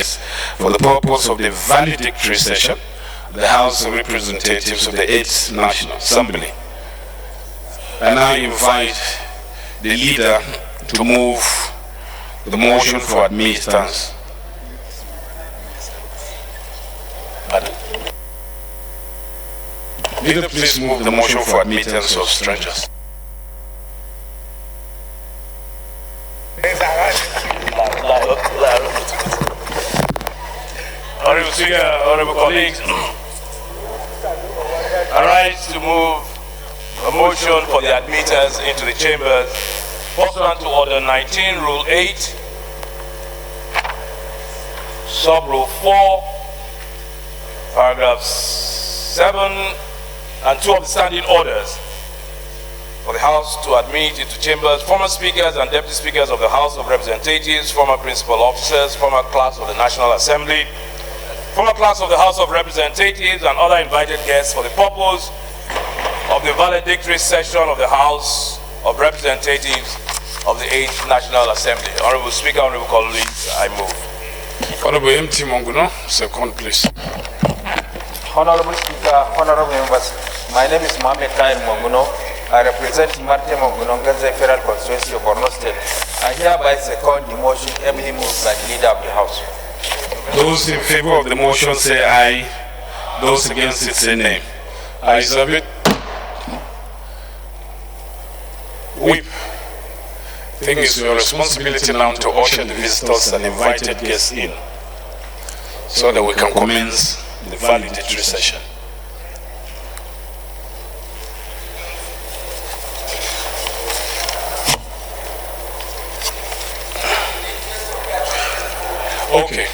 for the purpose of the valedictory session, the House of Representatives of the 8th National Assembly. I now invite the leader to move the motion for admittance. Leader, please move the motion for admittance of strangers. Honorable Speaker, honorable colleagues, I rise to move a motion for the admittance into the chambers pursuant to Order 19, Rule 8, Sub-Rule 4, Paragraphs 7 and 2 of the standing orders for the House to admit into chambers former speakers and deputy speakers of the House of Representatives, former principal officers, former clerks of the National Assembly, former clerks of the House of Representatives, and other invited guests for the purpose of the valedictory session of the House of Representatives of the 8th National Assembly. Honorable Speaker, honorable colleagues, I move. Honorable M.T. Monguno, second please. Honorable Speaker, honorable members, my name is Mohamed Kaim Monguno. I represent Marte Monguno, Gaza Federal Constituency of Borno State. I hereby second the motion ably moved by the leader of the House. Those in favor of the motion say aye. Those against it say nay. Ayes have it. Whip. I think it's your responsibility now to usher the visitors and invited guests in so that we can commence the valedictory session. Okay.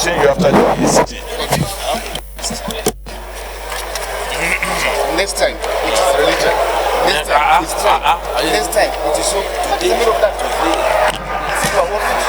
seeing you after the ECT. Next time, it is religion. Next time, it's time. Next time, it is so. What is the meaning of that? You are working.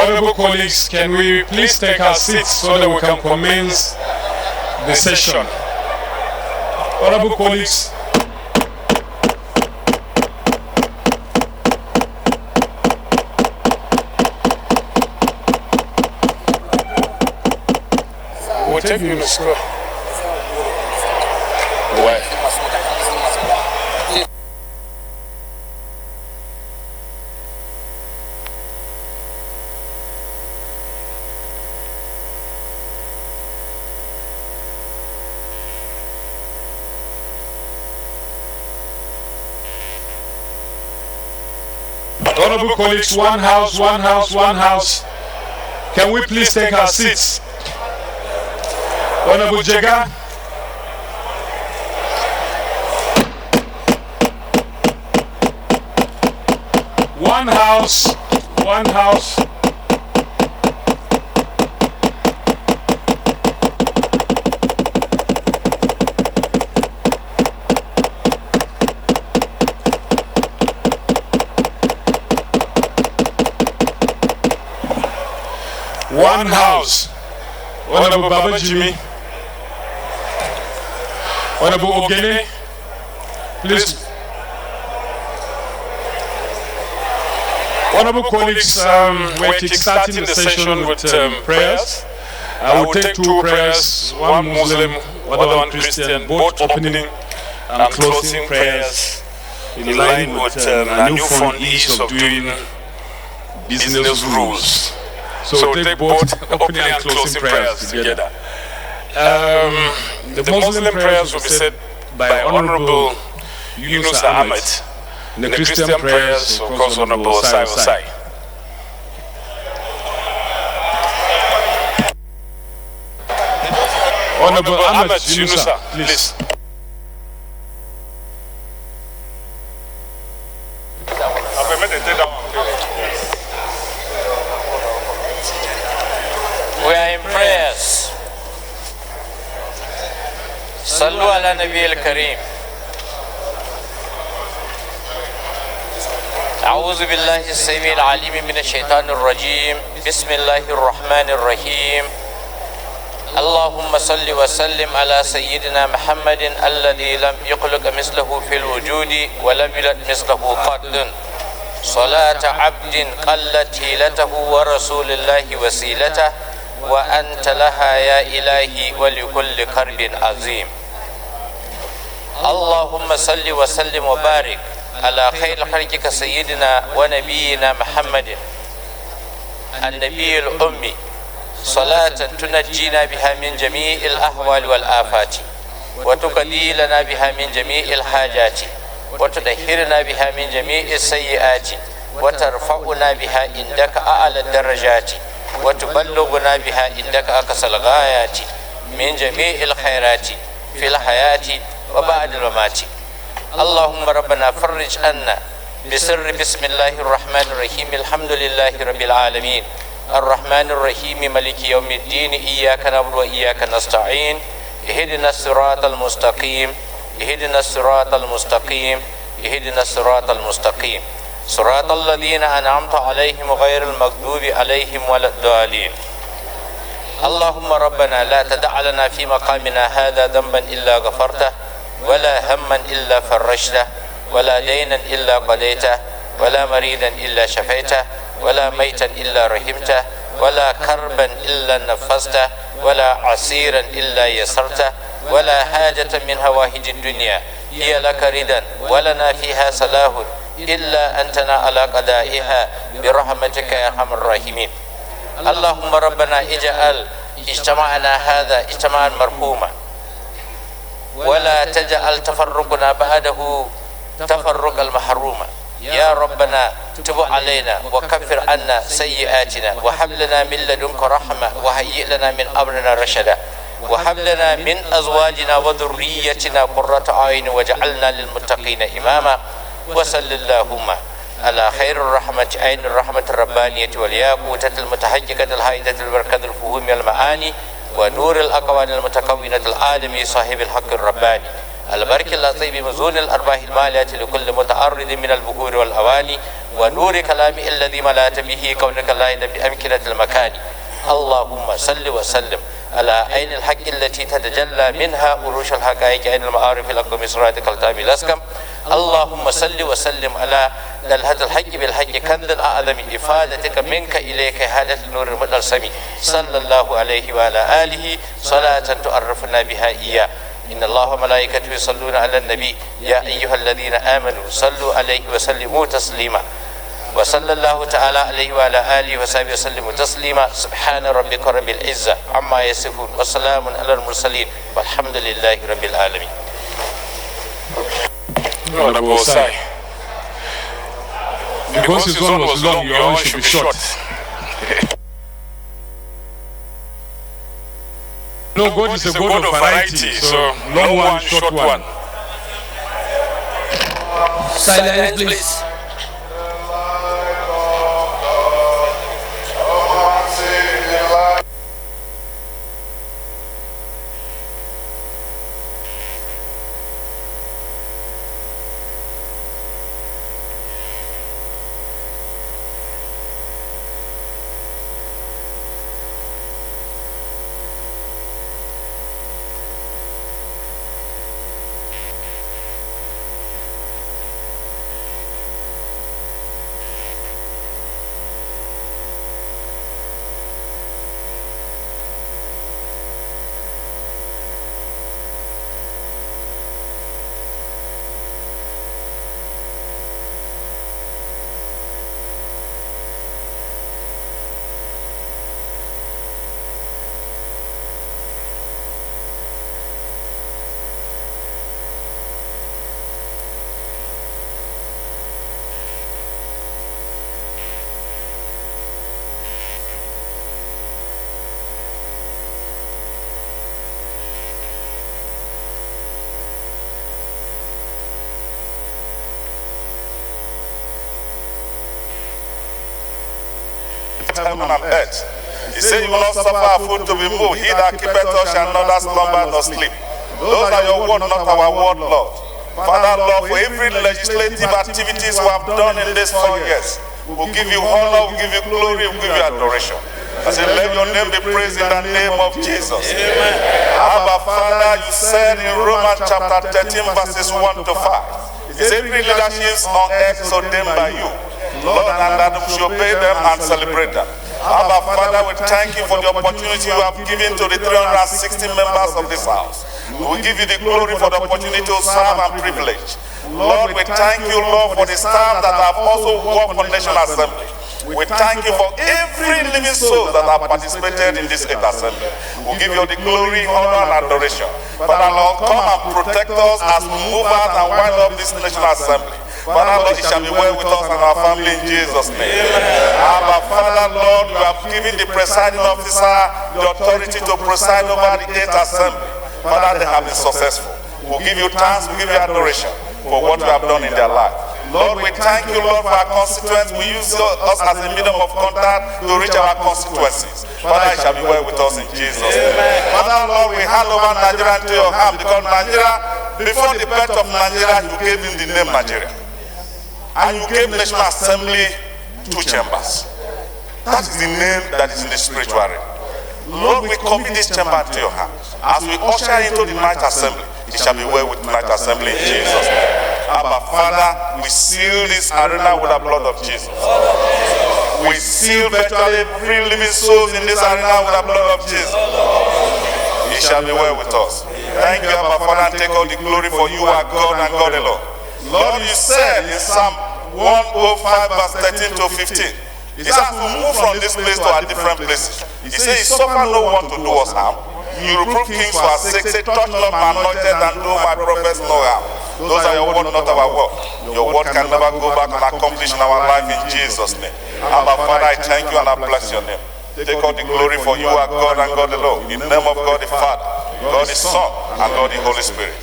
Honorable colleagues, can we please take our seats so that we can commence the session? Honorable colleagues. We'll take you to school. Why? Honorable colleagues, one house, one house, one house. Can we please take our seats? Honorable Jega. One house, one house. One house. Honorable Baba Jimmy. Honorable Ogene. Please. Honorable colleagues, we're starting the session with prayers. I will take two prayers, one Muslim, other one Christian, both opening and closing prayers in line with a newfound ease of doing business rules. So take both opening and closing prayers together. The Muslim prayers will be said by Honorable Yunus Ahmed. The Christian prayers, of course, Honorable Sai. Honorable Ahmed Yunus, please. We are in prayers. Sallu ala Nabi al-Kareem. أعوذ بالله السميع العليم من الشيطان الرجيم بسم الله الرحمن الرحيم اللهم صل وسلم على سيدنا محمد الذي لم يخلق مثله في الوجود ولم يولد مثله قط صلاة عبد قلت حيلته ورسول الله وسيلته وأنت لها يا إلهي ولكل كرب عظيم اللهم صل وسلم وبارك على خير خلقك سيدنا ونبينا محمد النبي الأمي صلاة تنجينا بها من جميع الأهوال والآفات وتقضي لنا بها من جميع الحاجات وتطهرنا بها من جميع السيئات وترفعنا بها عندك أعلى الدرجات وتبلغنا بها عندك أقصى الغايات من جميع الخيرات في الحياة وبعد الممات اللهم ربنا فرج عنا بسر بسم الله الرحمن الرحيم الحمد لله رب العالمين الرحمن الرحيم مالك يوم الدين إياك نعبد وإياك نستعين اهدنا الصراط المستقيم اهدنا الصراط المستقيم اهدنا الصراط المستقيم صراط الذين أنعمت عليهم غير المغضوب عليهم ولا الضالين اللهم ربنا لا تدع لنا في مقامنا هذا ذنبا إلا غفرته ولا هما إلا فرجته ولا دينا إلا قضيته ولا مريضا إلا شفيته ولا ميتا إلا رحمته ولا كربا إلا نفسته ولا عسيرا إلا يسرته ولا حاجة من هواهج الدنيا هي لك ردا ولنا فيها صلاح إلا أنتنا على قضائها برحمتك يا أرحم الراحمين اللهم ربنا اجعل اجتماعنا هذا اجتماعا مرحوما ولا تجعل تفرقنا بعده تفرق المحروم يا ربنا تب علينا وكفر عنا سيئاتنا وهب لنا من لدنك رحمة وهيئ لنا من أمرنا رشدا وهب لنا من أزواجنا وذريتنا قرة أعين وجعلنا للمتقين إماما وصل اللهم على خير الرحمة عين الرحمة الربانية والياقوتة المتحققة الهائدة البركة الفهوم المعاني ونور الأقوال المتكونة العالمي صاحب الحق الرباني البرك اللطيف بمزون الأرباح المالية لكل متعرض من البخور والأواني ونور كلامه الذي ملأت به كونك لا بأمكنة المكان. اللهم صل وسلم على عين الحق التي تتجلى منها أروش الحقائق عين المعارف لكم إسرائيل التام الأسكم. اللهم صل وسلم على دلهة الحق بالحق كنز الأعظم إفادتك منك إليك هذا النور المتلسم صلى الله عليه وعلى آله صلاة تعرفنا بها إياه. إن الله وملائكته يصلون على النبي يا أيها الذين آمنوا صلوا عليه وسلموا تسليما. وصلى الله تعالى عليه وعلى آله وصحبه وسلم تسليما. سبحان ربك رب العزة عما يصفون وسلام على المرسلين والحمد لله رب العالمين. Honorable Osai, because his one was long, your own should be short. No, God is a God of variety, so long one, short one. Silence, please. Heaven and earth. He said, you will not suffer our food to be moved. He that keepeth us shall neither slumber nor sleep. Those are your word, not our word, Lord. Father, Lord, for every legislative activities we have done in these 4 years, we'll give you honor, we'll give you glory, we'll give you adoration. I say, let your name be praised in the name of Jesus. Amen. Abba, Father, you said in Romans chapter 13, verses 1 to 5, it says, every leadership on earth is ordained by you, Lord, and that we should obey them and celebrate them. Abba, Father, we thank you for the opportunity you have given to the 360 members of this house. We give you the glory for the opportunity to serve and privilege. Lord, we thank you, Lord, for the staff that have also worked for National Assembly. We thank you for every living soul that have participated in this 8th assembly. We give you the glory, honor, and adoration. Father, Lord, come and protect us as we move out and wind up this National Assembly. Father, Lord, it shall be well with us and our family in Jesus' name. Our Father, Lord, you have given the presiding officer the authority to preside over the 8th assembly. Father, they have been successful. We'll give you thanks, we'll give you adoration for what you have done in their life. Lord, we thank you, Lord, for our constituents. We use us as a medium of contact to reach our constituencies. Father, it shall be well with us in Jesus' name. Father, Lord, we hand over Nigeria into your hand because Nigeria, before the birth of Nigeria, you gave him the name Nigeria. And you gave National Assembly 2 chambers. That is the name that is in the spiritual realm. Lord, we commit this chamber into your hands. As we usher into the night assembly, it shall be well with the night assembly in Jesus' name. Abba, Father, we seal this arena with the blood of Jesus. We seal virtually every living souls in this arena with the blood of Jesus. It shall be well with us. Thank you, Abba, Father, and take all the glory, for you are God and God alone. Lord, you said in Psalm 105, verse 13 to 15, he said, as we move from this place to our different places, he said, you suffer no one to do us harm. You reprove kings for our sake, say, touch not my anointed and do my prophets no harm. Those are your word, not our word. Your word can never go back and accomplish in our life in Jesus' name. Abba, Father, I thank you and I bless your name. Take all the glory, for you are God and God alone. In the name of God the Father, God the Son, and God the Holy Spirit.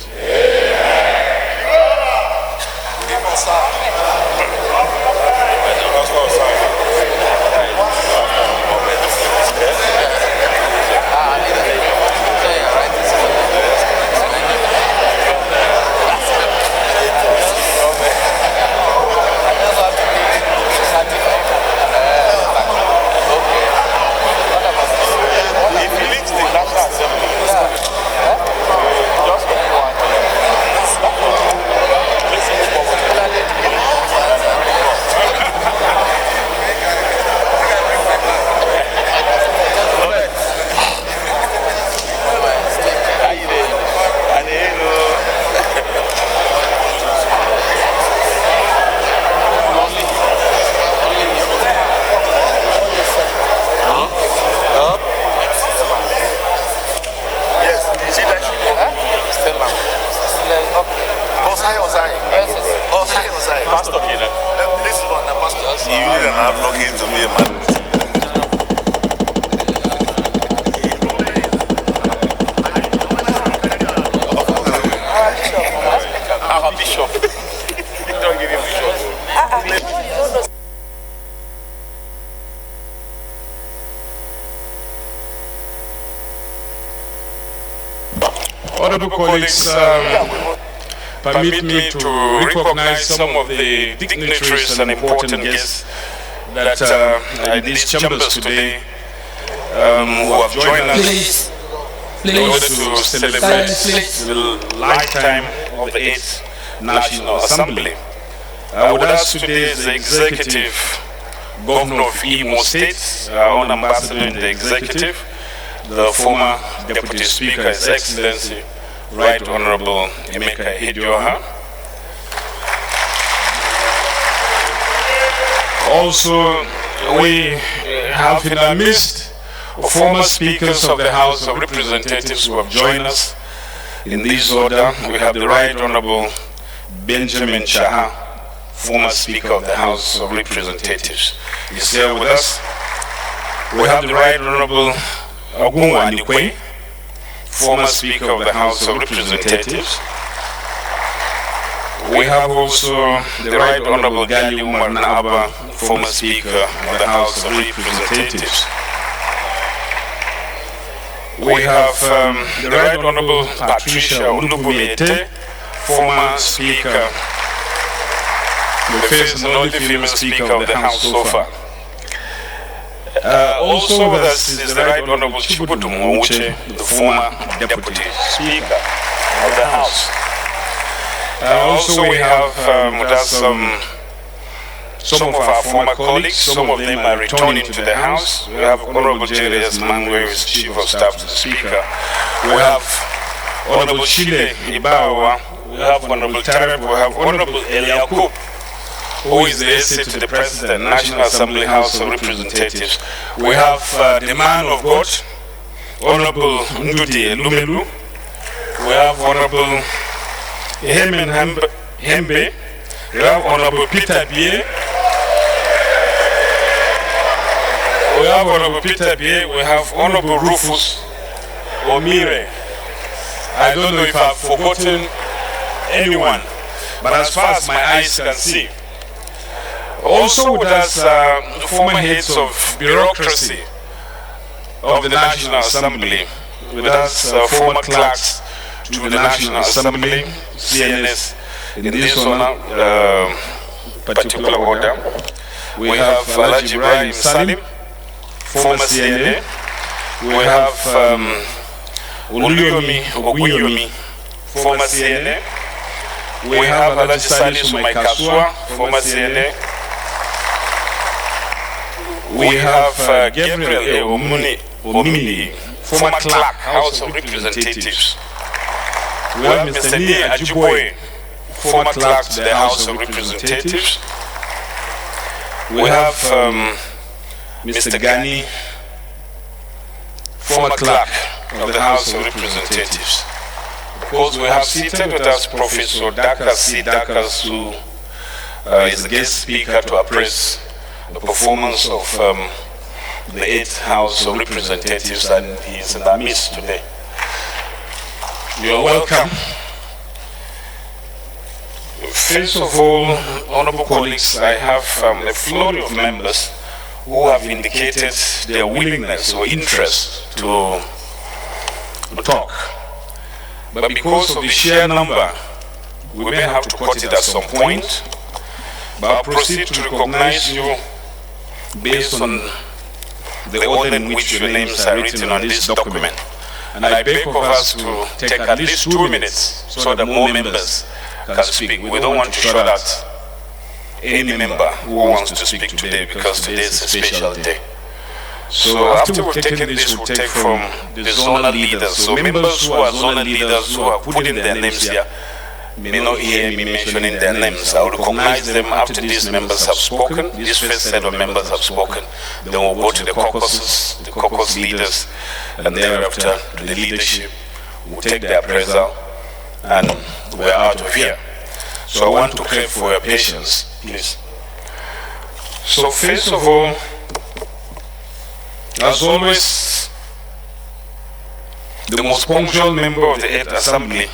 talking to me, man. Our bishop. Don't give him bishop. Honorable colleagues, permit me to recognize some of the dignitaries and important guests that are in these chambers today who have joined us in order to celebrate the lifetime of the 8th National Assembly. I would ask today's Executive Governor of Imo State, our own ambassador in the executive, the former Deputy Speaker, His Excellency, Right Honorable Emeka Hidioha. Also, we have in our midst former speakers of the House of Representatives who have joined us. In this order, we have the Right Honorable Benjamin Chaha, former Speaker of the House of Representatives. He's here with us. We have the Right Honorable Ogunwa Nikwe, former Speaker of the House of Representatives. We have also the Right Honorable Gali Umar Naba, former Speaker of the House of Representatives. We have the Right Honorable Patricia Ulubumiete, former Speaker, the first and only female Speaker of the House so far. Also with us is the Right Honorable Chibudu Mwuche, the former Deputy Speaker of the House. Also we have with us some of our former colleagues. Some of them are returning to the House. We have Honorable Julius Mangwe, who is Chief of Staff to the Speaker. We have Honorable Chile Ibawa. We have Honorable Tarab. We have Honorable Eliakou, who is the essay to the President, National Assembly, House of Representatives. We have the man of God, Honorable Ndudi Lumelu. We have Honorable Hemen Hembe. We have Honorable Peter Bie. We have Honorable Peter Bie. We have Honorable Rufus Omire. I don't know if I've forgotten anyone, but as far as my eyes can see. Also with us, the former heads of bureaucracy of the National Assembly. With us, former clerks to the National Assembly, CNS, in this particular order. We have Alhaji Ibrahim Salim, former CNA. We have Oluyomi Ogunyomi, former CNA. We have Alhaji Salisu Maikasua, former CNA. We have Gabriel Omini, former clerk, House of Representatives. We have Mr. Ni Ajiboye, former clerk to the House of Representatives. We have Mr. Gani, former clerk of the House of Representatives. Of course, we have seated with us Professor Dakas C. Dakas, who is the guest speaker to address the performance of the 8th House of Representatives, and he is in our midst today. You are welcome. First of all, honorable colleagues, I have a flurry of members who have indicated their willingness or interest to talk. But because of the sheer number, we may have to cut it at some point. But I'll proceed to recognize you based on the order in which your names are written on this document. And I beg of us to take at least 2 minutes so that more members can speak. We don't want to shut out any member who wants to speak today, because today is a special day. So after we've taken this, we'll take from the zonal leaders. So members who are zonal leaders who are putting their names here may not hear me mentioning their names. I'll recognize them after these members have spoken. This first set of members have spoken. Then we'll go to the caucuses, the caucus leaders, and thereafter to the leadership. We'll take their appraisal, and we're out of here. So I want to crave for your patience, please. So first of all, as always, the most punctual member of the 8th Assembly,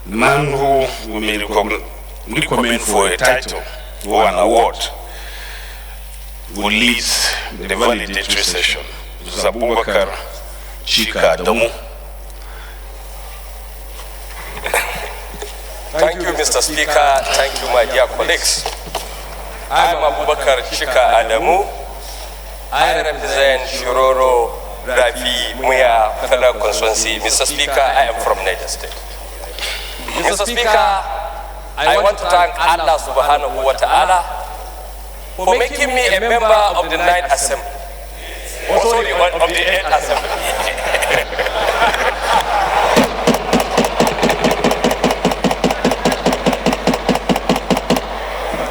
the man who we may recommend for a title or an award, will lead the valedictory session. This is Abubakar Chika Adamu. Thank you, Mr. Speaker. Thank you, my dear colleagues. I am Abubakar Chika Adamu. I represent Shiroro Rafi Muya Federal Constituency. Mr. Speaker, I am from Niger State. Mr. Speaker, I want to thank Allah subhanahu wa ta'ala for making me a member of the 9th Assembly. Oh, sorry, of the 8th Assembly.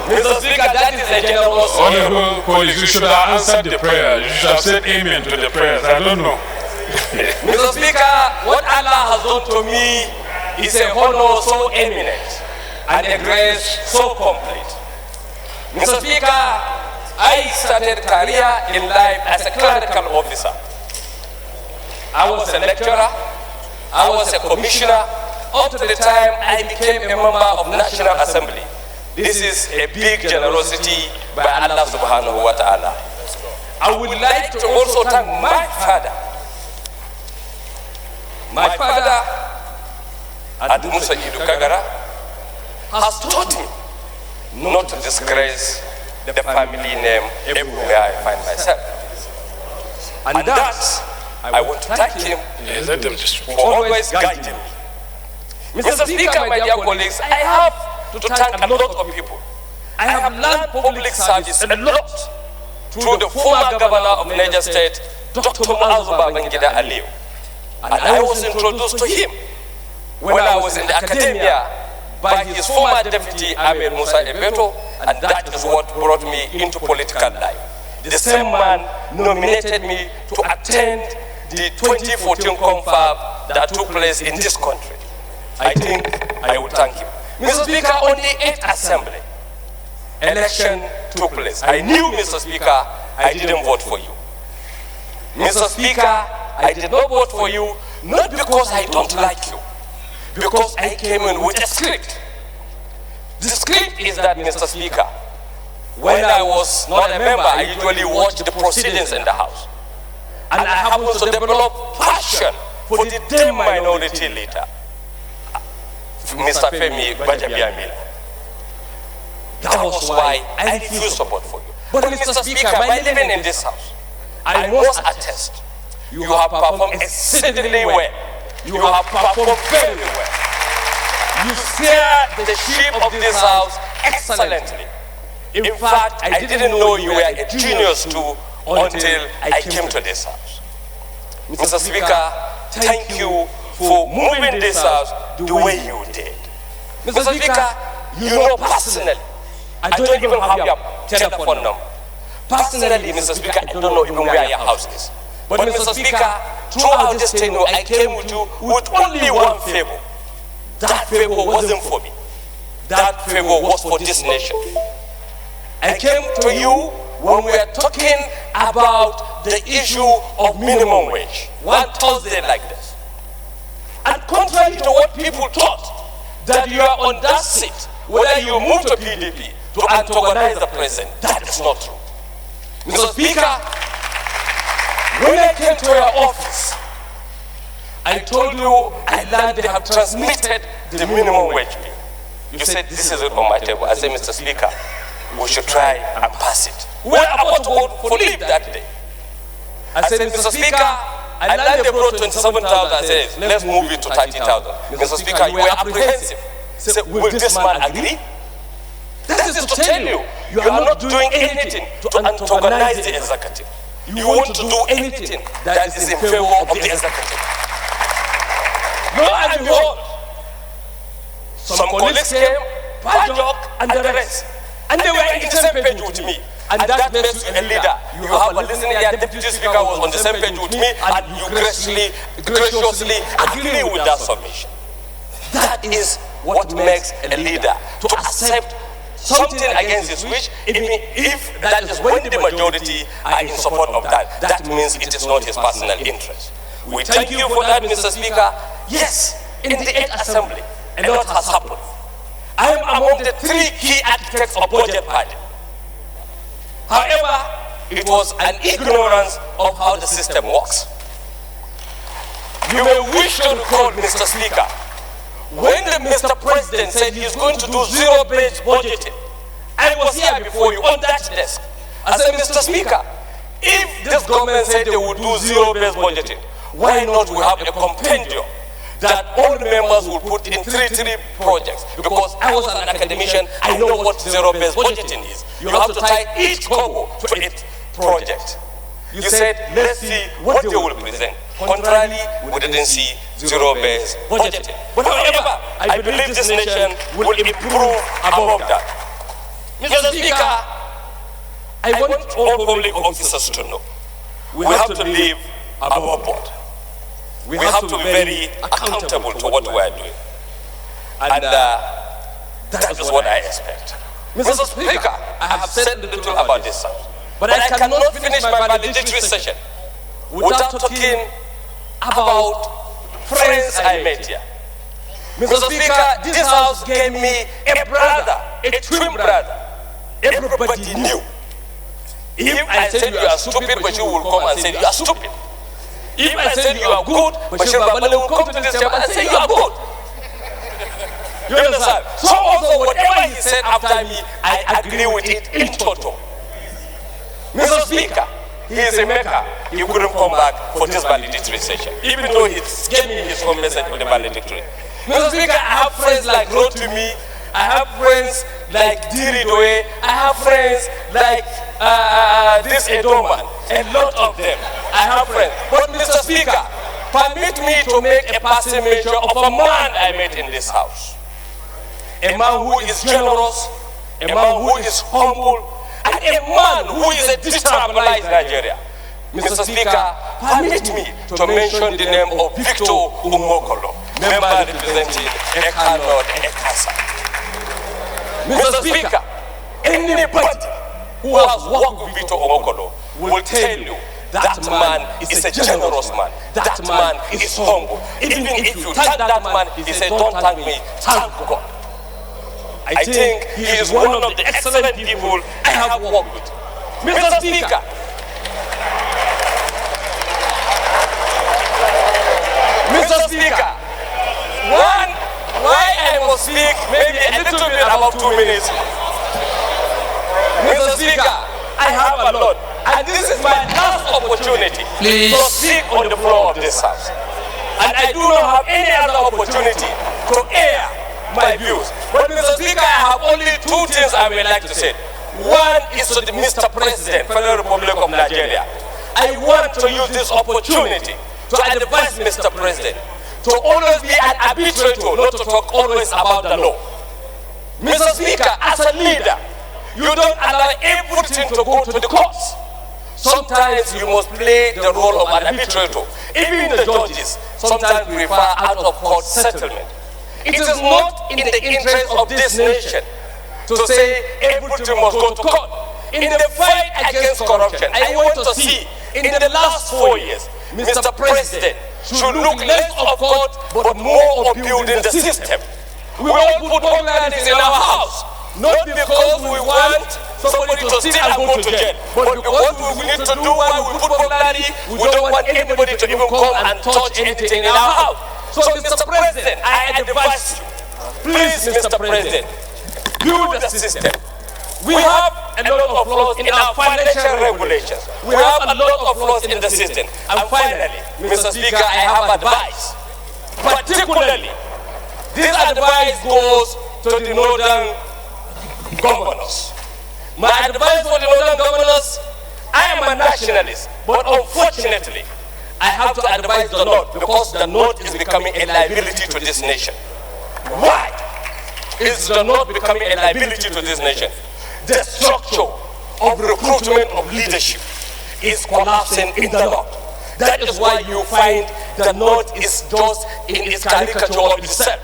Mr. Speaker, that is a generous... Honorable colleagues, you should have answered the prayer. You should have said amen to the prayers. I don't know. Mr. Speaker, what Allah has done to me is a honor so eminent and a grace so complete. Mr. Speaker, I started career in life as a clerical officer. I was a lecturer, I was a commissioner, up to the time I became a member of National Assembly. This is a big generosity by Allah subhanahu wa ta'ala. I would like to also thank my father. My father, Adumusa Idu Kagara, has taught me not to disgrace the family name everywhere I find myself. And that, I want to thank him for always guiding me. Mr. Speaker, my dear colleagues, I have to thank a lot of people. I have learned public service a lot through the former governor of Niger State, Dr. Muazu Babangida Aliyu. And I was introduced to him when I was in the academia by his former deputy, Ahmed Musa Ebeto, and that is what brought me into political life. The same man nominated me to attend the 2014 confab that took place in this country. I think I would thank him. Mr. Speaker, on the 8th Assembly, election took place. I knew, Mr. Speaker, I didn't vote for you. Mr. Speaker, I did not vote for you, not because I don't like you, because I came in with a script. The script is that, Mr. Speaker, when I was not a member, I usually watched the proceedings in the House. And I happened to develop passion for the then minority leader, Mr. Femi Gbajabiamila. That was why I refused support for you. But Mr. Speaker, by living in this house, I must attest, you have performed exceedingly well. You have performed very well. You steer the ship of this house excellently. In fact, I didn't know you were a genius too until I came to this house. Mr. Speaker, thank you for moving this house the way you did. Mr. Speaker, you know personally, I don't even have your telephone number. Personally, Mr. Speaker, I don't know even where your house is. But Mr. Speaker, throughout this tenure, I came with you with only one favor. That favor wasn't for me. That favor was for this nation. I came to you when we were talking about the issue of minimum wage, one Thursday like this. And contrary to what people thought, that you are on that seat, whether you move to PDP to antagonize the president, that is not true. Mr. Speaker, when I came to your office, I told you I learned they have transmitted the minimum wage bill. You said, this is it on my table. I said, Mr. Speaker, we should try and pass it. We were about to vote for leave that day. I said, Mr. Speaker, I learned they brought 27,000. I said, let's move it to 30,000. Mr. Speaker, you were apprehensive. I said, will this man agree? That is to tell you, you are not doing anything to antagonize the executive. You want to do anything that is in favor of the executive. Lo and behold, some colleagues came, Pajok and the rest, and they were in the same page with me. And that makes you a leader. You have a listening here, Deputy Speaker was on the same page with me, and you graciously agree with that submission. That is what makes a leader, to accept something against his wish, if that is when the majority are in support of that, that means it is not his personal interest. We thank you for that, Mr. Speaker. Yes, in the 8th Assembly, a lot has happened. I am among the 3 key architects of budget party. However, it was an ignorance of how the system works. You may wish to recall, Mr. Speaker, when the Mr. President said he is going to do zero-based budgeting, I was here before you on that desk. I said, Mr. Speaker, if this government said they would do zero-based budgeting, why not we have a compendium that all the members will put in 3 projects? Because I was an academician, I know what zero-based budgeting is. You have to tie each kobo to its project. You said, let's see what they will present. Contrarily, we didn't see zero-based budgeting. But however, I believe this nation will improve above that. Mr. Speaker, I want all public officers to know we have to live above board. We have to be very accountable to what we are doing. And that is what I expect. Mr. Speaker, I have said little about this, but I cannot finish my valedictory session without talking about friends I met here. Mr. Speaker, this house gave me a brother, a twin brother. Everybody knew. If I said you are stupid, Bashir will come and say you are stupid. If I said you are good, Bashir Babale will come to this chamber and say you are good. You understand? So also whatever he said after me, I agree with it in total. Mr. Speaker, he is a maker. He couldn't come back for this valedictory session, even though he gave me his own message for the valedictory. Mr. Speaker, I have friends like Rotimi, I have friends like Diri Doe, I have friends like this Edoman, a lot of them. I have friends. But Mr. Speaker, permit me to make a passing mention of a man I met in this house. A man who is generous, a man who is humble, and a man who is a destabilized Nigeria. Mr. Speaker, permit me to mention the name of Victor Umokolo, member representing Eka North, Eka South. Mr. Speaker, anybody who has worked with Victor Umokolo will tell you that man is a generous man. That man is humble. Even if you thank that man, he said, don't thank me, thank God. I think he is one of the excellent people I have worked with. Mr. Speaker, why I must speak maybe a little bit about 2 minutes. Mr. Speaker, I have a lot, and this is my last opportunity to speak on the floor of this house. And I do not have any other opportunity to air my views. But Mr. Speaker, I have only 2 things I would like to say. One is to the Mr. President, Federal Republic of Nigeria. I want to use this opportunity to advise Mr. President to always be an arbitrator, not to talk always about the law. Mr. Speaker, as a leader, you don't allow everything to go to the courts. Sometimes you must play the role of an arbitrator. Even the judges sometimes prefer out-of-court settlement. It is not in the interest of this nation to say everything must go to court. In the fight against corruption, I want to see in the last 4 years, Mr. President should look less of court but more of building the system. We all put burglaries in our house, not because we want somebody to steal and go to jail, but because we need to do why we put burglary, we don't want anybody to even come and touch anything in our house. So Mr. President, I advise you, please Mr. President, build the system. We have a lot of flaws in our financial regulations. We have a lot of flaws in the system. And finally, Mr. Speaker, I have advice. Particularly, this advice goes to the northern governors. My advice for the northern governors, I am a nationalist, but unfortunately, I have to advise the North because the North is becoming a liability to this nation. Why is the North becoming a liability to this nation? The structure of recruitment of leadership is collapsing in the North. That is why you find the North is just in its caricature of itself.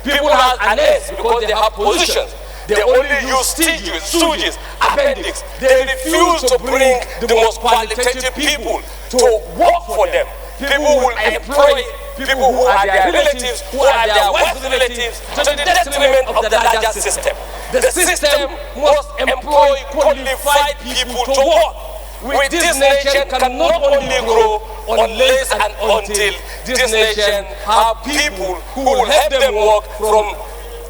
People have an ace because they have positions. They only use stooges, appendix. They refuse to bring the most qualitative people to work for them. People who will employ people who are their relatives, who are their wife's relatives, to the detriment of the larger system. The system must employ qualified people to work. With this nation can not only grow unless and until this nation have people who will help them work, from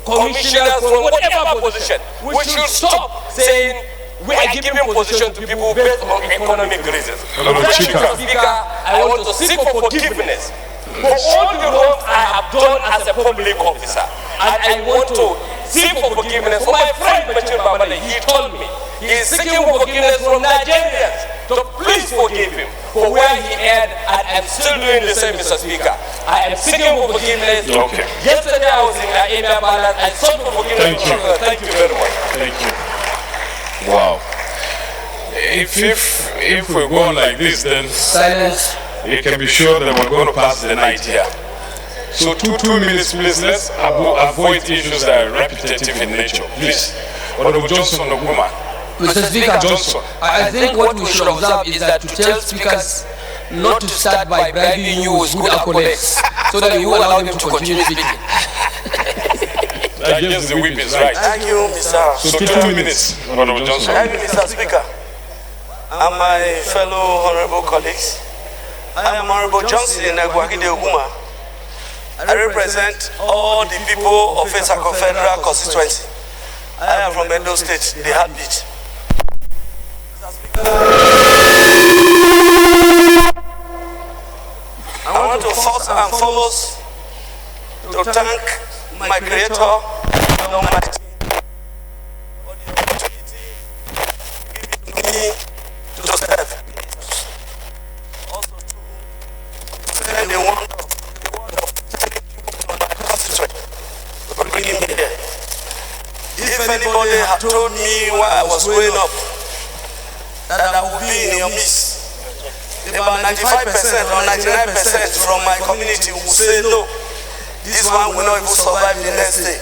commissioners, from whatever position. We should stop saying we are giving position to people based on economic reasons. Mr. Speaker, I want to seek for forgiveness for all the wrongs I have done as a public officer. And I want to seek for forgiveness for my friend Bashir Babale. He told me he is seeking forgiveness from Nigerians. So please forgive him for where he erred, and I'm still doing the same, Mr. Speaker. I am seeking for forgiveness. Okay. Yesterday I was in Emir Palace. I sought for forgiveness. Thank you very much. Thank you. Wow. If we go on like this, then silence. You can be sure that we're going to pass the night here. So 2 minutes, please. Let's avoid issues that are repetitive in nature. Please. Honorable Johnson Oguma. Mr. Speaker, Johnson. I think what we should observe is that to tell speakers not to start by bribing you with good accolades, so that you allow them to continue speaking. I guess the whip is right. Thank you, Mr. So 2 minutes, Honorable Johnson. Thank you, Mr. Speaker, and my fellow honorable colleagues. I am Honorable Johnson Agwagide Oguma. I represent all the people of Esako Federal Constituency. I am from Edo State, the heartbeat. I want to first and foremost to thank my Creator and Almighty for the opportunity given to me to serve. Also to send the word of telling people from my constituency for bringing me here. If anybody had told me while I was growing up that I would be in your midst, about 95% or 99% from my community would say no, this one will not even survive the next day.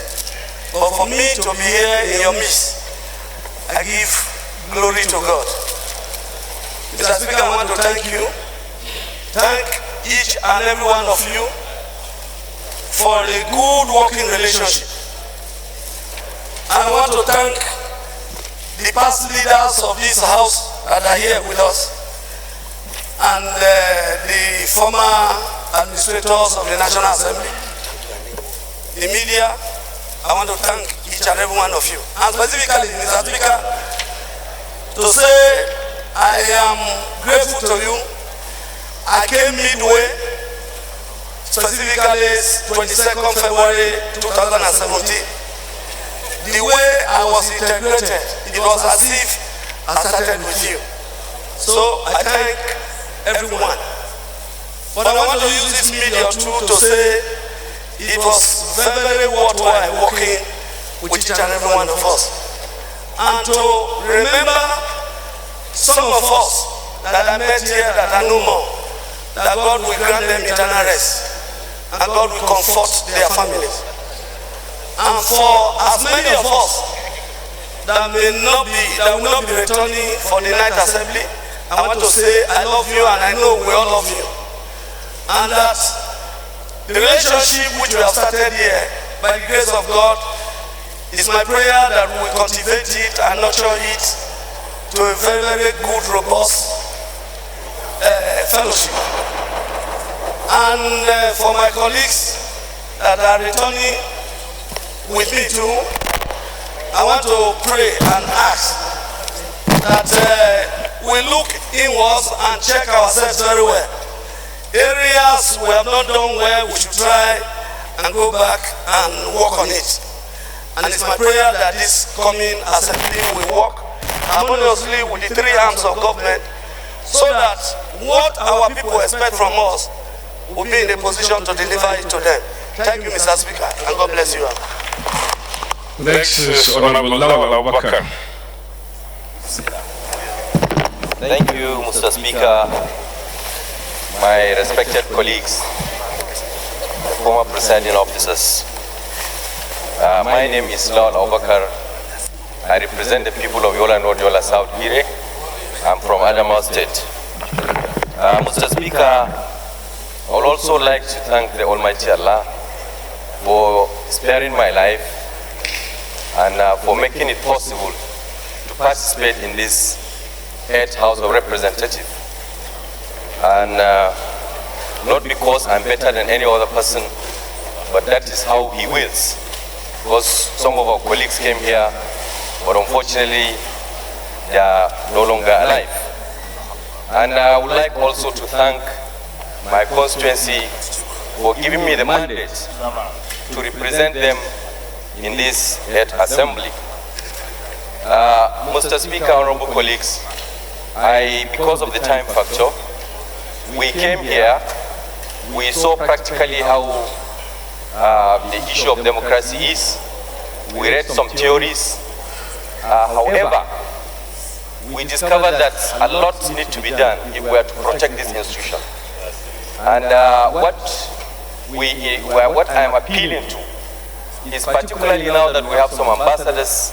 But for me to be here in your midst, I give glory to God. Mr. Speaker, I want to thank you. Thank each and every one of you for a good working relationship. And I want to thank the past leaders of this house that are here with us, and the former administrators of the National Assembly, the media. I want to thank each and every one of you. And specifically, Mr. Speaker, to say I am grateful to you. I came midway, specifically 22nd February 2017. The way I was integrated, it was as if I started with you. So I thank everyone. But I want to use this media too to say it was very, very worthwhile working with each and every one of us. And to remember some of us that I met here that are no more, that God will grant them eternal rest, and God will comfort their families. And for as many of us that will not be returning for the night assembly, I want to say I love you, and I know we all love you. And that the relationship which we have started here, by the grace of God, is my prayer that we will cultivate it and nurture it to a very, very good, robust fellowship. And for my colleagues that are returning with me too, I want to pray and ask that we look inwards and check ourselves very well. Areas we have not done well, we should try and go back and work on it. And it's my prayer that this coming assembly will work harmoniously with the three arms of government, so that what our people expect from us will be in a position to deliver it to them. Thank you, Mr. Speaker, and God bless you all. Next is Honorable Lawal Abubakar. Thank you, Mr. Speaker, my respected colleagues, former presiding officers. My name is Lawal Abubakar, I represent the people of Yola North, Yola South Gire. I'm from Adamawa State. Mr. Speaker, I would also like to thank the Almighty Allah for sparing my life and for making it possible to participate in this 8th House of Representatives. And not because I'm better than any other person, but that is how he wills. Because some of our colleagues came here, but unfortunately, they are no longer alive. And I would like also to thank my constituency for giving me the mandate to represent them in this 8th assembly. Mr. Speaker, honorable colleagues, because of the time factor, we came here, we saw practically how the issue of democracy is. We read some theories. However, we discovered that a lot needs to be done if we are to protect this institution. And what I am appealing to is particularly now that we have some ambassadors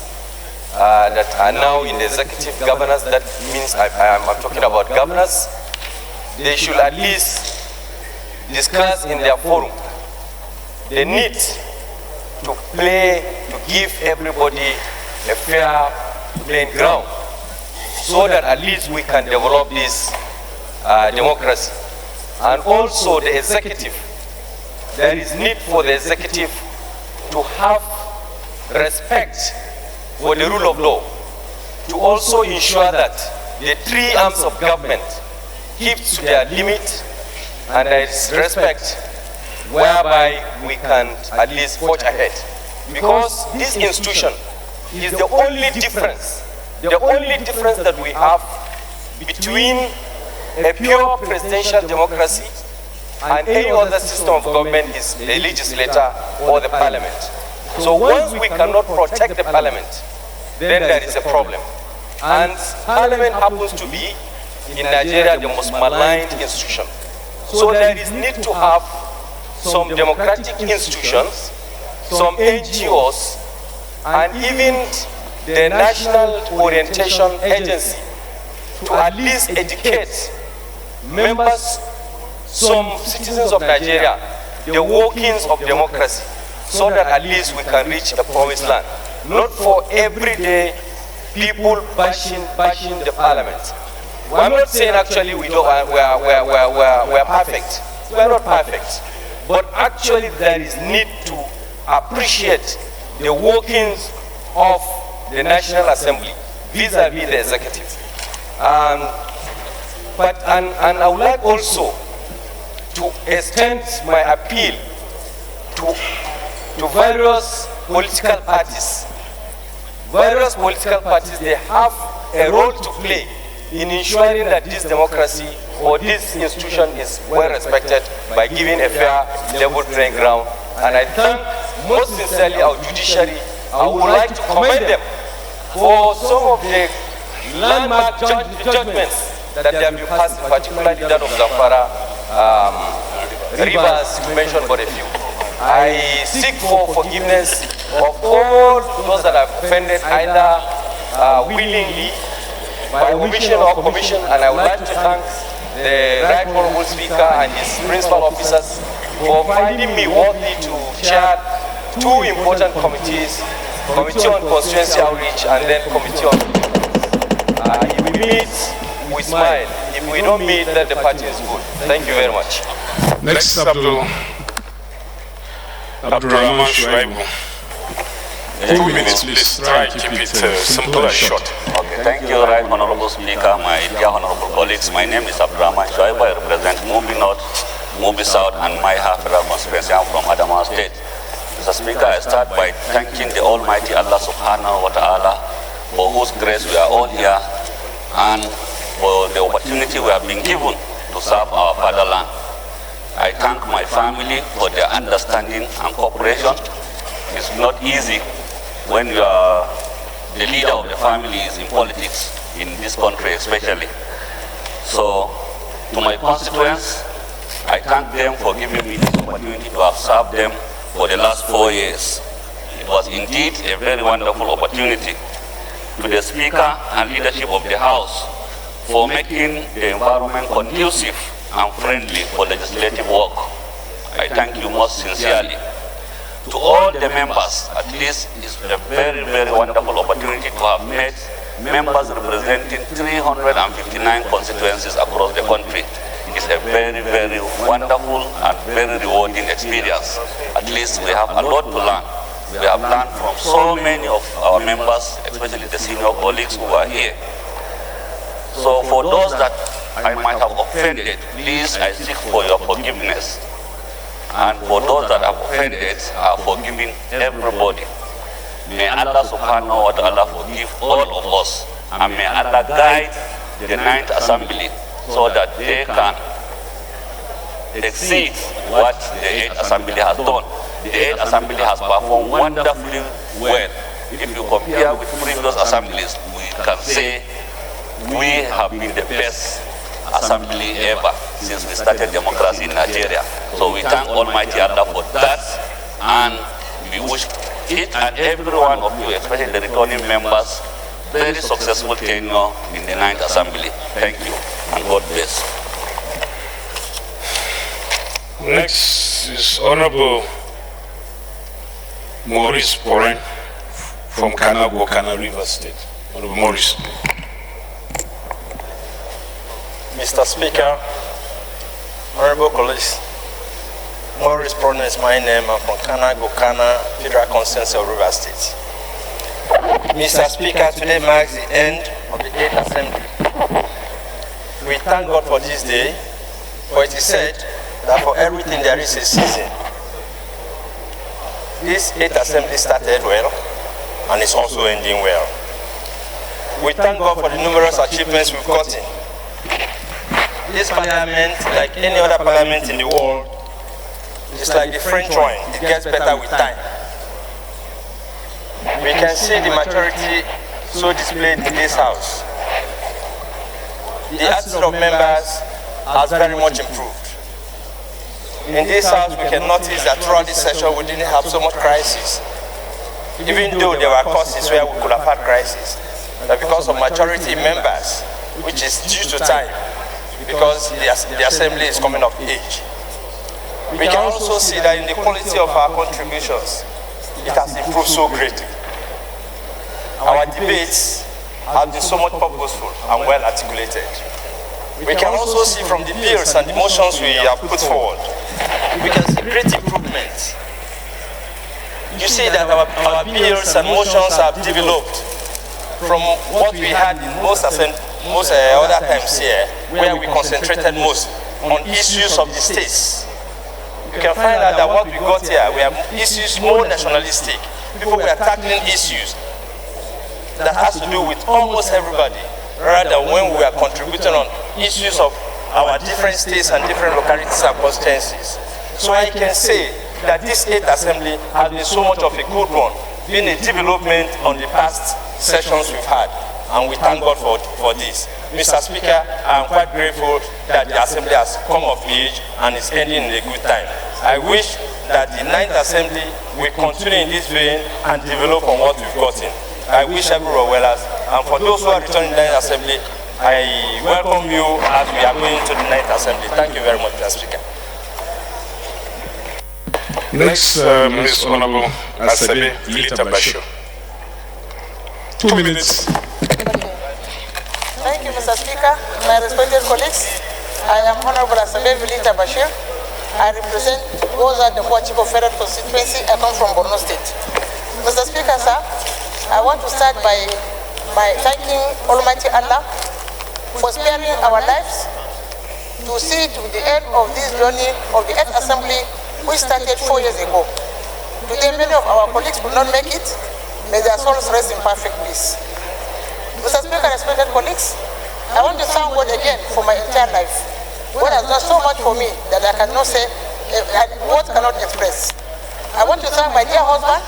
that are now in the executive governance. That means I'm talking about governors. They should at least discuss in their forum the need to give everybody a fair playing ground, so that at least we can develop this democracy. And also the executive, there is need for the executive to have respect for the rule of law, to also ensure that the three arms of government keep to their limit and there is respect whereby we can at least forge ahead. Because this institution is the only difference that we have between a pure presidential democracy and any other system of government is the legislature or the parliament. So once we cannot protect the parliament, then there is a problem. And parliament happens to be, in Nigeria, the most maligned institution. So there is need to have some democratic institutions, some NGOs, and even the National Orientation Agency to at least educate members, some citizens of Nigeria, the workings of democracy, so that at least we can reach the promised land. Not for every day people bashing the parliament. I'm not saying actually we're perfect. We're not perfect. But actually there is need to appreciate the workings of the National Assembly vis-a-vis the executive. And I would like also to extend my appeal to various political parties. Various political parties, they have a role to play in ensuring that this democracy or this institution is well respected by giving a fair, level playing ground. And I thank most sincerely our judiciary. I would like to commend them for some of the landmark judgments that they have been passed, particularly that of Zamfara, Rivers, to mention but a few. I seek for forgiveness of all those that have offended either willingly, by omission or commission, and I would like to thank the Right Honorable Speaker and his principal officers for finding me worthy to chair two important committees, Committee on Constituency Outreach and then Committee on if we meet, we smile. If we don't meet, then the party is good. Thank you very much. Next, Abdurrahman Shuaibu. 2 minutes, please. Try to keep it simple and short. Okay, thank you, Right Honorable Speaker, my dear honorable colleagues. My name is Abdurrahman Shuaibu. I represent Mubi North, Mubi South, and my half-federal constituency. I'm from Adamawa State. Mr. Speaker, I start by thanking the Almighty Allah Subhanahu wa Ta'ala for whose grace we are all here and for the opportunity we have been given to serve our fatherland. I thank my family for their understanding and cooperation. It's not easy when you are the leader of the family is in politics, in this country especially. So, to my constituents, I thank them for giving me this opportunity to have served them for the last 4 years. It was indeed a very wonderful opportunity. to the Speaker and leadership of the House for making the environment conducive and friendly for legislative work. I thank you most sincerely. To all the members, at least it's a very, very wonderful opportunity to have met members representing 359 constituencies across the country. It's a very, very wonderful and very rewarding experience. At least we have a lot to learn. We have learned from so many of our members, especially the senior colleagues who are here. So for those that I might have offended, please, I seek for your forgiveness. And for those that have offended, I have forgiven everybody. May Allah subhanahu wa ta'ala forgive all of us. And may Allah guide the 9th Assembly so that they can exceed what the 8th Assembly has done. The 8th Assembly has performed wonderfully well. If you compare with previous assemblies, we can say we have been the best assembly ever since we started democracy in Nigeria. So we thank Almighty Allah for that, and we wish each and every one of you, especially the returning members, very successful tenure in the 9th Assembly. Thank you, and God bless. Next is Honorable Maurice Poren from Kanago, Kana River State. Honorable Maurice. Mr. Speaker, honorable colleagues, Maurice Poren is my name. I'm from Kanago, Kana Federal Constituency of River State. Mr. Speaker, today marks the end of the 8th Assembly. We thank God for this day, for it is said that for everything there is a season. This 8th Assembly started well, and it's also ending well. We thank God for the numerous achievements we've gotten. This parliament, like any other parliament in the world, is like the French wine. It gets better with time. We can see the maturity so displayed in this house. The attitude of members has very much improved. In this house, we can notice that throughout this session, we didn't have so much crisis. Even though there were causes where we could have had crisis, but because of maturity in members, which is due to time, because the assembly is coming of age. We can also see that in the quality of our contributions, it has improved so greatly. Our debates have been so much purposeful and well articulated. We can also see from the bills and the motions we have put forward, we can see great improvements. You see that our bills and motions have developed from what we had in most other times here, where we concentrated most on issues of the states. You can find out that what we got here, we have issues more nationalistic. People were tackling issues that has to do with almost everybody, rather than when we are contributing on issues of our different states and different localities and constituencies. So I can say that this 8th Assembly has been so much of a good one, being a development on the past sessions we've had, and we thank God for this. Mr. Speaker, I am quite grateful that the Assembly has come of age and is ending in a good time. I wish that the 9th Assembly will continue in this vein and develop on what we've gotten. I wish everyone well, and for those who are returning to the 9th Assembly, I welcome you as we are going to the 9th Assembly. Thank you very much, Mr. Speaker. Next, Ms. Honorable Asebe Vilita Bashir. 2 minutes. Thank you, Mr. Speaker. My respected colleagues, I am Honorable Asebe Vilita Bashir. I represent Goza, the Chief of Federal Constituency. I come from Borno State. Mr. Speaker, sir, I want to start by thanking Almighty Allah for sparing our lives to see to the end of this journey of the 8th Assembly, which started 4 years ago. Today, many of our colleagues could not make it. May their souls rest in perfect peace. Mr. Speaker, respected colleagues, I want to thank God again for my entire life. God has done so much for me that I cannot say, words cannot express. I want to thank my dear husband,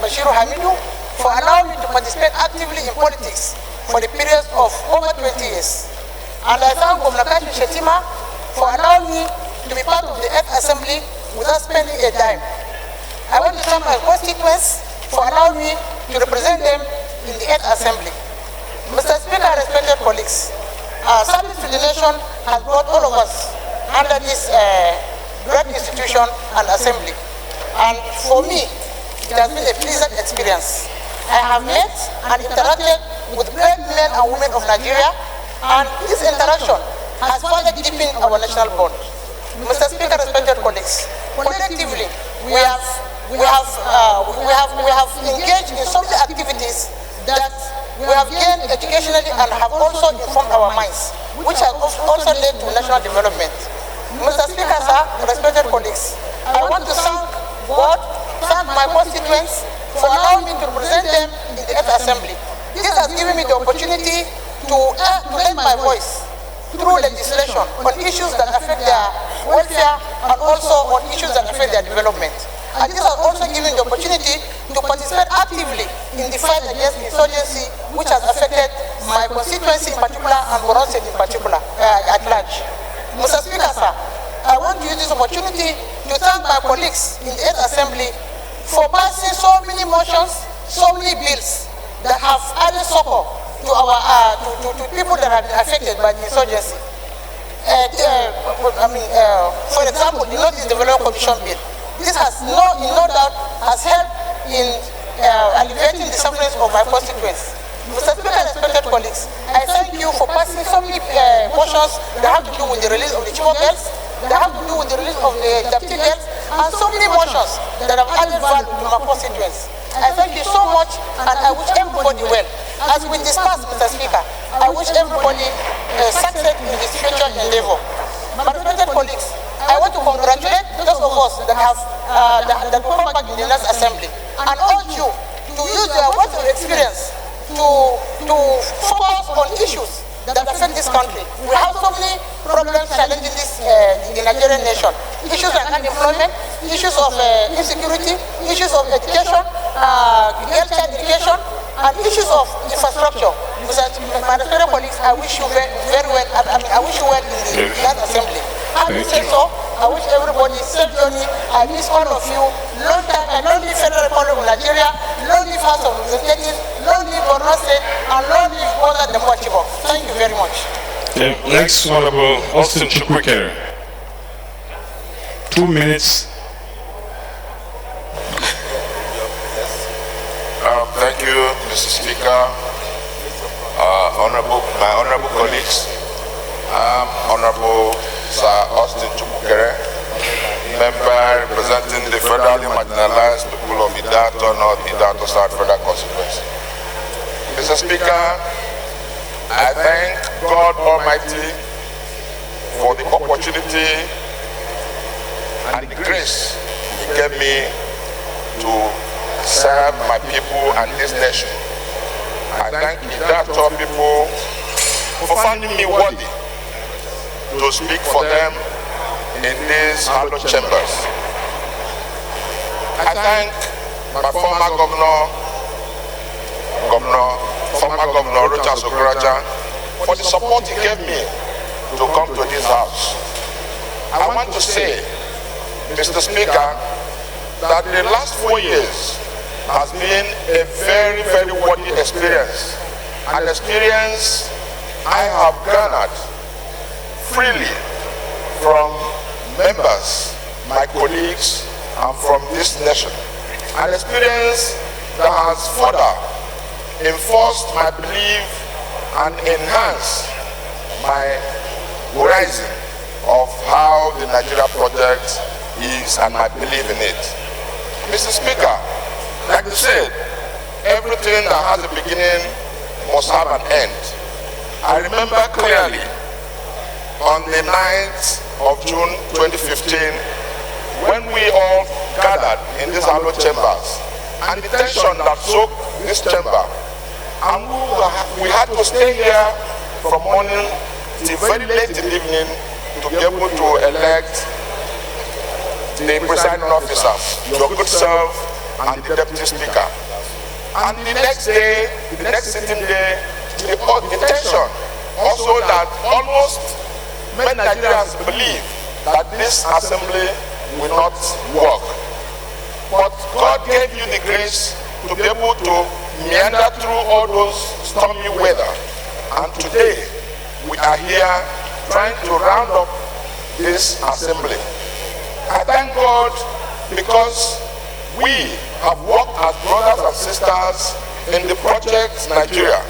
Bashiru Hamidu, for allowing me to participate actively in politics for the period of over 20 years. And I thank Gomnakashi Shetima for allowing me to be part of the 8th Assembly without spending a dime. I want to thank my constituents for allowing me to represent them in the 8th Assembly. Mr. Speaker, respected colleagues, service to the nation has brought all of us under this great institution and assembly. And for me, it has been a pleasant experience. I have met and interacted with great men and women of Nigeria, and this interaction has further deepened our national bond. Mr. Speaker, respected colleagues, collectively, we have engaged in so many activities that we have gained educationally and have also informed our minds, which has also led to national development. Mr. Speaker, sir, respected colleagues, I want to thank God, thank my constituents for allowing me to represent them in the 8th Assembly. This has given me the opportunity to lend my voice through legislation on issues that affect their welfare and also on issues that affect their development. And this has also given the opportunity to participate actively in the fight against insurgency, which has affected my constituency in particular and Borno State in particular at large. Mr. Speaker, sir, I want to use this opportunity to thank my colleagues in the 8th Assembly for passing so many motions, so many bills that have added support to our to people that have been affected by the insurgency. For example, the Northeast Development Commission bill. This has in no doubt has helped in alleviating the sufferings of my constituents. Mr. Speaker, respected colleagues, I thank you for passing so many motions that have to do with the release of the Chibok girls, that have to do with the release of the Dapti girls, and so many motions that have added value to my constituents. I thank you so much, and I wish everybody well. As we discuss, Mr. Speaker, I wish everybody success in this future endeavor. My respected colleagues, I want to congratulate those of us that have that come back in the next assembly, and urge you to use your wealth of experience to focus on issues that affect this country. We have so many problems challenging this the Nigerian nation. Issues like unemployment, issues of insecurity, issues of education, girl child education, and issues of infrastructure. My respected colleagues, I wish you very well. I wish you well in the last assembly. Having said so, I wish everybody safe journey. I miss all of you. Long time, and long live Federal Republic of Nigeria, long live House of Representatives, long live Borno State, and long live Bola the Chibok. Thank you very much. Next, Honorable Austin Chukwukere. 2 minutes. Thank you, Mr. Speaker, my honorable colleagues, Honorable Sir Austin Chukwukere, member representing the federally marginalized people of Idato North, Idato South Federal Constituency. Mr. Speaker, I thank God Almighty for the opportunity and the grace He gave me to serve my people and this nation. I thank Idato people for finding me worthy to speak for them in these hallowed chambers. I thank my former Governor Rochas Okorocha for the support he gave me to come to this house. I want to say, Mr. Speaker, that the last 4 years has been a very, very worthy experience, an experience I have garnered freely from members, my colleagues, and from this nation. An experience that has further enforced my belief and enhanced my horizon of how the Nigeria project is and my belief in it. Mr. Speaker, like you said, everything that has a beginning must have an end. I remember clearly on the 9th of June 2015, when we all gathered in these hallowed chambers, and the tension that soaked this chamber, and we had to stay here from morning till very late in the evening to be able to elect the presiding officers, your good self, and the deputy speaker. And the next day, the next sitting day, the tension also that almost many Nigerians believe that this assembly will not work. But God gave you the grace to be able to meandered through all those stormy weather, and today we are here trying to round up this assembly. I thank God because we have worked as brothers and sisters in the project Nigeria.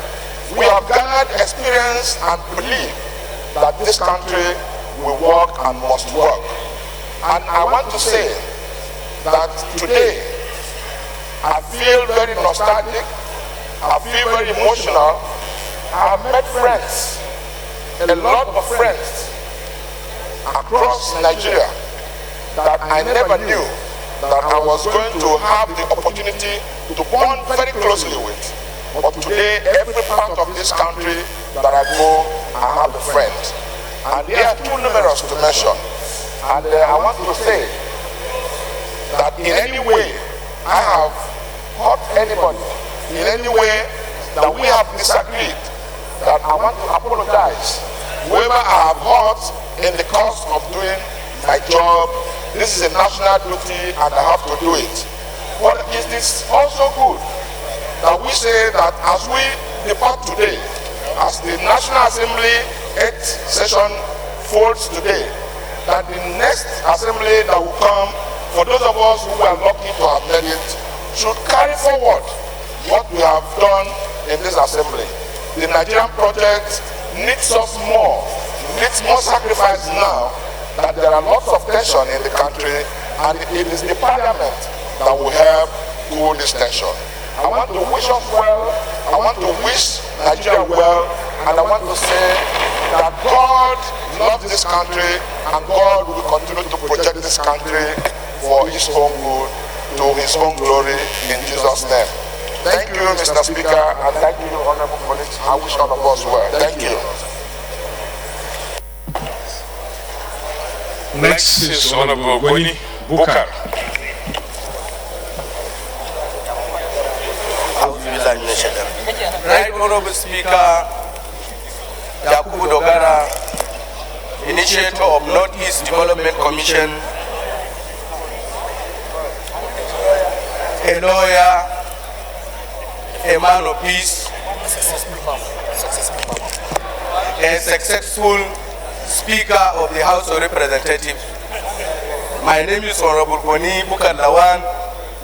We have gathered experience and believe that this country will work and must work. And I want to say that today I feel very nostalgic, I feel very emotional. I have met friends, a lot of friends across Nigeria that I never knew that I was going to have the opportunity to bond very closely with. But today, every part of this country that I go, I have a friend. And they are too numerous to mention. And I want to say that in any way I have hurt anybody, in any way that we have disagreed, that I want to apologize. Whoever I have hurt in the course of doing my job, this is a national duty and I have to do it. But it is also good that we say that as we depart today, as the National Assembly 8th session folds today, that the next assembly that will come, for those of us who are lucky to have made it, should carry forward what we have done in this assembly. The Nigerian project needs us more, needs more sacrifice now that there are lots of tension in the country, and it is the parliament that will help cool this tension. I want to wish us well, I want to wish Nigeria well, and I want to say that God loves this country and God will continue to protect this country for his own good, to his own glory, in Jesus' name. Thank you, Mr. Speaker, and thank you, honorable colleagues. I wish all of us well. Thank you. Next is Honorable Gwini Bukar. Right Honorable Speaker, Yakubu Dogara, Initiator of Northeast Development Commission, a lawyer, a man of peace, a successful Speaker of the House of Representatives. My name is Honorable Gwini Bukar Lawan,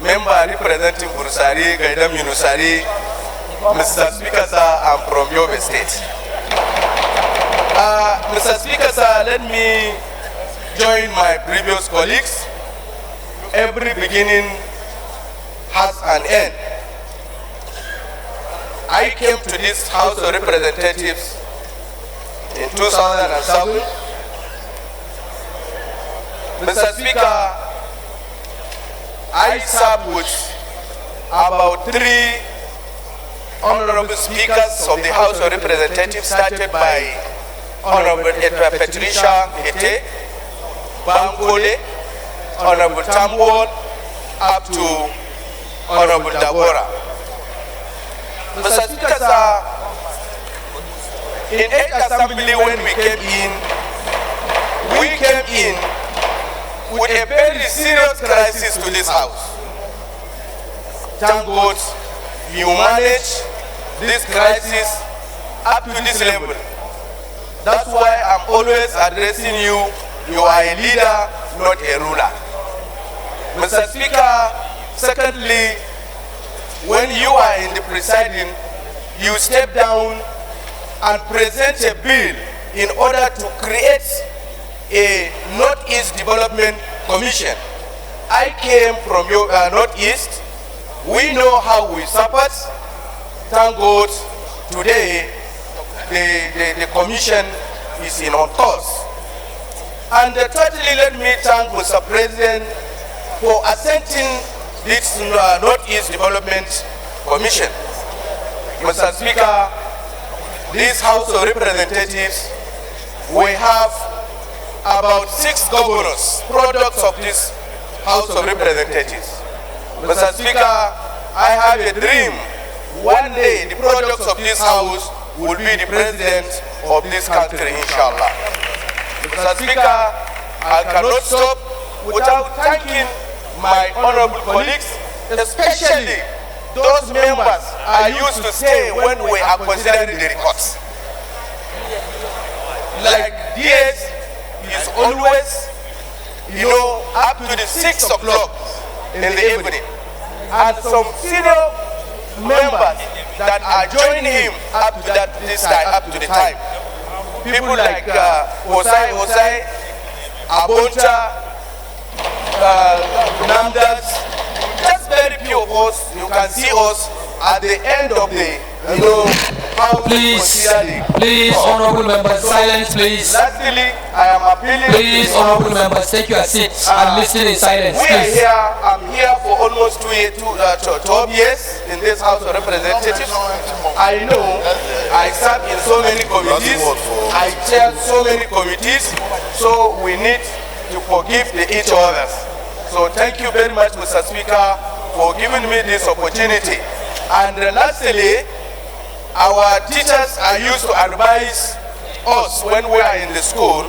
member representing Burusari, Gaidam Yunusari. Mr. Speaker, sir, I'm from Yobe State. Mr. Speaker, sir, let me join my previous colleagues. Every beginning has an end. I came to this House of Representatives in 2007. Mr. Speaker, I served with about 3 honorable speakers of the House of Representatives, started by Honorable Patricia Ete, Bankole, Honorable Tambol, up to Honorable Dabora. Mr. Speaker, sir, in 8th Assembly when we came in with a very serious crisis to this House. Thank God you manage this crisis up to this level. That's why I'm always addressing you. You are a leader, not a ruler. Mr. Speaker, secondly, when you are in the presiding, you step down and present a bill in order to create a Northeast Development Commission. I came from your Northeast. We know how we suffered. Thank God today the commission is in on course. And thirdly, let me thank Mr. President for assenting this Northeast Development Commission. Mr. Speaker, this House of Representatives, we have about 6 governors, products of this House of Representatives. Mr. Speaker, I have a dream. One day, the products of this House will be the president of this country, inshallah. Mr. Speaker, I cannot stop without thanking my honorable colleagues, especially those members I used to stay when we are considering the records. Like DS is always, up to the 6 o'clock in the evening. And some senior members that are joining him up to the time. People like Osai, Aboncha, Namdas, just very few of us. You can see us at the end of the, how Please, honorable members, silence, please. Lastly, I am appealing. Please, honorable members, take your seats and listen in silence. We are here. I'm here for almost 12 years in this House of Representatives. I know I serve in so many committees. I chair so many committees. So we need to forgive each other. So thank you very much, Mr. Speaker, for giving me this opportunity. And lastly, our teachers are used to advise us when we are in the school.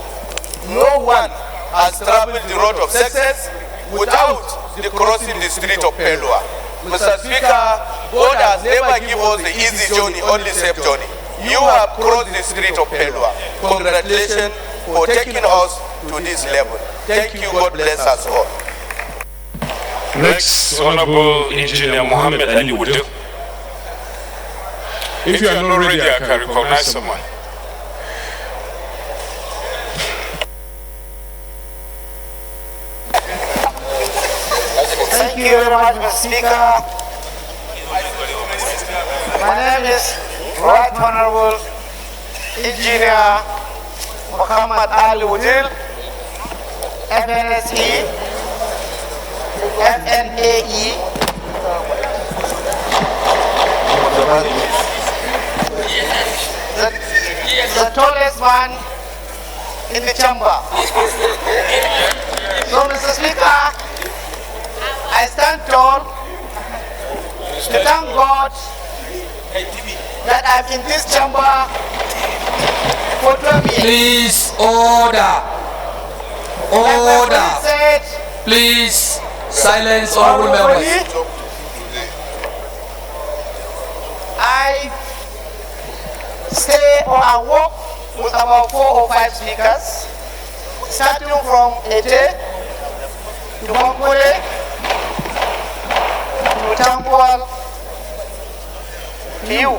No one has traveled the road of success without crossing the street of failure. Mr. Speaker, God has never given us the easy journey, only safe journey. You have crossed the street of failure. Congratulations for taking us to this level. Thank you. God bless us all. Next, Honorable Engineer Mohammed Ali Wudu. If you are not ready, I can recognize someone. Thank you very much, Mr. Speaker. My name is Right Honorable Engineer Muhammad Ali Wudil, FNSE, FNAE, the tallest man in the chamber. So, Mr. Speaker, I stand tall to thank God that I'm in this chamber for 12 years. Please, order. Order. Please, silence honorable members. I stay or I work with about 4 or 5 speakers, starting from Ete to Bankole to Tambuwal to you.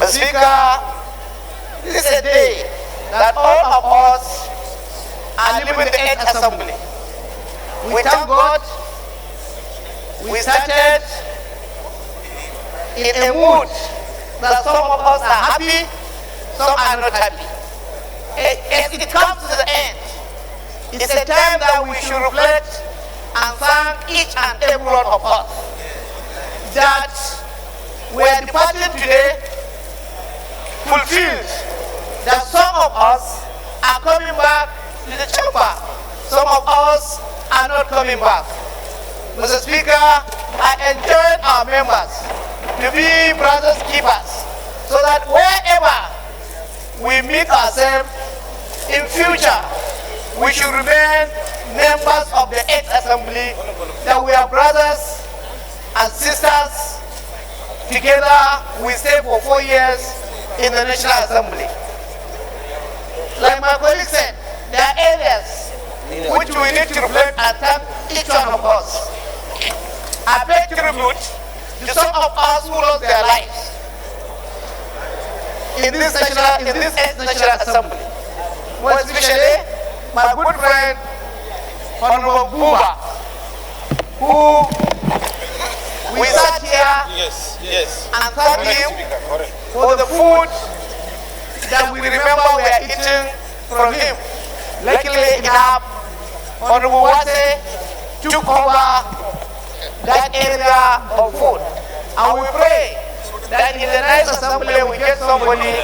The Speaker, this is a day that all of us are living the 8th Assembly. We thank God we started in a mood that some of us are happy, some are not happy. As it comes to the end, it's a time that we should reflect and thank each and every one of us that we are departing today fulfilled, that some of us are coming back to the chamber, some of us are not coming back. Mr. Speaker, I enjoin our members to be brothers keepers, so that wherever we meet ourselves in future, we should remain members of the 8th Assembly, that we are brothers and sisters. Together, we stay for 4 years in the National Assembly. Like my colleague said, there are areas which we need to reflect and thank each one of us. I pay tribute to some of us who lost their lives in this 8th National Assembly. More especially, my good friend, Honorable Buba, who we sat here and thank him for the food that we remember we are eating from him. Luckily enough, Honorable Wase took over that area of food. And we pray that in the next assembly we get somebody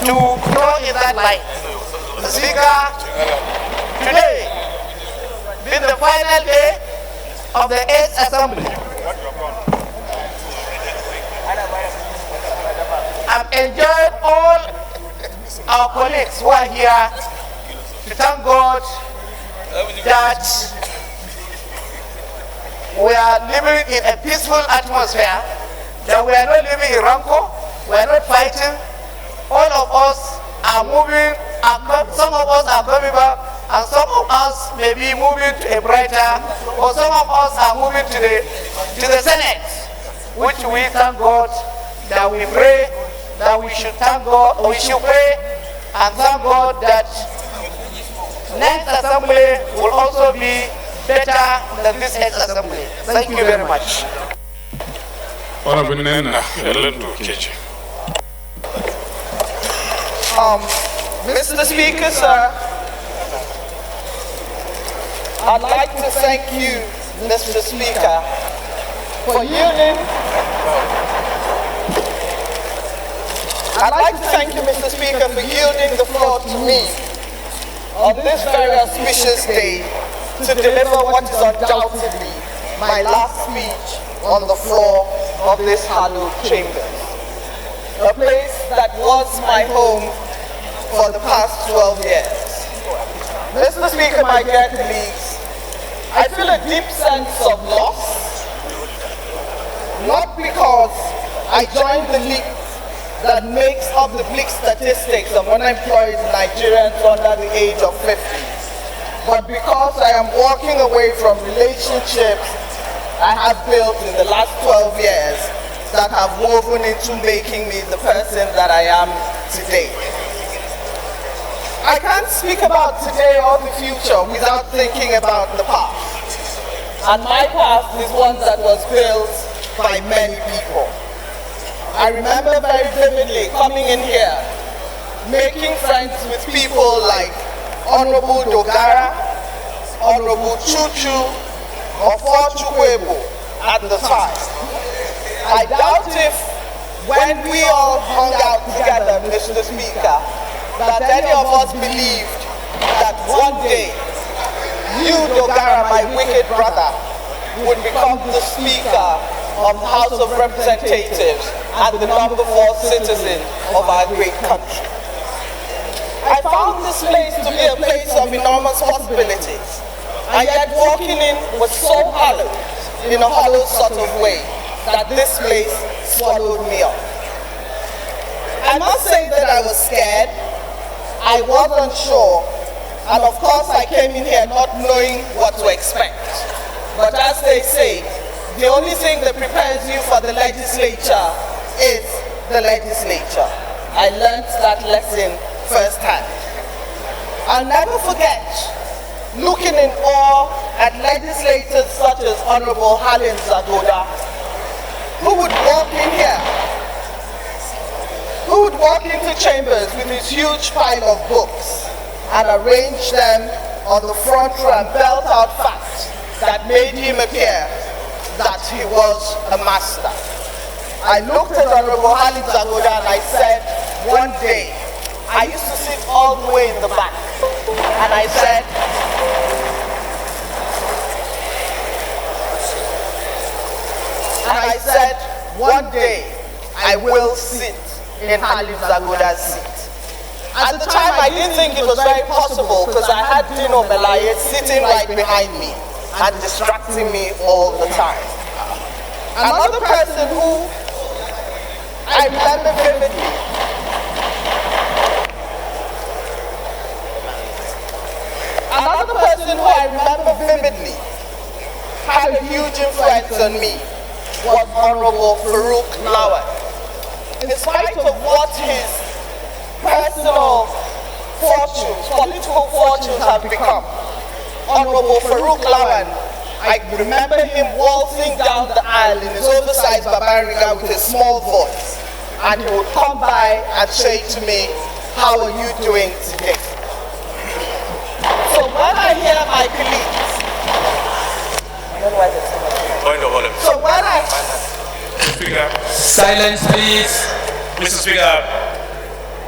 to throw in that light. The Speaker, today being the final day of the 8th Assembly, I've enjoyed all our colleagues who are here to thank God that we are living in a peaceful atmosphere that we are not living in rancor, we are not fighting. All of us are moving, some of us are coming back, and some of us may be moving to a brighter, or some of us are moving to the Senate, which we thank God that we pray, that we should thank God, we should pray and thank God that next assembly will also be better than this next assembly. Thank you very much. Mr. Speaker, sir, I'd like to thank you, Mr. Speaker, for yielding. I'd like to thank you, Mr. Speaker, for yielding the floor to me on this very auspicious day to deliver what is undoubtedly my last speech on the floor of this hallowed chamber, a place that was my home for the past 12 years. Mr. Speaker, my dear colleagues, I feel a deep sense of loss, not because I joined the league that makes up the bleak statistics of unemployed Nigerians under the age of 50, but because I am walking away from relationships I have built in the last 12 years that have woven into making me the person that I am today. I can't speak about today or the future without thinking about the past. And my past is one that was built by many people. I remember very vividly coming in here, making friends with people like Honorable Dogara, Honorable Chuchu, or Forchukwebo at the time. I doubt if when we all hung out together, Mr. Speaker, that any of us believed that one day you, Dogara, my wicked brother, would become the Speaker of the House of Representatives and the number 4 citizen of our great country. I found this place to be a place of enormous possibilities, and yet walking in was so hollow, in a hollow sort of way, that this place swallowed me up. I must say that I was scared, I wasn't sure, and of course I came in here not knowing what to expect. But as they say, the only thing that prepares you for the legislature is the legislature. I learned that lesson firsthand. I'll never forget looking in awe at legislators such as Honorable Halin Zagoda, who would walk in here, who would walk into chambers with his huge pile of books and arrange them on the front row and belt out facts that made him appear that he was a master. I looked at Honorable Halin Zagoda and I said, one day, I used to sit all the way in the back, and I said, one day, I will sit in Halin Zagoda's seat. At the time, I didn't think it was very possible because I had Dino Melaye sitting right behind me and distracting me all the time. Another person who I remember vividly, had a huge influence on me was Honorable Farouk Lawan. In spite of what his personal fortunes, political fortunes have become, Honorable Farouk Lawan, I remember him waltzing down the aisle in his oversized Babariga with a small voice, and he would come by and say to me, how are you doing today? So when I hear my colleagues, so when I... Speaker. Silence, please. Mr. Speaker,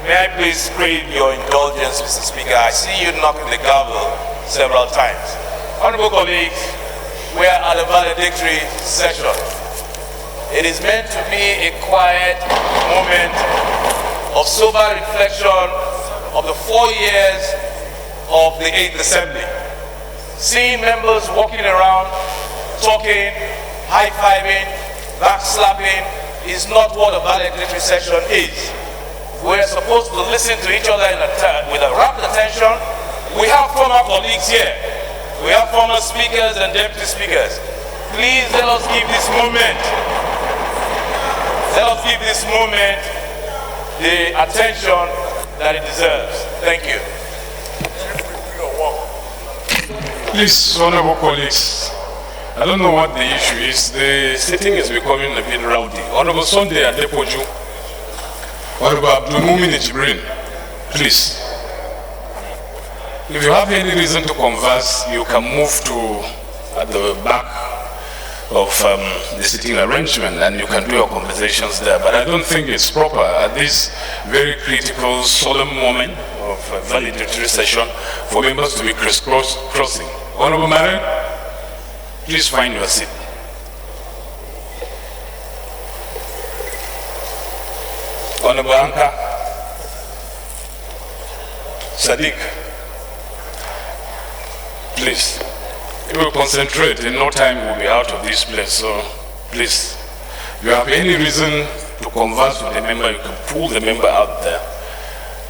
may I please crave your indulgence, Mr. Speaker? I see you knocking the gavel several times. Honorable colleagues, we are at a valedictory session. It is meant to be a quiet moment of sober reflection of the 4 years of the 8th Assembly. Seeing members walking around, talking, high-fiving, back-slapping, is not what a valedictory session is. We're supposed to listen to each other with a rapt attention. We have former colleagues here. We have former speakers and deputy speakers. Please let us give this moment, the attention that it deserves. Thank you. Please, honorable colleagues, I don't know what the issue is. The sitting is becoming a bit rowdy. Honorable Sunday Adepoju, Honorable Abdulmumin Jibrin, please. If you have any reason to converse, you can move to at the back of the sitting arrangement and you can do your conversations there. But I don't think it's proper at this very critical, solemn moment of a valedictory session for members to be crisscrossing. Honorable Mary, please find your seat. Honorable Anka, Sadiq, please. We will concentrate. In no time we'll be out of this place. So please, if you have any reason to converse with the member, you can pull the member out there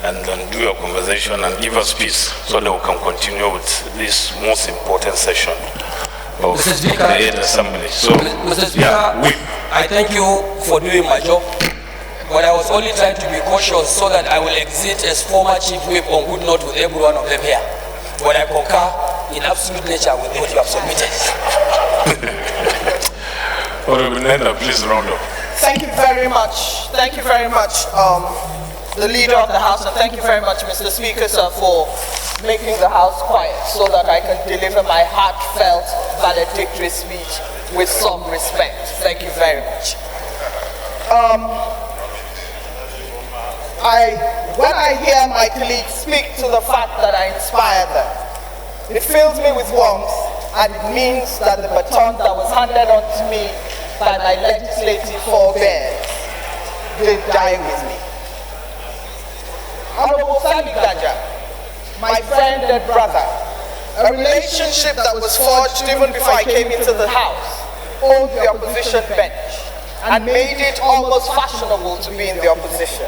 and then do your conversation and give us peace so that we can continue with this most important session of the 8th Assembly. So, Mr. Speaker, yeah, I thank you for doing my job, but I was only trying to be cautious so that I will exit as former Chief Whip on good note with every one of them here. But I concur in absolute nature with what you have submitted. Honorable Nenda, please round up. Thank you very much. Thank you very much, the leader of the House, and thank you very much, Mr. Speaker, sir, for making the House quiet so that I can deliver my heartfelt valedictory speech with some respect. Thank you very much. When I hear my colleagues speak to the fact that I inspire them, it fills me with warmth, and it means that the baton that was handed on to me by my legislative forebears did die with me. Honorable Sami Gaja, my friend and brother, a relationship that was forged even before I came into the House, owned the opposition bench and made it almost fashionable to be in the opposition.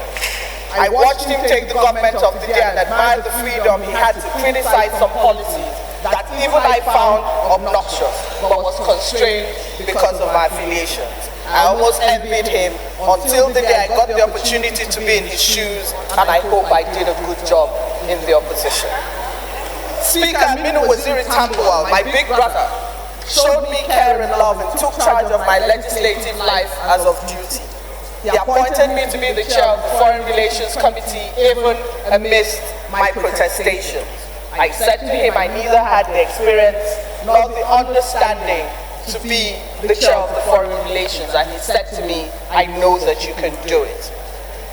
I watched him take the government of the day and admired the freedom he had to criticize some policies that even I found obnoxious, but was constrained because of my affiliations. I almost envied him until the day I got the opportunity to be in his shoes, and I hope I did a good job in the opposition. Speaker Aminu Waziri Tambuwal, my big brother, showed me care and love and took charge of my legislative life as of duty. He appointed me to be the chair of the Foreign Relations Committee even amidst my protestations. I said to him I neither had the experience nor the understanding to be the chair of the Foreign Relations, and he said to me, I know that you can do it.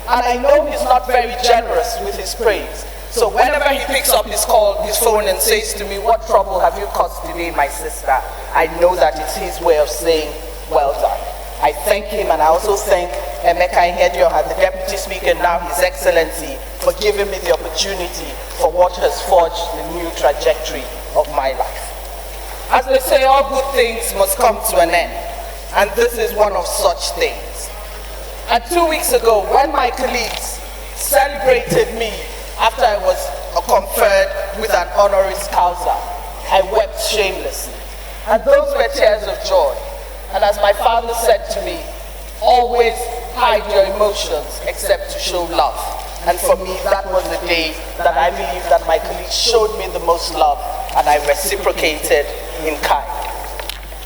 And I know he's not very generous with his praise. So whenever he picks up his phone and says to me, what trouble have you caused today, my sister? I know that it's his way of saying, well done. I thank him, and I also thank Emeka Ihedioha, the Deputy Speaker, now His Excellency, for giving me the opportunity for what has forged the new trajectory of my life. As they say, all good things must come to an end, and this is one of such things. And 2 weeks ago, when my colleagues celebrated me after I was conferred with an honoris causa, I wept shamelessly. And those were tears of joy. And as my father said to me, always hide your emotions except to show love. And for me, that was the day that I believe that my colleagues showed me the most love, and I reciprocated in kind.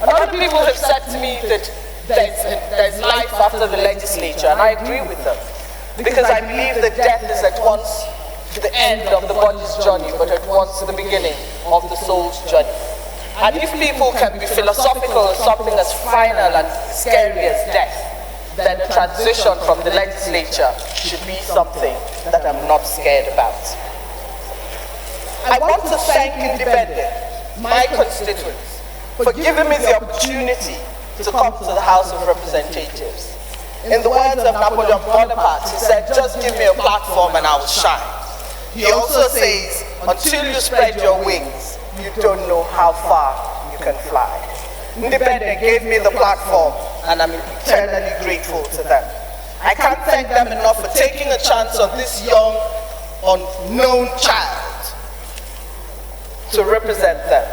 And other people have said to me that there's life after the legislature, and I agree with them. Because I believe that death is at once the end of the body's journey, but at once the beginning of the soul's journey. And if people can be philosophical of something as final and scary as death, then the transition from the legislature should be something that I'm not scared about. I want to thank Independent, my constituents, for giving me the opportunity to come to the House of Representatives. In the words of Napoleon Bonaparte, he said, just give me a platform and I will shine. He also says, until you spread your wings, you don't know how far you can fly. Independent gave me the platform, and I'm eternally grateful to them. I can't thank them enough for taking a chance on this young, unknown child to represent them.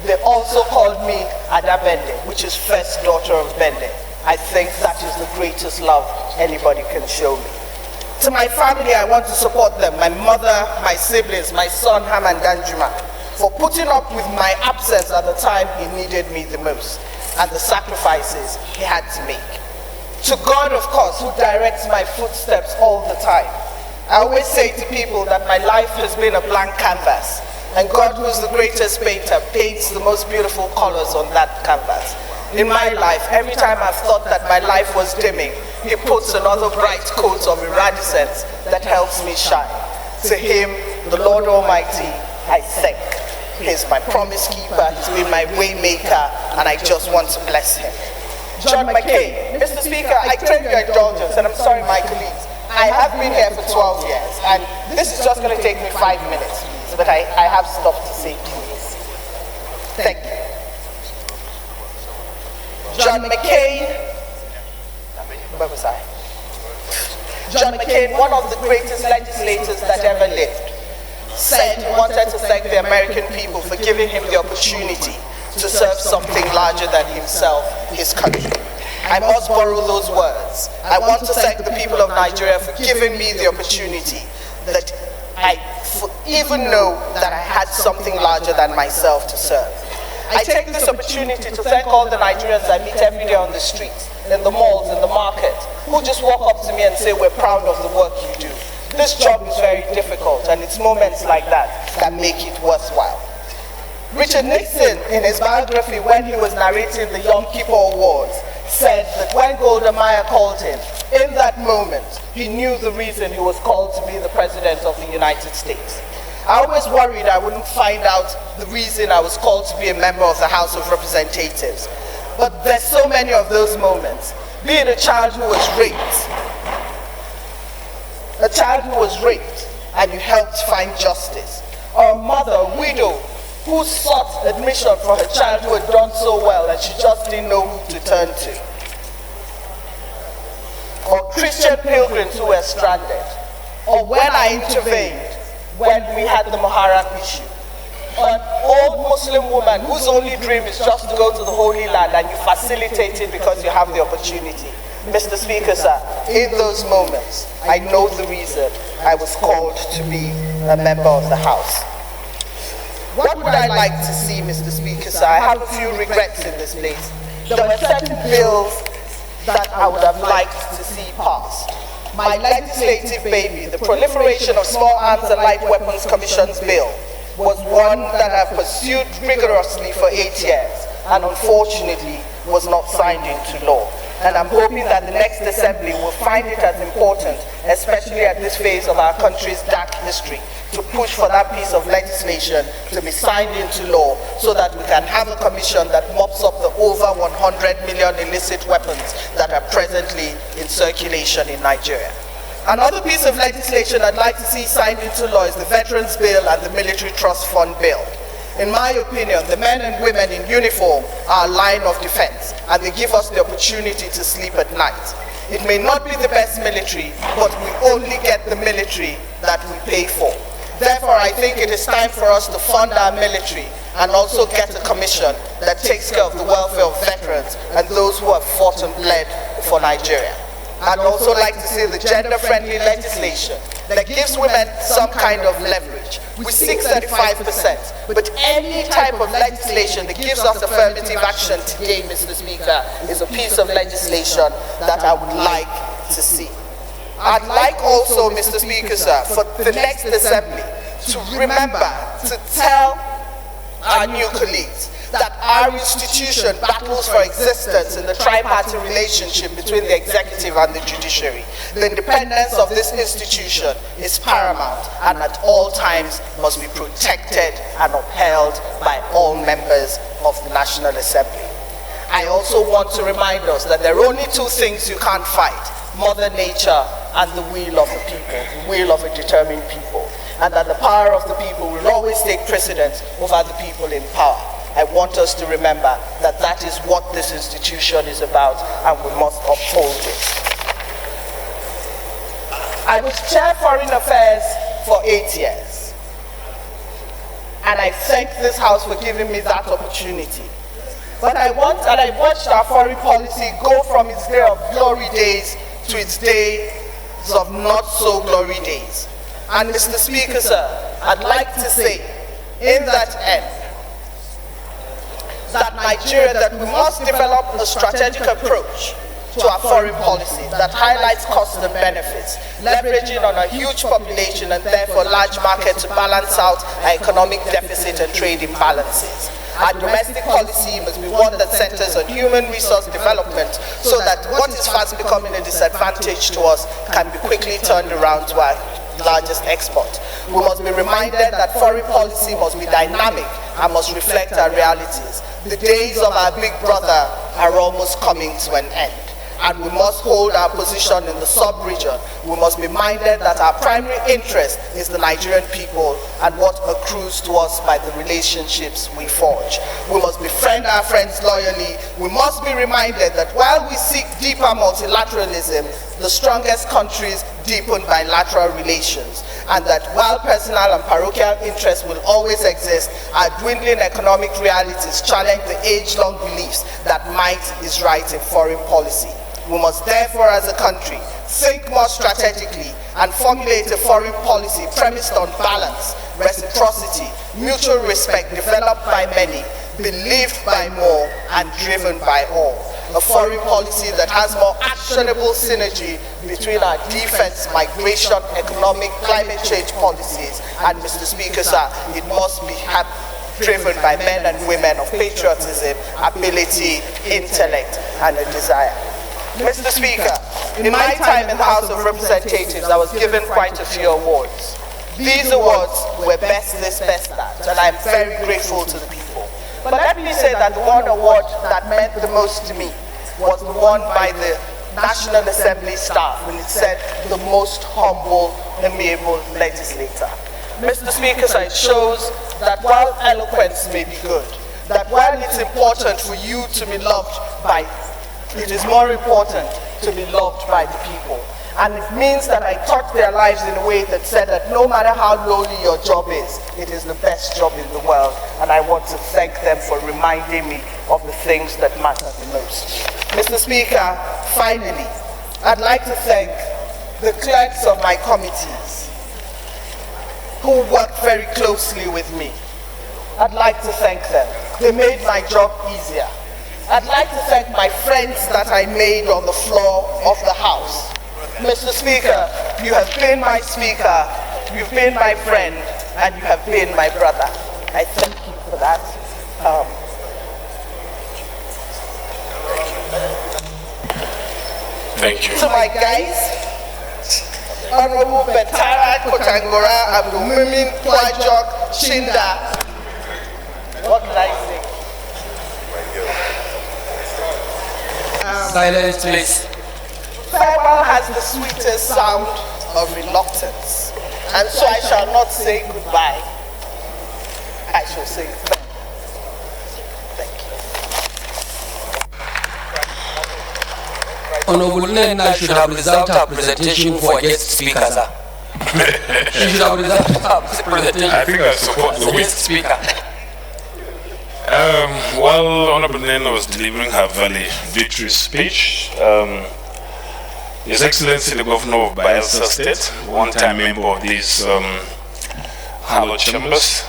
They also called me Ada Bende, which is first daughter of Bende. I think that is the greatest love anybody can show me. To my family, I want to support them, my mother, my siblings, my son Haman Danjuma, for putting up with my absence at the time he needed me the most, and the sacrifices he had to make. To God, of course, who directs my footsteps all the time. I always say to people that my life has been a blank canvas, and God, who is the greatest painter, paints the most beautiful colors on that canvas. In my life, every time I've thought that my life was dimming, he puts another bright coat of iridescence that helps me shine. To him, the Lord Almighty, I thank. He's my promise keeper, he's been my way maker, and I just want to bless him. John McCain, Mr. Speaker, I crave your indulgence, and I'm sorry, my colleagues. I have been here for 12 years, and this is just going to take me 5 minutes, but I have stuff to say, please. Thank you. John McCain, where was I? John McCain, one of the greatest legislators that ever lived, said he wanted to thank the American people for giving him the opportunity to serve something larger than himself, his country. I must borrow those words. I want to thank the people of Nigeria for giving me the opportunity that I even know that I had something larger than myself to serve. I take this opportunity to thank all the Nigerians I meet every day on the streets, in the malls, in the market, who just walk up to me and say, we're proud of the work you do. This job is very difficult, and it's moments like that that make it worthwhile. Richard Nixon, in his biography, when he was narrating the Yom Kippur Wars, said that when Golda Meir called him, in that moment, he knew the reason he was called to be the President of the United States. I always worried I wouldn't find out the reason I was called to be a member of the House of Representatives. But there's so many of those moments. Be it a child who was raped, and you helped find justice, or a mother, a widow, who sought admission for her child who had done so well and she just didn't know who to turn to, or Christian pilgrims who were stranded, or when I intervened when we had the Muharram issue, or an old Muslim woman whose only dream is just to go to the Holy Land and you facilitate it because you have the opportunity. Mr. Speaker, sir, in those moments, I know the reason I was called to be a member of the House. What would I like to see, Mr. Speaker, sir? I have a few regrets in this place. There were certain bills that I would have liked to see passed. My legislative baby, the Proliferation of Small Arms and Light Weapons Commission's bill, was one that I pursued rigorously for 8 years and unfortunately was not signed into law. And I'm hoping that the next assembly will find it as important, especially at this phase of our country's dark history, to push for that piece of legislation to be signed into law so that we can have a commission that mops up the over 100 million illicit weapons that are presently in circulation in Nigeria. Another piece of legislation I'd like to see signed into law is the Veterans Bill and the Military Trust Fund Bill. In my opinion, the men and women in uniform are a line of defense, and they give us the opportunity to sleep at night. It may not be the best military, but we only get the military that we pay for. Therefore, I think it is time for us to fund our military and also get a commission that takes care of the welfare of veterans and those who have fought and bled for Nigeria. I'd also like to see the gender-friendly legislation that gives women some kind of leverage. We seek 35%, but any type of legislation that gives us affirmative action today, Mr. Speaker, is a piece of legislation that I would like to see. I'd like also, Mr. Speaker, sir, for the next assembly to remember to tell our new colleagues that our institution battles for existence in the tri-party relationship between the executive and the judiciary. The independence of this institution is paramount and at all times must be protected and upheld by all members of the National Assembly. I also want to remind us that there are only two things you can't fight: Mother Nature and the will of the people, the will of a determined people, and that the power of the people will always take precedence over the people in power. I want us to remember that that is what this institution is about, and we must uphold it. I was Chair Foreign Affairs for 8 years, and I thank this House for giving me that opportunity. But I watched our foreign policy go from its day of glory days to its days of not so glory days. And Mr. Speaker, sir, I'd like to say in that end that Nigeria, that we must develop a strategic approach to our foreign policy that highlights costs and benefits, leveraging on a huge population and therefore large market to balance out our economic deficit and trade imbalances. Our domestic policy must be one that centers on human resource development so that what is fast becoming a disadvantage to us can be quickly turned around to our largest export. We must be reminded that foreign policy must be dynamic and must reflect our realities. The days of our big brother are almost coming to an end, and we must hold our position in the sub-region. We must be minded that our primary interest is the Nigerian people and what accrues to us by the relationships we forge. We must befriend our friends loyally. We must be reminded that while we seek deeper multilateralism, the strongest countries deepen bilateral relations, and that while personal and parochial interests will always exist, our dwindling economic realities challenge the age-long beliefs that might is right in foreign policy. We must therefore, as a country, think more strategically and formulate a foreign policy premised on balance, reciprocity, mutual respect developed by many, believed by more, and driven by all. A foreign policy that has more actionable synergy between our defense, migration, economic, climate change policies. And Mr. Speaker, sir, it must be driven by men and women of patriotism, ability, intellect, and a desire. Mr. Speaker, in my time in the House of Representatives, I was given quite a few awards. These awards were best this, best that, and I'm very grateful to the people. But let me say that the one award that meant the most to me was the one by the National Assembly staff, when it said the most humble, amiable legislator. Mr. Speaker, so it shows that while eloquence may be good, that while it's important for you to be loved by, it is more important to be loved by the people. And it means that I touched their lives in a way that said that no matter how lowly your job is, it is the best job in the world. And I want to thank them for reminding me of the things that matter the most. Mr. Speaker, finally, I'd like to thank the clerks of my committees who worked very closely with me. I'd like to thank them. They made my job easier. I'd like to thank my friends that I made on the floor of the House. Mr. Speaker, you have been my speaker, you've been my friend, and you have been my brother. I thank you for that. Thank you. To my guys, Honorable Betara Kotangora, Abdulmumin Kwajok Shinda. What can I say? Silence, please. Farewell has the sweetest sound of reluctance, and so I shall not say goodbye. I shall say thank you. Honorable Nena should have reserved her presentation for guest speaker, sir. She should have reserved her presentation. I think I support the guest speaker. While Honorable Nena was delivering her valedictory speech, His Excellency the Governor of Bayelsa State, one-time member of these hallowed chambers,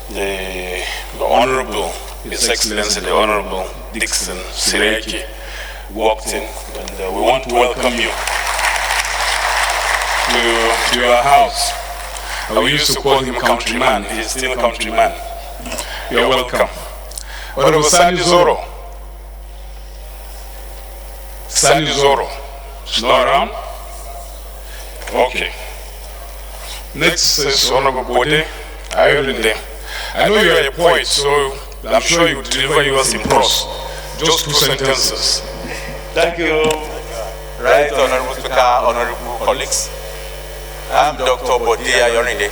the Honorable, His Excellency the Honorable Dixon Sireki walked in, and we want to welcome you to your house. We used to call him countryman. He's still countryman. You're welcome. Honorable Sani Zoro. Sani Zoro. She's not around? Okay. Next is Honorable Bode. I know you're a poet, so I'm sure you deliver yours in prose. Just 2 sentences. Thank you, Right Honorable Speaker, honorable colleagues. I'm Dr. Bode Ayorinde.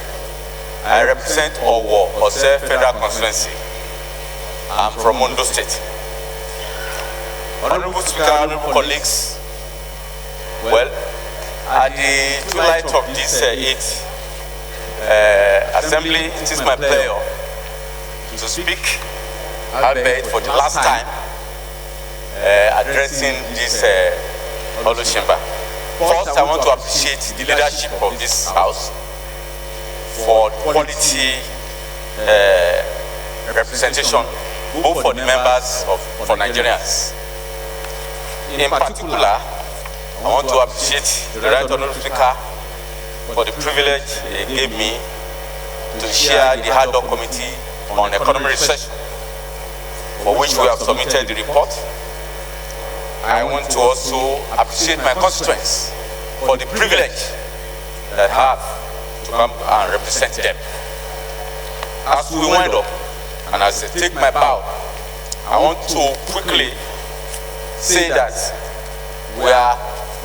I represent Owo, Ose Federal Constituency. I'm from Ondo State. Honorable Speaker, honorable colleagues, well, at the twilight of this 8th assembly, it is my pleasure to speak, albeit for the last time, addressing this Olu chamber. First, I want to appreciate the leadership of this house for quality representation, both for the members for Nigerians. In particular, I want to appreciate the Right Honorable Speaker for the privilege he gave me to chair the Hard Doc Committee on Economic Research, for which we have submitted the report. I want to also appreciate my constituents for the privilege that I have to come and represent them. As we wind up, and as I take my bow, I want to quickly say that we are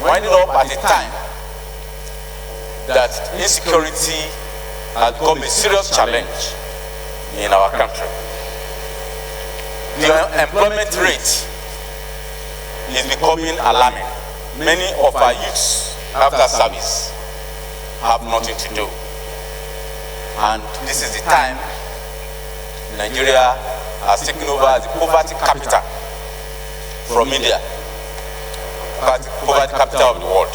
winding up at a time that insecurity has become a serious challenge in our country. The employment rate is becoming alarming. Many of our youths after service have nothing to do. And this is the time Nigeria has taken over as the poverty capital from India, poverty capital of the world.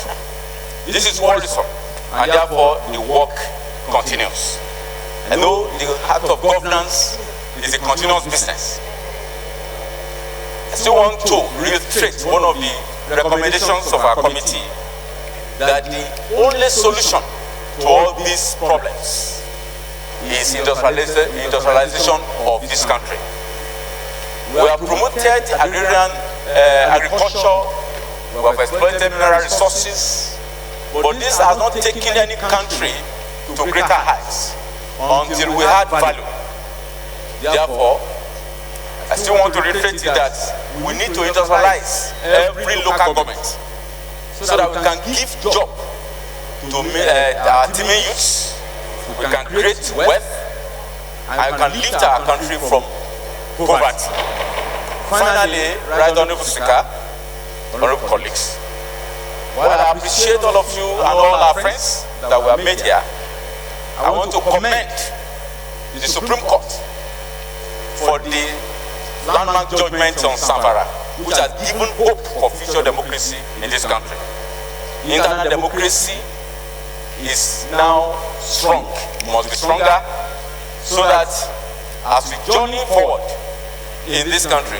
This is worrisome, and therefore the work continues. And though the act of governance is a continuous business, I still want to reiterate one of the recommendations of our committee, that the only solution to all these problems is industrialization of this country. We have promoted agrarian agriculture, we have exploited mineral resources, but this has not taken any country to greater heights until we had value. Therefore, I still want to reiterate that we need to industrialize every local government so that we can give job to our teeming youths, we can create wealth, and we can lift our country from poverty. Finally, Right Honorable Speaker, honorable colleagues, while I appreciate all of you and all our friends that we have made here, I want to commend the Supreme Court for the landmark judgment on Samara, which has given hope for future democracy in this country. Internal democracy is now strong, must be stronger, so that as we journey forward in this country,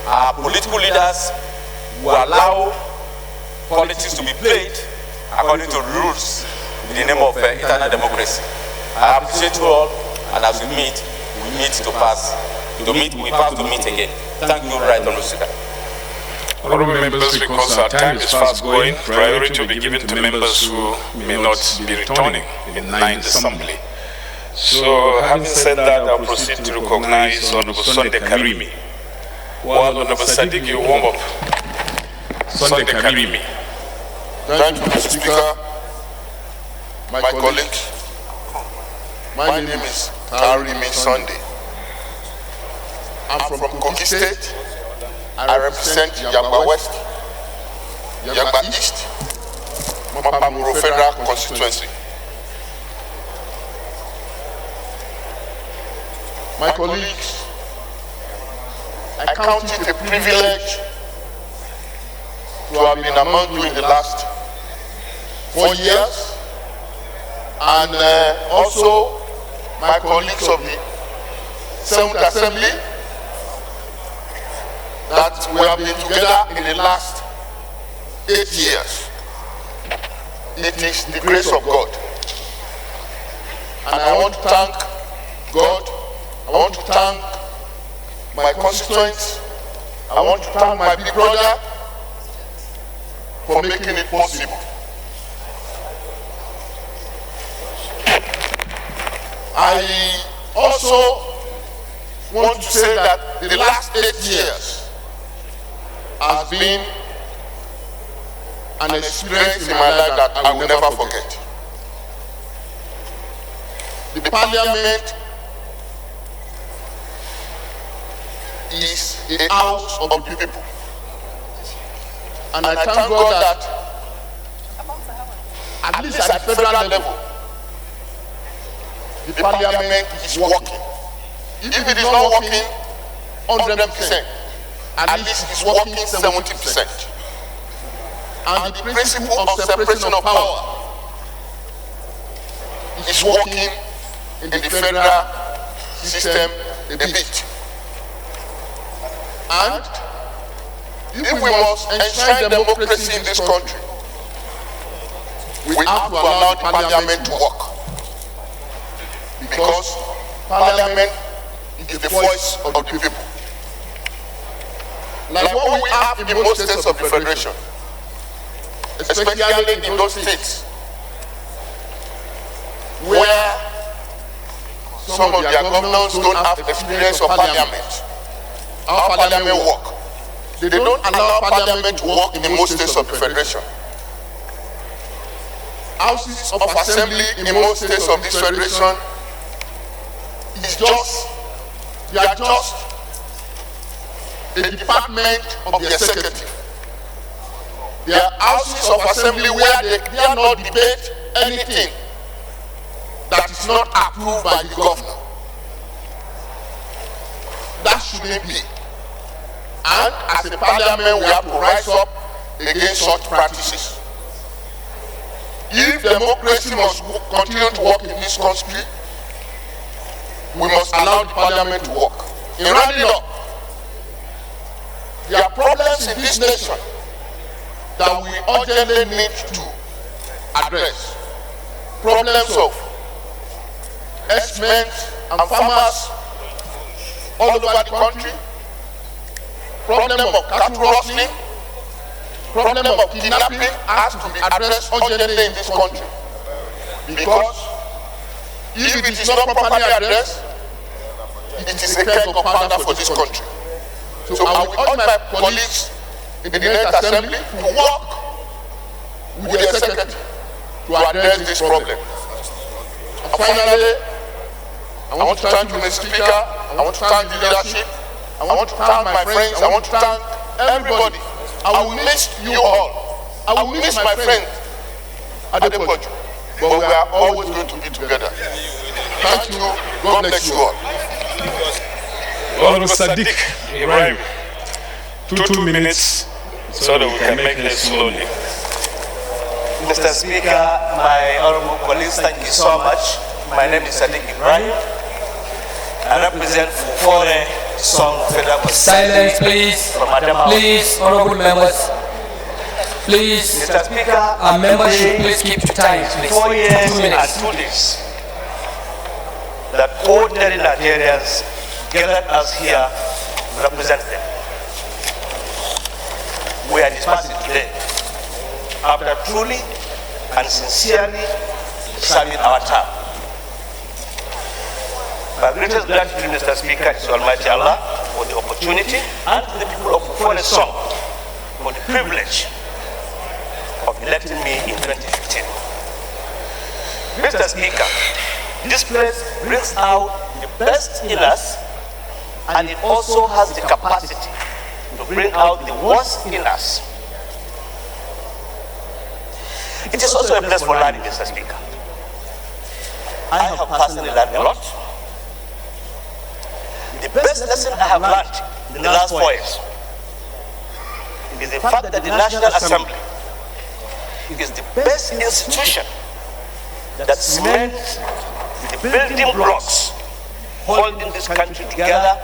our political leaders will allow politics to be played according to rules in the name of internal democracy. I appreciate you all, and as we meet to pass. We pass to meet again. Thank you, Right Honorable Speaker. Honorable members, because our time is fast going, priority will be given to members who may not be returning in the 9th Assembly. So, having said that, I'll proceed to recognize Honorable Sunday Karimi. While Honorable Sadiq, you warm up. Sunday Karimi. Thank you, Mr. Speaker. My colleagues, my name is Karimi Sunday. I'm from Kogi State. I represent Yagba West, Yagba East, Mapamuro Federal Constituency. My colleagues, I count it a privilege to have been among you in the last 4 years, and also my colleagues of the 7th Assembly, that we have been together in the last 8 years. It is the grace of God. And I want to thank God. I want to thank my constituents. I want to thank my big brother for making it possible. I also want to say that the last 8 years has been an experience in my life that I will never forget. The the parliament is a house of the people. And I thank God that at least at the federal level, the parliament is working. If it is not working 100%, at least it's working 70%. And the principle of separation of power is working in the federal system a bit. And if we must enshrine democracy in this country, we have to allow the parliament to work. Because parliament is the voice of the people. Like what we have in most states of the federation, especially in those states where some of their governors don't have experience of parliament, how parliament work. They don't allow parliament to work in most states of the federation. Houses of assembly in most states of this federation is just, they are just a department of the executive. They are houses of assembly where they dare not debate anything that is not approved by the governor. That shouldn't be. And as a parliament, we have to rise up against such practices. If democracy must continue to work in this country, we must allow the parliament to work. In rounding up, there are problems in this nation that we urgently need to address. Problems of herdsmen and farmers all over the country, problem of cattle rustling, problem of kidnapping has to be addressed urgently in this country. Because if it is not properly addressed, it is a keg of powder for this country. So I will urge my colleagues in the next assembly to work with the executive to address this problem. And finally, I want to thank you, Mr. Speaker. I want to thank the leadership. I want to thank my friends. I want to thank everybody. I will miss you all. I will miss my friend Adepoju. But we are always going to be together. Thank you. God bless you all. Honorable Sadiq Ibrahim, two minutes so that we can make this slowly. Mr. Speaker, my honorable colleagues, thank you so much. My name is Sadiq Ibrahim. I represent Fufore Song Federal Silence, please. Please, honorable members. Please, Mr. Speaker, our members should please keep to time, please. 4 years 2 minutes. and 2 days that ordinary Nigerians gathered us here to represent them. We are dispersing today after truly and sincerely serving our term. My greatest gratitude, Mr. Speaker, is to Almighty Allah for the opportunity and to the people of Fufore Song for the privilege of electing me in 2015. Mr. Speaker, this place brings out the best in us, and it also has the capacity to bring out the worst in us. It is also a place for learning, Mr. Speaker. I have personally learned a lot. The best lesson I have learned in the last 4 years is the fact that the National Assembly is the best institution that cements the building blocks holding this country together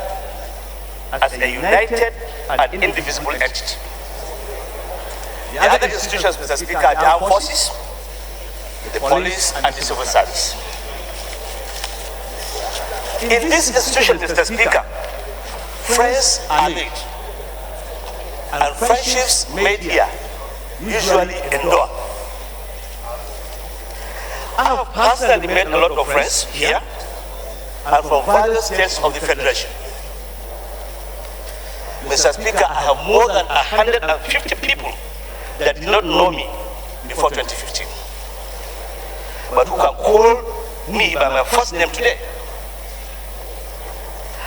as a united and indivisible entity. The other institutions, Mr. Speaker, are the armed forces, the police, and the civil service. In this institution, Mr. Speaker, friends are made, and friendships made here usually endure. I have personally made a lot of friends here and from various states of the Federation. Mr. Speaker, I have more than 150 people that did not know me before 2015, but who can call me by my first name today.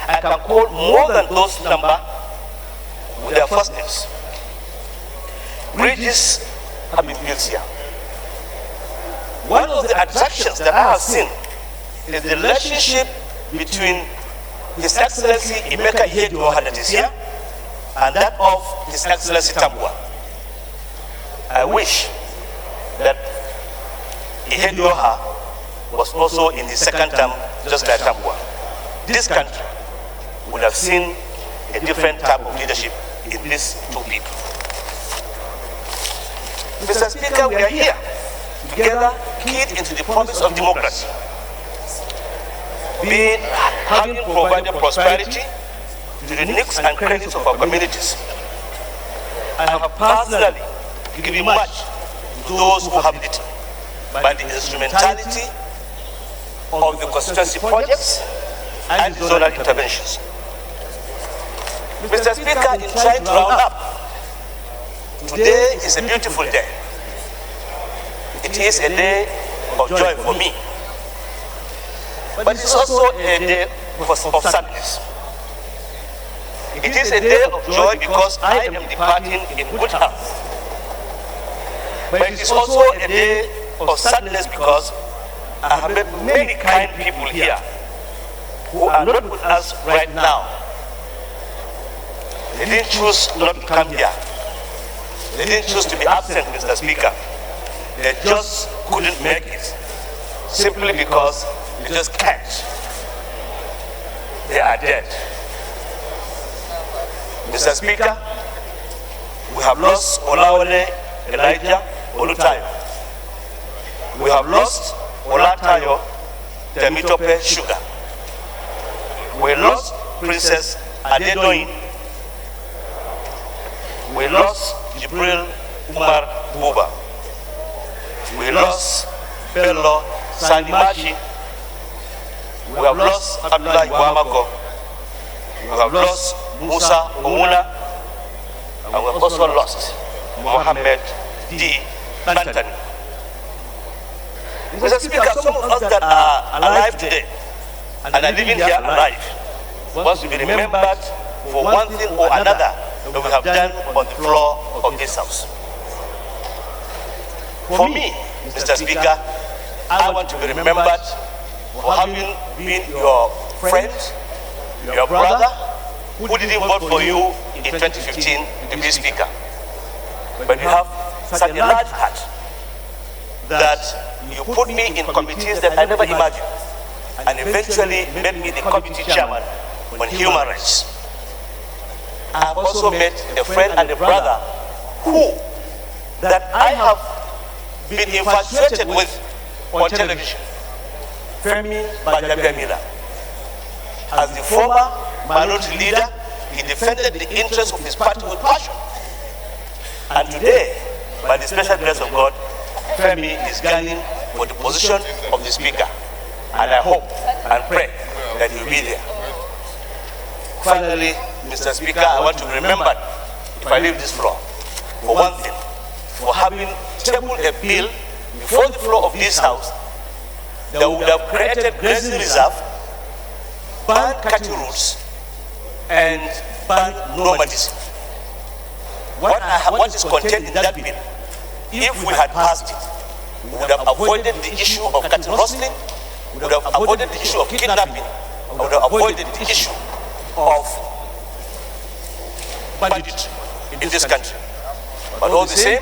I can call more than those number with their first names. Bridges have been built here. One of the attractions that I have seen is the relationship between His Excellency Emeka Ihedioha that is here and that of His Excellency Tambua. I wish that Ihedioha was also in the second term just like Tambua. This country would have seen a different type of leadership in these two people. Mr. Speaker, we are here together, keyed into the promise of democracy, having provided prosperity to the needs and credits of our communities. I have personally given much to those who have little by the instrumentality of the constituency projects and the zonal interventions. Mr. Speaker, in trying to round up, today is a beautiful day. It is a day of joy for me. But it's also a day of sadness. It is a day of joy because I am departing in good health. But it is also a day of sadness because I have met many kind people here who are not with us right now. They didn't choose not to come here. They didn't choose to be absent, Mr. Speaker. They just couldn't make it, simply because they just can't. They are dead. Mr. Speaker, we have lost Olawale Elijah Olutayo. We have lost Olatayo Temitope Sugar. We lost Princess Adedoyin. We lost Jibril Umar Buba. We lost Bello Sandimachi. We have lost Abdullah Iwamako. We have lost Musa Omuna. And we have also lost Mohammed D. Bantani. Mr. Speaker, some of us that are alive today and are living here alive wants to be remembered for one thing or another that we have done on the floor of this house. For me, Mr. Speaker, I want to be remembered for having been your friend, your brother, who didn't vote for you in 2015 to be Speaker. But you have such a large heart that you put me in committees that I never imagined, and eventually made me the committee chairman on human rights. I have also met a friend and a brother who that I have been infatuated with on television, Femi Bajabiamila. As the former minority leader, he defended the interests of his party with passion. And today, by the special grace of God, Femi is gunning for the position of the Speaker. And I hope and pray that he will be there. Finally, Mr. Speaker, I want to be remembered, if I leave this floor, for one thing, for having tabled a bill before the floor of this house that would have created grazing reserve, banned cattle routes, and banned nomadism. What is contained in that bill, if we had passed it, we would have avoided the issue of cattle rustling, we would have avoided the issue of kidnapping, we would have avoided the issue of banditry in this country. But all the same,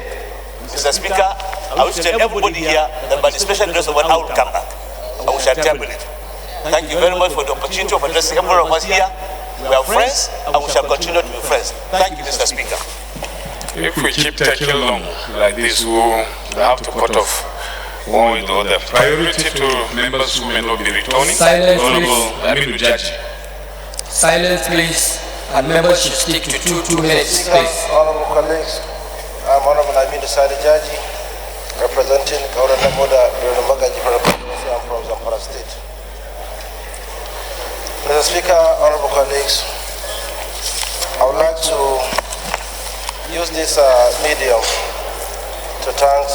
Mr. Speaker, I wish to tell everybody here that by the special grace of God, I will come back and we shall table it. Thank you very much for the opportunity of addressing every one of us here. We are friends and we shall continue to be friends. Thank you, Mr. Speaker. If we keep taking long like this, we'll have to cut off one with the other. Priority to members who may not be returning. Silence, Honorable Aminu Jaji. Silence, please. And members should stick to 2 minutes, please. Honorable colleagues, I'm Honorable Aminu Jaji, representing Kaurana Moda, Magaji for the I'm from Zamfara State. Mr. Speaker, honorable colleagues, I would like to use this medium to thank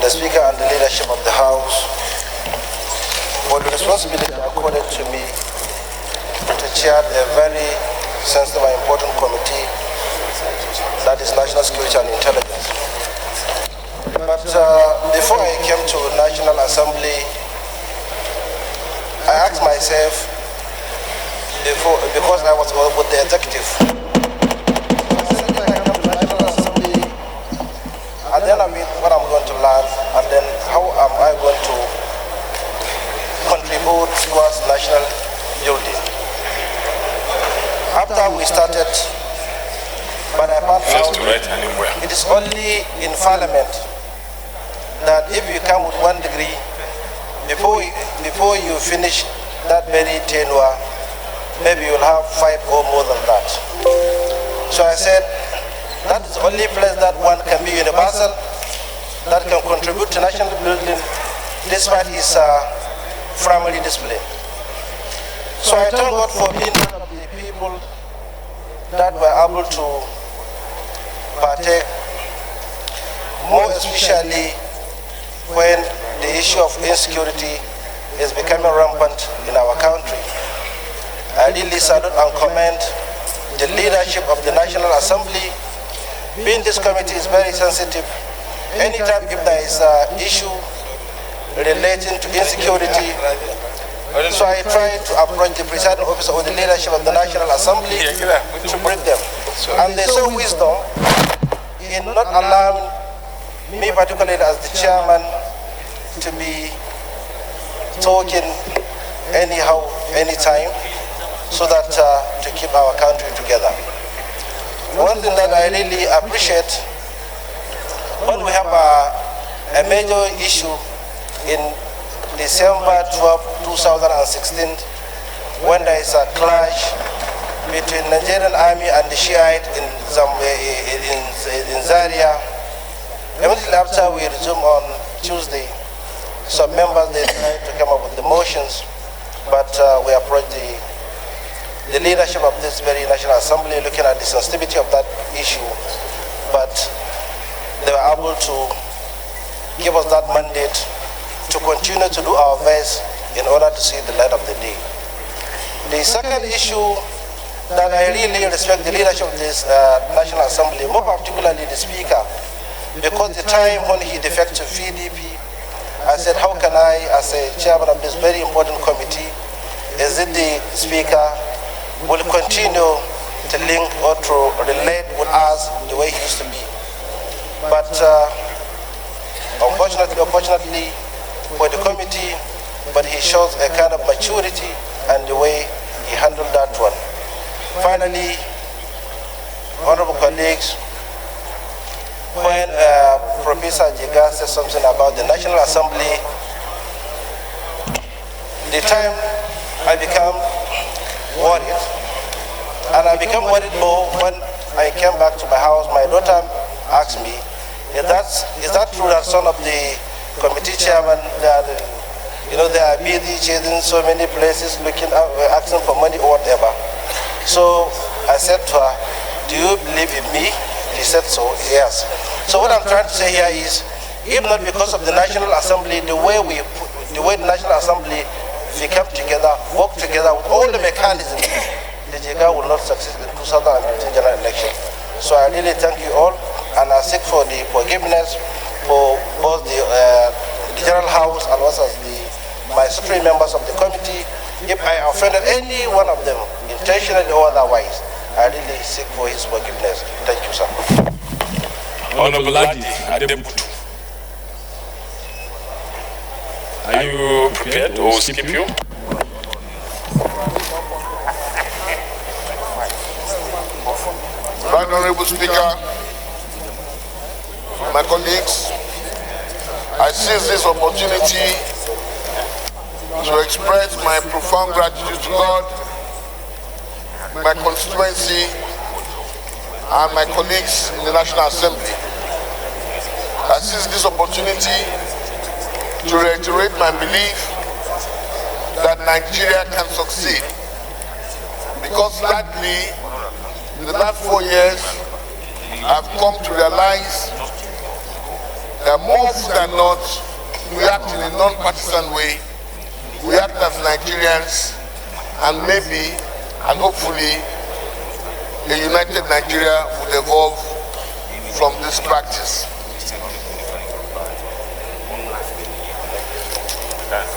the Speaker and the leadership of the House for the responsibility accorded to me to chair a very sensitive and important committee, that is National Security and Intelligence. But before I came to National Assembly, I asked myself, because I was with the executive, and then I mean what I'm going to learn, and then how am I going to contribute towards national building. After we started, but I found out it is only in Parliament that if you come with 1 degree, before you finish that very tenure, maybe you'll have 5 or more than that. So I said, that is the only place that one can be universal, that can contribute to national building despite his primary discipline. So I thank God for being one of the people that were able to partake, more especially when the issue of insecurity is becoming rampant in our country. I really salute and commend the leadership of the National Assembly. Being this committee is very sensitive. Anytime if there is an issue relating to insecurity, so I try to approach the presiding officer or the leadership of the National Assembly to brief them. And they show wisdom in not allowing me, particularly as the chairman, to be talking anyhow, anytime, so that to keep our country together. One thing that I really appreciate, when we have a major issue in December 12, 2016, when there is a clash between Nigerian army and the Shiite in Zaria. Immediately after we resumed on Tuesday, some members they tried to come up with the motions, but we approached the leadership of this very National Assembly looking at the sensitivity of that issue, but they were able to give us that mandate to continue to do our best in order to see the light of the day. The second issue that I really respect the leadership of this National Assembly, more particularly the Speaker, because the time when he defected to PDP, I said, how can I, as a chairman of this very important committee, is it the Speaker will continue to link or to relate with us the way he used to be. But unfortunately for the committee, but he shows a kind of maturity and the way he handled that one. Finally, honorable colleagues, when Professor Jiga said something about the National Assembly, the time I become worried, and I became worried more when I came back to my house. My daughter asked me, is that true that son of the committee chairman that they are busy chasing so many places, looking at, asking for money or whatever? So I said to her, do you believe in me? She said so, yes. So what I'm trying to say here is, if not because of the National Assembly, the way the National Assembly, we come together, work together with all the mechanisms, the JIGA will not succeed in 2019 general election. So I really thank you all, and I seek for the forgiveness for both the General House as well as my 3 members of the committee. If I offended any one of them, intentionally or otherwise, I really seek for his forgiveness. Thank you, sir. Honorable Ladi Adebutu. Are you prepared or skip you? Right Honorable Speaker, my colleagues, I seize this opportunity to express my profound gratitude to God, my constituency, and my colleagues in the National Assembly. I seize this opportunity to reiterate my belief that Nigeria can succeed, because sadly, in the last 4 years, I've come to realize that more often than not, we act in a non-partisan way we act as Nigerians, and maybe and hopefully a united Nigeria would evolve from this practice.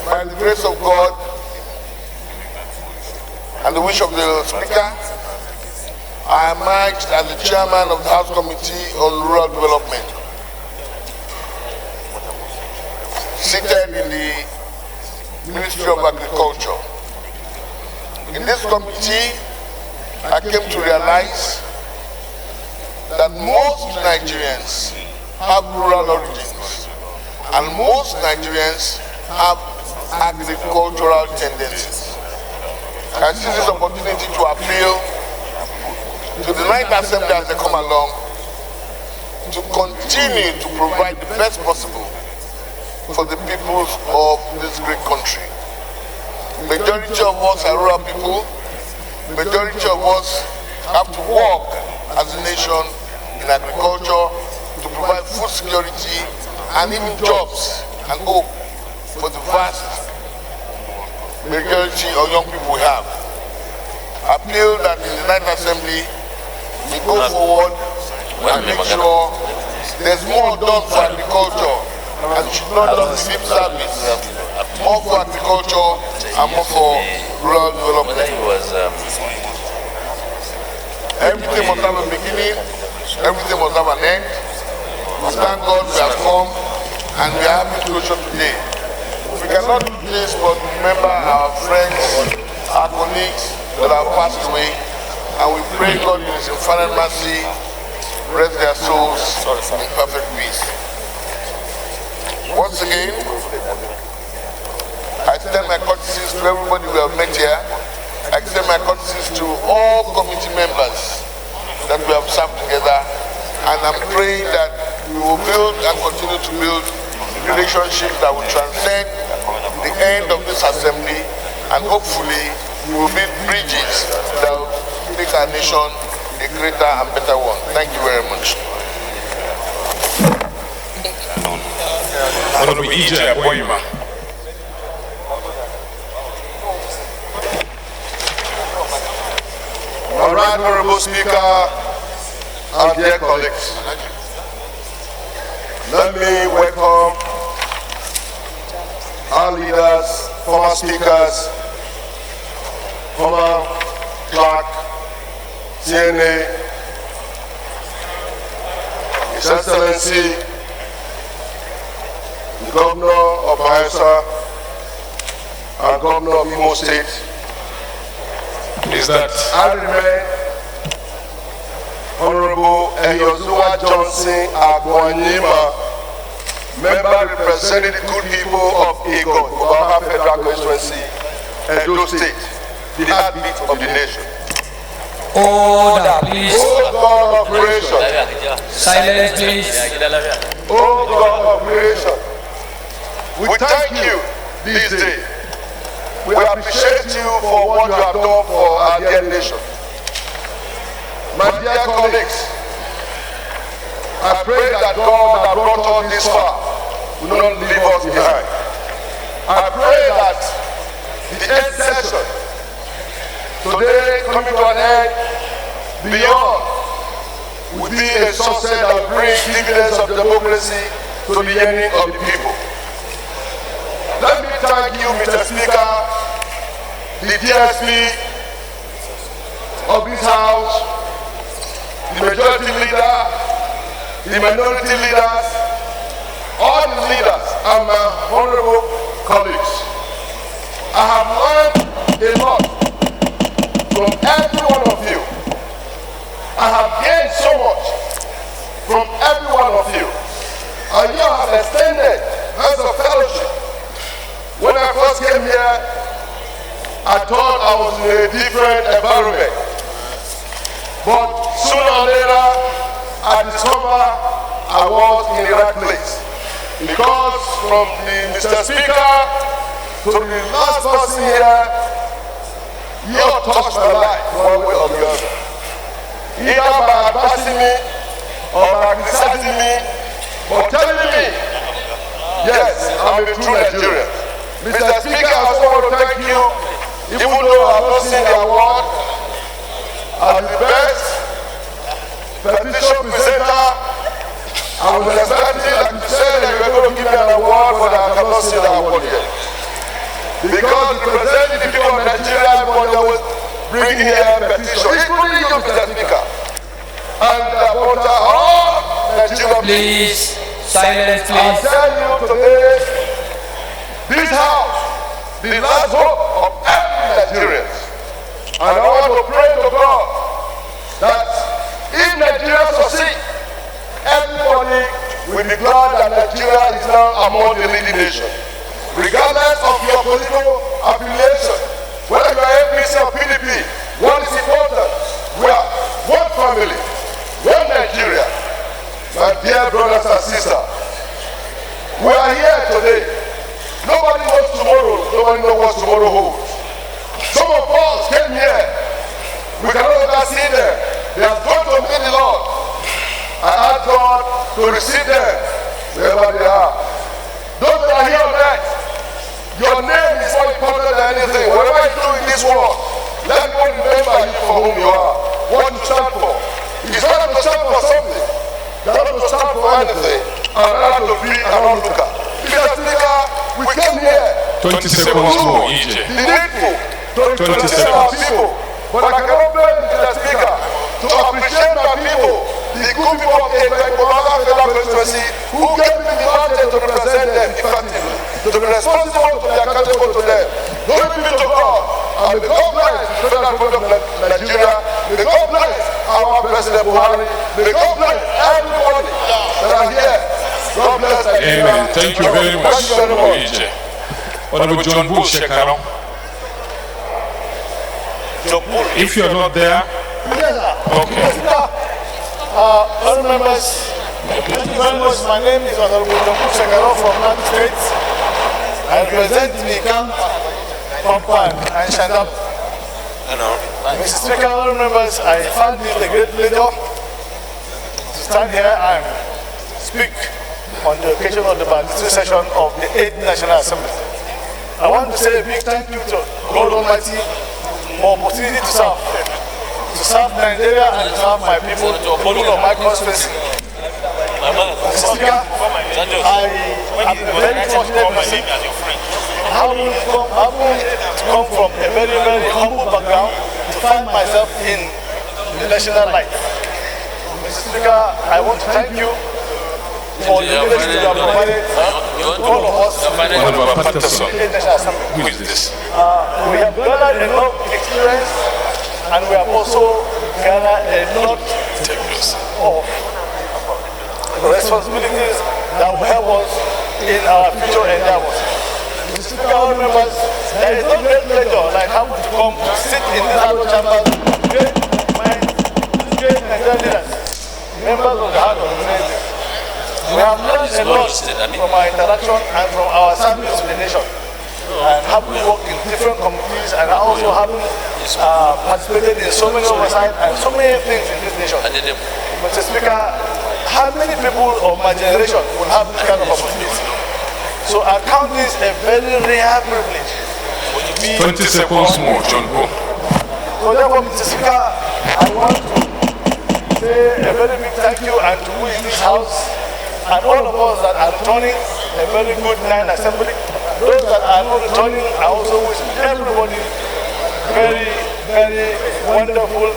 By the grace of God and the wish of the Speaker, I emerged as the chairman of the House Committee on Rural Development, seated in the Ministry of Agriculture. In this committee, I came to realize that most Nigerians have rural origins, and most Nigerians have agricultural tendencies. I see this opportunity to appeal to the Ninth Assembly as they come along to continue to provide the best possible for the peoples of this great country. Majority of us are rural people. Majority of us have to work as a nation in agriculture to provide food security and even jobs and hope for the vast majority of young people we have. I appeal that in the Ninth Assembly we go forward and make sure there's more done for agriculture and it should not just be lip service. More for agriculture and more for rural development. Everything must have a beginning, everything must have an end. We thank God we have come and we are having closure today. We cannot do this but remember our friends, our colleagues that have passed away, and we pray God in His infinite mercy rest their souls in perfect peace. Once again, I extend my courtesies to everybody we have met here. I extend my courtesies to all committee members that we have served together, and I'm praying that we will build and continue to build relationships that will transcend the end of this assembly, and hopefully we will build bridges that will make our nation a greater and better one. Thank you very much. Honorable E.J. Aboyima. All right, Honorable Speaker and dear colleagues, let me welcome our leaders, former speakers, former clerk, TNA, His Excellency, the Governor of Bayelsa and Governor of Imo State. Is that I remain Honorable Eyozuwa Johnson Agbonyima, member representing the good people of Egon, Ogaha Federal Constituency, Edo State, the heartbeat of the nation. Order, please. Oh God of creation. Silence, please. Oh God of creation. We thank you this day. We appreciate you for what you have done for our dear nation. My dear colleagues, I pray that God that brought us this far will not leave us behind. I pray that the end session today coming to an end beyond will be a sunset that will bring dividends of democracy to the yearning of the people. Let me thank you, Mr. Speaker, the DSP of this House, the majority leader, the minority leaders, all the leaders, and my honorable colleagues. I have learned a lot from every one of you. I have gained so much from every one of you. And you have extended hands of fellowship. When I first came here, I thought I was in a different environment. But sooner or later, I discovered I was in the right place. Because from the Mr. Speaker to the last person here, you have touched my life one way or the other. Either by advising me or by criticizing me, but telling me, yes, I'm a true Nigerian. Mr. Speaker, I was also want to thank you, even though I have not seen the award, as the best petition presenter. I was expecting, like you said, that you were going to give me an award, but I cannot see the award yet. Because representing the people of Nigeria, everybody always bring here petition, including you, Mr. Speaker. And about all Nigerian, please, silence, please. I tell you today, this house, the last hope of every Nigerian. And I want to pray to God that if Nigeria succeeds, everybody will be glad that Nigeria is now among the leading nations. Regardless of your political affiliation, whether you are APC or PDP, what is important? We are one family, one Nigeria. My dear brothers and sisters, we are here today. Nobody knows tomorrow. Nobody knows what tomorrow holds. Some of us came here. We cannot ever see them. They have gone to meet the Lord. I ask God to receive them wherever they are. Those that are here on earth, your name is more important than anything. Whatever you do in this world, let God remember you for whom you are, what you stand for. It's not to stand for something. It's not to stand for anything. And not to be an onlooker. Mr. Speaker, we came here 20 seconds more, EJ. the needful to represent our people. But I cannot bear, Mr. Speaker, to appreciate my people, the good people of the Federal Constituency who gave me the mandate to represent them effectively, to be responsible, to be accountable to them. Glory be to God, and may God bless the Federal Republic of Nigeria, may God bless our President Buhari, may God bless everybody that are here. God bless Nigeria. Amen. Thank you very much, EJ. Honorable John Bull Shekaron. If you are not there, okay. Honourable members, thank you very much. My name is Honourable John Bull Shekaron from North State. I represent the camp Pampan and Shandam. Mr. Speaker, honourable members, I find it a great pleasure to stand here and speak on the occasion of the valedictory session of the 8th National Assembly. I want to say a big thank you to God Almighty for opportunity to serve Nigeria and to serve my people, people of my constituency. Mr. Speaker, I am very fortunate having come from a very, very humble background to find myself in the national life. Mr. Speaker, I want to thank you for the leadership you have provided all of us in the National Assembly. Who is this? We have gathered enough experience and we have also gathered a lot of responsibilities that will help us in our future endeavors. Mr. Speaker, members, there is no great pleasure like having to come to sit in this House chamber, great minds, great Nigerian leaders, members of the House of Representatives. We have learned a lot from our interaction and from our service to the nation. And having worked in different communities and also having participated in so many oversight and so many things in this nation. Mr. Speaker, how many people of my generation will have this kind of opportunity? So I count this a very rare privilege. 20 seconds more, John Bull. So therefore, Mr. Speaker, I want to say a very big thank you and to who in this house and all of us that are returning a very good 9th Assembly. Those that are not returning, I also wish everybody very, very wonderful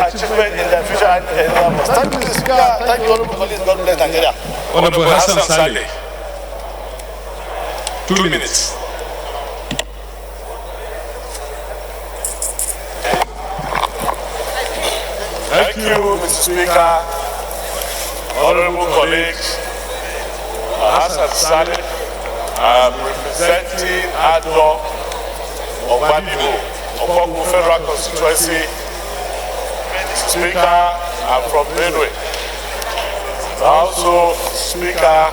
achievement in their future and thank you, Mr. Speaker. Thank you, Honorable Colleagues. God bless Nigeria. Honorable Hassan Saleh. 2 minutes. Thank you, Mr. Speaker. Honorable colleagues, Hassan Saleh, I am representing ADNOC of Badibo, of Ogun Federal Constituency. Mr. Speaker, I'm from Benue. Also, Speaker,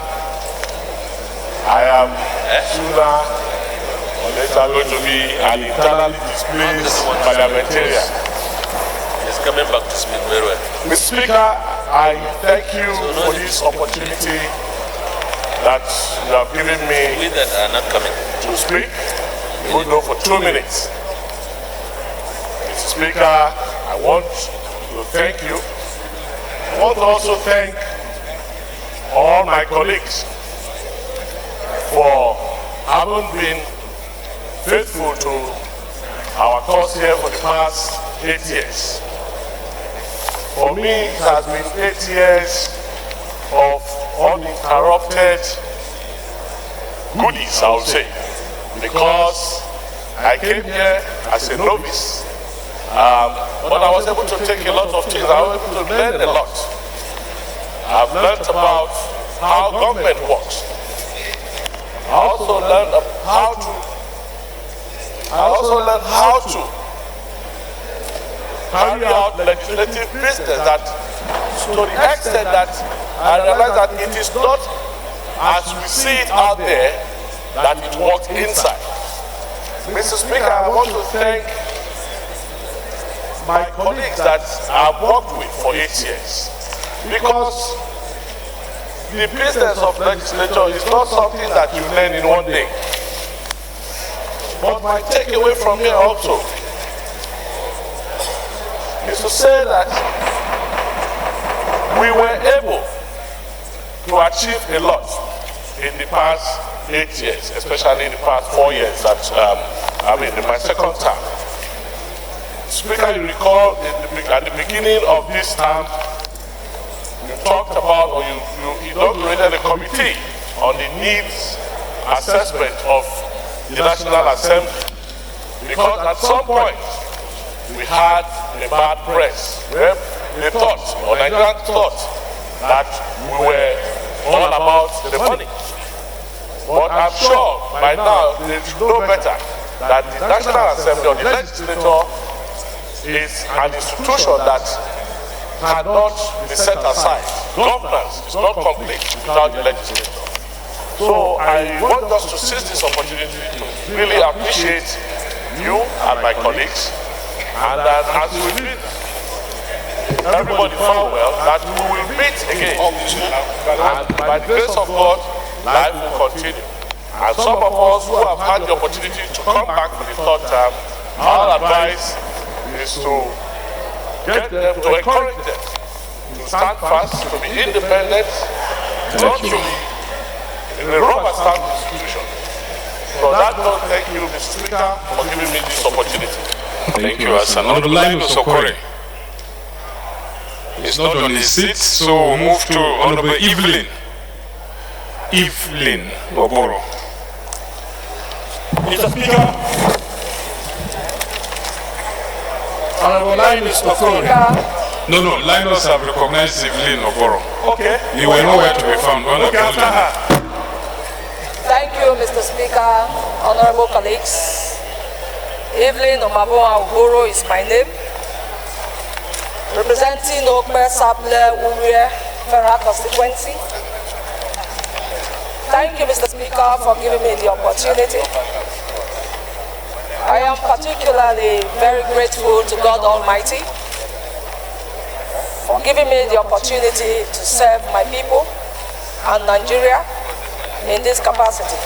I am sooner or later going to be an internally displaced parliamentarian. He's coming back to speak very well. Mr. Speaker, I thank you for this opportunity that you have given me to speak. We will go for 2 minutes. Mr. Speaker, I want to thank you. I want to also thank all my colleagues for having been faithful to our cause here for the past 8 years. For me, it has been 8 years of uninterrupted goodies, I would say, because I came here as a novice, but I was able to take a lot of things. I was able to learn a lot. I've learned about how government works. I also learned how to carry out legislative business, that to the extent that I realize that it is not as we see it out there that it works inside. Mr. Speaker, I want to thank my colleagues that I've worked with for 8 years, because the business of legislature is not something that you learn in one day. But my takeaway from here also is to say that we were able to achieve a lot in the past 8 years, especially in the past 4 years that in my second term. Speaker, you recall at the beginning of this term, you talked about, or you inaugurated a committee on the needs assessment of the National Assembly, because at some point we had a bad press where they thought, or Nigerians thought, that we were all about the money. But I'm sure by now they should know better that the National Assembly, or the legislature, is an institution that cannot be set aside. Governance is not complete without the legislature. So I want us to seize this opportunity to really appreciate you and my colleagues, and that as we meet everybody farewell, that we will meet again, and by the grace of God, life will continue. And some of us who have had the opportunity to come back for the third term, our advice is to get them, to encourage them to stand fast, to be independent, not to be in a rubber stamp institution. So that note, thank you, Mr. Speaker, for giving me this opportunity. Thank you, Hassan. Honorable Linus Okore is not on his seat, so we'll move to Honorable Evelyn Oboro. Mr. Speaker, Honorable Linus Okore. No, Linus have recognized Evelyn Oboro. Okay. You were nowhere to be found. Okay, after her. Thank you, Mr. Speaker, honorable colleagues. Evelyn Oboro is my name. Representing Okpe Sable Uwe Federal Constituency. Thank you, Mr. Speaker, for giving me the opportunity. I am particularly very grateful to God Almighty for giving me the opportunity to serve my people and Nigeria in this capacity.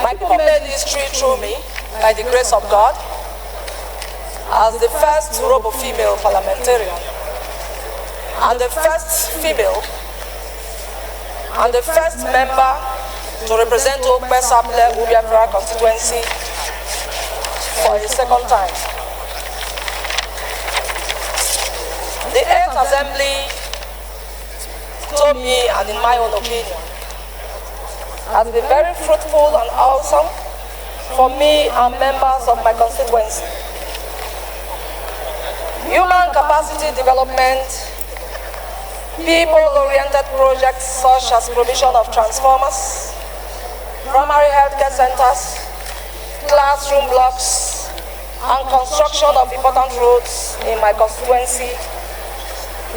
My people made history through me by the grace of God as the first Robo-female parliamentarian and the first female and the first member to represent Okpe Sable Ubia Federal constituency for a second time. The 8th Assembly told me, and in my own opinion, has been very fruitful and awesome for me and members of my constituency. Human capacity development, people-oriented projects such as provision of transformers, primary healthcare centers, classroom blocks, and construction of important roads in my constituency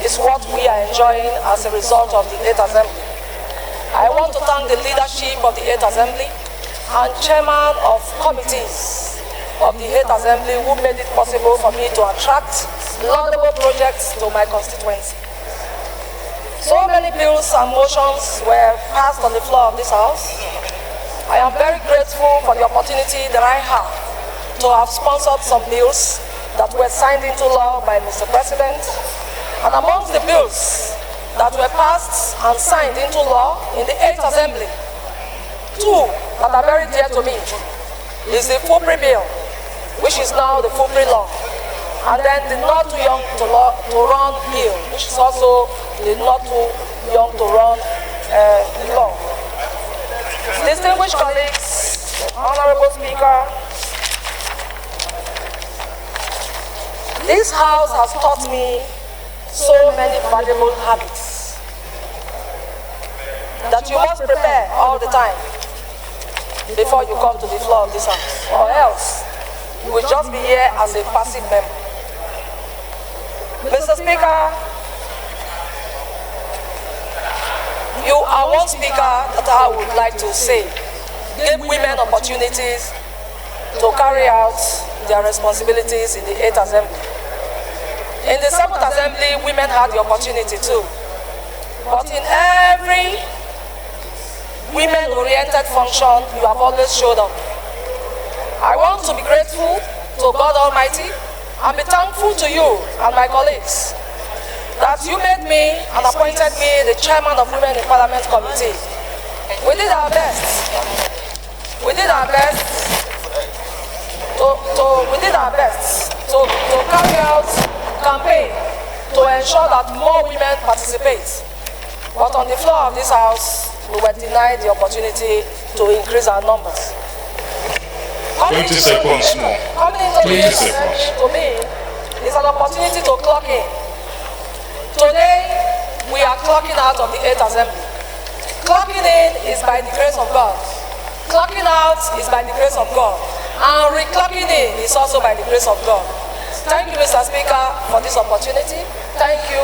is what we are enjoying as a result of the 8th Assembly. I want to thank the leadership of the 8th Assembly and chairman of committees of the 8th Assembly who made it possible for me to attract laudable projects to my constituency. So many bills and motions were passed on the floor of this House. I am very grateful for the opportunity that I have to have sponsored some bills that were signed into law by Mr. President. And amongst the bills that were passed and signed into law in the 8th Assembly, two that are very dear to me is the FUPRI bill, which is now the FUPRI law, and then the not too young to run bill, which is also the not too young to run law. Distinguished colleagues, Honorable Speaker, this House has taught me so many valuable habits that you must prepare all the time before you come to the floor of this House, or else you will just be here as a passive member. Mr. Speaker, you are one speaker that I would like to say give women opportunities to carry out their responsibilities in the 8th Assembly. In the 7th Assembly, women had the opportunity too. But in every women-oriented function, you have always showed up. I want to be grateful to God Almighty and be thankful to you and my colleagues that you made me and appointed me the chairman of Women in Parliament Committee. We did our best. We did our best to carry out campaign to ensure that more women participate. But on the floor of this House, we were denied the opportunity to increase our numbers. 20 seconds more. Coming into the 8th Assembly to me is an opportunity to clock in. Today, we are clocking out of the 8th Assembly. Clocking in is by the grace of God. Clocking out is by the grace of God. And reclocking in is also by the grace of God. Thank you, Mr. Speaker, for this opportunity. Thank you,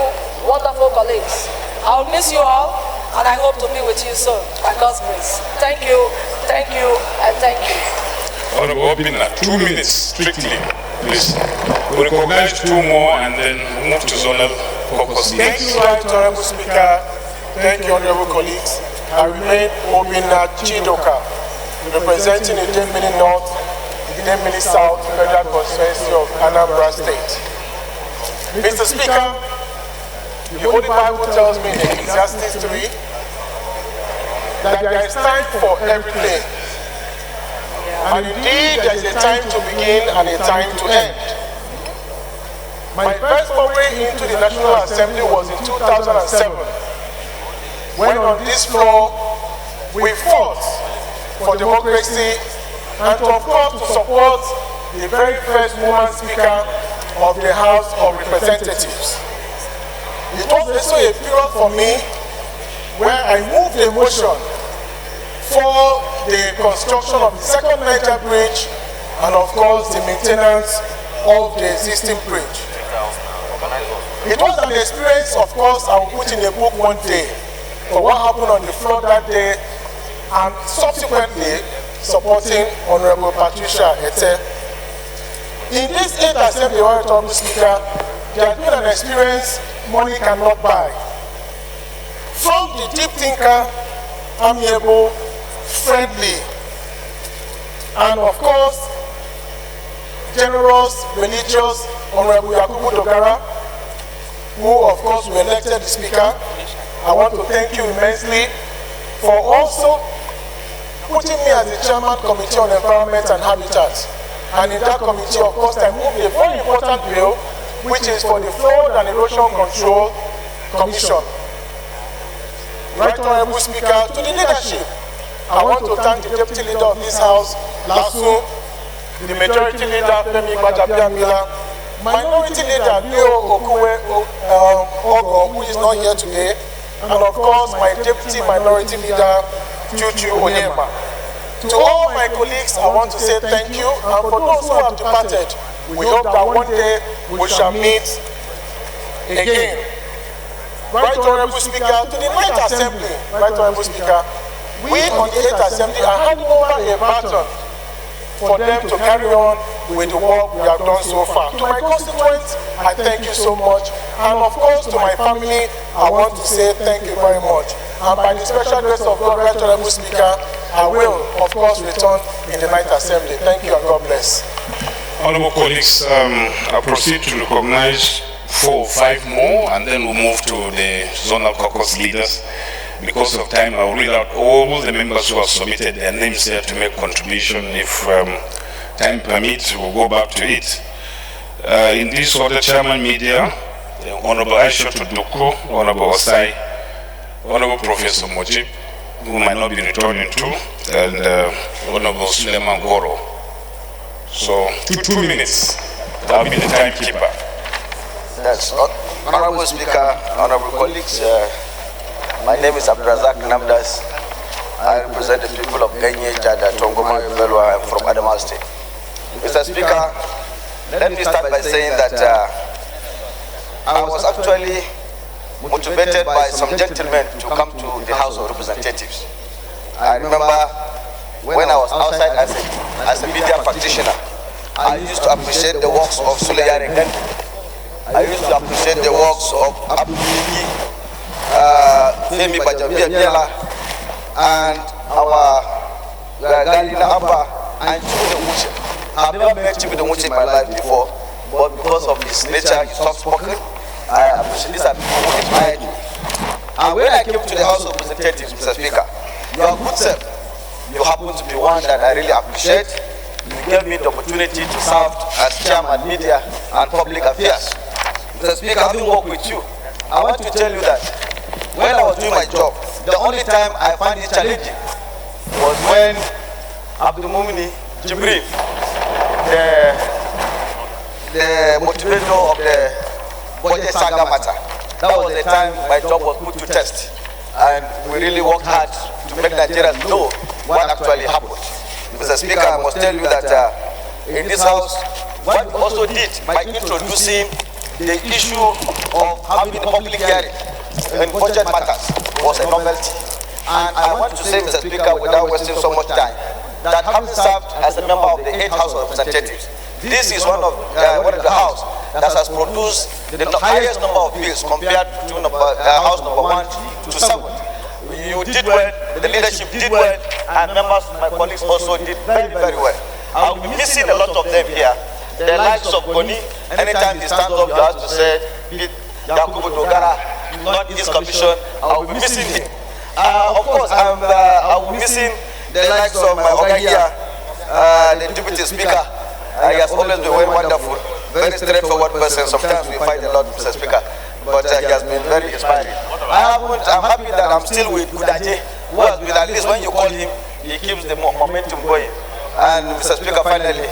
wonderful colleagues. I will miss you all, and I hope to be with you soon, by God's grace. Thank you, and thank you. Honorable Obina, 2 minutes, strictly, please. We recognize 2 more and then move to zonal caucus. Thank you, Right Honorable Speaker. Thank you, honorable colleagues. I remain Obina Chidoka, representing the Idemili North, Idemili South Federal Constituency of Anambra State. Mr. Speaker, the Holy Bible tells me in Ecclesiastes 3 that there is time for everything. And indeed, there is a time to begin and a time to end. My first foray into the National Assembly was in 2007, when on this floor we fought for democracy and of course to support the very first woman speaker of the House of Representatives. It was also a period for me where I moved a motion for the construction of the second Niger Bridge and of course the maintenance of the existing bridge. It was an experience, of course, I will put in a book one day for what happened on the floor that day and subsequently supporting Honorable Patricia Ete. In this 8th Assembly, Honorable Speaker, there has been an experience money cannot buy. From the deep thinker, amiable, friendly, and of course, generous, religious, Honorable Yakubu Dogara, who of course we elected the Speaker. I want to thank you immensely for also putting me as the Chairman Committee on Environment and Habitat. And in that committee, of course, I moved a very important bill, which is for the Flood and Erosion Control Commission. Right Honorable Speaker, to the leadership, I want to thank the Deputy Leader of this House, Lasu, the Majority Leader, Femi Gbajabiamila, Minority Leader, Leo Okuwe Ogo, who is not here today, and of course, my Deputy Minority Leader, Chuchu Onyema. To all my colleagues, I want to say thank you, and for those who have departed, we hope that one day we shall meet again. Right Honorable Speaker, to the 9th Assembly, Right Honorable Speaker, we on the 8th Assembly are handing over a baton for them to carry on with the work we have done so far. To my constituents, I thank you so much. And of course, to my family, I want to say thank you very much. And by the special grace of God, Right Honorable Speaker, I will, of course, return in the Ninth Assembly. Thank you and God bless. Honorable colleagues, I proceed to recognize 4 or 5 more, and then we'll move to the zonal caucus leaders. Because of time, I'll read out all the members who have submitted their names there to make contribution. If time permits, we'll go back to it. In this order, Chairman Media, Honorable Aisha Tuduku, Honorable Osai, Honorable Professor Mojib, who might not be returning to, and Honorable Suleiman Goro. So, 2 minutes. I'll be the timekeeper. Yes, Honorable Speaker, Honorable colleagues, my name is Abdurazak Namdas. I represent the people of Kenya, Jada, Tongoma, Velwa. I'm from Adamawa State. Mr. Speaker, let me start by saying that I was actually motivated by some gentlemen to come to the House of Representatives. I remember when I was outside as a media practitioner, I used to appreciate the works of Suleyare Gandhi. I used to appreciate the works of Abdul Femi Bajabia and our Galina Abba and Chibude Muche. I've never met Chibude Muche in my life before, but because of his nature, he's soft-spoken, I appreciate these are people who inspire me. And when I came to the House of Representatives, Mr. Speaker, your good self, you happen to be one that I really appreciate. You gave me the opportunity to serve as Chairman Media and Public Affairs. Mr. Speaker, having worked with you, I want to tell you that when I was doing my job, the only time I found it challenging was when Abdul Mumini Jibril, the motivator of the budget saga matter, that was the time my job was put to test. And we really worked hard to make Nigerians know what actually happened. Mr. Speaker, I must tell you that in this house, what we also did by introducing the issue of having a public hearing in budget matters was a novelty. And I want to say, Mr. Speaker, without wasting so much time, that having served as a member of the 8th House of Representatives, this is one of the House that has produced the highest number of bills compared to House number 1 to 7. You did well, the leadership did well, and members, my colleagues also did very, very well. I will be missing a lot of them here. The likes of Boni, anytime he stands up, you have to say, Yakubu Dogara, not this commission, I will be missing him. Of course, I will be missing the likes of my Ogagia, the Deputy Speaker. He has always been very wonderful, very straightforward person. Sometimes we fight a lot, Mr. Speaker, but he has been very inspiring. I'm happy that I'm still with Kudaje, who has been, at least when you call him, he keeps the momentum going. And Mr. Speaker, finally,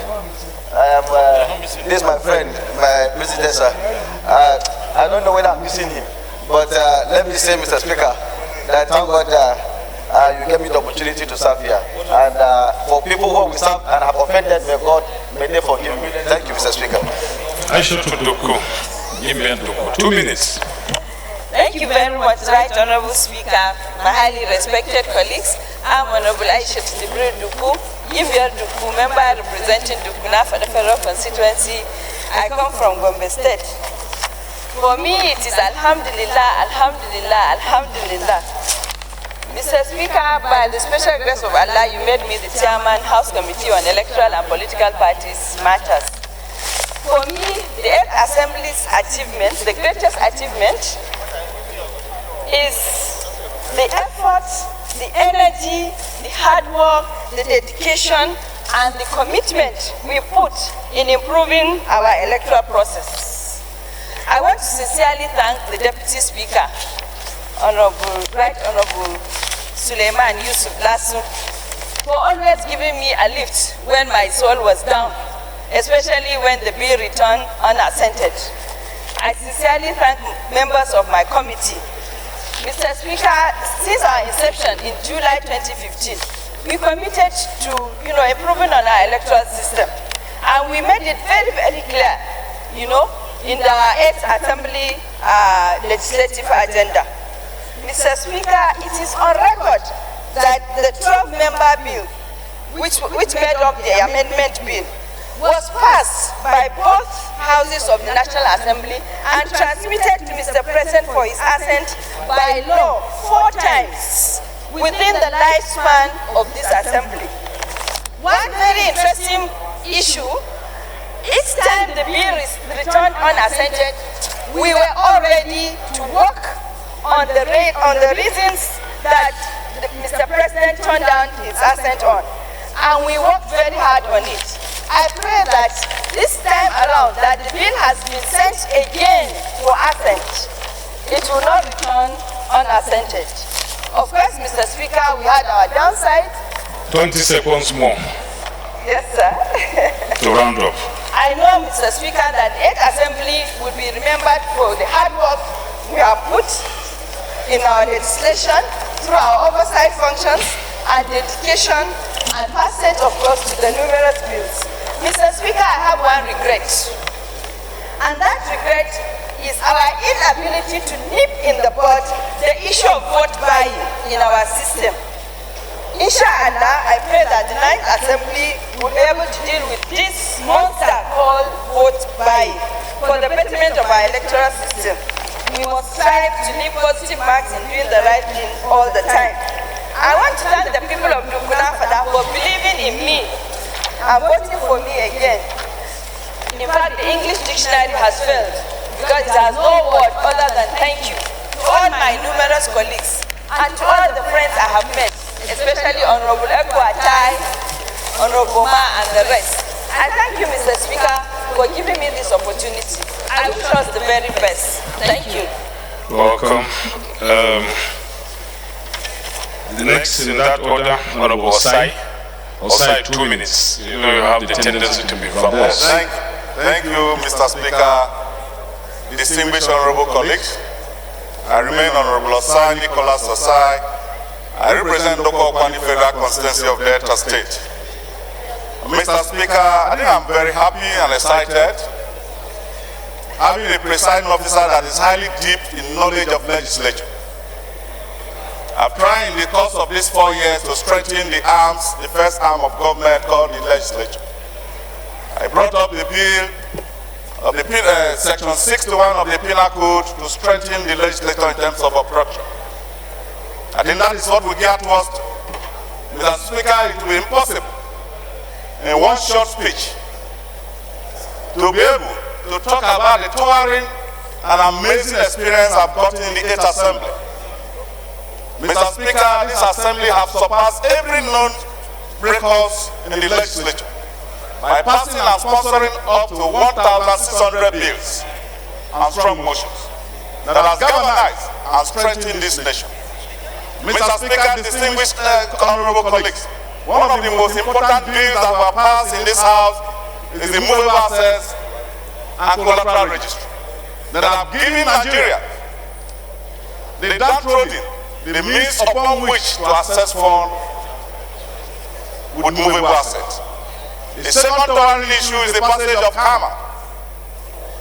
this is my friend, my predecessor. I don't know whether I'm missing him, but let me say, Mr. Speaker, that thank God you gave me the opportunity to serve here. And for people who we serve and have offended, may they forgive me. Thank you, Mr. Speaker. Aisha Tuduku, give me 2 minutes. Thank you very much, Right Honorable Speaker, my highly respected colleagues. I'm Honorable Aisha Tuduku, Yimbiar Duku, member representing Dukuna for the Federal Constituency. I come from Gombe State. For me, it is Alhamdulillah, Alhamdulillah, Alhamdulillah. Mr. Speaker, by the special grace of Allah, you made me the Chairman, House Committee on Electoral and Political Parties Matters. For me, the 8th Assembly's achievement, the greatest achievement, is the effort, the energy, the hard work, the dedication, and the commitment we put in improving our electoral process. I want to sincerely thank the Deputy Speaker, Right Honorable Suleiman Yusuf Lasu, for always giving me a lift when my soul was down, especially when the bill returned unassented. I sincerely thank members of my committee. Mr. Speaker, since our inception in July 2015, we committed to improving on our electoral system. And we made it very, very clear, in the 8th Assembly legislative agenda. Mr. Speaker, it is on record that the 12-member bill, which made up the amendment bill, was passed by both houses of the National Assembly and transmitted to Mr. President for his assent by law 4 times within the lifespan of this assembly. One very interesting issue, each time the bill is returned unassented, we were all ready to work on the reasons that Mr. President turned down his assent on. And we worked very hard on it. I pray that this time around that the bill has been sent again for assent. It will not return unassented. Of course, Mr. Speaker, we had our downside. 20 seconds more. Yes, sir. To round up. I know, Mr. Speaker, that the 8th Assembly will be remembered for the hard work we have put in our legislation through our oversight functions and dedication and passage, of course, to the numerous bills. Mr. Speaker, I have one regret, and that regret is our inability to nip in the bud the issue of vote buying in our system. Inshallah, I pray that the 9th Assembly will be able to deal with this monster called vote buying for the betterment of our electoral system. We must strive to leave positive marks in doing the right thing all the time. I want to thank the people of Dukuna for believing in me and voting for me again. In fact, the English dictionary has failed because it has no word other than thank you to all my numerous colleagues and to all the friends I have met, especially Honorable Eko Atai, Honorable Ma, and the rest. I thank you, Mr. Speaker, for giving me this opportunity. I wish us the very best. Thank you. Welcome. The next in that order, Honorable Osai. Osai, 2 minutes. You know you have the tendency to be verbose. Thank you, Mr. Speaker, distinguished honorable colleagues. I remain Honorable Osai, Nicholas Osai. I represent local Kwani Federal Constituency of Delta State. Mr. Speaker, I think I'm very happy and excited having a presiding officer that is highly deep in knowledge of legislature. I've tried in the course of these 4 years to strengthen the first arm of government called the legislature. I brought up the bill of the section 61 of the Penal Code to strengthen the legislature in terms of obstruction. I think that is what we get towards. Mr. Speaker, it will be impossible in one short speech to be able to talk about the towering and amazing experience I've gotten in the 8th Assembly. Mr. Speaker, this Assembly has surpassed every known records in the legislature by passing and sponsoring up to 1,600 bills and strong motions that has galvanized and strengthened this nation. Mr. Speaker, distinguished honorable colleagues, one of the most important bills that were passed in this House is the movable access and collateral registry that have given Nigeria the downtrodden, the means upon which to access funds with movable assets. The second towering issue is the passage of karma.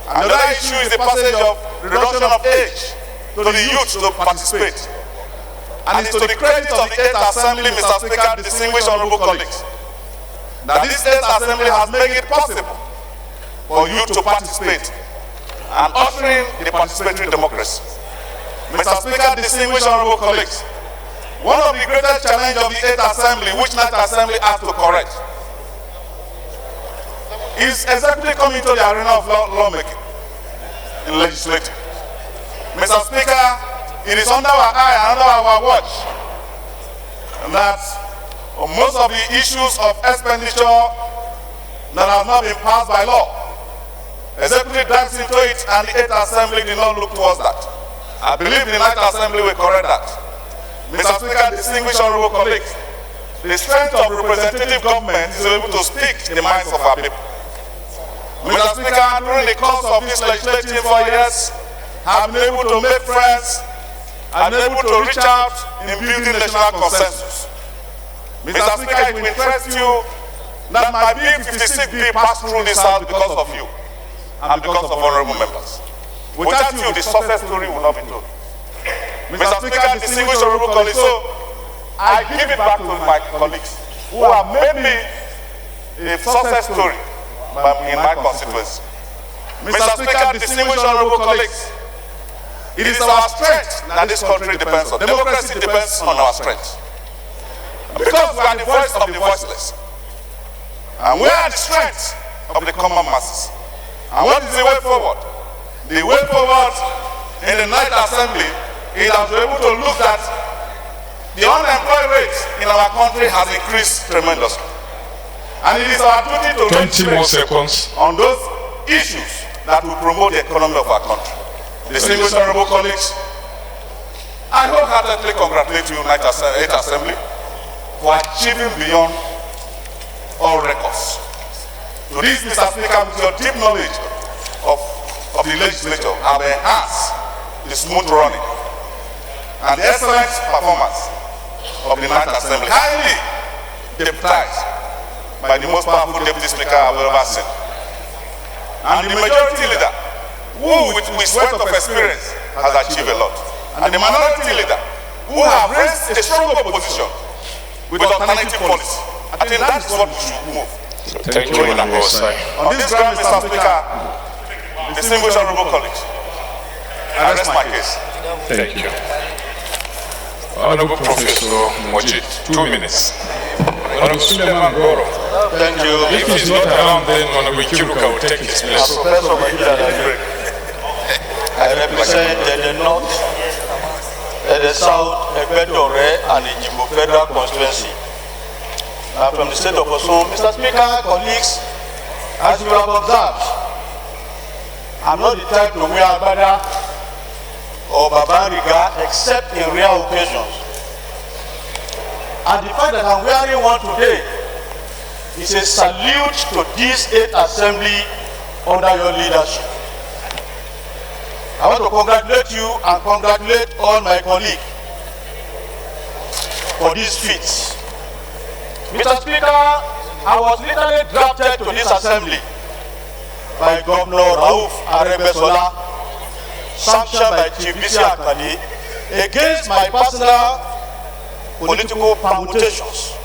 Another issue is the passage of reduction of age to the youth to participate. And it's to the credit of the 8th Assembly, Mr. Speaker, distinguished honorable colleagues, that this 8th Assembly has made it possible for youth to participate and ushering the participatory democracy. Mr. Speaker, distinguished honorable colleagues, one of the greatest challenges of the 8th Assembly, which 9th Assembly has to correct, is executive coming to the arena of lawmaking in legislative. Mr. Speaker, it is under our eye and under our watch that most of the issues of expenditure that have not been passed by law, executive dives into it and the 8th Assembly did not look towards that. I believe the 9th Assembly will correct that. Mr. Speaker, distinguished honorable colleagues, the strength of representative government is able to speak the minds of our people. Mr. Speaker, during the course of this legislative 4 years, I have been able to make friends, I have been able to reach out in building national consensus. Mr. Speaker, it will interest you that my Bill 56 bill passed through this House because of you and because of honorable members. Without you, the success story will not be told. Mr. Speaker, distinguished honorable colleagues, so I give it back to my colleagues who have made me a success story in my constituency. Mr. Speaker, distinguished honorable colleagues, it is our strength that this country depends on. Democracy depends on our strength. Because we are the voice of the voiceless. And we are the strength of the common masses. And what is the way forward? The way forward in the night assembly is that we're able to look at the unemployed rate in our country has increased tremendously. And it is our duty to 20 more seconds on those issues that will promote the economy of our country. Distinguished honorable colleagues, I wholeheartedly congratulate you, Night Assembly, for achieving beyond all records. To this, Mr. Speaker, with your deep knowledge of the legislature, have enhanced the smooth running and the excellent performance of the Night Assembly, highly deputized by the most powerful deputy speaker I've ever seen. And the majority leader, who with sweat of experience has achieved a lot. And the minority leader, who have raised a strong opposition with alternative policy. I think that is what we should move. Thank you, Honorable Osai. On this ground, Mr. Speaker, distinguished honorable colleagues, I rest my case. Thank you. Honorable Professor Mojit, 2 minutes. Honorable Suleiman Goro. Thank you. If he's not around, then Honorable Kiruka will take his place. Professor Mojit, I represent the North, the South, Equatorial, and the Jimbo Federal Constituency. I'm from the state of Osun. Mr. Speaker, colleagues, as you have observed, I'm not the type to wear Agbada or Babariga except in rare occasions. And the fact that I'm wearing one today is a salute to this 8th Assembly under your leadership. I want to congratulate you and congratulate all my colleagues for this feat. Mr. Speaker, I was literally drafted to this assembly by Governor Rauf Aregbesola, sanctioned by Chief Bisi Akande, against my personal political permutations.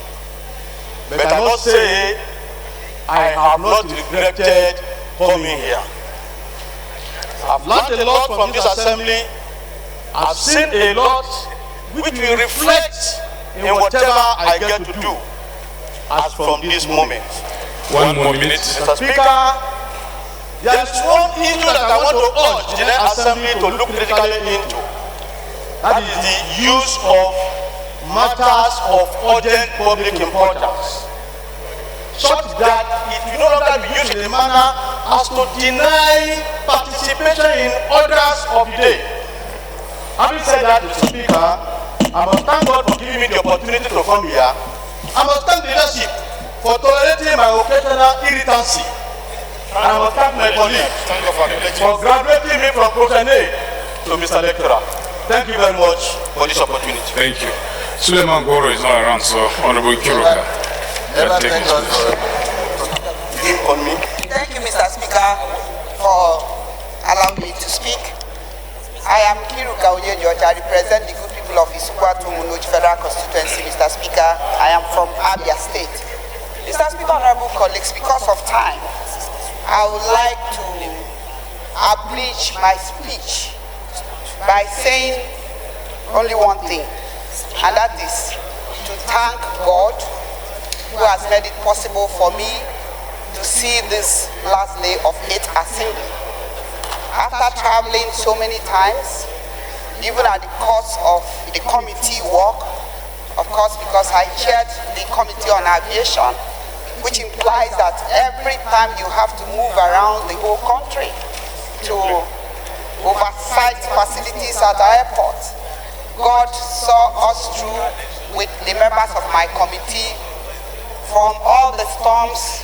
But I must say, I have not regretted coming here. I've learned a lot from this assembly. I've seen a lot which will reflect in whatever I get to do as from this moment. 1 more minute. Mr. Speaker, there is one issue that I want to urge the JUNEl Assembly to look critically into. That is the use of matters of urgent public importance, such that it will no longer be used in a manner as to deny participation in orders of the day. Having said that, Mr. Speaker, I must thank God for giving me the opportunity to come here. I must thank the leadership for tolerating my occasional irritancy. And I must thank my colleagues for graduating me from progeny to Mr. Lecturer. Thank you very much for this opportunity. Thank you. Suleiman Goro is not around, so Honorable Kiruka. Thank you, Mr. Speaker, for allowing me to speak. I am Kiruka George. I represent the good people of Isukwatu Munoji Federal Constituency, Mr. Speaker. I am from Abia State. Mr. Speaker, honorable colleagues, because of time, I would like to abridge my speech by saying only one thing, and that is to thank God who has made it possible for me to see this last day of 8th Assembly. After traveling so many times, even at the cost of the committee work, of course, because I chaired the Committee on Aviation, which implies that every time you have to move around the whole country to oversight facilities at the airport. God saw us through with the members of my committee from all the storms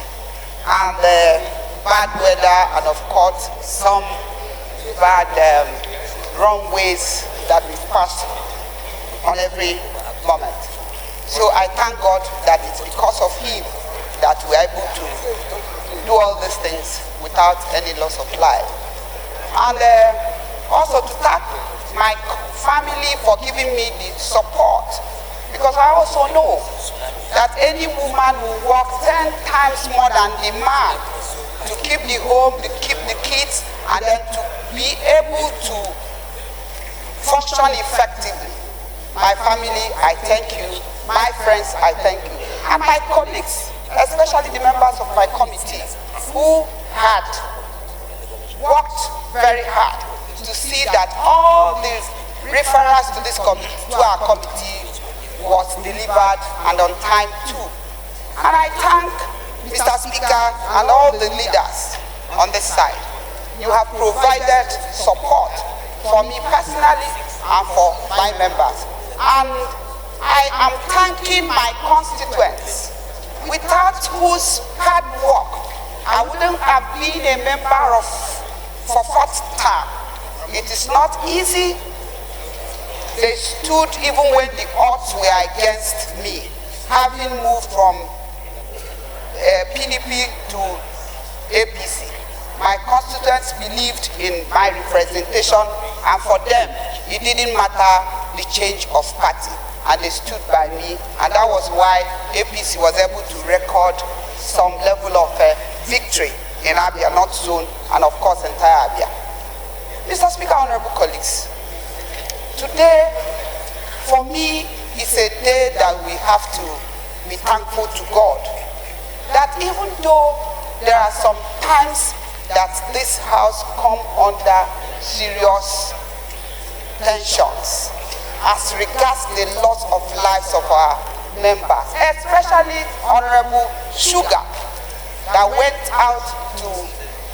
and the bad weather, and of course some bad wrong ways that we pass on every moment. So I thank God that it's because of Him that we are able to do all these things without any loss of life. And also to thank my family for giving me the support, because I also know that any woman will work 10 times more than the man to keep the home, to keep the kids, and then to be able to function effectively. My family, I thank you. My friends, I thank you. And my colleagues, especially the members of my committee, who had worked very hard to see that all the referrals to this committee, to our committee, was delivered and on time too. And I thank Mr. Speaker and all the leaders on this side. You have provided support for me personally and for my members. And I am thanking my constituents, without whose hard work I wouldn't have been a member of for 4th term. It is not easy. They stood even when the odds were against me, having moved from PDP to APC. My constituents believed in my representation, and for them, it didn't matter the change of party, and they stood by me, and that was why APC was able to record some level of victory in Abia, North Zone, and of course entire Abia. Mr. Speaker, honorable colleagues, today, for me, is a day that we have to be thankful to God. That even though there are some times that this house come under serious tensions as regards the loss of lives of our members, especially Honorable Sugar, that went out to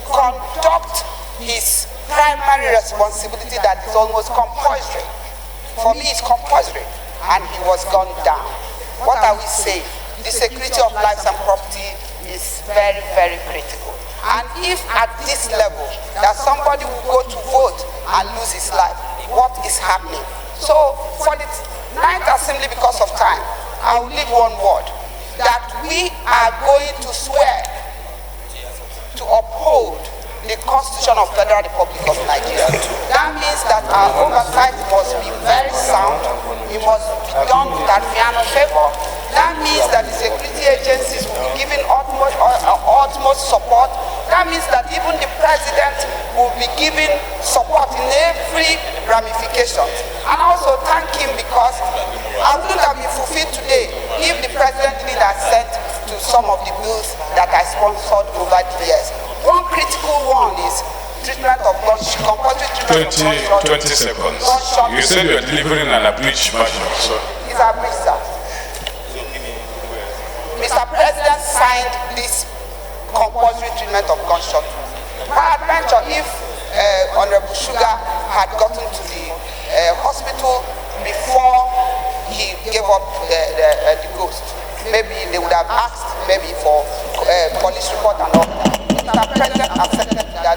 conduct his primary responsibility that is almost compulsory. For me, it's compulsory, and he was gunned down. What are we saying? The security of lives and property is very, very critical. And if at this level that somebody will go to vote and lose his life, what is happening? So for the 9th Assembly, because of time, I will leave one word, that we are going to swear to uphold the Constitution of Federal Republic of Nigeria. That means that our oversight must be very sound. It must be done with Adriano favor. That means that the security agencies will be given utmost support. That means that even the president will be given support in every ramification. And also thank him, because I wouldn't have been fulfilled today if the president didn't assent to some of the bills that I sponsored over the years. One critical one is treatment of compulsory treatment of 20 seconds. You said you are delivering an abridged version. So. It's abridged, sir. Mr. President signed this compulsory treatment of gunshot. Peradventure, if Honorable Sugar had gotten to the hospital before he gave up the ghost, maybe they would have asked maybe for police report and all. Mr. President accepted that.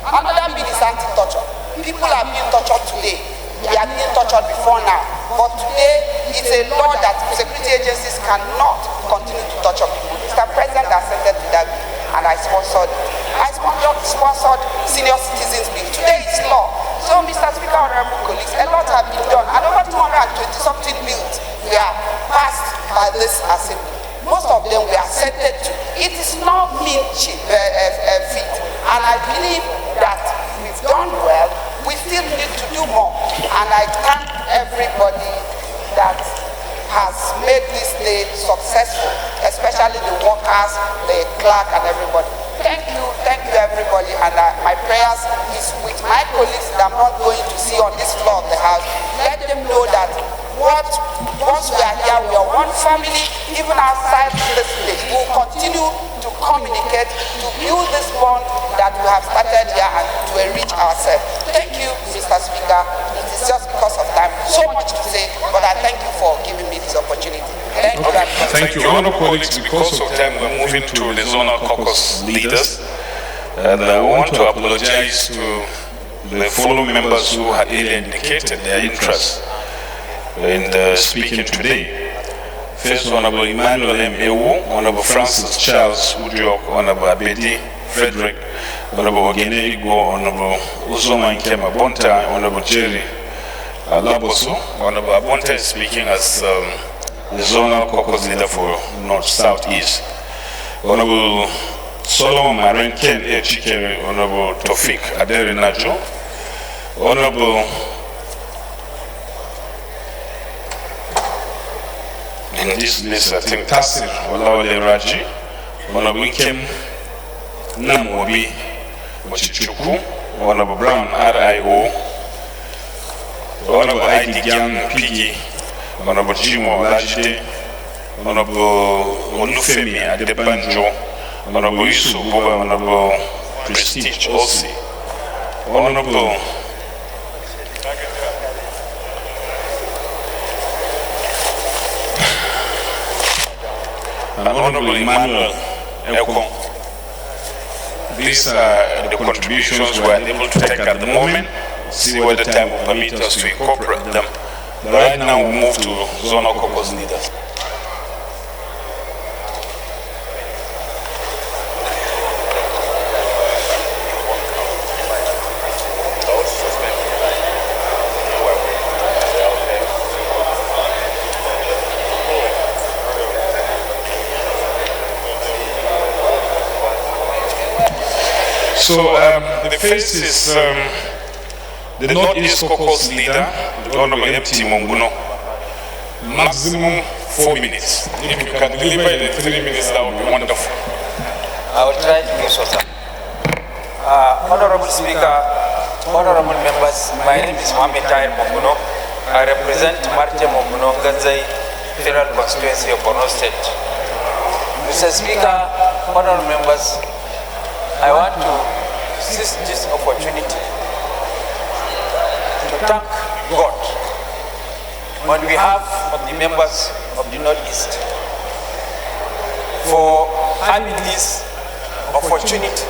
Another bill is anti-torture. People are being tortured today. They are being tortured before now. But today, it's a law that security agencies cannot continue to torture people. Mr. President accepted to that bill, and I sponsored senior citizens bill. Today it's law. So, Mr. Speaker, honorable colleagues, a lot have been done, and over 220-something bills were passed by this assembly. Most of them were accepted to. It is not mean feat, and I believe that we've done well. We still need to do more, and I thank everybody that has made this day successful, especially the workers, the clerk, and everybody. Thank you everybody, and my prayers is with my colleagues that I'm not going to see on this floor of the house. Let them know that once we are here, we are one family. Even outside this place, we will continue to communicate, to build this bond that we have started here and to enrich ourselves. Thank you, Mr. Speaker. It is just because of time. So much to say, but I thank you for giving me this opportunity. Thank you. Thank you. Honourable colleagues, because of time, we're moving to the zonal caucus leaders. And I want to apologize to the following members who had indicated their interest in speaking today. First, Honorable Emmanuel M. Ewu, Honorable Francis Charles Udiok, Honorable Abedi Frederick, Honorable Ogene Igbo, Honorable Uzoma Nkema Bonta, Honorable Jerry Laboso. Honorable Bonta is speaking as the zonal caucus leader for North Southeast, Honorable Solomon Maren Ken Chikere, Honorable Tofik Adere Najo, Honorable in this list, I think Tasir Olawale Raji, Honorable Ikem Namobi Mochichuku, Honorable Brown RIO, Honorable Aidi Gyang Pigi, Honorable Jimo Olajide, Honorable Onufemi Adebanjo, Honorable Yusuf Boba, Honorable Prestige Osi, Honorable and Honorable Emmanuel Elkon. These are the contributions we are able to take at the moment. See whether time will permit us to incorporate them. But right now we move to zonal caucus leaders. So the first is the Northeast Caucus leader, the Honorable MT Monguno. Maximum 4 minutes. If you can deliver in 3 minutes, that would be wonderful. I will try to do so, sir. Honorable Speaker, honorable members, my name is Mohamed Tahir Monguno. I represent Marche Monguno Gazai Federal Constituency of Borno State. Mr. Speaker, honorable members, I want to seize this opportunity to thank God on behalf of the members of the Northeast for having this opportunity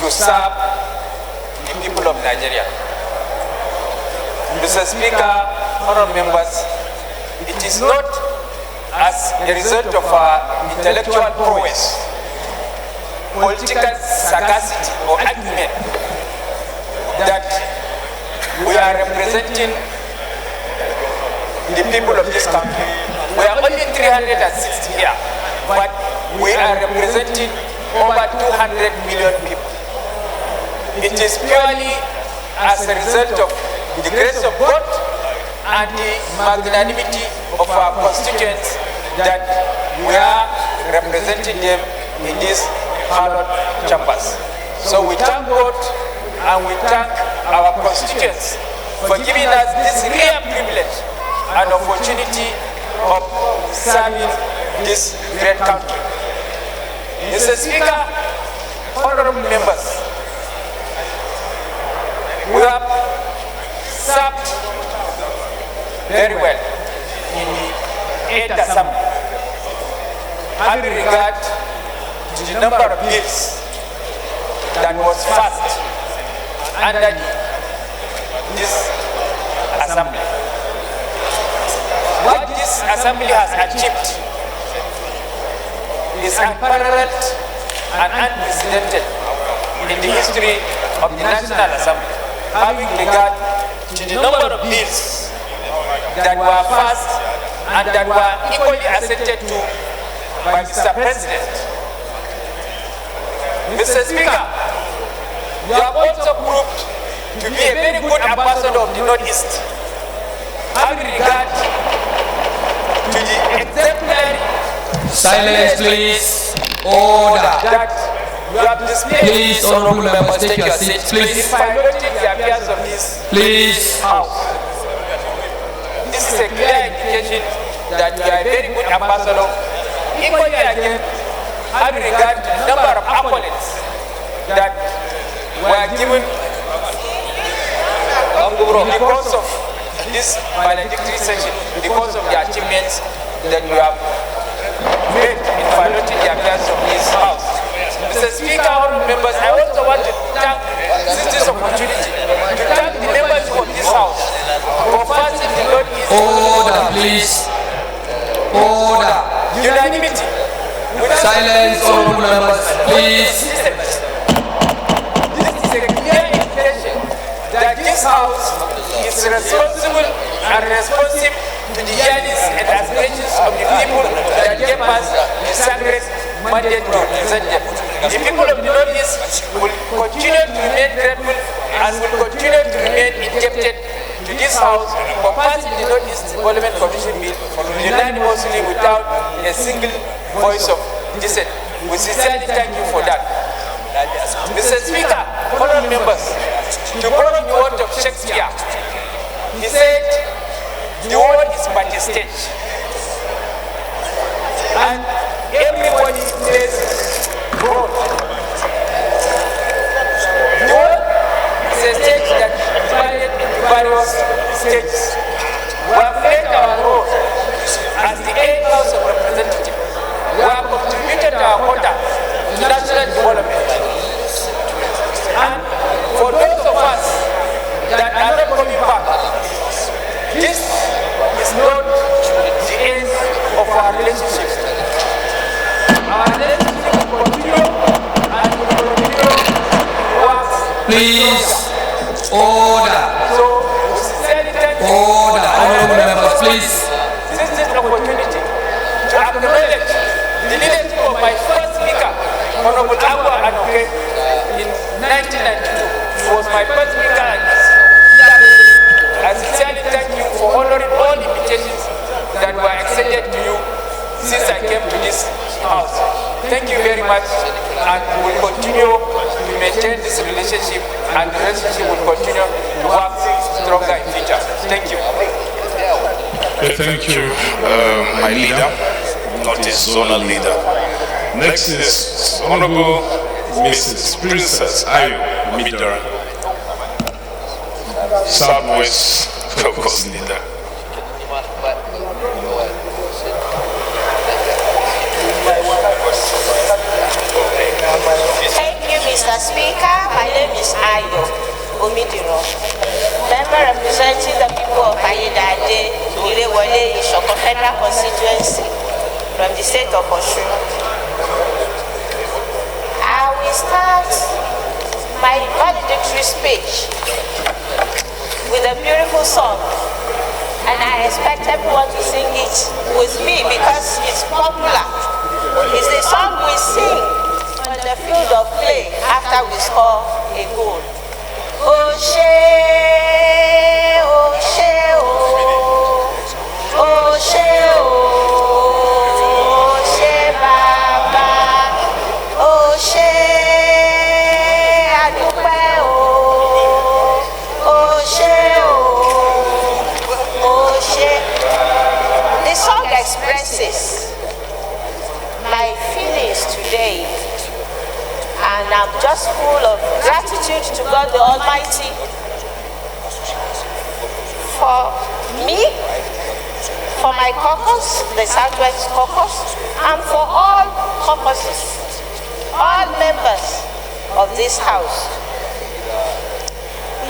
to serve the people of Nigeria. Mr. Speaker, honorable members, it is not as a result of our intellectual prowess, political sagacity or argument that we are representing the people of this country. We are only 360 here, but we are representing over 200 million people. It is purely as a result of the grace of God and the magnanimity of our constituents that we are representing them in this ballot chambers. So we thank God and we thank our constituents for giving us this rare privilege and opportunity of serving this great country. Mr. Speaker, honorable members, we have served very well in the 8th Assembly, having regard to the number of bills that was passed under this assembly. What this assembly has achieved is unparalleled and unprecedented in the history of the National Assembly, having regard to the number of bills that were passed and that were equally assented to by Mr. President. Mr. Speaker, you have also proved to be a very good ambassador of the Northeast, having regard to the exemplary silence, please. Order. That you have displayed. Please, honorable members, take your seats, please. In piloting the affairs of this House. This is a clear indication that you are a very good ambassador. Equally again, having regard to the number of opponents that were given because of this valedictory session, because of the achievements that you have made in piloting the affairs of this House. Mr. Speaker, honorable members, I also want to seize this opportunity to thank the members of this House for passing the Northeast. Order, please. Order. Unanimity. Silence, honorable members, please. This is a clear indication that this House is responsible and responsive to the yearnings and mandate to represent them. The people of the Northeast will continue to remain grateful and will continue to remain indebted to this House for passing the Northeast Development Commission Bill unanimously without a single voice of dissent. We sincerely thank you for that. Mr. Speaker, honourable members, to borrow the word of Shakespeare, he said, the world is but a stage. And everybody says broad. The world is a stage that is divided into various stages. We have played our role as the 8th House of Representatives. We have contributed our quota to national development. And for those of us that are not coming back, this is not the end of our relationship. Our relationship will continue and will continue to work. Please, order. So, we sincerely thank you. Order. Honorable members, please. This is an opportunity to acknowledge the leadership of my first speaker, Honorable Agua Anoke, in 1992. He was my first speaker like this. I sincerely thank you for honoring all invitations that were extended to you since I came to this house. Thank you very much, and we will continue to maintain this relationship, and the relationship will continue to work stronger in future. Thank you. Thank you, my leader, not his zonal leader. Next is Honorable Mrs. Princess Ayo Midara, Southwest Caucus leader. Thank you, Mr. Speaker. My name is Ayo Omidiro, member representing the people of Ayedade, Irewole, Ishoko Federal Constituency from the state of Osun. I will start my valedictory speech with a beautiful song, and I expect everyone to sing it with me because it's popular. It's the song we sing on the field of play after we score a goal. Oh, she, oh, she, oh, oh, she, oh, she, Baba, oh, she, Adupe, oh, oh, she, oh, she. The song expresses my feelings today, and I'm just full of gratitude to God the Almighty for me, for my caucus, the Southwest Caucus, and for all caucuses, all members of this house.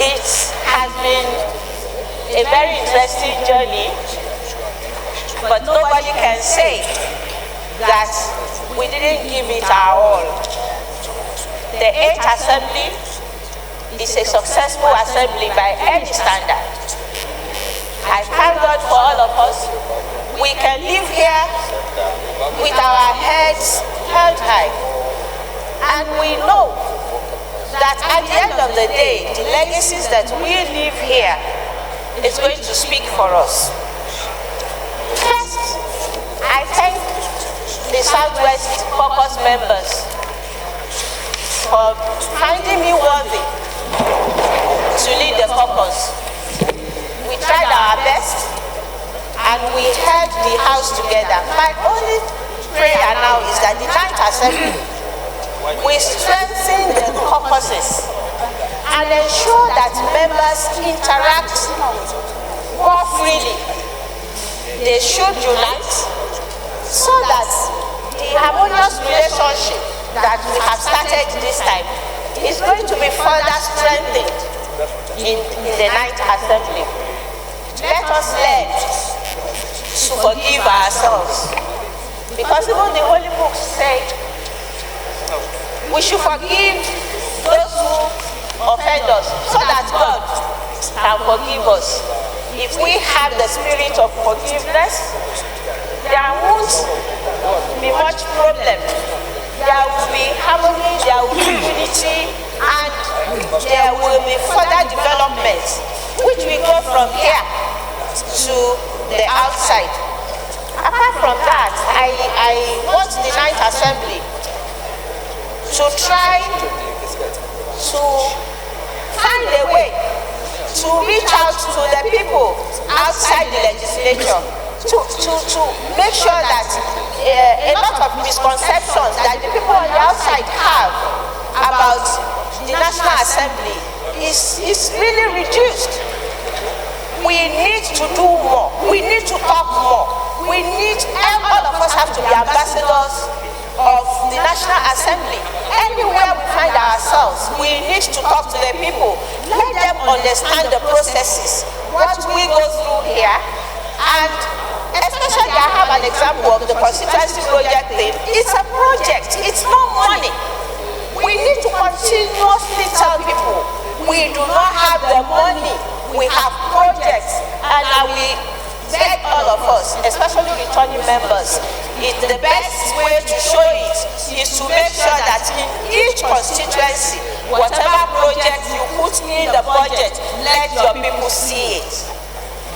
It has been a very interesting journey, but nobody can say that we didn't give it our all. The 8th Assembly is a successful assembly by any standard. I thank God for all of us. We can live here with our heads held high. And we know that at the end of the day, the legacies that we leave here is going to speak for us. First, I thank the Southwest Caucus members for finding me worthy to lead the caucus. We tried our best and we held the house together. My only prayer now is that the 9th Assembly will strengthen the caucuses and ensure that members interact more freely. They should unite so that the harmonious relationship that we have started this time is going to be further strengthened in the 9th Assembly. Let us learn to forgive ourselves, because even the Holy Books say we should forgive those who offend us so that God can forgive us. If we have the spirit of forgiveness, there won't be much problem there will be unity and there will be further development, which will go from here to the outside. Apart from that, I want the 9th Assembly to try to find a way to reach out to the people outside the legislature to make sure that a lot of misconceptions that the people on the outside have about the National Assembly is really reduced. We need to do more. We need to talk more. We need, all of us have to be ambassadors of the National Assembly. Anywhere we find ourselves, we need to talk to the people. Let them understand the processes, what we go through here. And especially I have an example of the constituency project thing. It's a project, it's not money. We need to continuously tell people we do not have the money, we have projects, and we beg all of us, especially returning members, the best way to show it is to make sure that in each constituency, whatever project you put in the budget, let your people see it.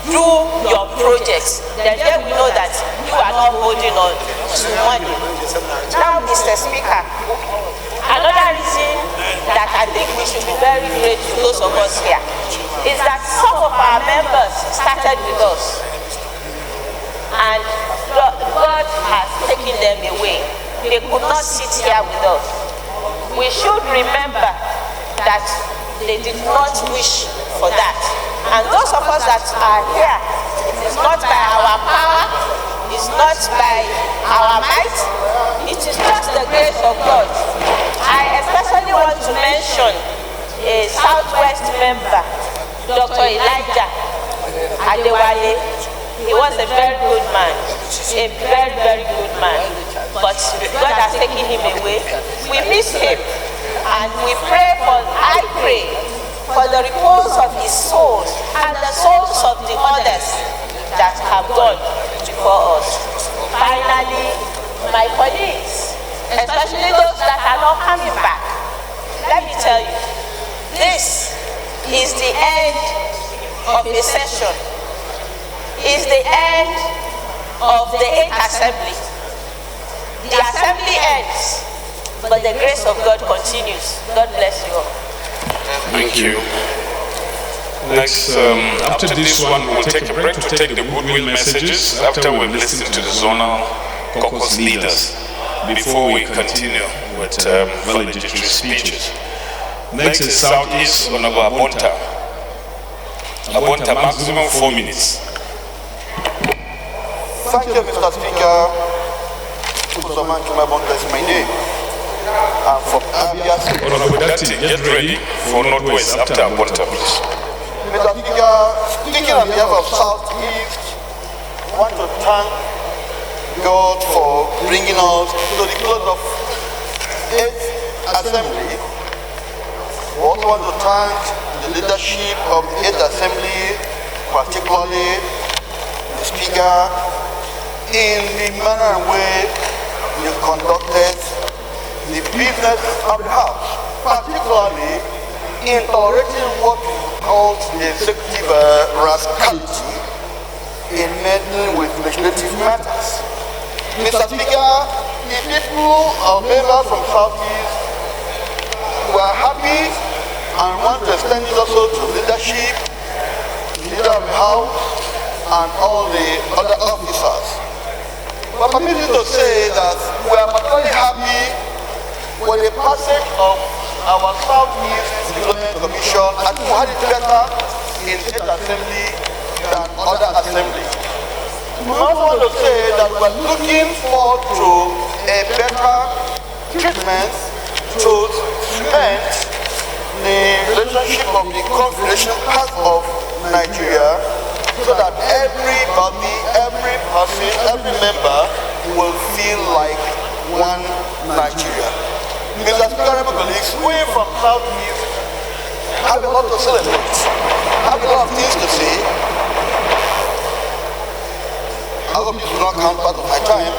Do your projects, then they will know that you are not holding on to money. Now, Mr. Speaker, another reason that I think we should be very grateful, those of us here, is that some of our members started with us. And God has taken them away. They could not sit here with us. We should remember that they did not wish for that. And those of us that are here, it is not by our power, it's not by our might, it is just the grace of God. I especially want to mention a Southwest member, Dr. Elijah Adewale. He was a very good man, a very, very good man. But God has taken him away. We miss him, and we pray I pray for the repose of his soul and the souls of the others that have gone before us. Finally, my colleagues, especially those that are not coming back, let me tell you, this is the end of a session. Is the end of the 8th Assembly. The Assembly ends, but the grace of God continues. God bless you all. Thank you. Next, after this one, we'll take a break to take the goodwill messages after we've listened to the zonal caucus leaders before we continue with valedictory speeches. Next is Southeast Honorable Abonta. Abonta, maximum 4 minutes. Thank you, Mr. Speaker. Kuzoman Kimabonta is my name. I'm from Abia State. Honorable Dati, get ready for Northwest after Abonta, please. Mr. Speaker, speaking on behalf of Southeast, I want to thank God for bringing us to the close of 8th Assembly. We also want to thank the leadership of the 8th Assembly, particularly the Speaker, in the manner and way you conducted the business of the House, particularly in tolerating what we call the executive rascality in meddling with legislative matters. Mr. Speaker, the people of members from Southeast were happy and want to extend it also to leadership, the leader of the House, and all the other officers. But permit me to say that we are particularly happy with the passage of our Southeast Development Commission. I think we had it better in the 8th Assembly than other assemblies. We also want to say that we are looking forward to a better treatment to cement the relationship of the Confederation part of Nigeria, so that everybody, every person, every member will feel like one Nigeria. Mr. Speaker, colleagues, we from Southeast have a lot to celebrate, have a lot of things to say. I hope this will not count part of my time,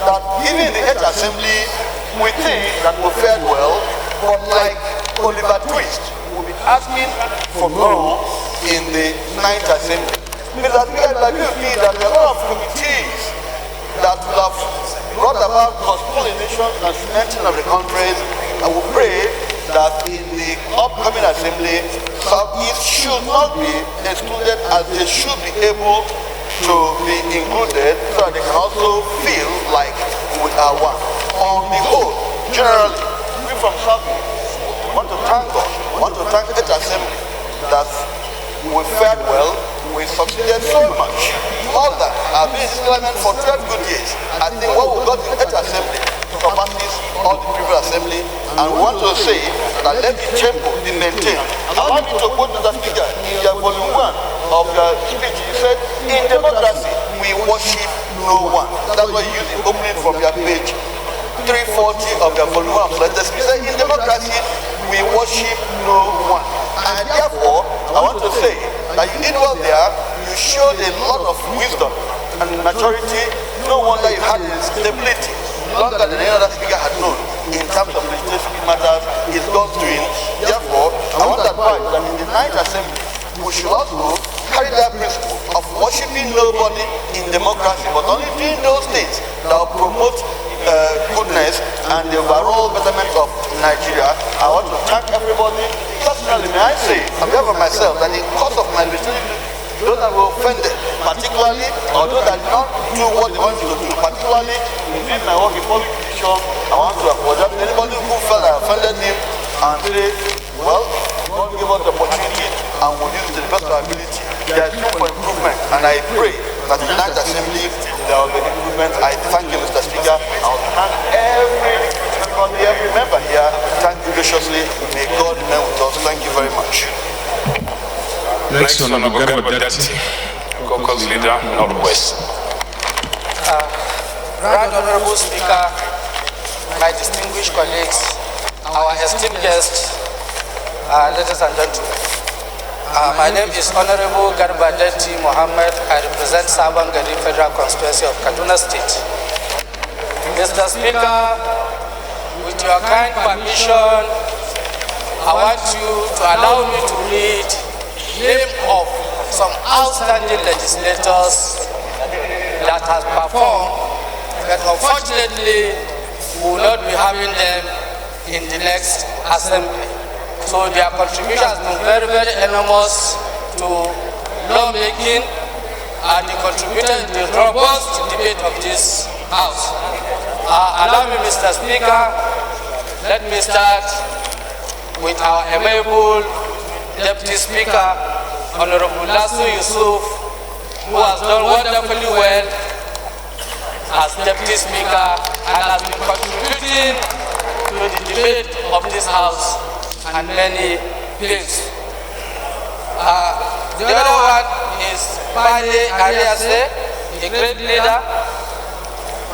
that even in the 8th Assembly, we think that we fared well, but like Oliver Twist, will be asking for more in the 9th Assembly. Mr. Speaker, I agree with me that there are a lot of committees that will have brought about cross-pollination and cementing of the countries. I will pray that in the upcoming assembly, Southeast should not be excluded, as they should be able to be included, so that they can also feel like we are one. On the whole, generally, we from Southeast want to thank God, want to thank each assembly that we fared well, we succeeded so much. All that I've been in this parliament for 12 good years. I think what we got in each assembly surpasses all the previous assembly, and we want to say that let the tempo be maintained. Allow me to quote Mr. Speaker in your volume 1 of your speech. He said, in democracy, we worship no one. That's what you use in opening from your page 340 of your volume 1 of letters. He said, in democracy, we worship no one. And therefore, I want to say that you did well there. You showed a lot of wisdom and maturity. No wonder you had stability longer than any other speaker had known in terms of legislative matters is God's doing. Therefore, I want to advise that in the 9th Assembly, we should also carry that principle of worshiping nobody in democracy, but only doing those things that will promote goodness and the overall betterment of Nigeria. I want to thank everybody. Personally, may I say, on behalf of myself, that in the course of my legislative, those that were offended, particularly, or those that did not do what they wanted to do, particularly in my work in public position, I want to apologize to anybody who felt I offended him and say, well, God gave us the opportunity and we'll use it to the best of our ability. There is room for improvement, and I pray that in the 9th Assembly there will be improvement. I thank you, Mr. Speaker. I will thank every member here. Thank you graciously. May God remain with us. Thank you very much. Next, Honorable Deputy, Caucus Leader, Northwest. Right Honorable Speaker, my distinguished colleagues, our esteemed guests, ladies and gentlemen. My name is Honorable Garba Deti Mohammed. I represent Sabangari Federal Constituency of Kaduna State. Mr. Speaker, with your kind permission, I want you to allow me to read the name of some outstanding legislators that has performed, but unfortunately we will not be having them in the next assembly. So their contribution has been very, very enormous to lawmaking, and they contributed to the robust debate of this House. Allow me, Mr. Speaker, let me start with our amiable Deputy Speaker, Honorable Lasu Yusuf, who has done wonderfully well as Deputy Speaker and has been contributing to the debate of this House and many things. The other one is Pade Ariase, a great leader,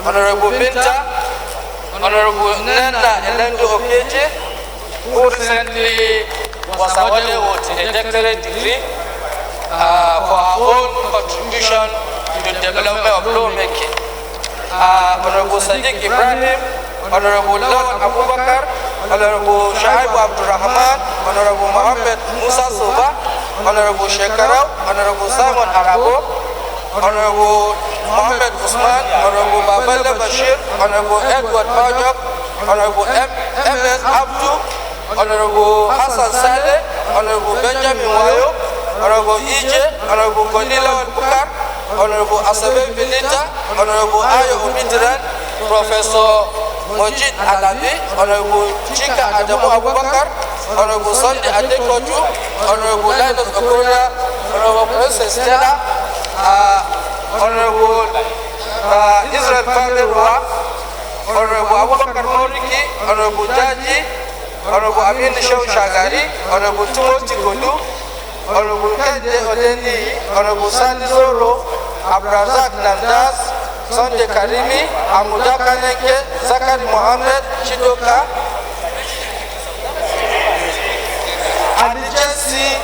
Honorable Binta, Honorable Nena Elendo Okeje, who recently was awarded with a doctorate degree for her own contribution to the development of lawmaking. Honorable Sadiq Ibrahim, Honorable Lawan Abubakar, Honorable Shaibu Abdurrahman, Honorable Mohammed Musa Soba, Honorable Shekarau, Honorable Simon Arabo, Honorable Mohammed Usman, Honorable Babala Bashir, Honorable Edward Bajab, Honorable M.S. Abdu, Honorable Hassan Saleh, Honorable Benjamin Wayo, Honorable EJ, Honorable Gonila Bukar, Honorable Asabe Bilita, Honorable Ayo Umidran, Professor Mojid Alabi, Honorable Chika Adamu Abubakar, Honorable Sunday Adekoju, Honorable Linus Okoria, Honorable Princess Stella, Honorable Israel Faberwa, Honorable Abubakar Moriki, Honorable Jaji, Honorable Amin Shehu Shagari, Honorable Timothy Godu, Honorable Kende Odeni, Honorable Sandi Zoro, Abrazak Nandas, Sunday Karimi, Amuda Kaneke, Zakari Mohammed, Chidoka, and the Jesse,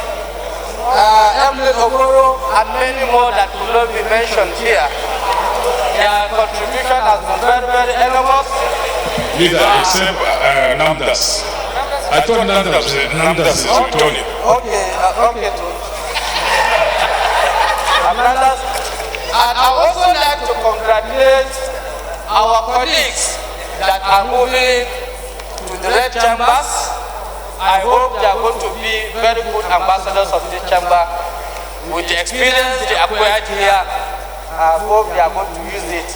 Emily Okoro, and many more that will not be mentioned here. Their contribution has been very, very enormous. Leader, except Namdas. I thought Namdas is Tony. Okay, okay, too. And I also like to congratulate our colleagues that are moving to the red chambers. I hope they are going to be very good ambassadors of this chamber. With the experience they acquired here, I hope they are going to use it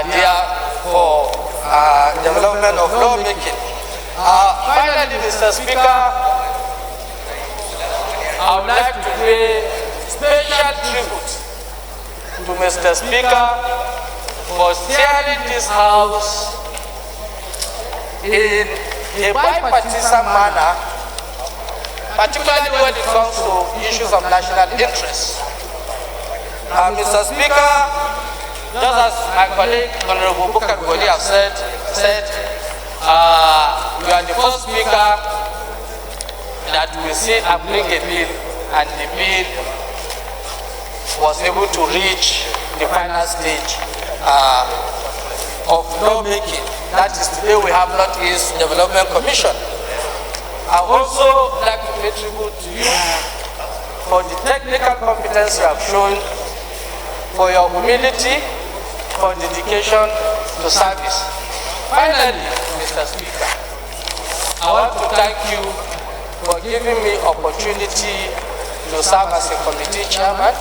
there for development of lawmaking. Finally, Mr. Speaker, I would like to pay special tribute to Mr. Speaker for steering this House in a bipartisan manner, particularly when it comes to issues of national interest. Mr. Speaker, just as my colleague Honorable Bukar Goli have said, you are the first speaker that will sit and bring a bill, and the bill was able to reach the final stage of lawmaking. That is, today we have Northeast Development Commission. I also like to pay tribute to you for the technical competence you have shown, for your humility, for dedication to service. Finally, Mr. Speaker, I want to thank you for giving me opportunity to serve as a committee chairman,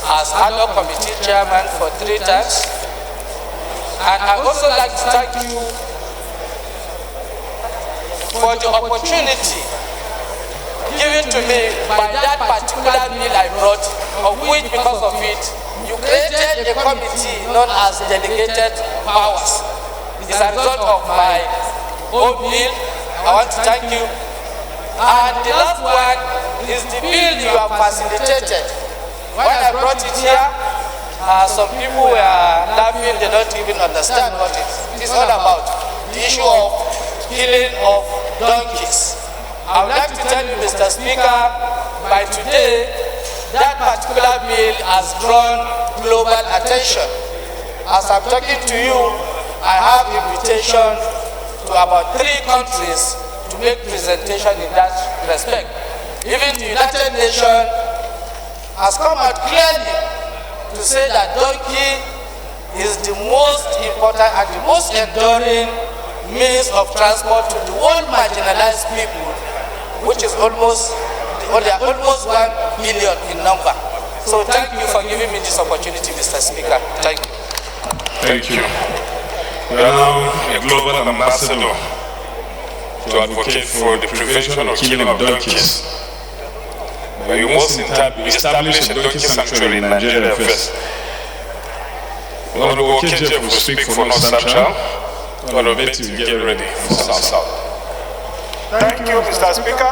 as other committee chairman for 3 times. And I also like to thank you for the opportunity given to me by that particular bill I brought, of which because of it, you created a committee known as Delegated Powers. It's a result of my own bill. I want to thank you. And the last one is the bill you have facilitated. When I brought it here, some people were laughing, they don't even understand what it is all about. The issue of killing of donkeys. I would like to tell you, Mr. Speaker, by today, that particular bill has drawn global attention. As I'm talking to you, I have invitation to about 3 countries to make presentation in that respect. Even the United Nations has come out clearly to say that donkey is the most important and the most enduring means of transport to the whole marginalized people, which is almost 1 billion in number. So thank you for giving me this opportunity, Mr. Speaker. Thank you. Thank you. We are now a global ambassador to advocate for the prevention of killing of donkeys. But you must establish a donkey sanctuary in Nigeria first. Honorable KJF will speak for North Central. Honorable Betty will get ready for South. Thank you, Mr. Speaker.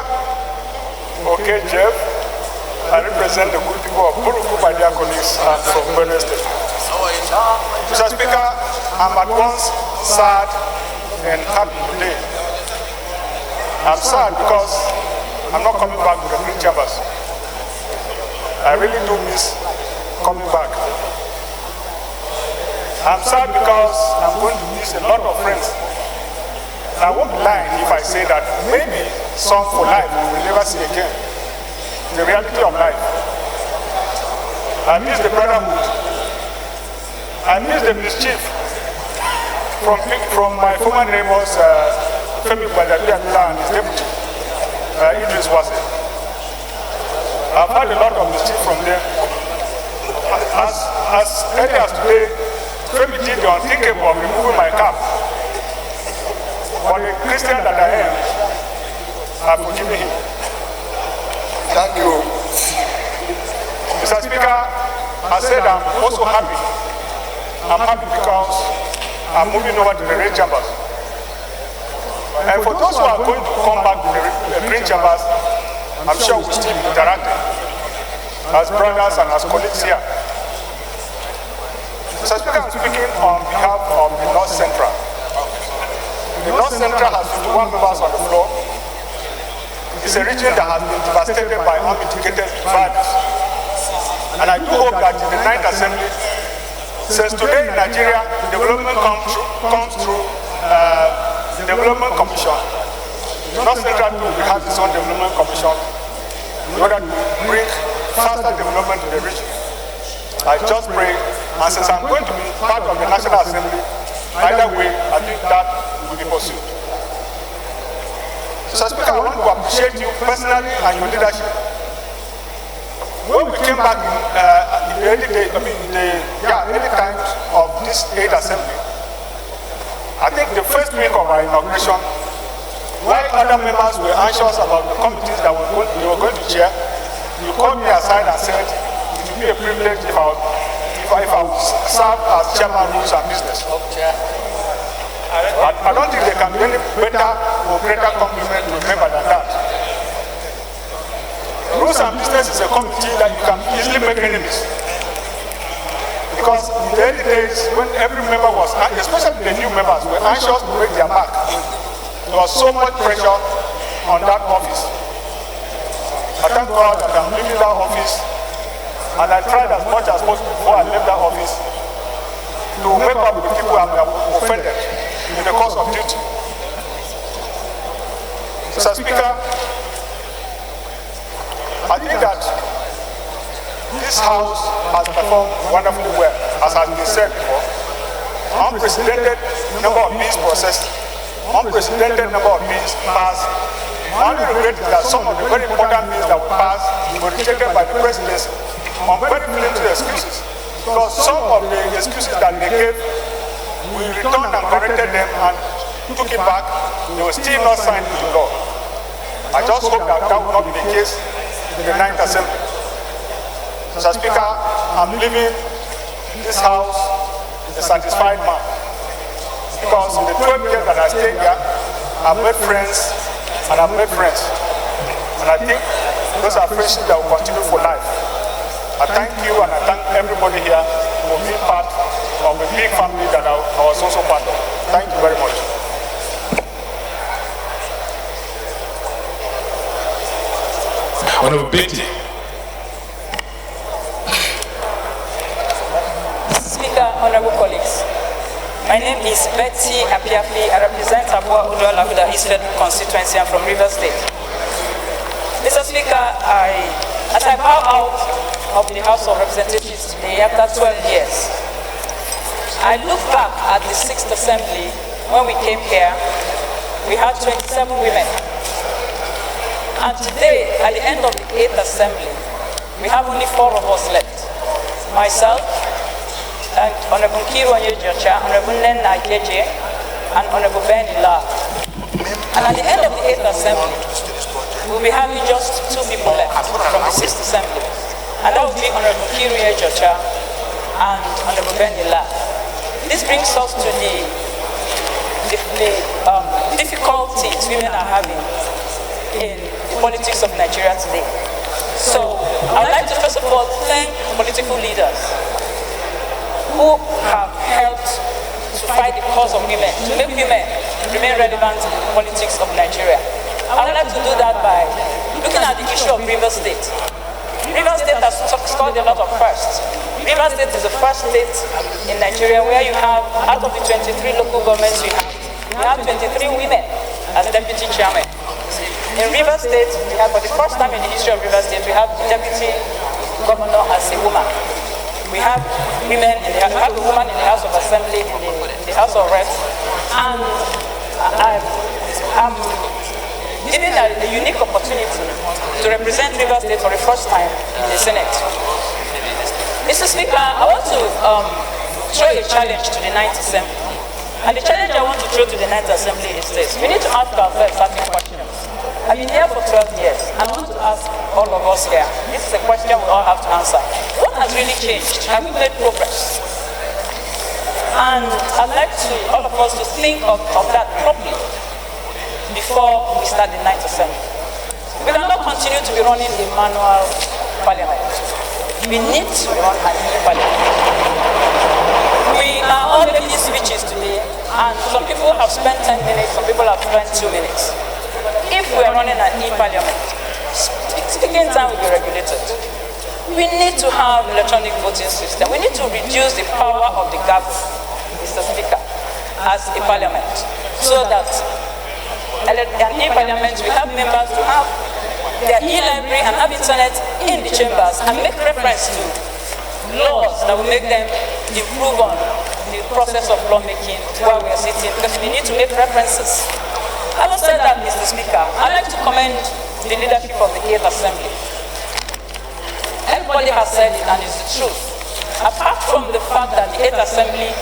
Okay, Jeff. I represent the good people of Buruku by their colleagues and from Benue State. Mr. Speaker, I'm at once sad and happy today. I'm sad because I'm not coming back to the green chambers. I really do miss coming back. I'm sad because I'm going to miss a lot of friends. I won't lie if I say that maybe some for life we will never see again. The reality of life. I miss the brotherhood. I miss the mischief from my former neighbors, Femi Badadiyamila and his deputy, Idris Wase. I've had a lot of mischief from them. As early as today, Femi did the unthinkable of removing my cap. For the Christian that I am, I've forgiven him. Thank you. Mr. Speaker, I said I'm also happy. I'm happy because I'm moving over to the red chambers. And for those who are going to come back to the green chambers, I'm sure we'll still be interacting as brothers and as colleagues here. Mr. Speaker, I'm speaking on behalf of the North Central. The North Central has 51 members on the floor. It's a region that has been devastated by unmitigated violence. And I do hope that in the 9th Assembly, since today in Nigeria, the development comes through the Development Commission, North Central too, we have its own development commission in order to bring faster development to the region. I just pray, and since I'm going to be part of the National Assembly, either way, I think that will be pursued. Mr. Speaker, I want to appreciate you personally and your leadership. When we came back in the early days, early times of this 8th Assembly, I think the first week of our inauguration, while other members were anxious about the committees that they were going to chair, you called me aside and said it would be a privilege if I would serve as chairman rules and business. I don't think there can be any better or greater compliment to a member than that. Rules and business is a committee that you can easily make enemies. Because in the early days, when every member was, especially the new members, were anxious to break their back, there was so much pressure on that office. I thank God that I'm leaving that office, and I tried as much as possible before I left that office to make up with the people I have offended in the course of duty. Mr. Speaker, I think that this House has performed wonderfully well, as has been said before. Unprecedented number of bills processed, unprecedented number of bills passed. My only regret is that some of the very important bills that were passed were rejected by the presidency on very flimsy excuses. Because some of the excuses that they gave, we returned and corrected them and took it back. They were still not signed into law. I just hope that that will not be the case in the 9th Assembly. Mr. Speaker, I'm leaving this House a satisfied man. Because in the 12 years that I stayed here, I've made friends and I've made friends. And I think those are friendships that will continue for life. I thank you and I thank everybody here for being part of a big family that I was also part of. Thank you very much. Honorable Betty. Speaker, honorable colleagues, my name is Betty Apiafi. I represent Abua Udola East Federal Constituency. I'm from Rivers State. Mr. Speaker, as I bow out of the House of Representatives today after 12 years, I look back at the 6th Assembly. When we came here, we had 27 women. And today, at the end of the 8th Assembly, we have only 4 of us left. Myself, and Honorable Kiru Onyejocha, Honorable Nenna Keje, and Honorable Ben Ila. And at the end of the 8th Assembly, we'll be having just 2 people left from the 6th Assembly. And that will be Honorable Kiru Onyejocha and Honorable Ben Ila. This brings us to the difficulties women are having in the politics of Nigeria today. So I would like to first of all thank political leaders who have helped to fight the cause of women, to make women remain relevant in the politics of Nigeria. I would like to do that by looking at the issue of Rivers State. Rivers State has scored a lot of firsts. Rivers State is the first state in Nigeria where you have, out of the 23 local governments you have 23 women as deputy chairman. In Rivers State, we have, for the first time in the history of Rivers State, we have the deputy governor as a woman. We have women in the, we have a woman in the House of Assembly, in the House of Reps, and I'm given a unique opportunity to represent Rivers State for the first time in the Senate. Mr. Speaker, I want to throw a challenge to the 9th Assembly. And the challenge I want to throw to the 9th Assembly is this. We need to ask ourselves certain questions. I've been here for 12 years, and I want to ask all of us here, this is a question we all have to answer. What has really changed? Have we made progress? And I'd like all of us to think of that properly before we start the 9th Assembly. We cannot continue to be running a manual parliament. We need to run an e-parliament. We are all making these speeches today, and some people have spent 10 minutes, some people have spent 2 minutes. If we are running an e-parliament, speaking time will be regulated. We need to have electronic voting system. We need to reduce the power of the gavel, Mr. Speaker, as a parliament, so that an e-parliament, we have members to have their e-library and have internet in the chambers and make reference to laws that will make them improve on the process of lawmaking while we are sitting, because we need to make references. Having said that, Mr. Speaker, I'd like to commend the leadership of the 8th Assembly. Everybody has said it, and it's the truth. Apart from the fact that the 8th Assembly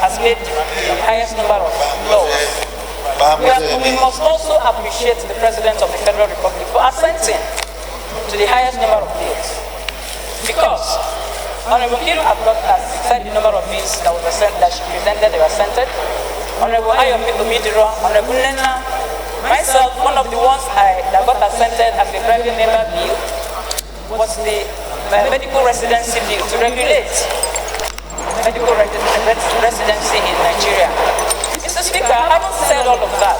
has made the highest number of laws, we must also appreciate the President of the Federal Republic for assenting to the highest number of bills. Because Honorable Kiru has said the number of bills that she presented, they were assented. Honorable Ayomi Omidiro, Honorable Nena, myself, one of the ones that got assented as a private member bill was the medical residency bill to regulate medical residency in Nigeria. Mr. Speaker, having said all of that,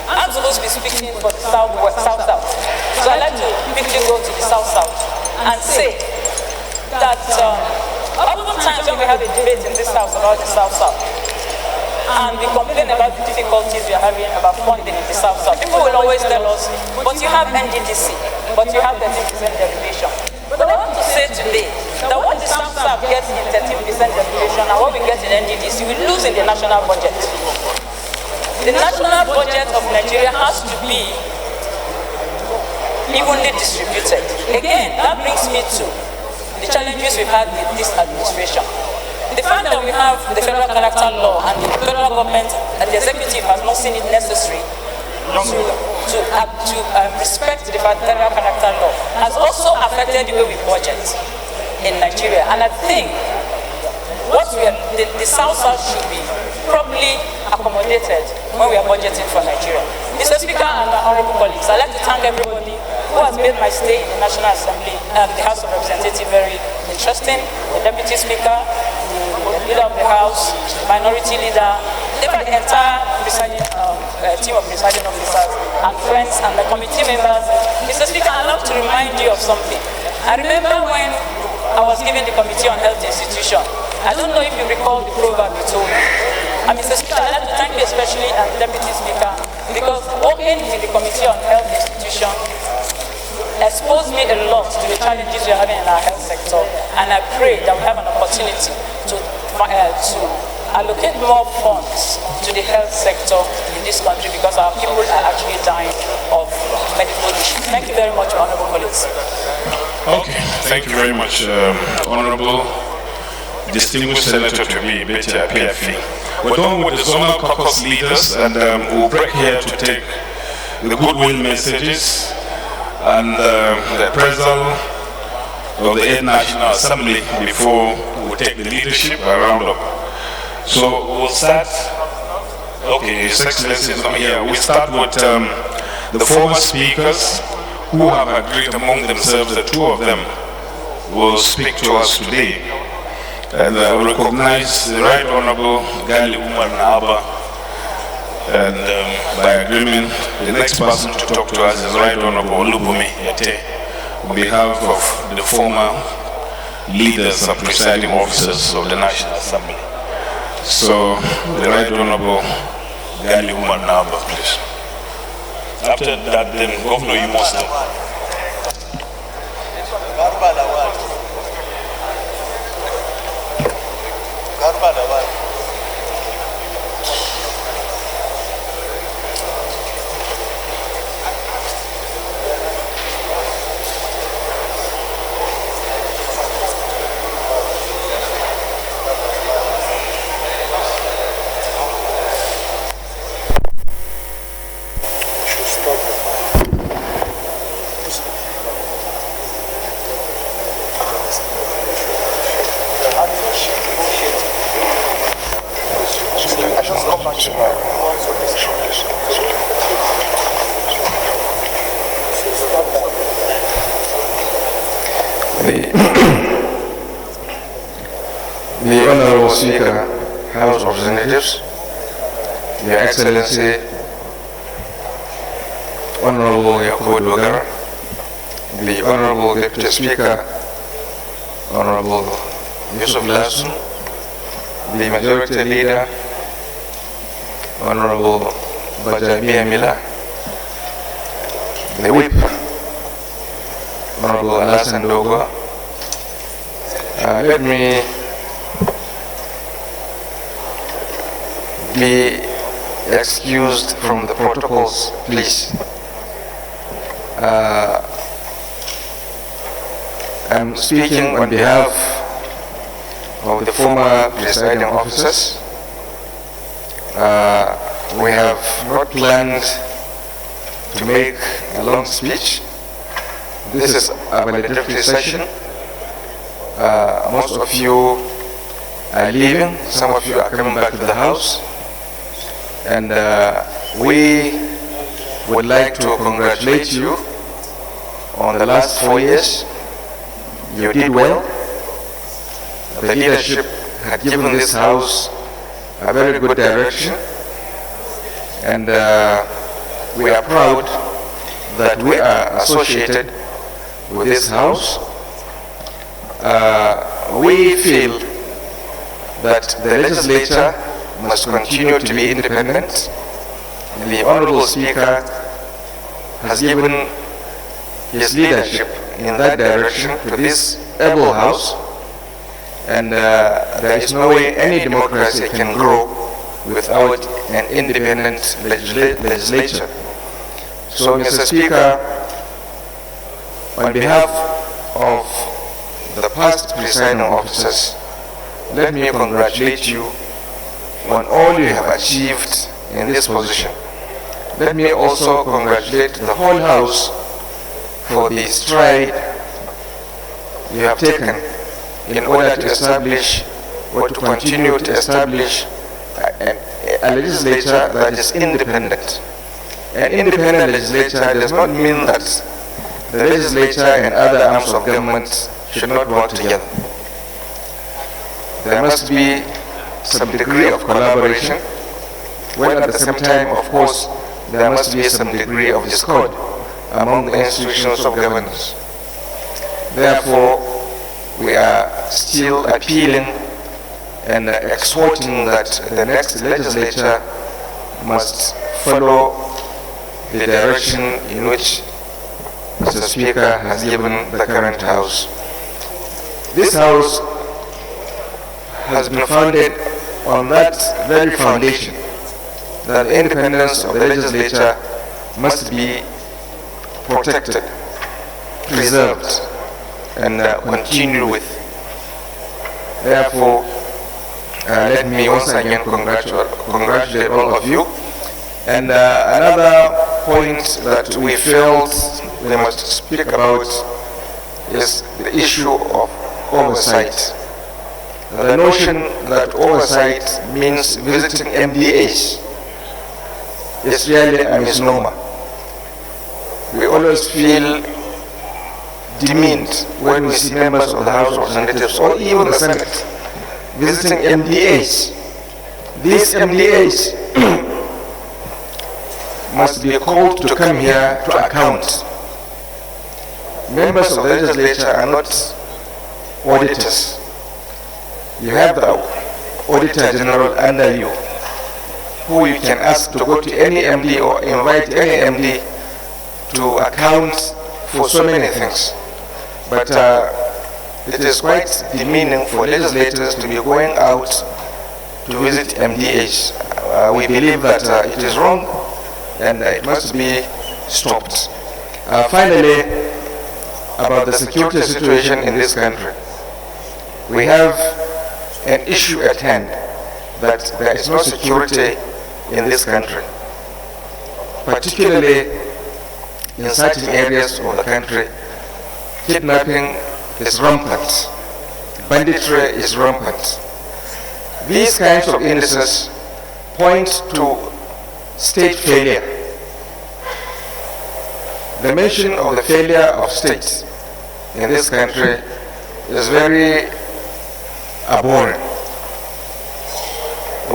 I'm supposed to be speaking for the South-South. So I'd like to quickly go to the South-South and say that oftentimes when we have a debate in this House about the South-South, and we complain about the difficulties we are having about funding in the South-South, people will always tell us, but you have NDDC, but you have 13% derivation. But I want to say today that what the South-South gets in 13% derivation and what we get in NDDC, we lose in the national budget. The national budget of Nigeria has to be evenly distributed. Again, that brings me to the challenges we've had with this administration. The fact that we have the federal character law and the federal government and the executive has not seen it necessary to respect the federal character law has also affected the way we budget in Nigeria. And I think what the South-South should be properly accommodated when we are budgeting for Nigeria. Mr. Speaker and honorable colleagues, I'd like to thank everybody who has made my stay in the National Assembly and the House of Representatives very interesting. The Deputy Speaker, the Leader of the House, the Minority Leader, the entire team of presiding officers and friends and the committee members. Mr. Speaker, I'd love to remind you of something. I remember when I was given the Committee on Health Institution. I don't know if you recall the proverb you told me. And Mr. Speaker, I'd like to thank you especially as the Deputy Speaker, because working in the Committee on Health Institution exposed me a lot to the challenges we're having in our health sector, and I pray that we have an opportunity to allocate more funds to the health sector in this country, because our people are actually dying of medical issues. Thank you very much, honorable colleagues. Okay, thank you very much, honorable distinguished Senator to be Betty PFE. We're done with the zonal caucus leaders, and we'll break here to take the goodwill messages and the appraisal of the 8th National Assembly before we take the leadership round up. So we'll start. Okay, His Excellency is not here. We start with the former speakers who have agreed among themselves. The two of them will speak to us today. And I recognize the Right Honorable Gali Umar Naba. And by agreement, the next person to talk to us is Right Honorable Olubumi Yete, on behalf of the former leaders and presiding officers of the National Assembly. So, the Right Honorable Gali Umar Naba, please. After that, then Governor Yumosta. The Honorable Speaker, House of Representatives, Your Excellency, Honorable Yakubu Dogara, the Honorable Deputy Speaker, Honorable Yusuf Lassen, the Majority Leader, Honorable Bajabia Mila, the whip, Honorable Alasan Dogo. Let me be excused from the protocols, please. I'm speaking on behalf of the former presiding officers. We have not planned to make a long speech. This is a valedictory session. Most of you are leaving, some of you are coming back to the house, and we would like to congratulate you on the last 4 years. You did well. The leadership had given this house a very good direction, and we are proud that we are associated with this house. We feel that the legislature must continue to be independent. The Honorable Speaker has given his leadership in that direction to this able house, and there is no way any democracy can grow without an independent legislature. So, Mr. Speaker, on behalf of the past presiding officers, let me congratulate you on all you have achieved in this position. Let me also congratulate the whole House for the stride you have taken in order to establish or to continue to establish a legislature that is independent. An independent legislature does not mean that the legislature and other arms of government should not work together. There must be some degree of collaboration, when at the same time, of course, there must be some degree of discord among the institutions of governance. Therefore, we are still appealing and exhorting that the next legislature must follow the direction in which Mr. Speaker has given the current House. This House has been founded on that very foundation, that the independence of the legislature must be protected, preserved, and continued with. Therefore, let me once again congratulate all of you. And another point that we felt we must speak about is the issue of oversight. The notion that oversight means visiting MDAs is really a misnomer. We always feel demeaned when we see members of the House of Representatives or even the Senate visiting MDAs. These MDAs must be called to come here to account. Members of the legislature are not auditors. You have the Auditor General under you, who you can ask to go to any MD or invite any MD to account for so many things. But it is quite demeaning for legislators to be going out to visit MDAs. We believe that it is wrong and it must be stopped. Finally, about the security situation in this country. We have an issue at hand that there is no security in this country, particularly in certain areas of the country. Kidnapping is rampant, banditry is rampant. These kinds of indices point to state failure. The mention of the failure of states in this country is very abhorrent.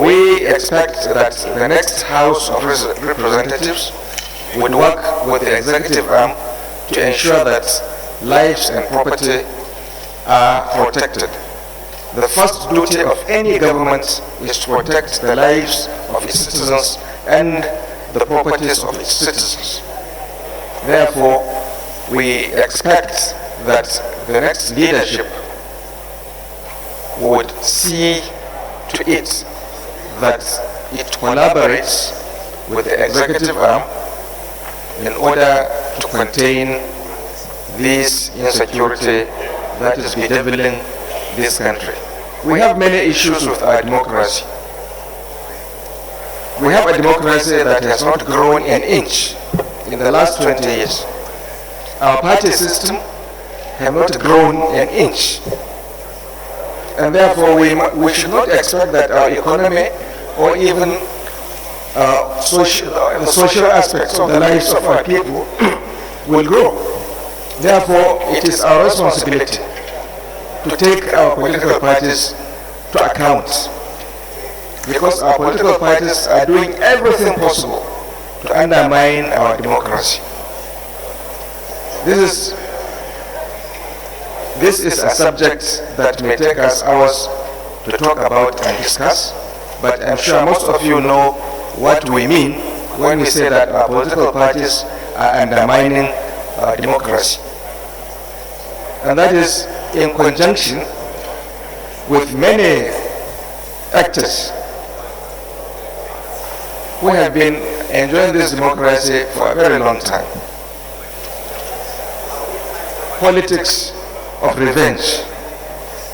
We expect that the next House of Representatives would work with the executive arm to ensure that lives and property are protected. The first duty of any government is to protect the lives of its citizens and the properties of its citizens. Therefore, we expect that the next leadership would see to it that it collaborates with the executive arm in order to contain this insecurity that is bedeviling this country. We have many issues with our democracy. We have a democracy that has not grown an inch in the last 20 years. Our party system have not grown an inch. And therefore we should not expect that our economy or even the social aspects of the lives of our people will grow. Therefore, it is our responsibility to take our political parties to account, because our political parties are doing everything possible to undermine our democracy. This is a subject that may take us hours to talk about and discuss, but I'm sure most of you know what we mean when we say that our political parties are undermining our democracy. And that is in conjunction with many actors who have been enjoying this democracy for a very long time. Politics of revenge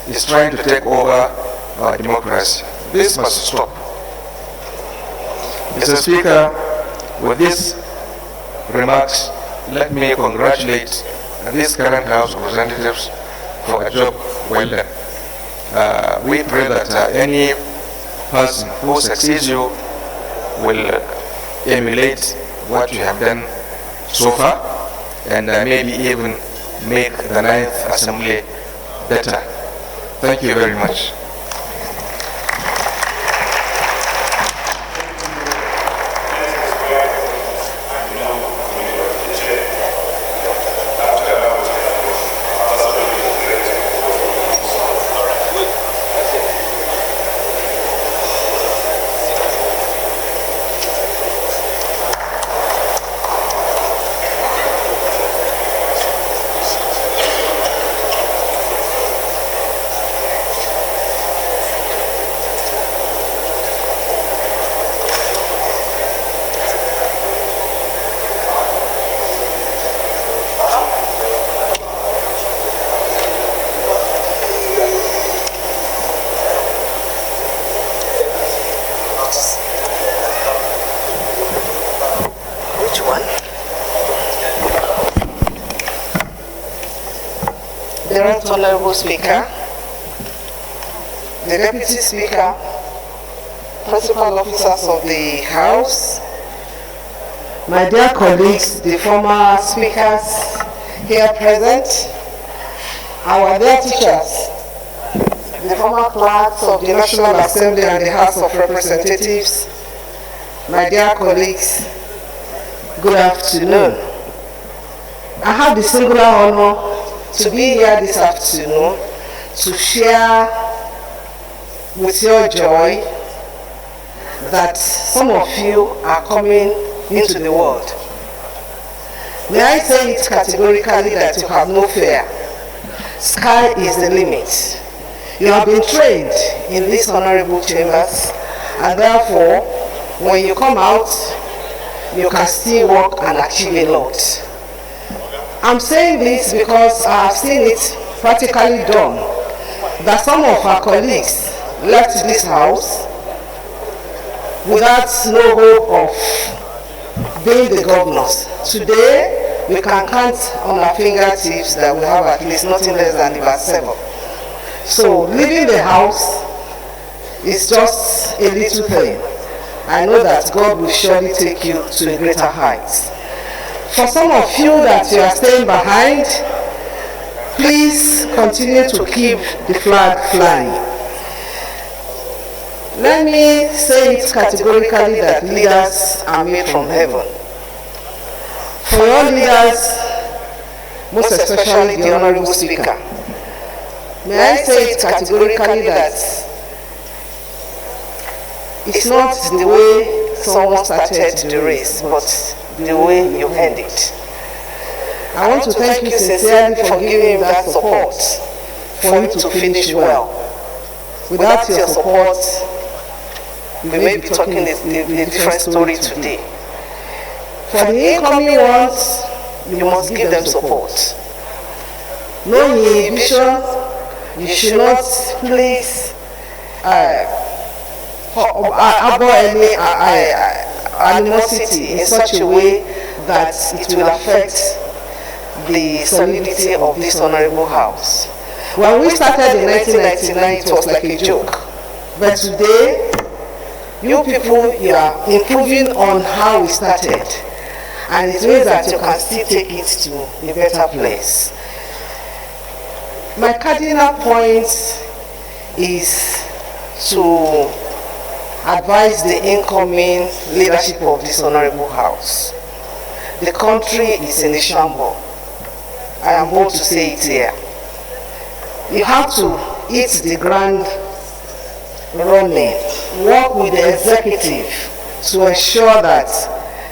is trying to take over our democracy. This must stop. Mr. Speaker, with these remarks, let me congratulate these current House representatives for a job well done. We pray that any person who succeeds you will emulate what you have done so far, and maybe even make the 9th Assembly better. Thank you very much. The Right Honorable Speaker, the Deputy Speaker, Principal Officers of the House, my dear colleagues, the former speakers here present, our dear teachers, the former clerks of the National Assembly and the House of Representatives, my dear colleagues, good afternoon. I have the singular honor to be here this afternoon to share with your joy that some of you are coming into the world. May I say it categorically that you have no fear. Sky is the limit. You have been trained in these honorable chambers, and therefore, when you come out, you can still work and achieve a lot. I'm saying this because I have seen it practically done, that some of our colleagues left this house without no hope of being the governors. Today, we can count on our fingertips that we have at least nothing less than about 7. So leaving the house is just a little thing. I know that God will surely take you to a greater heights. For some of you that you are staying behind, please continue to keep the flag flying. Let me say it categorically that leaders are made from heaven. For your leaders, most especially the Honorable Speaker, may I say it categorically that it's not the way someone started the race, but the way you end it. I want to thank you sincerely for giving him that support for him to finish well. Without your support, we may be talking a different story today. For the incoming ones, you must give them support. No inhibition, you should not please harbor any animosity in such a way that it will affect the solidity of this honorable house. When we started in 1999, it was like a joke. But today, you people, you are improving on how we started. And it means that you can still take it to a better place. My cardinal point is to advise the incoming leadership of this honorable house. The country is in a shambles. I am bold to say it here. You have to hit the ground running, work with the executive to ensure that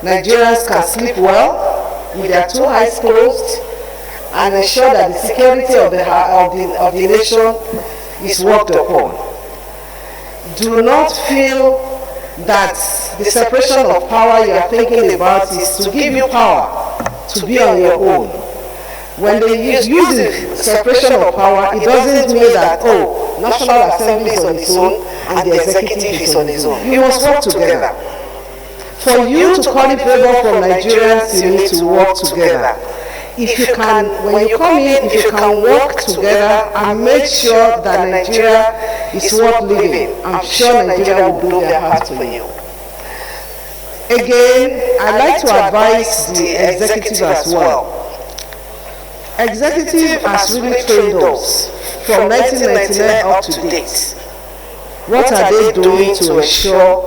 Nigerians can sleep well with their 2 eyes closed and ensure that the security of the nation is worked upon. Do not feel that the separation of power you are thinking about is to give you power to be on your own. When they use the separation of power, it doesn't mean that, oh, National Assembly is on its own and the executive is on its own. You must work together. For you to call in favor from Nigerians, you need to work together. If you can, when you come in, if you can work together and make sure that Nigeria is worth living, I'm sure Nigeria will do their part for you. Again, I'd like to advise the executive as well. Executive has really trained us from 1999 up to date. What are they doing to ensure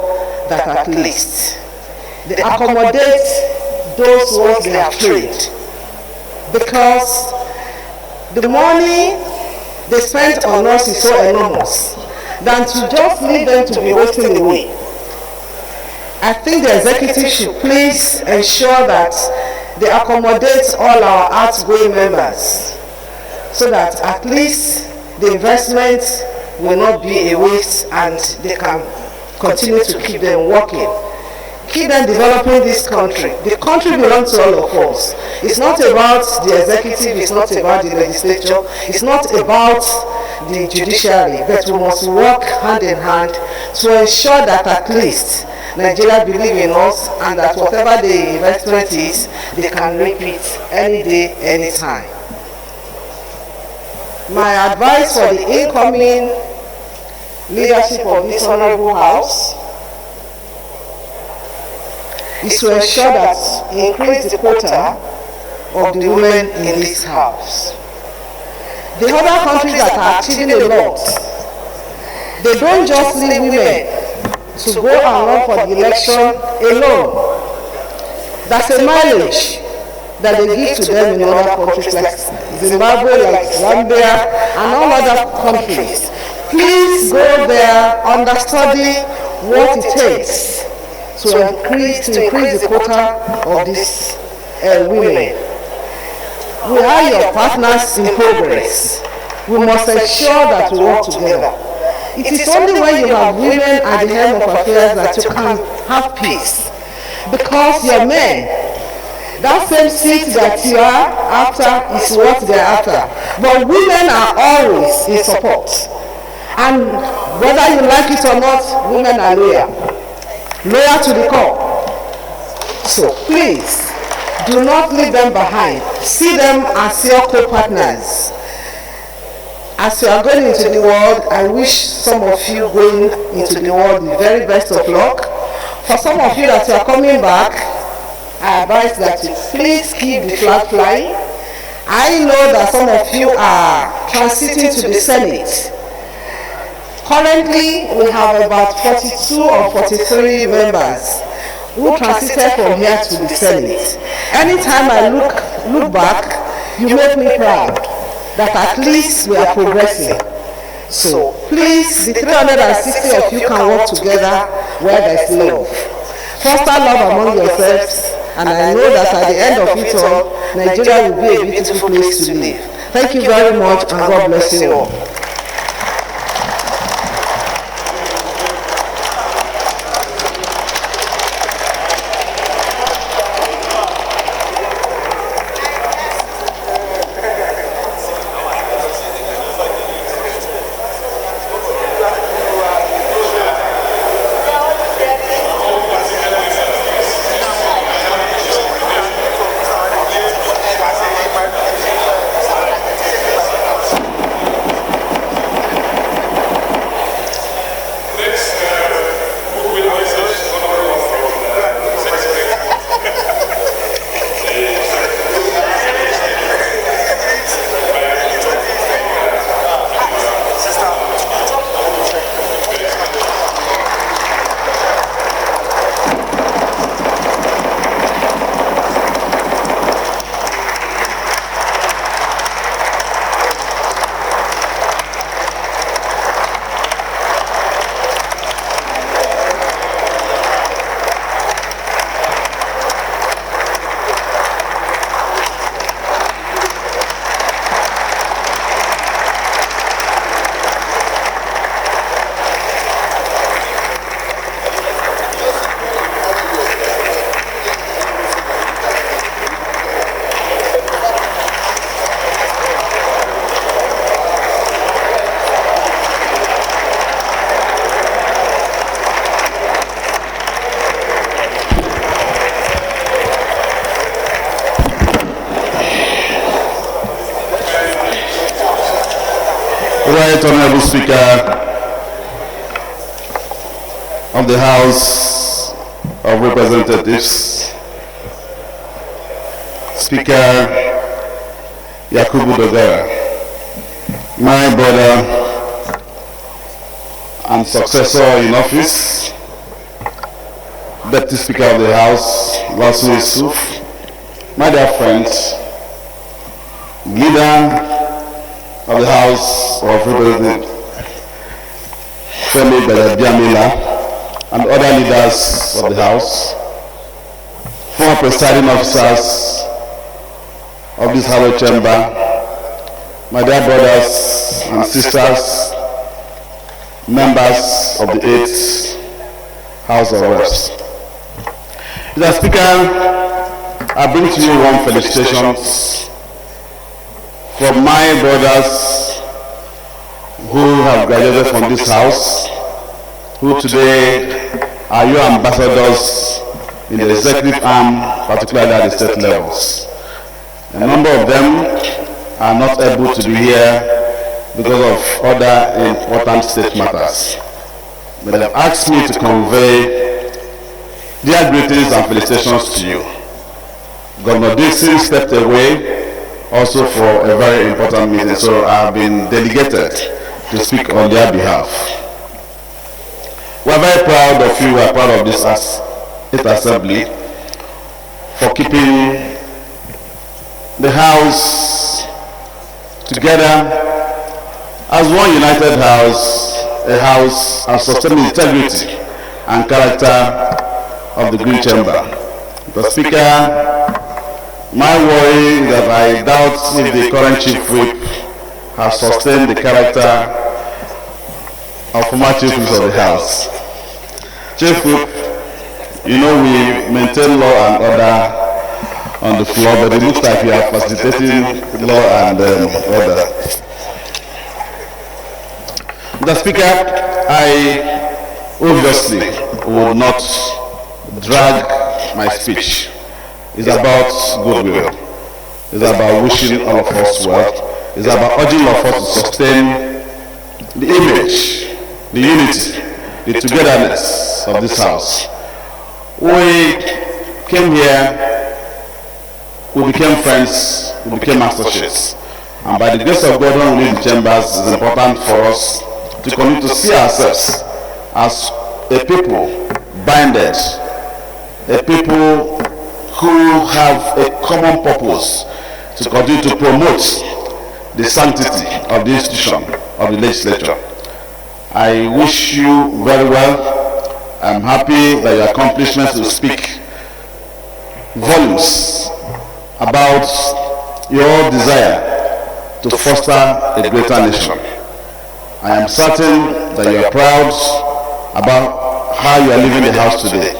that at least they accommodate those ones they have trained? Because the money they spent on us is so enormous than to just leave them to be wasting away. I think the executive should please ensure that they accommodate all our outgoing members so that at least the investment will not be a waste and they can continue to keep them working. Keep them developing this country. The country belongs to all of us. It's not about the executive, it's not about the legislature, it's not about the judiciary, but we must work hand in hand to ensure that at least Nigeria believe in us and that whatever the investment is, they can reap it any day, any time. My advice for the incoming leadership of this honorable house is to ensure that increase the quota of the women in this house. The other countries that are achieving a lot, they don't just leave women to go and run for the election alone. That's a mileage that they give to them in other countries like Zimbabwe, like Zambia, and all other countries. Please go there, understudy what it takes to increase the quota of these women. We are your partners in progress. We must ensure that we work together. It is only when you have women at the helm of affairs that you can have peace. Because your men, that same seat that you are after is what they are after. But women are always in support. And whether you like it or not, women are loyal to the core. So please, do not leave them behind. See them as your co-partners. As you are going into the world, I wish some of you going into the world the very best of luck. For some of you that are coming back, I advise that you please keep the flag flying. I know that some of you are transiting to the Senate. Currently, we have about 42 or 43 members who transited from here to the Senate. Anytime I look back, you make me proud that at least we are progressing. So please, the 360 of you can work together where there is love. Foster love among yourselves, and I know that at the end of it all, Nigeria will be a beautiful place to live. Thank you very much, and God bless you all. Right Honorable Speaker of the House of Representatives, Speaker Yakubu Dogara, my brother and successor in office, Deputy Speaker of the House, Lasu Yusuf, my dear friends, leader of the House of Representatives, Femi Belabiamila, and other leaders of the House, former presiding officers of this Hallowed Chamber, my dear brothers and sisters, members of the 8th House of Reps. Mr. Speaker, I bring to you warm felicitations from my brothers who have graduated from this house, who today are your ambassadors in the executive arm, particularly at the state levels. A number of them are not able to be here because of other important state matters. But they have asked me to convey their greetings and felicitations to you. Governor Dixon stepped away also for a very important meeting, so I have been delegated to speak on their behalf. We are very proud of you, we are proud of this 8th Assembly for keeping the House together as one united House, a House of sustaining integrity and character of the Green Chamber. The Speaker, my worry is that I doubt if the current Chief Whip has sustained the character of former Chief Whips of the House. Chief Whip, you know we maintain law and order on the floor, but it looks like we are facilitating law and order. Mr. Speaker, I obviously will not drag my speech. It's about goodwill. It's about wishing all of us well. It's about urging all of us to sustain the image, the unity, the togetherness of this house. We came here, we became friends, we became associates. And by the grace of God, when we leave the chambers, it's important for us to continue to see ourselves as a people binded, a people who have a common purpose to continue to promote the sanctity of the institution of the legislature. I wish you very well. I'm happy that your accomplishments will speak volumes about your desire to foster a greater nation. I am certain that you are proud about how you are leaving the House today.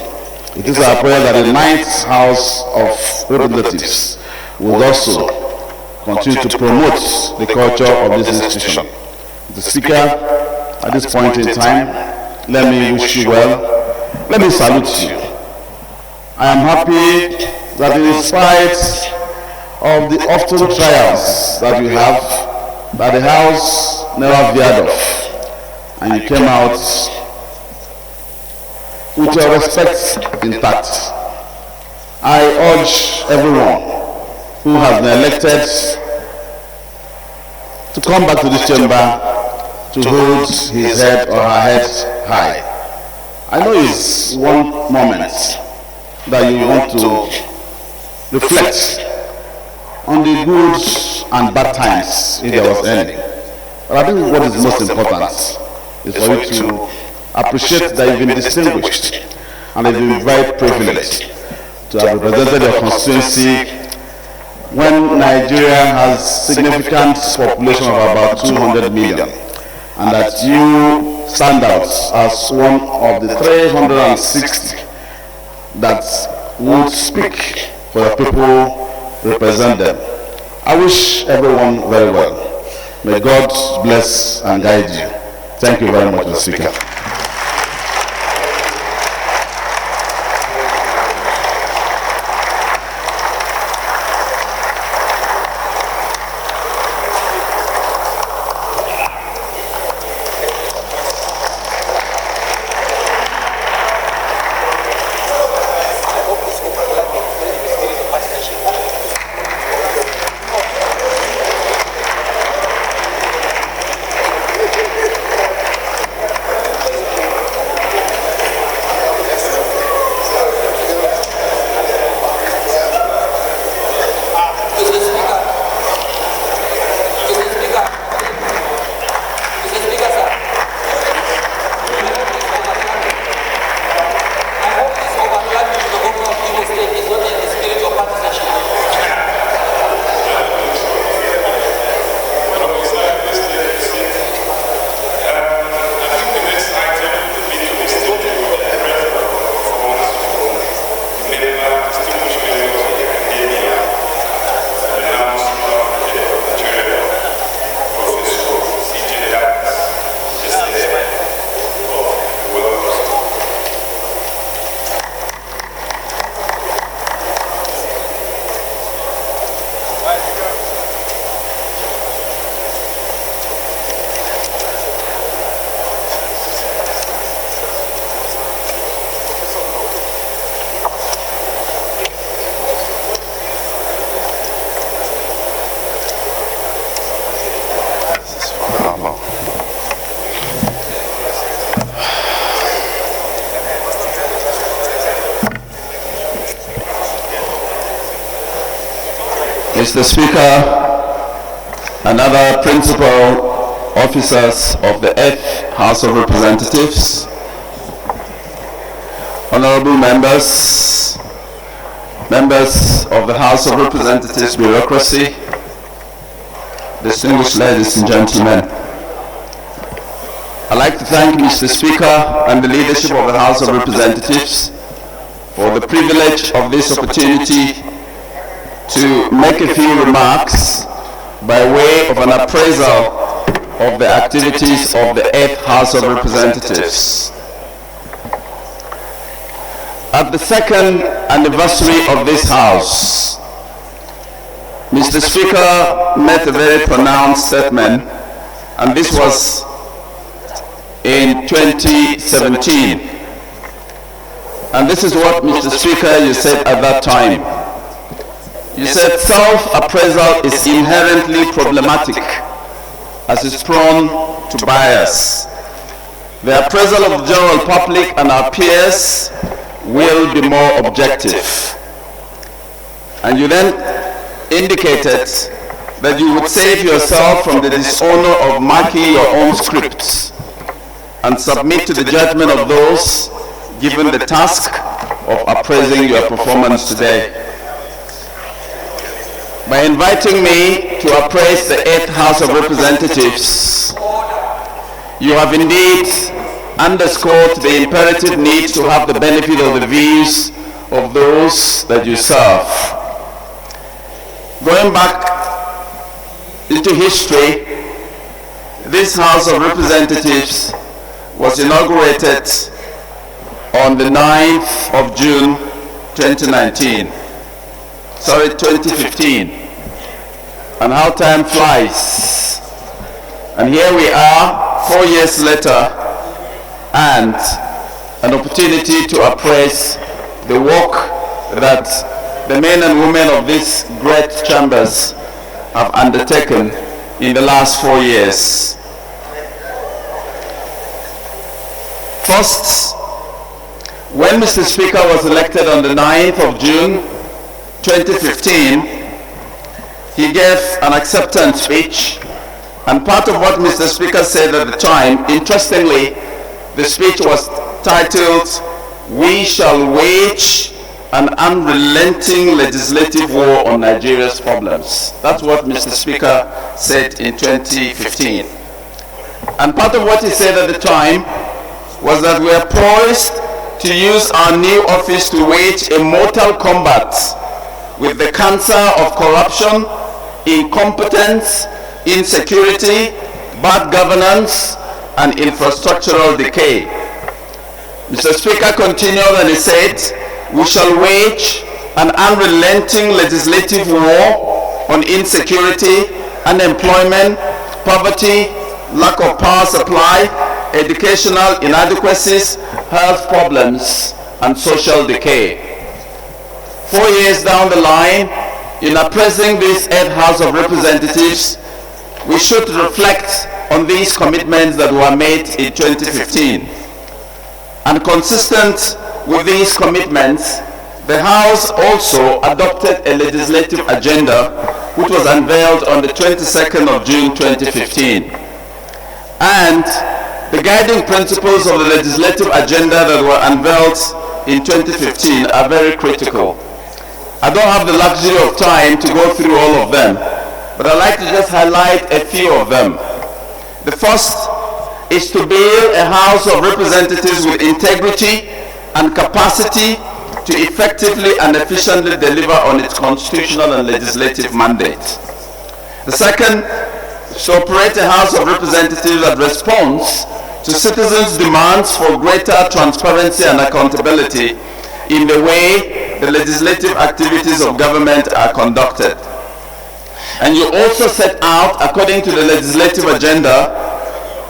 It is our prayer that the 9th House of Representatives will also continue to promote the culture of this institution. The Speaker, at this point in time, let me wish you well. Let me salute you. I am happy that in spite of the often trials that you have, that the House never veered off, and you came out with your respect intact. I urge everyone who has been elected to come back to this chamber to hold his head or her head high. I know it's one moment that you want to reflect on the good and bad times if there was any. But I think what is most important is for you to appreciate that you've been distinguished and you've been very privileged to have represented your constituency when Nigeria has significant population of about 200 million, and that you stand out as one of the 360 that would speak for the people represent them. I wish everyone very well. May God bless and guide you. Thank you very much, Mr. Speaker. Mr. Speaker and other principal officers of the 8th House of Representatives, honorable members, members of the House of Representatives bureaucracy, distinguished ladies and gentlemen, I'd like to thank Mr. Speaker and the leadership of the House of Representatives for the privilege of this opportunity to make a few remarks by way of an appraisal of the activities of the 8th House of Representatives. At the second anniversary of this House, Mr. Speaker made a very pronounced statement, and this was in 2017. And this is what, Mr. Speaker, you said at that time. You said self-appraisal is inherently problematic as it's prone to bias. The appraisal of the general public and our peers will be more objective. And you then indicated that you would save yourself from the dishonor of marking your own scripts and submit to the judgment of those given the task of appraising your performance today. by inviting me to appraise the 8th House of Representatives. You have indeed underscored the imperative need to have the benefit of the views of those that you serve. Going back into history, this House of Representatives was inaugurated on the 9th of June 2015. And how time flies. And here we are 4 years later, and an opportunity to appraise the work that the men and women of these great chambers have undertaken in the last 4 years. First, when Mr. Speaker was elected on the 9th of June 2015, he gave an acceptance speech, and part of what Mr. Speaker said at the time, interestingly, the speech was titled, "We shall wage an unrelenting legislative war on Nigeria's problems." That's what Mr. Speaker said in 2015. And part of what he said at the time was that we are poised to use our new office to wage a mortal combat with the cancer of corruption, incompetence, insecurity, bad governance, and infrastructural decay. Mr. Speaker continued and he said, "We shall wage an unrelenting legislative war on insecurity, unemployment, poverty, lack of power supply, educational inadequacies, health problems, and social decay." 4 years down the line, in appraising this 8th House of Representatives, we should reflect on these commitments that were made in 2015. And consistent with these commitments, the House also adopted a legislative agenda which was unveiled on the 22nd of June 2015. And the guiding principles of the legislative agenda that were unveiled in 2015 are very critical. I don't have the luxury of time to go through all of them, but I'd like to just highlight a few of them. The first is to build a House of Representatives with integrity and capacity to effectively and efficiently deliver on its constitutional and legislative mandate. The second is to operate a House of Representatives that responds to citizens' demands for greater transparency and accountability in the way the legislative activities of government are conducted. And you also set out, according to the legislative agenda,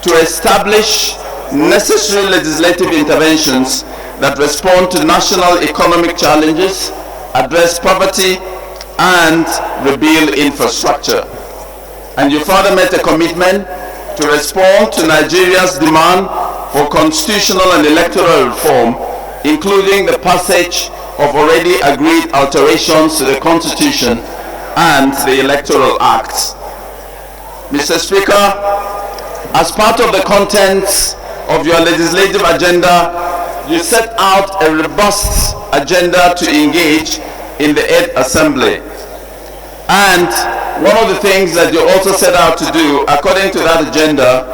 to establish necessary legislative interventions that respond to national economic challenges, address poverty, and rebuild infrastructure. And you further made a commitment to respond to Nigeria's demand for constitutional and electoral reform, including the passage of already agreed alterations to the Constitution and the Electoral Act. Mr. Speaker, as part of the contents of your legislative agenda, you set out a robust agenda to engage in the 8th Assembly. And one of the things that you also set out to do, according to that agenda,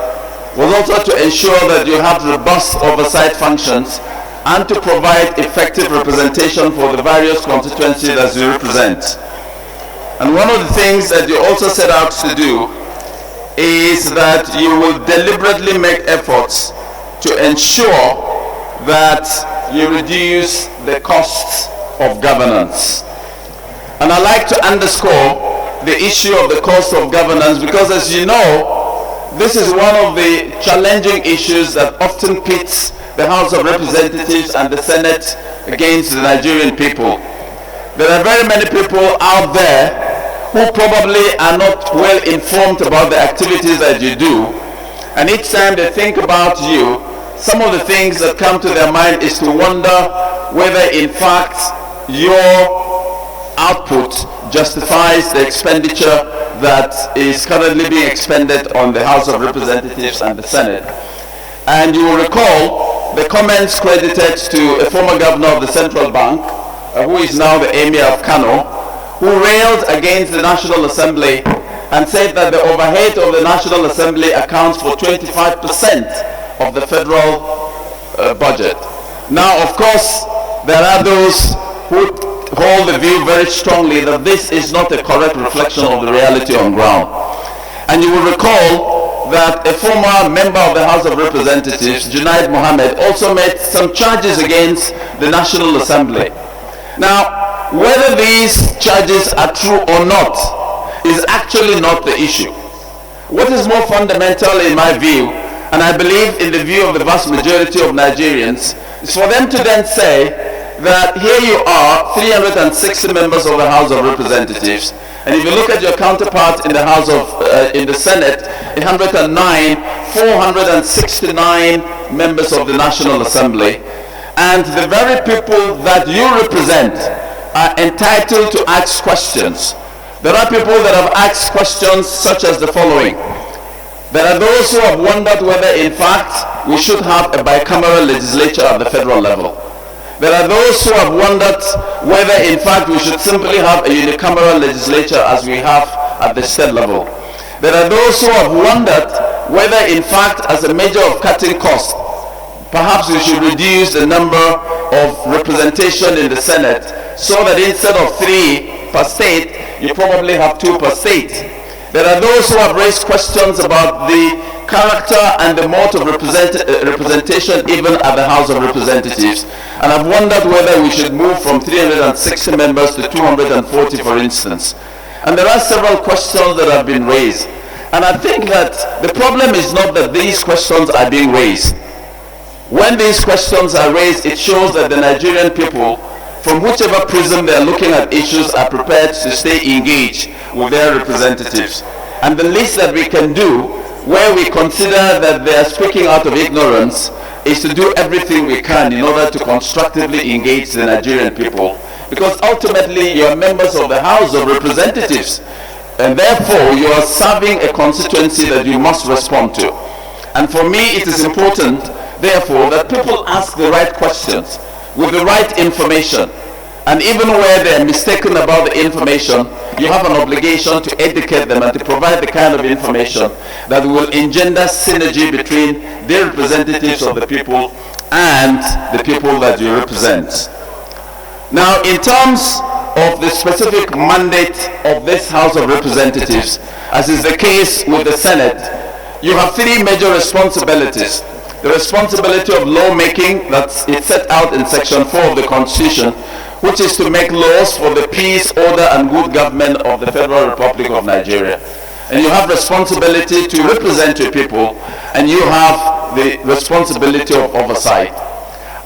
was also to ensure that you have robust oversight functions and to provide effective representation for the various constituencies that you represent. And one of the things that you also set out to do is that you will deliberately make efforts to ensure that you reduce the costs of governance. And I'd like to underscore the issue of the cost of governance because, as you know, this is one of the challenging issues that often pits the House of Representatives and the Senate against the Nigerian people. There are very many people out there who probably are not well informed about the activities that you do, and each time they think about you, some of the things that come to their mind is to wonder whether in fact your output justifies the expenditure that is currently being expended on the House of Representatives and the Senate. And you will recall the comments credited to a former governor of the Central Bank, who is now the Emir of Kano, who railed against the National Assembly and said that the overhead of the National Assembly accounts for 25% of the federal budget. Now, of course, there are those who hold the view very strongly that this is not a correct reflection of the reality on ground. And you will recall that a former member of the House of Representatives, JUNEl, also made some charges against the National Assembly. Now, whether these charges are true or not is actually not the issue. What is more fundamental in my view, and I believe in the view of the vast majority of Nigerians, is for them to then say that here you are, 360 members of the House of Representatives, and if you look at your counterpart in the in the Senate, 109, 469 members of the National Assembly, and the very people that you represent are entitled to ask questions. There are people that have asked questions such as the following. There are those who have wondered whether in fact we should have a bicameral legislature at the federal level. There are those who have wondered whether in fact we should simply have a unicameral legislature as we have at the state level. There are those who have wondered whether in fact as a measure of cutting costs, perhaps we should reduce the number of representation in the Senate so that instead of 3 per state, you probably have 2 per state. There are those who have raised questions about the character and the mode of representation even at the House of Representatives, and I've wondered whether we should move from 360 members to 240, for instance. And there are several questions that have been raised. And I think that the problem is not that these questions are being raised. When these questions are raised, it shows that the Nigerian people, from whichever prism they are looking at issues, are prepared to stay engaged with their representatives. And the least that we can do, where we consider that they are speaking out of ignorance, is to do everything we can in order to constructively engage the Nigerian people. Because ultimately you are members of the House of Representatives, and therefore you are serving a constituency that you must respond to. And for me it is important, therefore, that people ask the right questions with the right information. And even where they are mistaken about the information, you have an obligation to educate them and to provide the kind of information that will engender synergy between the representatives of the people and the people that you represent. Now, in terms of the specific mandate of this House of Representatives, as is the case with the Senate, you have 3 major responsibilities. The responsibility of lawmaking, that's it's set out in Section 4 of the Constitution, which is to make laws for the peace, order, and good government of the Federal Republic of Nigeria. And you have responsibility to represent your people, and you have the responsibility of oversight.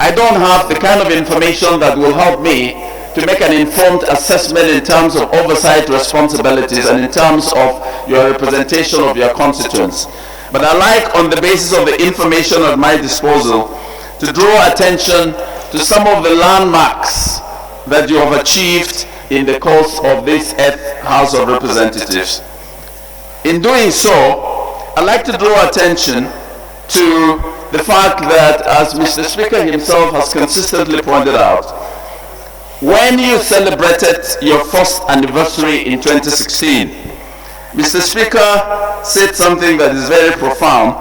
I don't have the kind of information that will help me to make an informed assessment in terms of oversight responsibilities and in terms of your representation of your constituents. But I like, on the basis of the information at my disposal, to draw attention to some of the landmarks that you have achieved in the course of this 8th House of Representatives. In doing so, I'd like to draw attention to the fact that, as Mr. Speaker himself has consistently pointed out, when you celebrated your 1st anniversary in 2016, Mr. Speaker said something that is very profound,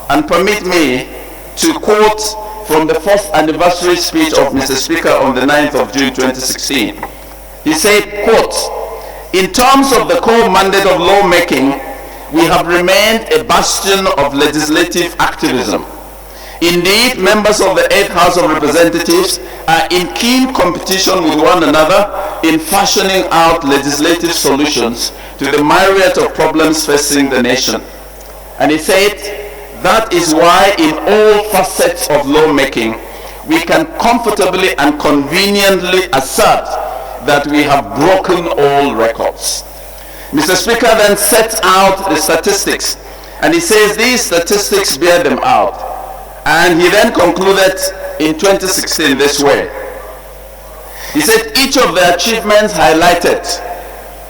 and permit me to quote from the 1st anniversary speech of Mr. Speaker on the 9th of June 2016. He said, quote, "In terms of the core mandate of lawmaking, we have remained a bastion of legislative activism. Indeed, members of the 8th House of Representatives are in keen competition with one another in fashioning out legislative solutions to the myriad of problems facing the nation." And he said, "That is why in all facets of lawmaking, we can comfortably and conveniently assert that we have broken all records." Mr. Speaker then sets out the statistics, and he says these statistics bear them out. And he then concluded in 2016 this way. He said each of the achievements highlighted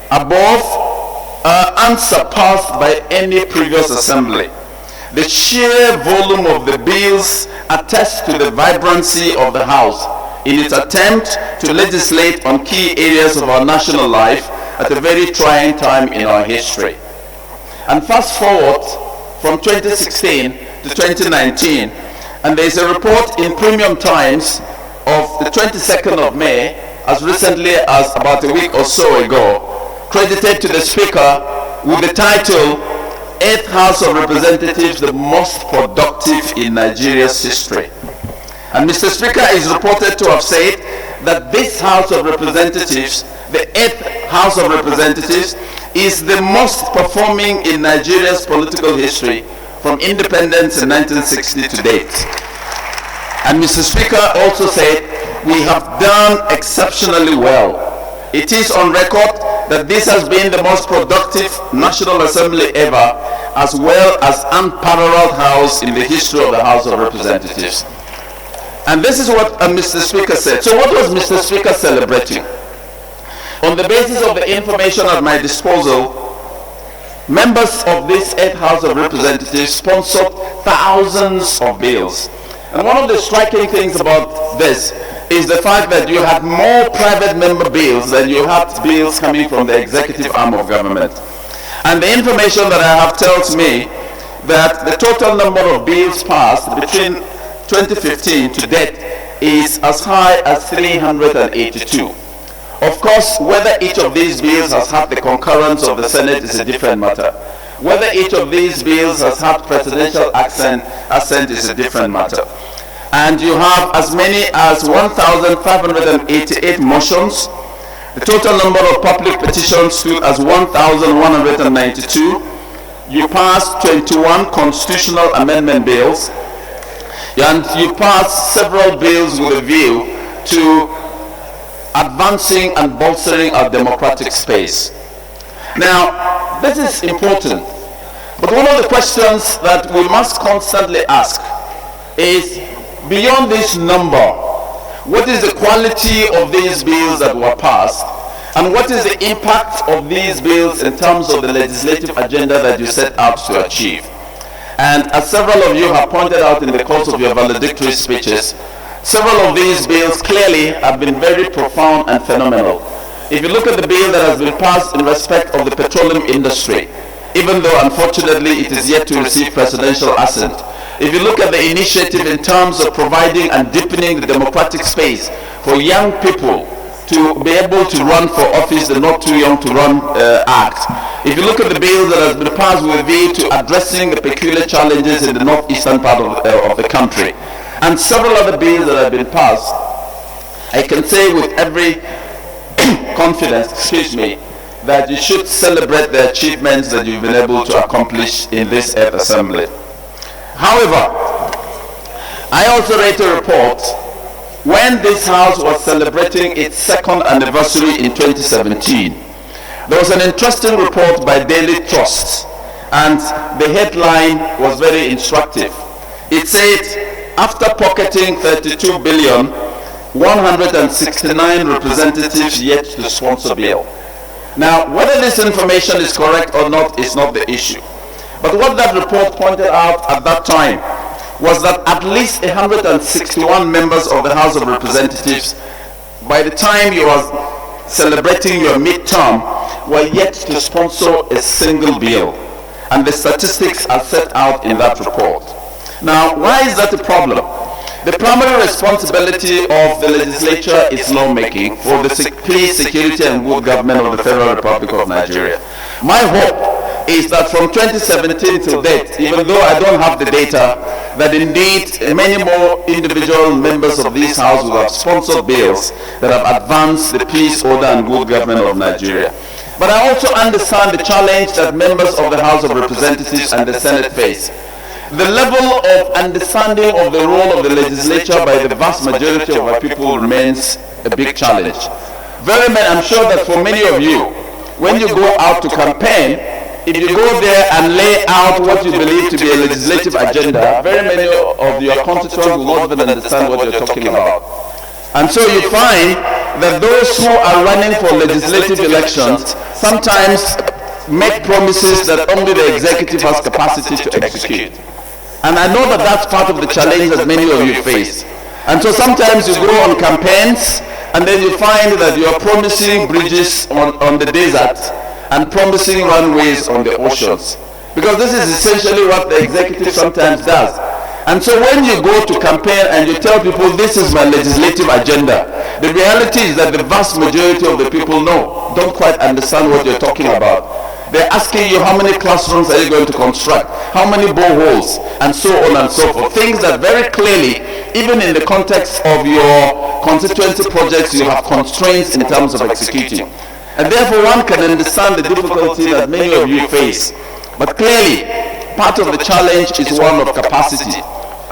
above are unsurpassed by any previous assembly. The sheer volume of the bills attests to the vibrancy of the House in its attempt to legislate on key areas of our national life at a very trying time in our history. And fast forward from 2016 to 2019, and there is a report in Premium Times of the 22nd of May, as recently as about a week or so ago, credited to the Speaker with the title, 8th House of Representatives, the most productive in Nigeria's history. And Mr. Speaker is reported to have said that this House of Representatives, the 8th House of Representatives, is the most performing in Nigeria's political history from independence in 1960 to date. And Mr. Speaker also said, we have done exceptionally well. It is on record that this has been the most productive National Assembly ever, as well as unparalleled house in the history of the House of Representatives. And this is what Mr. Speaker said. So what was Mr. Speaker celebrating? On the basis of the information at my disposal, members of this 8th House of Representatives sponsored thousands of bills. And one of the striking things about this is the fact that you had more private member bills than you had bills coming from the executive arm of government. And the information that I have tells me that the total number of bills passed between 2015 to date is as high as 382. Of course, whether each of these bills has had the concurrence of the Senate is a different matter. Whether each of these bills has had presidential assent is a different matter. And you have as many as 1,588 motions. The total number of public petitions stood as 1,192. You passed 21 constitutional amendment bills, and you passed several bills with a view to advancing and bolstering our democratic space. Now, this is important, but one of the questions that we must constantly ask is, beyond this number, what is the quality of these bills that were passed, and what is the impact of these bills in terms of the legislative agenda that you set out to achieve? And as several of you have pointed out in the course of your valedictory speeches, several of these bills clearly have been very profound and phenomenal. If you look at the bill that has been passed in respect of the petroleum industry, even though unfortunately it is yet to receive presidential assent, if you look at the initiative in terms of providing and deepening the democratic space for young people to be able to run for office, the Not Too Young to Run Act, if you look at the bill that has been passed with a view to addressing the peculiar challenges in the northeastern part of the country, and several other bills that have been passed, I can say with every confidence, that you should celebrate the achievements that you've been able to accomplish in this 8th Assembly. However, I also read a report when this House was celebrating its 2nd anniversary in 2017. There was an interesting report by Daily Trust, and the headline was very instructive. It said, after pocketing 32 billion, 169 representatives yet to sponsor bill. Now, whether this information is correct or not is not the issue. But what that report pointed out at that time was that at least 161 members of the House of Representatives, by the time you are celebrating your midterm, were yet to sponsor a single bill. And the statistics are set out in that report. Now, why is that a problem? The primary responsibility of the legislature is lawmaking for the peace, security, and good government of the Federal Republic of Nigeria. My hope is that from 2017 till date, even though I don't have the data, that indeed many more individual members of this House will have sponsored bills that have advanced the peace, order, and good government of Nigeria. But I also understand the challenge that members of the House of Representatives and the Senate face. The level of understanding of the role of the legislature by the vast majority of our people remains a big challenge. I'm sure that for many of you, when you go out to campaign, if you go there and lay out what you believe to be a legislative agenda, very many of your constituents will not even understand what you're talking about. And so you find that those who are running for legislative elections sometimes make promises that only the executive has capacity to execute. And I know that that's part of the challenge that many of you face. And so sometimes you go on campaigns and then you find that you are promising bridges on the desert and promising runways on the oceans. Because this is essentially what the executive sometimes does. And so when you go to campaign and you tell people this is my legislative agenda, the reality is that the vast majority of the people don't quite understand what you're talking about. They're asking you how many classrooms are you going to construct, how many boreholes, and so on and so forth. Things that very clearly, even in the context of your constituency projects, you have constraints in terms of executing. And therefore one can understand the difficulty that many of you face. But clearly, part of the challenge is one of capacity.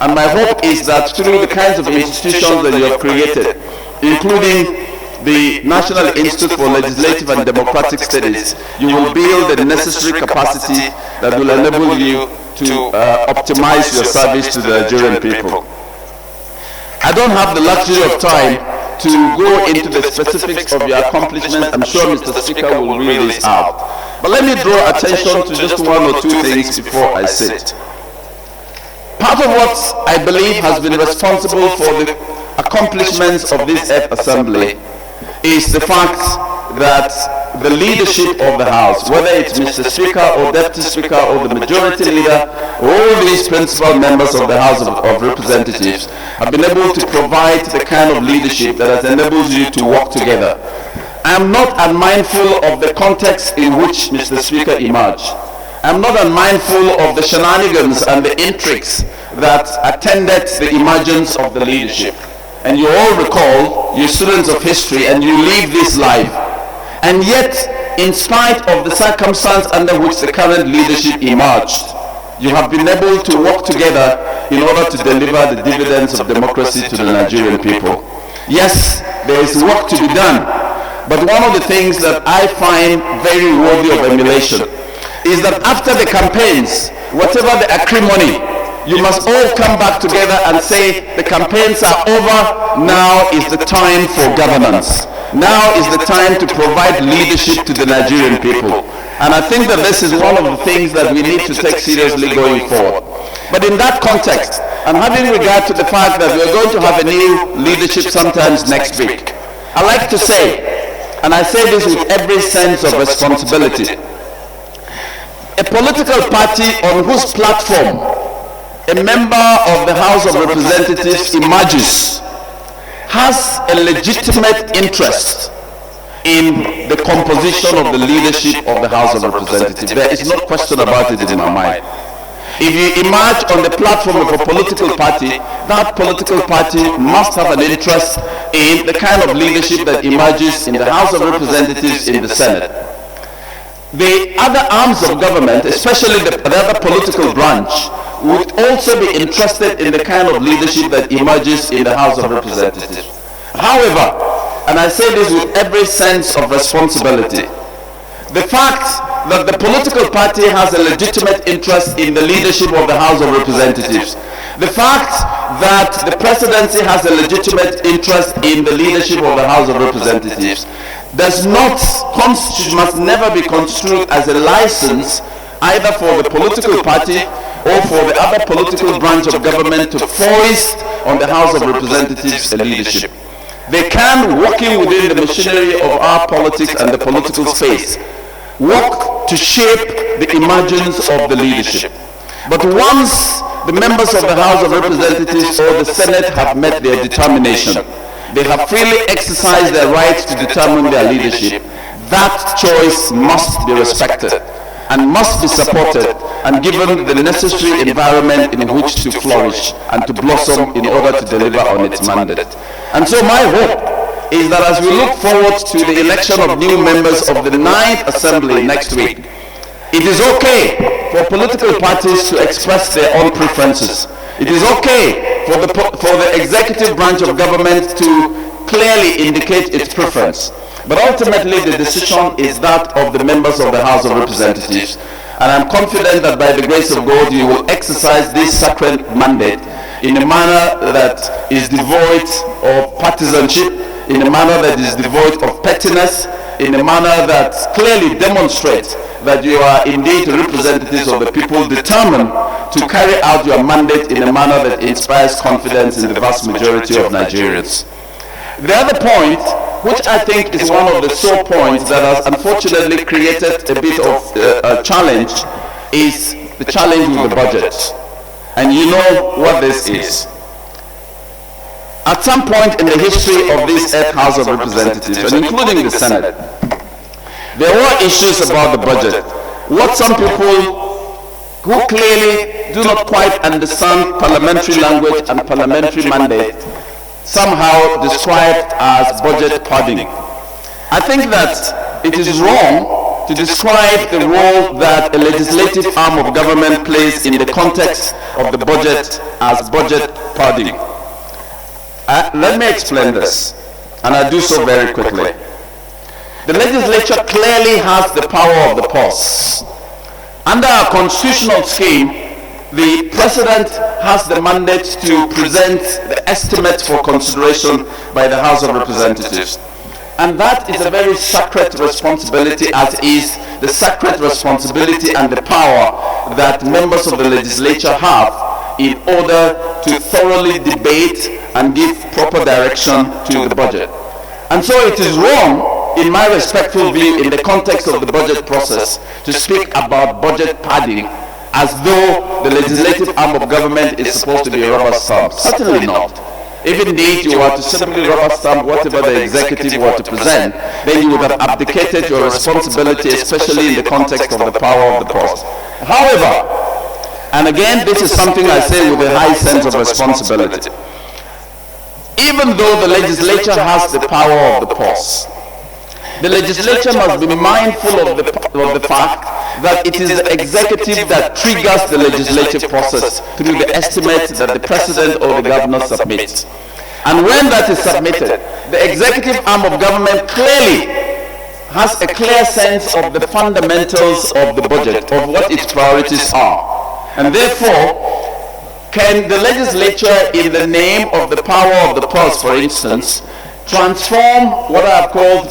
And my hope is that through the kinds of institutions that you have created, including the National Institute for Legislative and Democratic Studies, you will build the necessary capacity that will enable you to optimize your service to the Nigerian people. I don't have the luxury of time to go into the specifics of your accomplishments. I'm sure Mr. Speaker will read this out. But let me draw attention to just one or two things before I sit. Part of what I believe has been responsible for the accomplishments of this Earth Assembly is the fact that the leadership of the House, whether it's Mr. Speaker or Deputy Speaker or the Majority Leader, all these principal members of the House of Representatives have been able to provide the kind of leadership that has enabled you to work together. I am not unmindful of the context in which Mr. Speaker emerged. I'm not unmindful of the shenanigans and the intrigues that attended the emergence of the leadership. And you all recall, you're students of history and you live this life. And yet, in spite of the circumstance under which the current leadership emerged, you have been able to work together in order to deliver the dividends of democracy to the Nigerian people. Yes, there is work to be done, but one of the things that I find very worthy of emulation is that after the campaigns, whatever the acrimony, you must all come back together and say the campaigns are over, now is the time for governance. Now is the time to provide leadership to the Nigerian people. And I think that this is one of the things that we need to take seriously going forward. But in that context, and having regard to the fact that we're going to have a new leadership sometimes next week, I like to say, and I say this with every sense of responsibility, a political party on whose platform a member of the House of Representatives emerges has a legitimate interest in the composition of the leadership of the House of Representatives. There is no question about it in my mind. If you emerge on the platform of a political party, that political party must have an interest in the kind of leadership that emerges in the House of Representatives, in the Senate. The other arms of government, especially the other political branch, would also be interested in the kind of leadership that emerges in the House of Representatives. However, and I say this with every sense of responsibility, the fact that the political party has a legitimate interest in the leadership of the House of Representatives, the fact that the presidency has a legitimate interest in the leadership of the House of Representatives must never be construed as a license either for the political party or for the other political branch of government to foist on the House of Representatives a leadership. They can, working within the machinery of our politics and the political space, work to shape the emergence of the leadership. But once the members of the House of Representatives or the Senate have met their determination, they have freely exercised their right to determine their leadership, that choice must be respected and must be supported and given the necessary environment in which to flourish and to blossom in order to deliver on its mandate. And so my hope is that as we look forward to the election of new members of the 9th Assembly next week, it is okay for political parties to express their own preferences. It is okay for the executive branch of government to clearly indicate its preference. But ultimately the decision is that of the members of the House of Representatives. And I'm confident that by the grace of God you will exercise this sacred mandate in a manner that is devoid of partisanship, in a manner that is devoid of pettiness, in a manner that clearly demonstrates that you are indeed representatives of the people determined to carry out your mandate in a manner that inspires confidence in the vast majority of Nigerians. The other point, which I think is one of the sore points that has unfortunately created a bit of a challenge, is the challenge with the budget. And you know what this is. At some point in the history of this House of Representatives, and including the Senate, there were issues about the budget. What some people who clearly do not quite understand parliamentary language and parliamentary mandate somehow described as budget padding. I think that it is wrong to describe the role that a legislative arm of government plays in the context of the budget as budget padding. Let me explain this, and I do so very quickly. The legislature clearly has the power of the purse. Under our constitutional scheme, the President has the mandate to present the estimate for consideration by the House of Representatives. And that is a very sacred responsibility, as is the sacred responsibility and the power that members of the legislature have in order to thoroughly debate and give proper direction to the budget. And so it is wrong, in my respectful view, in the context of the budget process, to speak about budget padding as though the legislative arm of government is supposed to be a rubber stamp. Certainly not. If indeed you were to simply rubber stamp whatever the executive were to present, then you would have abdicated your responsibility, especially in the context of the power of the purse. However, and again, this is something I say with a high sense of responsibility, even though the legislature has the power of the purse, the legislature must be mindful of the fact that it is the executive that triggers the legislative process through the estimates that the president or the governor submits. And when that is submitted, the executive arm of government clearly has a clear sense of the fundamentals of the budget, of what its priorities are. And therefore, can the legislature, in the name of the power of the purse, for instance, transform what I have called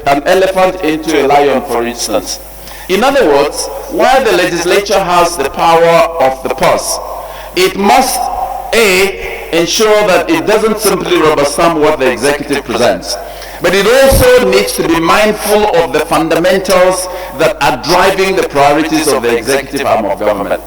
an elephant into a lion, for instance? In other words, while the legislature has the power of the purse, it must, A, ensure that it doesn't simply rubber stamp what the executive presents, but it also needs to be mindful of the fundamentals that are driving the priorities of the executive arm of government.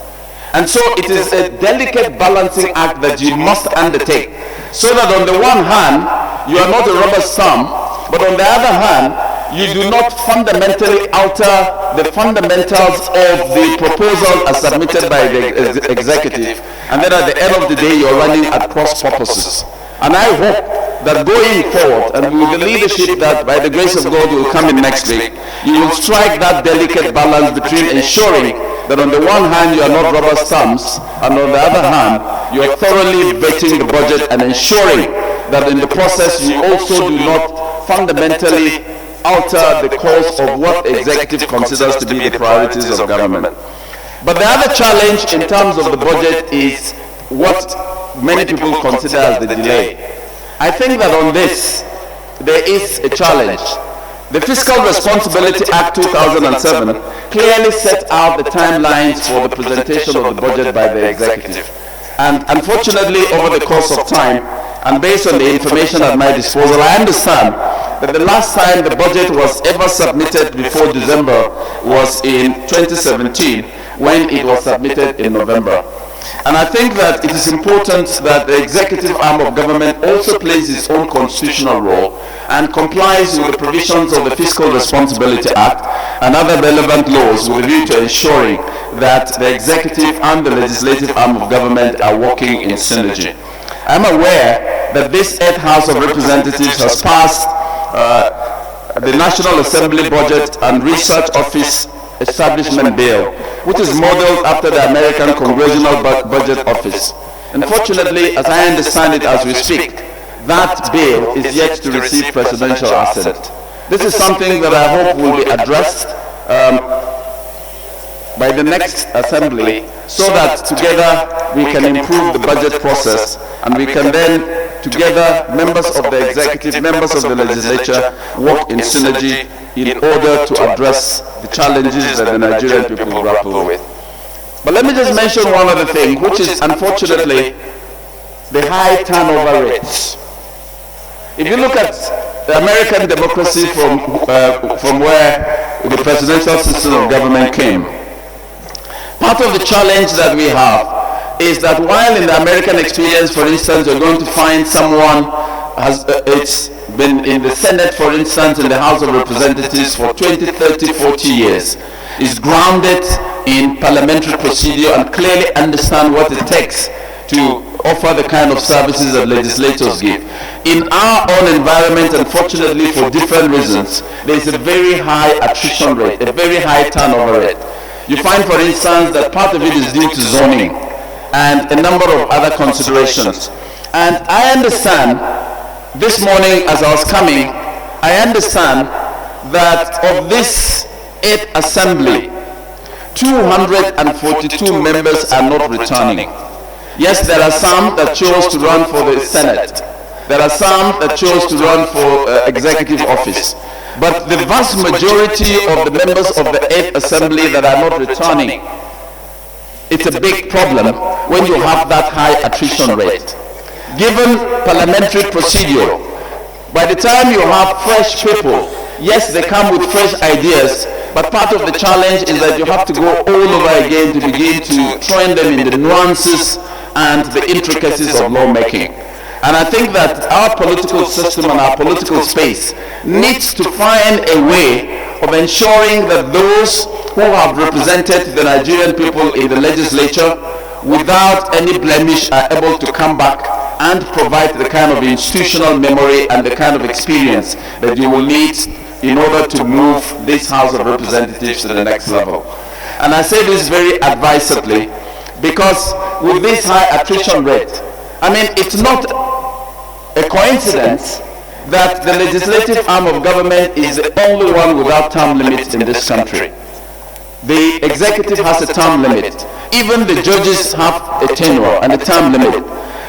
And so it is a delicate balancing act that you must undertake, so that on the one hand, you are not a rubber stamp, but on the other hand, you do not fundamentally alter the fundamentals of the proposal as submitted by the executive, and then at the end of the day, you're running at cross purposes. And I hope that going forward, and with the leadership that by the grace of God will come in next week, you will strike that delicate balance between ensuring that on the one hand you are not rubber stamps, and on the other hand you are thoroughly vetting the budget and ensuring that in the process you also do not fundamentally alter the course of what the executive considers to be the priorities of government. But the other challenge in terms of the budget is what many people consider as the delay. I think that on this there is a challenge. The Fiscal Responsibility Act 2007 clearly set out the timelines for the presentation of the budget by the executive. And unfortunately, over the course of time, and based on the information at my disposal, I understand that the last time the budget was ever submitted before December was in 2017, when it was submitted in November. And I think that it is important that the executive arm of government also plays its own constitutional role and complies with the provisions of the Fiscal Responsibility Act and other relevant laws with a view to ensuring that the executive and the legislative arm of government are working in synergy. I'm aware that this 8th House of Representatives has passed the National Assembly Budget and Research Office Establishment Bill, which is modeled after the American Congressional Budget Office. Unfortunately, as I understand it as we speak, that bill is yet to receive presidential assent. This is something that I hope will be addressed by the next assembly, so that together we can improve the budget process, and we can then together, members of the executive, members of the legislature, work in synergy in order to address the challenges that the Nigerian people grapple with. But let me just mention one other thing, which is unfortunately the high turnover rates. If you look at the American democracy from where the presidential system of government came, part of the challenge that we have is that while in the American experience, for instance, you're going to find someone it's been in the Senate, for instance, in the House of Representatives for 20, 30, 40 years, is grounded in parliamentary procedure and clearly understand what it takes to offer the kind of services that legislators give. In our own environment, unfortunately, for different reasons, there is a very high attrition rate, a very high turnover rate. You find, for instance, that part of it is due to zoning and a number of other considerations. And I understand, this morning as I was coming, I understand that of this 8th assembly, 242 members are not returning. Yes, there are some that chose to run for the Senate. There are some that chose to run for executive office. But the vast majority of the members of the 8th assembly that are not returning, it's a big problem when you have that high attrition rate. Given parliamentary procedure, by the time you have fresh people, yes, they come with fresh ideas, but part of the challenge is that you have to go all over again to begin to train them in the nuances and the intricacies of lawmaking. And I think that our political system and our political space needs to find a way of ensuring that those who have represented the Nigerian people in the legislature without any blemish are able to come back and provide the kind of institutional memory and the kind of experience that you will need in order to move this House of Representatives to the next level. And I say this very advisedly because with this high attrition rate, I mean, it's not a coincidence that the legislative arm of government is the only one without term limits in this country. The executive has a term limit. Even the judges have a tenure and a term limit.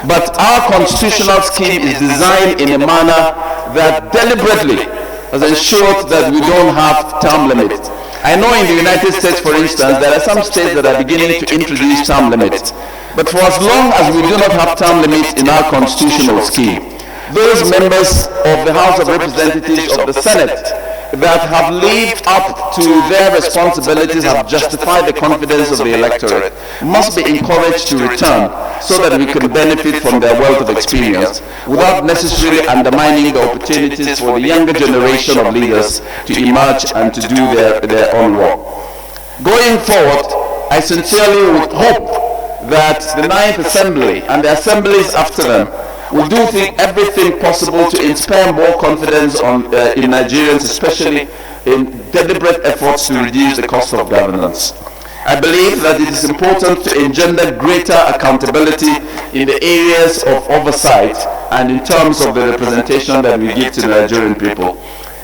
But our constitutional scheme is designed in a manner that deliberately has ensured that we don't have term limits. I know in the United States, for instance, there are some states that are beginning to introduce term limits. But for as long as we do not have term limits in our constitutional scheme, those members of the House of Representatives of the Senate that have lived up to their responsibilities, have justified the confidence of the electorate, must be encouraged to return so that we can benefit from their wealth of experience without necessarily undermining the opportunities for the younger generation of leaders to emerge and to do their own work. Going forward, I sincerely would hope that the 9th Assembly and the assemblies after them will do everything possible to inspire more confidence in Nigerians, especially in deliberate efforts to reduce the cost of governance. I believe that it is important to engender greater accountability in the areas of oversight and in terms of the representation that we give to the Nigerian people.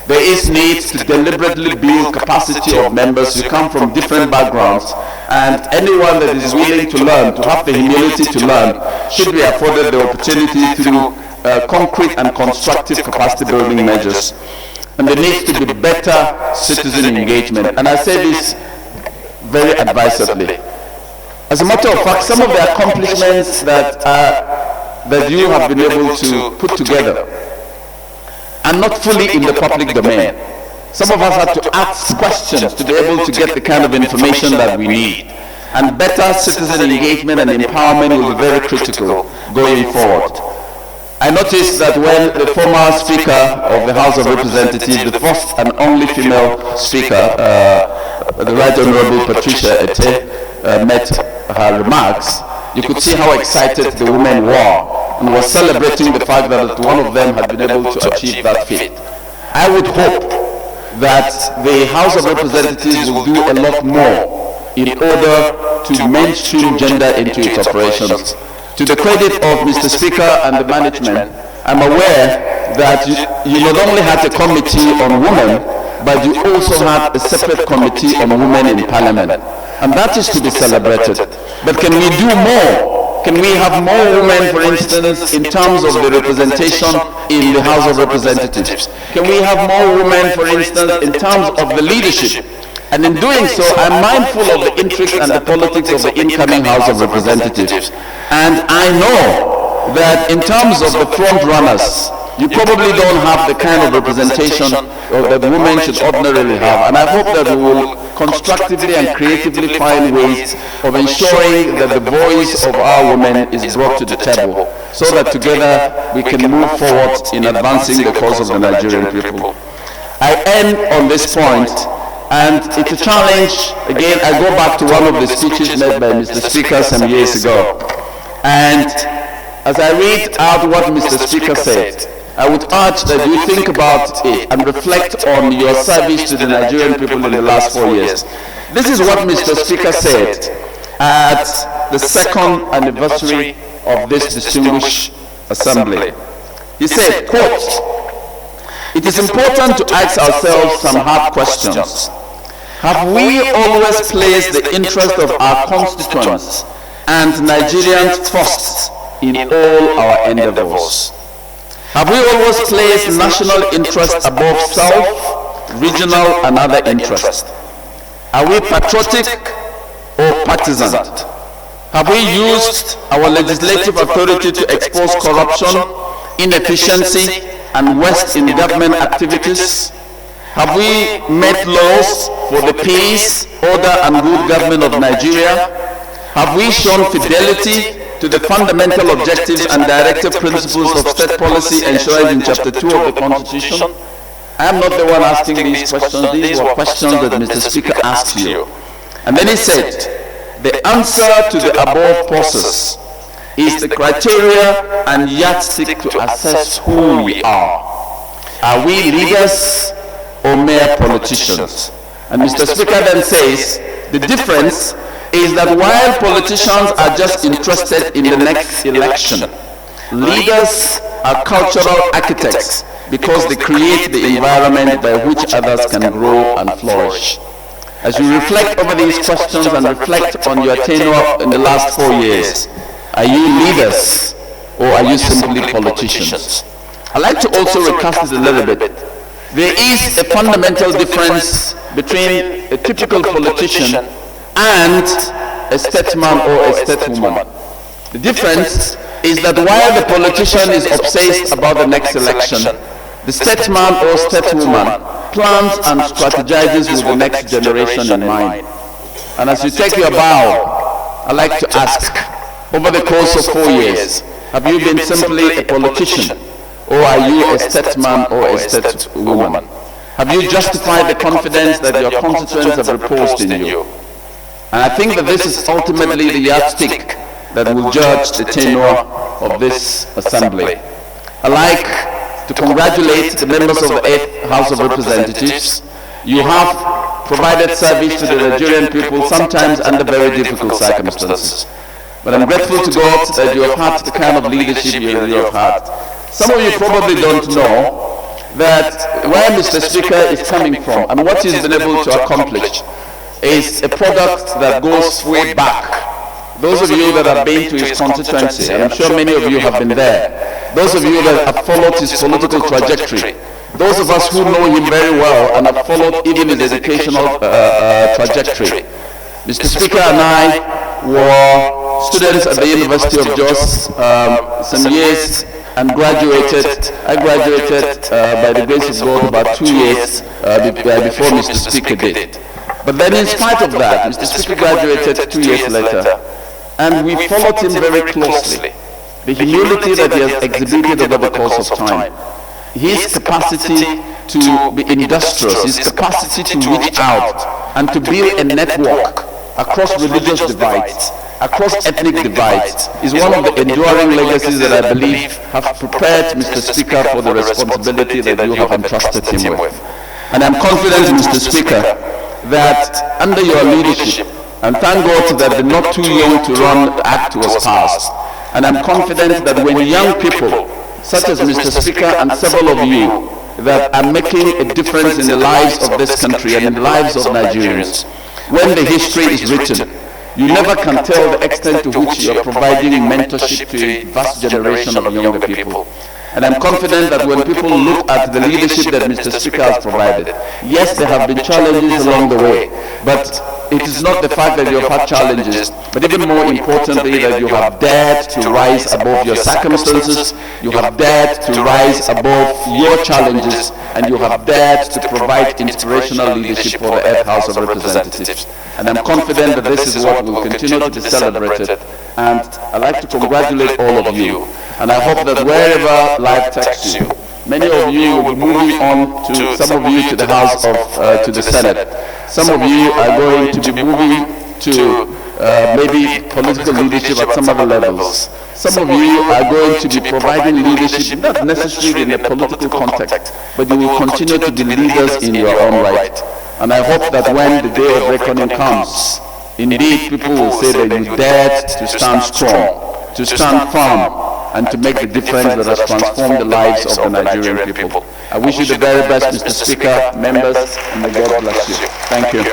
There is need to deliberately build capacity of members who come from different backgrounds, and anyone that is willing to learn, to have the humility to learn, should be afforded the opportunity through concrete and constructive capacity building measures. And there needs to be better citizen engagement. And I say this very advisedly. As a matter of fact, some of the accomplishments that you have been able to put together are not fully in the public domain. Some of us have to ask questions to be able to get the kind of information that we need. And better citizen engagement and empowerment will be very critical going forward. I noticed that when the former Speaker of the House of Representatives, the first and only female Speaker, the Right Honorable Patricia Ete, met her remarks, you could see how excited the women were and was celebrating the fact that one of them had been able to achieve that feat. I would hope that the House of Representatives will do a lot more in order to mainstream gender into its operations. To the credit of Mr. Speaker and the management, I'm aware that you not only had a committee on women, but you also had a separate committee on women in Parliament. And that is to be celebrated. But can we do more? Can we have more women, for instance, in terms of the representation in the House of Representatives? Can we have more women, for instance, in terms of the leadership? And in doing so, I'm mindful of the intrigues and the politics of the incoming House of Representatives. And I know that in terms of the front runners, you probably don't have the kind of representation that women should ordinarily have. And I hope that we will constructively and creatively find ways of ensuring that the voice of our women is brought to the table, so that together we can move forward in advancing the cause of the Nigerian people. I end on this point, and it's a challenge. Again, I go back to one of the speeches made by Mr. Speaker some years ago. And as I read out what Mr. Speaker said, I would urge that you think about it and reflect on your service to the Nigerian people in the last 4 years. This is what Mr. Speaker said at the second anniversary of this distinguished assembly. He said, quote, "It is important to ask ourselves some hard questions. Have we always placed the interest of our constituents and Nigerians first in all our endeavors? Have we always placed national interest above self, regional and other interests? Are we patriotic or partisan? Have we used our legislative authority to expose corruption, inefficiency and waste in government activities? Have we made laws for the peace, order and good government of Nigeria? Have we shown fidelity to the fundamental objectives and directive principles of state policy enshrined in Chapter 2 of the Constitution?" I am not the one asking these questions. These were questions that Mr. Speaker asked you. And then he said, "The answer to the above process is the criteria and yardstick to assess who we are. Are we leaders or mere politicians?" And Mr. Speaker then says, "The difference is that while politicians are just interested in the next election, leaders are cultural architects because they create the environment by which others can grow and flourish." As you reflect over these questions and reflect on your tenure in the last 4 years, are you leaders or are you simply politicians? I'd like to also recast it a little bit. There is a fundamental difference between a typical politician and a statesman or a stateswoman. The difference is that while the politician is obsessed about the next election, the statesman or stateswoman plans and strategizes with the next generation in mind. And as you take your bow, I'd like to ask, over the course of 4 years, have you been simply a politician, or are you a statesman or a stateswoman? Have you justified the confidence that your constituents have reposed in you? And I think that this is ultimately the yardstick that will judge the tenure of this assembly. I'd like to congratulate the members of the 8th House of Representatives. You have provided service to the Nigerian people, sometimes under very difficult circumstances. But I'm grateful to God that you have had the kind of leadership you have had. Some of you probably don't know that where Mr. Speaker is coming from and what he's been able to accomplish is a product that goes way back. Those of you that have been to his constituency, and I'm sure many of you have been there, those of you that have followed his political trajectory, those of us who know him very well and have followed even his educational trajectory. Mr. Speaker and I were students at the University of Jos some years and graduated. I graduated by the grace of God about 2 years before Mr. Speaker did. But then in spite of that, Mr. Speaker graduated 2 years later, and we followed him very closely. The humility that he has exhibited over the course of time, his capacity to be industrious, his capacity to reach out and to build a network across religious divides, across ethnic divides, is one of the enduring legacies that I believe have prepared Mr. Speaker for the responsibility that you have entrusted him with. And I'm confident, Mr. Speaker, that under your leadership, and thank God that the not too young to run act was passed, and I'm confident that when young people, such as Mr. Speaker and several of you, that are making a difference in the lives of this country and in the lives of Nigerians, when the history is written, you never can tell the extent to which you are providing mentorship to a vast generation of younger people. And I'm confident that when people look at the leadership that Mr. Speaker has provided, yes, there have been challenges along the way, but it is not the fact that you have had challenges, but even more importantly that you have dared to rise above your circumstances, you have dared to rise above your challenges, and you have dared to provide inspirational leadership for the Earth House of Representatives. And I'm confident that this is what will continue to be celebrated. And I'd like to congratulate all of you. And I hope that wherever life takes you, many of you will be moving on to, some of you to the House of, to the Senate. Some of you are going to be moving to maybe political leadership at some other levels. Some of you are going to be providing leadership, not necessarily in a political context, but you will continue to be leaders in your own right. And I hope that when the day of reckoning comes, indeed people will say that you dared to stand strong, to stand firm, and to make the difference that has transformed the lives of the Nigerian people. I wish you the very best, Mr. Speaker, members, and may God bless you. Thank you.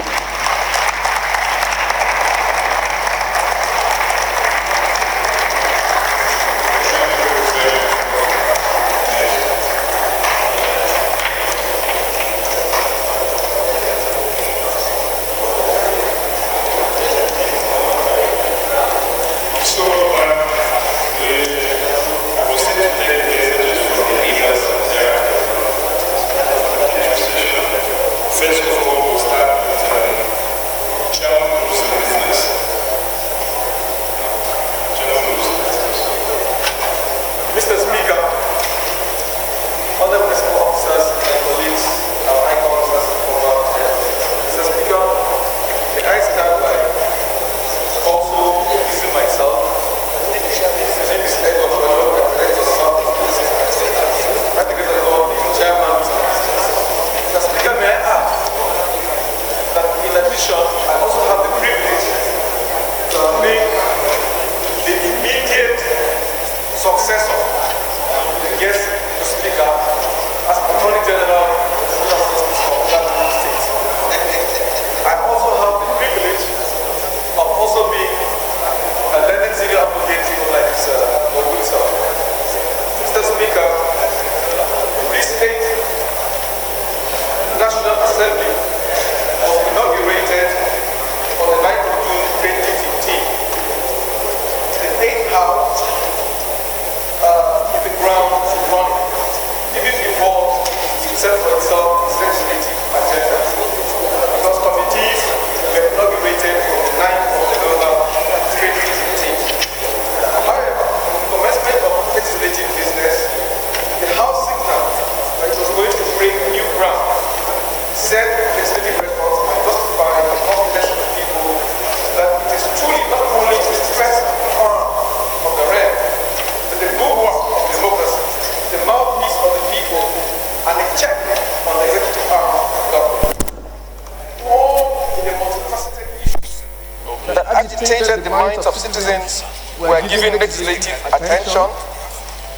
The minds of citizens were given legislative attention.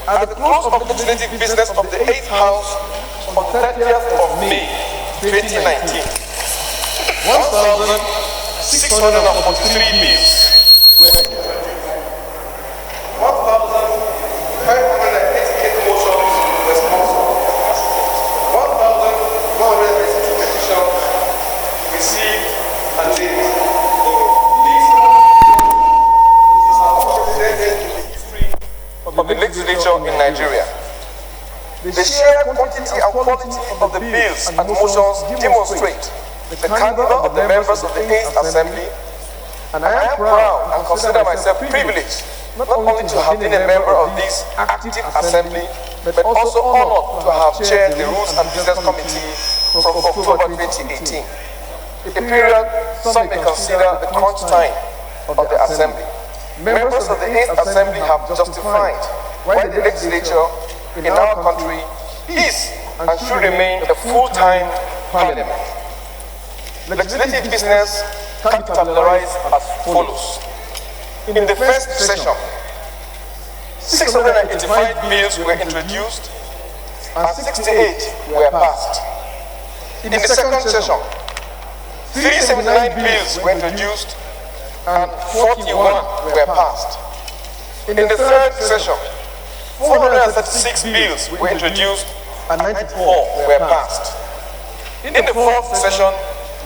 At the close of legislative business of the 8th House on 30th of May 2019, 1,643 bills were 1,588 motions were sponsored, 1,160 petitions received and dated. Of the legislature in Nigeria. The sheer quantity and quality of the bills and motions demonstrate the caliber of the members of the 8th Assembly, and I am proud and consider myself privileged not only to have been a member of this active assembly, but also honored to have chaired the Rules and Business Committee from October 2018, a period some may consider the crunch time of the assembly. Members of the 8th Assembly have justified why the legislature in our country is and should remain a full-time parliament. Legislative business can be categorized as follows. In the first session, 685 bills were introduced and 68 were passed. In the second session, 379 bills were introduced and 41 were passed. In the third session, 436 bills were introduced and 94 were passed. In the fourth session,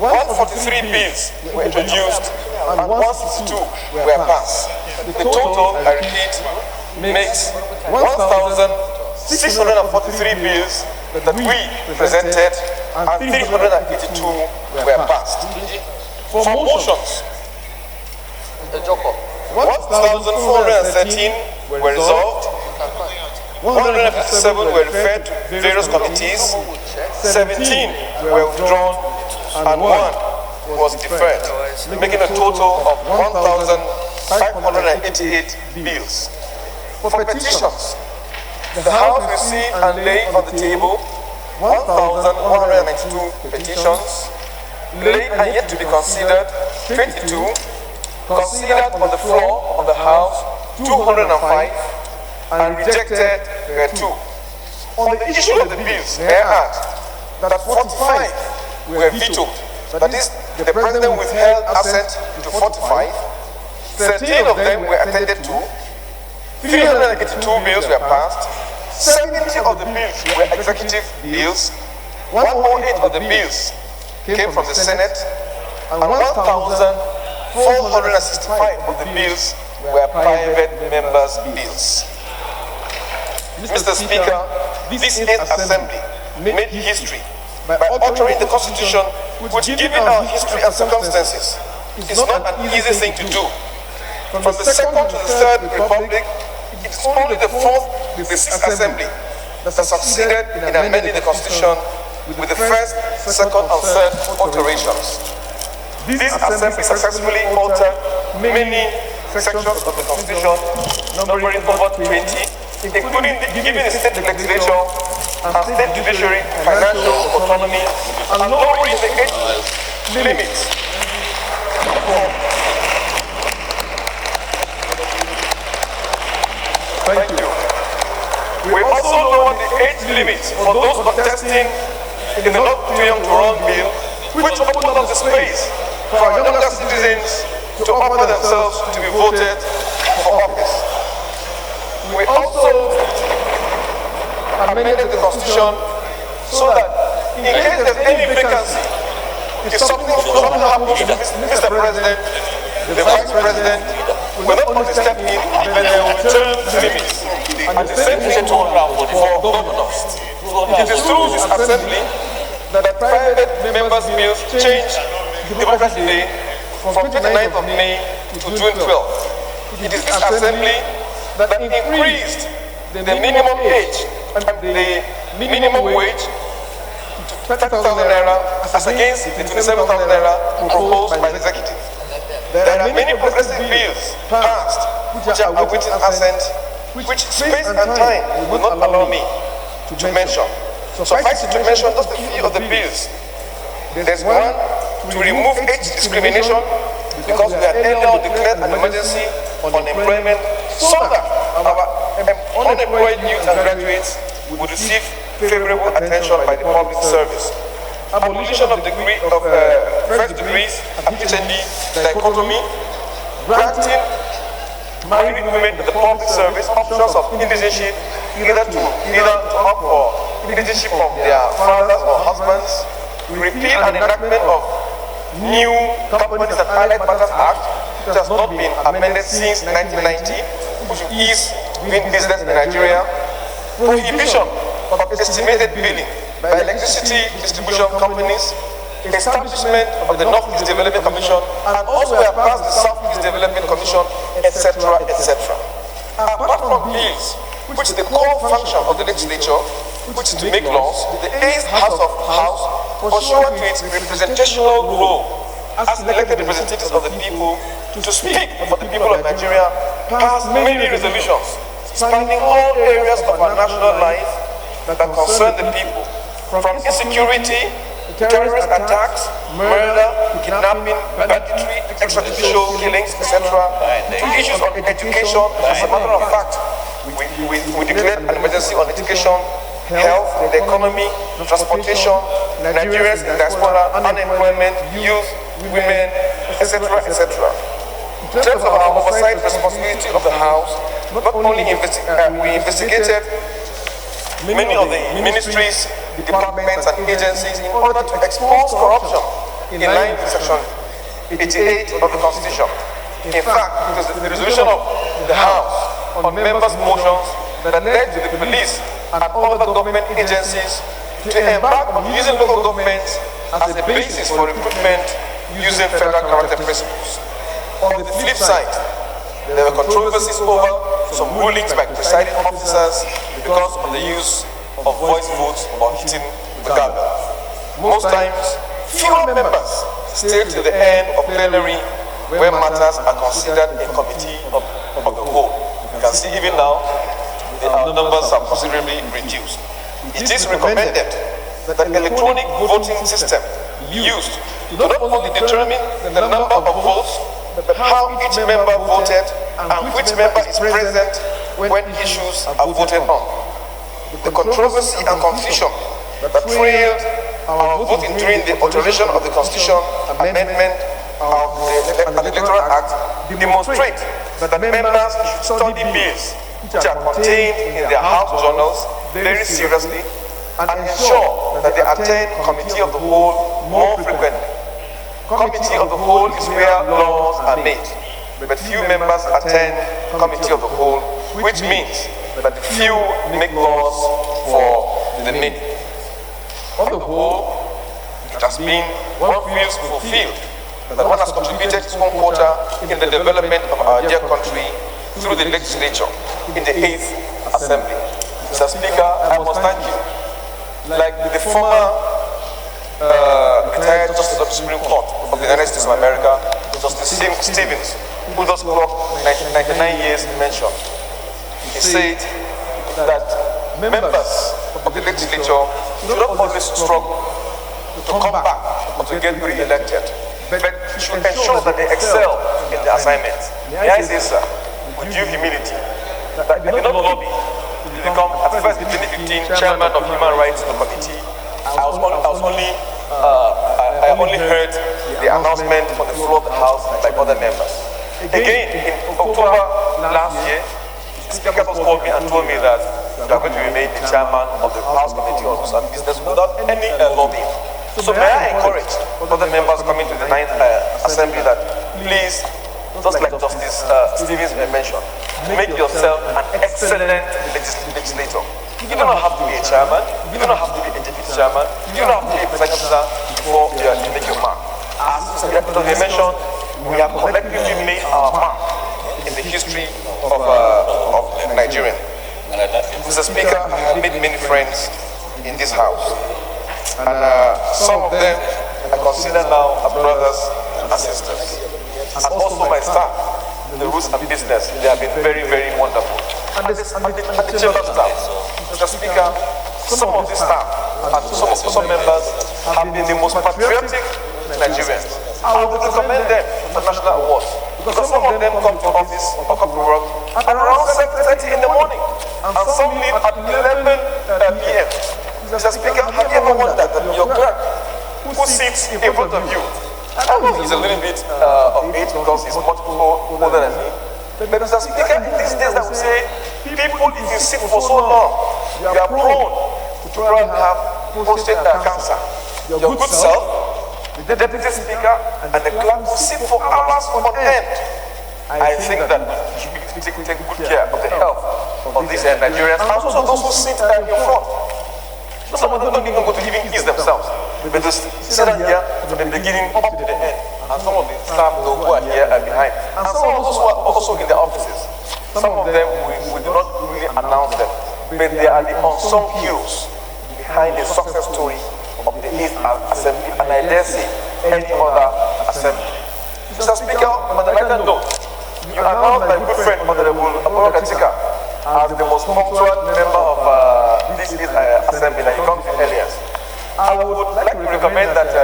143 bills were introduced and 162 were passed. The total, I repeat, makes 1,643 bills that we presented and 382 were passed. For motions, 1,413 were resolved, 157 were referred to various committees, 17 were withdrawn, and 1 was deferred, making a total of 1,588 bills. For petitions, the House received and laid on the table 1,192 petitions, laid and yet to be considered 22, considered on the floor of the House 205, and rejected were 2. On the issue of the bills, may I add that 45 were vetoed. That is, the President withheld assent to 45, 13 of them were attended to, 382 bills were passed, 70 of the bills were executive bills, 108 of the bills came from the Senate, and 1,465 of the bills were private members' bills. Mr. Speaker, this 8th Assembly made history by altering the Constitution, which, given our history and circumstances, is not an easy thing to do. From the Second to the Third Republic, it is only the 6th Assembly that succeeded in amending the Constitution with the first, second, and third alterations. This Assembly successfully altered many sections of the Constitution, numbering over 20, including giving the state legislature and state judiciary financial autonomy and lowering the age limits. Thank you. We also lowered the age limits for those contesting in the Not Too Young to Run bill, which opened up the space for our younger citizens to offer themselves to be voted for office. We also amended the Constitution so that in case there's any vacancy, if something happens to Mr. President, the Vice President will not only step in, but they will return limits. And the same thing for governors. It is through this Assembly that private members' bills change Democracy Day from 29th of May to June 12th. It is this Assembly that increased the minimum age and the minimum wage to 30,000 naira as against the 27,000 naira proposed by the executive. There are many progressive bills passed which are awaiting assent, which space and time will not allow me to mention. Suffice it to mention just a few of the bills. There's one to remove age discrimination because we had earlier declared an emergency on employment so that our unemployed youth and graduates would receive favorable attention by the public service. Abolition of first degrees at HND dichotomy, granting married women in the public service options of indigenship either to opt for indigenship from their fathers or husbands, repeal and enactment of new Companies and Allied Matters Act, which has not been amended since 1990, which will ease doing business in Nigeria, prohibition of estimated billing by electricity distribution companies, establishment of the North-East Development Commission, and also we have passed the South-East Development Commission, etc., etc. Apart from bills, which is the core function of the legislature, which is to make laws, the 8th House, pursuant to its representational role as elected representatives of the people to speak for the people of Nigeria, passed many resolutions spanning all areas of our national life that concern the people, from insecurity, terrorist attacks, murder, kidnapping, banditry, extrajudicial killings, etc., to issues on education. As a matter of fact, we declared an emergency on education, health, the economy, transportation, Nigerians in diaspora, unemployment, youth, women, etc., etc. In terms of our oversight responsibility of the House, not only we investigated many of the ministries, departments, and agencies in order to expose corruption in line with Section 88 of the Constitution. In fact, it was the resolution of the House on members' motions that led to the police and other government agencies to embark on using local governments as a basis for recruitment using federal character principles. On the flip side, there were controversies over some rulings by presiding officers because of the use of voice votes or hitting the gavel. Most times, fewer members stay to the end of plenary where matters are considered in committee of the whole. You can see even now, the numbers are considerably reduced. It is recommended that the electronic voting system be used to not only determine the number of votes, but how each member voted and which member is present when issues are voted on. The controversy and confusion that trailed our voting during the alteration of the Constitution Amendment of the Electoral Act demonstrate that members should study bills which are contained in their House journals very seriously and ensure that they attend Committee of the Whole more frequently. Committee of the Whole is where laws are made, but few members attend Committee of the Whole, which means that few make laws for the many. On the whole, it has been, one feels fulfilled that one has contributed its own quota in the development of our dear country through the legislature in the 8th Assembly. Mr. Speaker, I must thank you. Like the former retired Justice of the Supreme Court of the United States of America, Justice Stevens, who just clocked 99 years mentioned. He said that members of the legislature do not always struggle to come back or to get re-elected, but should ensure that they excel in their assignments. May I say, sir, with due humility, that I did not lobby to become, at first in 2015, chairman of Human Rights Committee. I only heard the announcement on the floor of the House by other members. Again, in October last year, the Speaker just called me and told me that you are going to be made the chairman of the House Committee on Social Business without any lobbying. So may I encourage other members coming to the 9th Assembly that please, just like Justice Stevens mentioned, make yourself an excellent legislator. You do not have to be a chairman, you do not have to be a deputy chairman, you do not have to be a presiding officer before you make your mark. As they mentioned, we have collectively made our mark in the history of Nigeria. Mr. Speaker, I have made many friends in this house. And some of them I consider now as brothers and sisters. And also my staff, the rules and business, they have been very, very wonderful. And the chamber staff, Mr. Speaker, some of the staff and some members have been the most patriotic Nigerians. I would recommend them for national awards because some of them come to office or come to work at around 7:30 in the morning, and some leave at 11 p.m. Mr. Speaker, have you ever wondered that your clerk who sits in front of you, I know he's a little bit of age because he's much older than me, but Mr. Speaker, in these days that we say, people, if you sit for so long, you are prone to have prostate cancer. Your good self, the Deputy Speaker, and the clerk will sit for hours on end. I think that you should take good care of the health of these Nigerians, and also those who sit in front. Some of them don't even go to even ease themselves. But they sit down here from the beginning up to the end. And some of the staff who are here are behind. And some of those who are also in the offices. Some of them, we do not really announce them. But they are the unsung heroes behind the success story of the 8th Assembly, and I dare say any other assembly. Mr. Speaker, on the lighter note, you announced my good friend, Honorable Aboro Katika, as the most punctual member of this assembly that you come to earliest. I would like to recommend that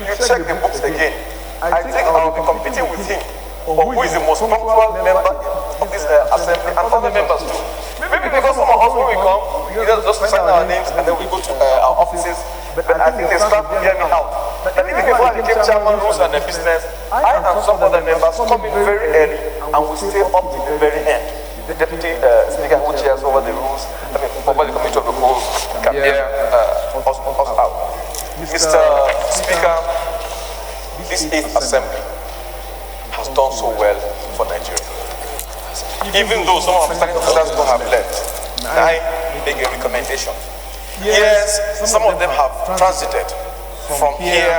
you check the books again. I think I will be competing with him on who is the most punctual member of this assembly and other members too. Maybe because some of us when we come, we just sign our names and then we go to our offices. But I think the staff will hear me out. I think before I became chairman rules and the business, I and some other members come in very early and will stay up to the very end. the Deputy Speaker who chairs over the rules, over the Committee of the Whole, can hear us out. Mr. Speaker, this 8th Assembly has done so well for Nigeria. Even though some of the officers don't have left, I make a recommendation. Yes, some of them have transited from here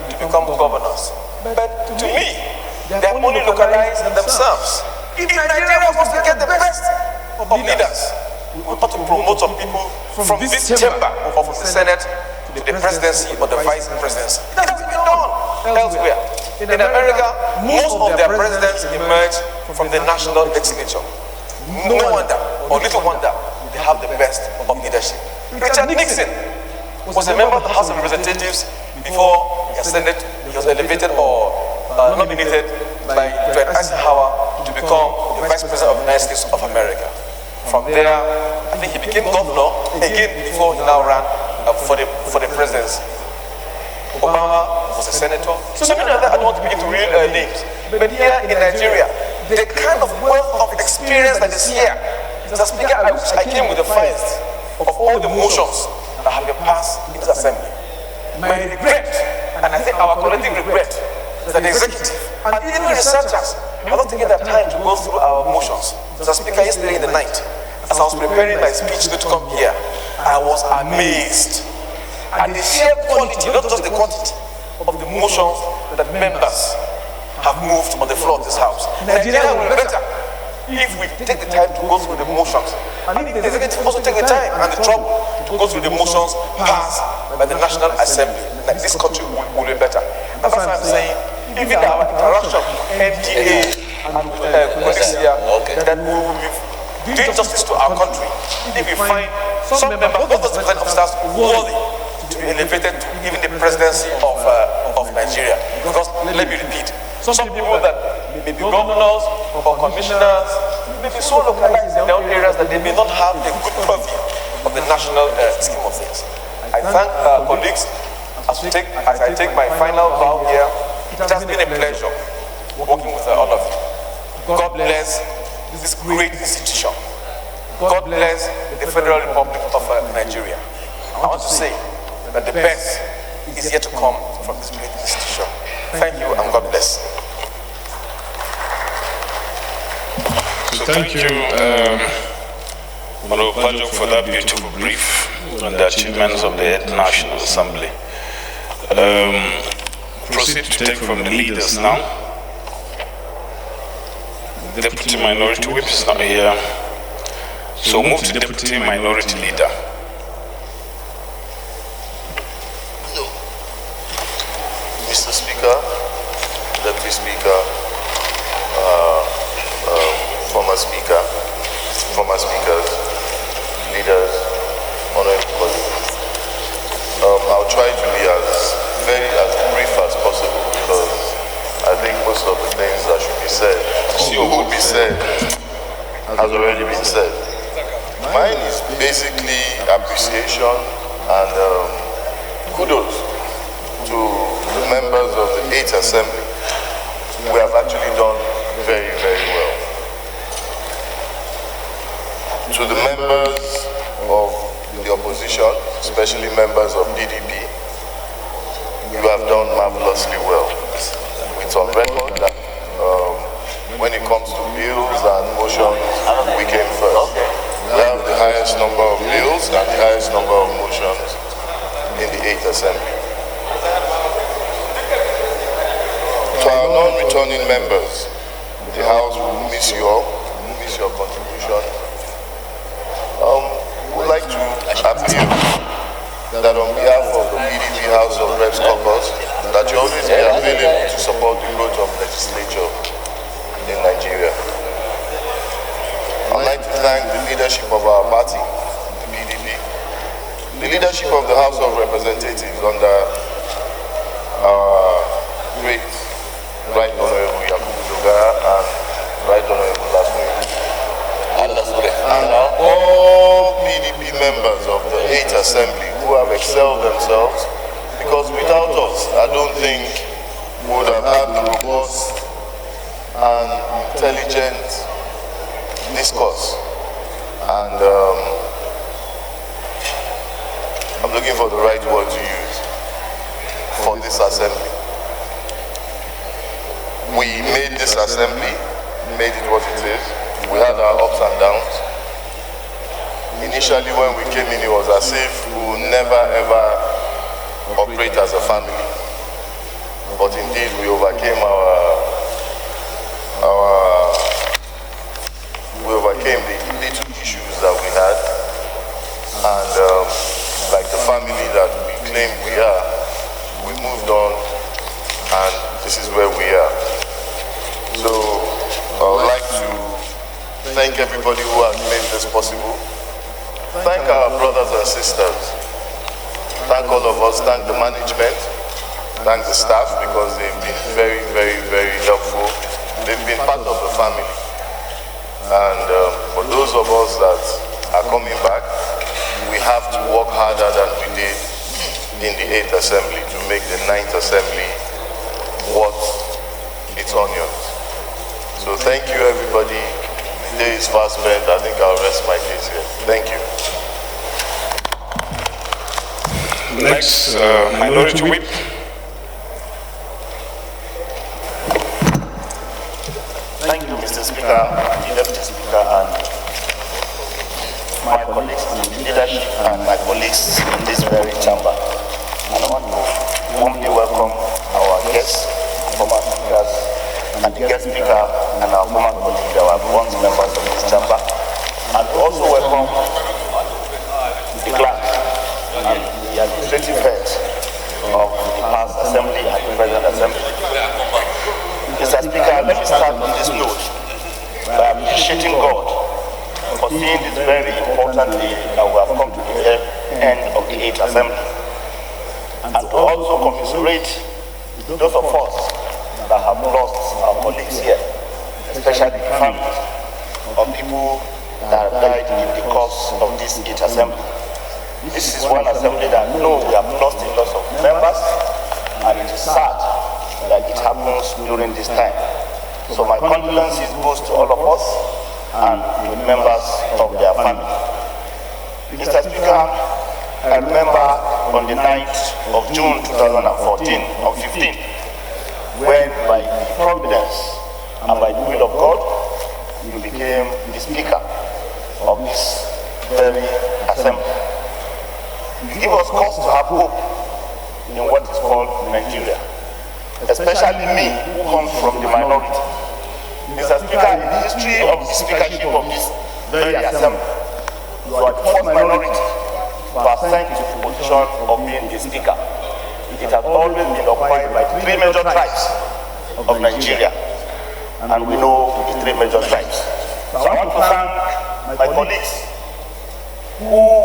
to become governors. But to me, they have only localized themselves. If Nigeria wants to get the best of leaders, we want to promote some people from this chamber or from the Senate to the presidency or the vice presidency. It has been done elsewhere. In America, most of their presidents emerge from the national legislature. No wonder, or little wonder, they have the best of leadership. Richard Nixon was a member of the House of Representatives before he was elevated or nominated by Dwight Eisenhower to become the Vice President of the United States of America. From there, I think he became governor again before he now ran for the presidency. Obama was a senator. So many of them, I don't want to begin to read names. But here in Nigeria, the kind of wealth of experience that is here, Mr. Speaker, I wish I came with the files of all the motions that have been passed in this assembly. My regret, and I think our collective regret, is that the executive and even researchers have not taken the time to go through our motions. Mr. Speaker, yesterday in the night, as I was preparing my speech to come here, I was amazed at the sheer quality, not just the quantity, of the motions that members have moved on the floor of this House. Nigeria will be better if we take the time to go through the motions. And if the executive also take the time and the trouble to go through the motions passed by the National Assembly, like this country will be better. That's why I'm saying, even our interaction with NDA and colleagues here, that we will be doing justice to our country if we find some members, not just the president of stars, worthy to be elevated to even the presidency of Nigeria. Because, let me repeat, some people that may be governors or commissioners may be so localized in their own areas that they may not have a good purview of the national scheme of things. I thank colleagues as I take my final vow here. It has been a pleasure working with all of you. God bless this great institution. God bless the Federal Republic of Nigeria. I want to say that the best is yet to come from this great institution. Thank you and God bless. So thank you, Honorable Pajo, for that beautiful brief on the achievements of the National Assembly. Proceed to take from the leaders now. Deputy Minority Whip is not here. So move to Deputy Minority Leader. Mr. Speaker, Deputy Speaker, former speakers, leaders, honorable colleagues. I'll try to be as brief as possible because I think most of the things that should be said, or would be said, has already been said. Mine is basically appreciation and kudos to the members of the 8th Assembly. We have actually done very, very well. To the members of the opposition, especially members of PDP, you have done marvelously well. It's on record that when it comes to bills and motions, we came first. We have the highest number of bills and the highest number of motions in the 8th Assembly. To our non-returning members, the House will miss you all, miss your contribution. We'd like to appeal that on behalf of the PDP House of Reps caucus, that you always be available to support the growth of legislature in Nigeria. I'd like to thank the leadership of our party, the PDP, the leadership of the House of Representatives under our great Right Honorable Yakubu Dogara and Right Honorable Lasmi, and all PDP members of the 8th Assembly who have excelled themselves, because without us, I don't think we would have had the robust and intelligent discourse. And I'm looking for the right word to use for this assembly. We made this assembly, made it what it is. We had our ups and downs. Initially when we came in, it was as if we would never ever operate as a family. But indeed we overcame the little issues that we had. And like the family that we claim we are, we moved on, and this is where we are. So I would like to thank everybody who has made this possible. Thank our brothers and sisters. Thank all of us. Thank the management. Thank the staff, because they've been very, very, very helpful. They've been part of the family. And for those of us that are coming back, we have to work harder than we did in the 8th Assembly to make the 9th Assembly worth its onions. So thank you, everybody. The day is fast spent. I think I'll rest my case here. Thank you. Next, Minority Whip. Thank you, Mr. Speaker, the Deputy Speaker, and my colleagues in the leadership and my colleagues in this very chamber. And I want to warmly welcome our guests, former speakers, and the guest speaker, and our former colleagues, our bronze members of this chamber, and also welcome the clerk and the administrative heads of the past assembly and the present assembly. Mr. Speaker, let me start on this note by appreciating God for seeing this very important day that we have come to the end of the 8th Assembly, and to also commiserate those of us that have lost our colleagues here, especially the families of people that have died in the course of this 8th Assembly. This is one assembly that we have lost a lot of members, and it is sad that it happens during this time. So my condolences goes to all of us and the members of their family. Mr. Speaker, I remember on the 9th of June 2014 or 15, when by the providence and by the will of God, you became the Speaker of this very assembly. You give us cause to have hope in what is called Nigeria, especially me, who comes from the minority. Mr. Speaker, in the history of the speakership of this very assembly, you are the first minority to ascend to the position of being the speaker. It has always been occupied by the 3 major tribes of Nigeria, and we know the 3 major tribes. So I want to thank my colleagues who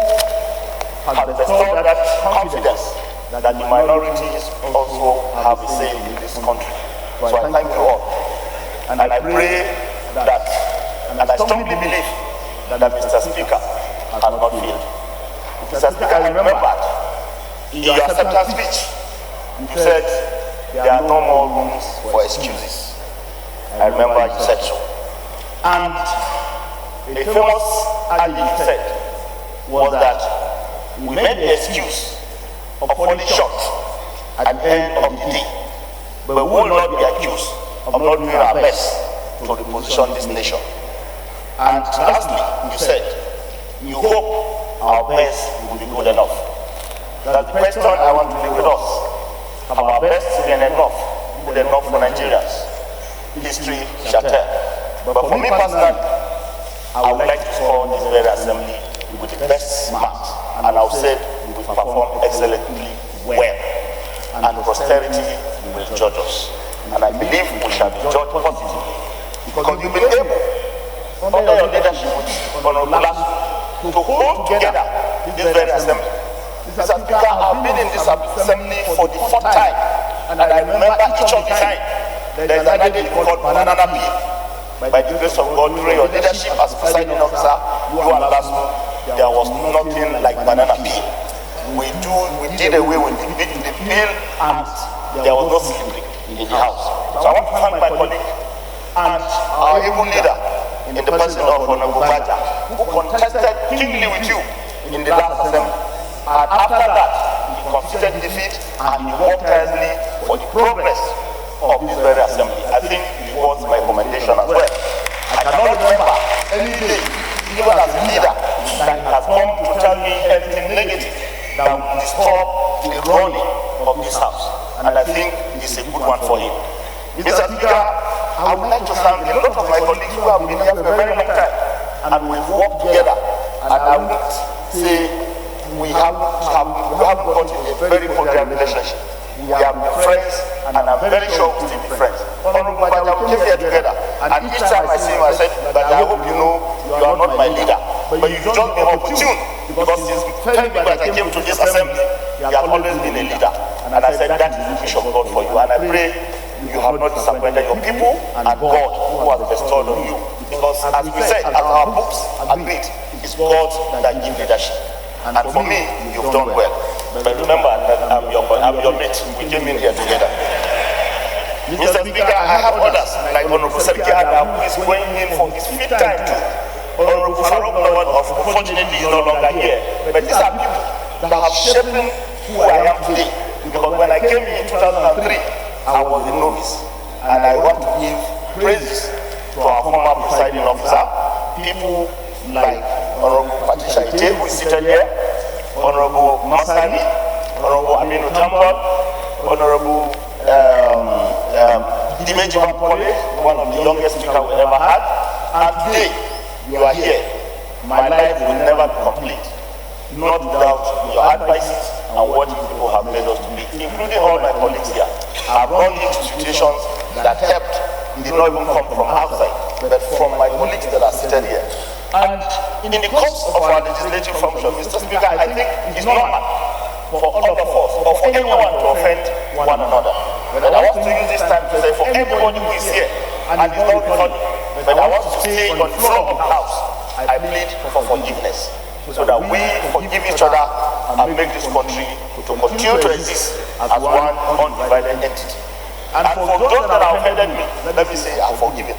have restored that confidence that the minorities also have a say in this country. So I thank you all. And I pray that, and I strongly believe that Mr. Speaker has not failed. Mr. Speaker, I remembered in your acceptance speech, you said there are no more rooms for excuses. I remember you said so. And a famous adage you said was that we made the excuse of falling short at the end of the day, but we will not be accused of not doing our best to reposition this nation. And lastly, you said, you hope our best will be good enough. That's the question I want to leave with us. Have our best been enough, good enough for Nigerians? History shall tell. But for me personally, I would like to score this very assembly with the best marks, and I will say we will perform excellently well, and posterity will judge us. And I believe we shall be judged positively, because you've been able, under your leadership, to hold together this very assembly. Mr. Speaker, I've been in this assembly for the 4th time, and I remember each of the time there is an idea called banana peel. By the grace of God, during your leadership as presiding officer, you and Lasso, there was nothing like banana peel. We did away with the peel, and there was no sleeping in the house. So I want to thank my colleague and our able leader, in the person of Honorable Baja, who contested keenly with you in the last assembly. And after that, he conceded defeat and he worked tirelessly for the progress of this very assembly. I think it was my commendation as well. I cannot remember any day, even as a leader, that he has come to tell me anything negative that will disturb the running of this house. And I think it's a good one for him. Mr. Speaker, I would like to thank a lot of my colleagues who have been here for a very long time, and we've worked together. And I would say we have got a very cordial relationship. We have been friends, and I'm very sure we'll still be friends. Honorable Baja, we came here together, and each time I see him, I said, but I hope you know you are not my leader. But you've just been opportune, because since the time that I came to this assembly, you have always been a leader. And I said, that is the wish of God for you. And I pray you have not disappointed your people and God who has bestowed on you. Because as we said, as our books agreed, it's God that gives leadership. And for me, you've done well. But remember that I'm your mate. We came in here together. Mr. Speaker, I have others, like Honorable Seriki Ada, who is going in for his 5th time too. Honorable Farouk Lawal, unfortunately, is no longer here. But these are people that have shaped who I am today. Because when I came in 2003, I was a novice, and I want to give praises to our former presiding officer, people like Honorable Patricia Ite, who is seated here, Honorable Masani, Honorable Aminu Tambal, Honorable Dimeji Mapole, one of the youngest speakers we ever had, and today you are here. My life will never be complete, not without your advices and what you people have made us to be, including all my colleagues here. I've run into situations that helped, did not even come from outside, but from my colleagues that are seated here. And in the course of our legislative function, Mr. Speaker, I think it's normal for all of us, or for anyone to offend one another. But I want to use this time to say, for everybody who is here, and it's not funny, but I want to stay on the floor of the house, I plead for forgiveness, so that we forgive each other and make this country to continue to exist as one undivided entity. And for those that have offended me, let me say I'm forgiven.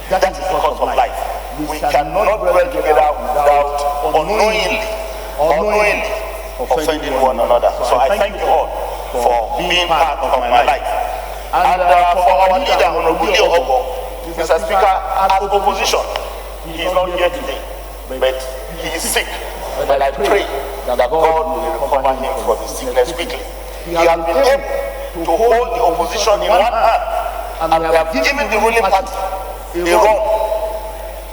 That is the course of life. We cannot dwell together without unknowingly offending one another. So I thank you all for being part of my life. And for our leader, Honorable Ogo, Mr. Speaker, as opposition, he is not here today, but he is sick. But I pray that God will recover him from his sickness quickly. He has been able to hold the opposition in one hand, and we have given the ruling party a run.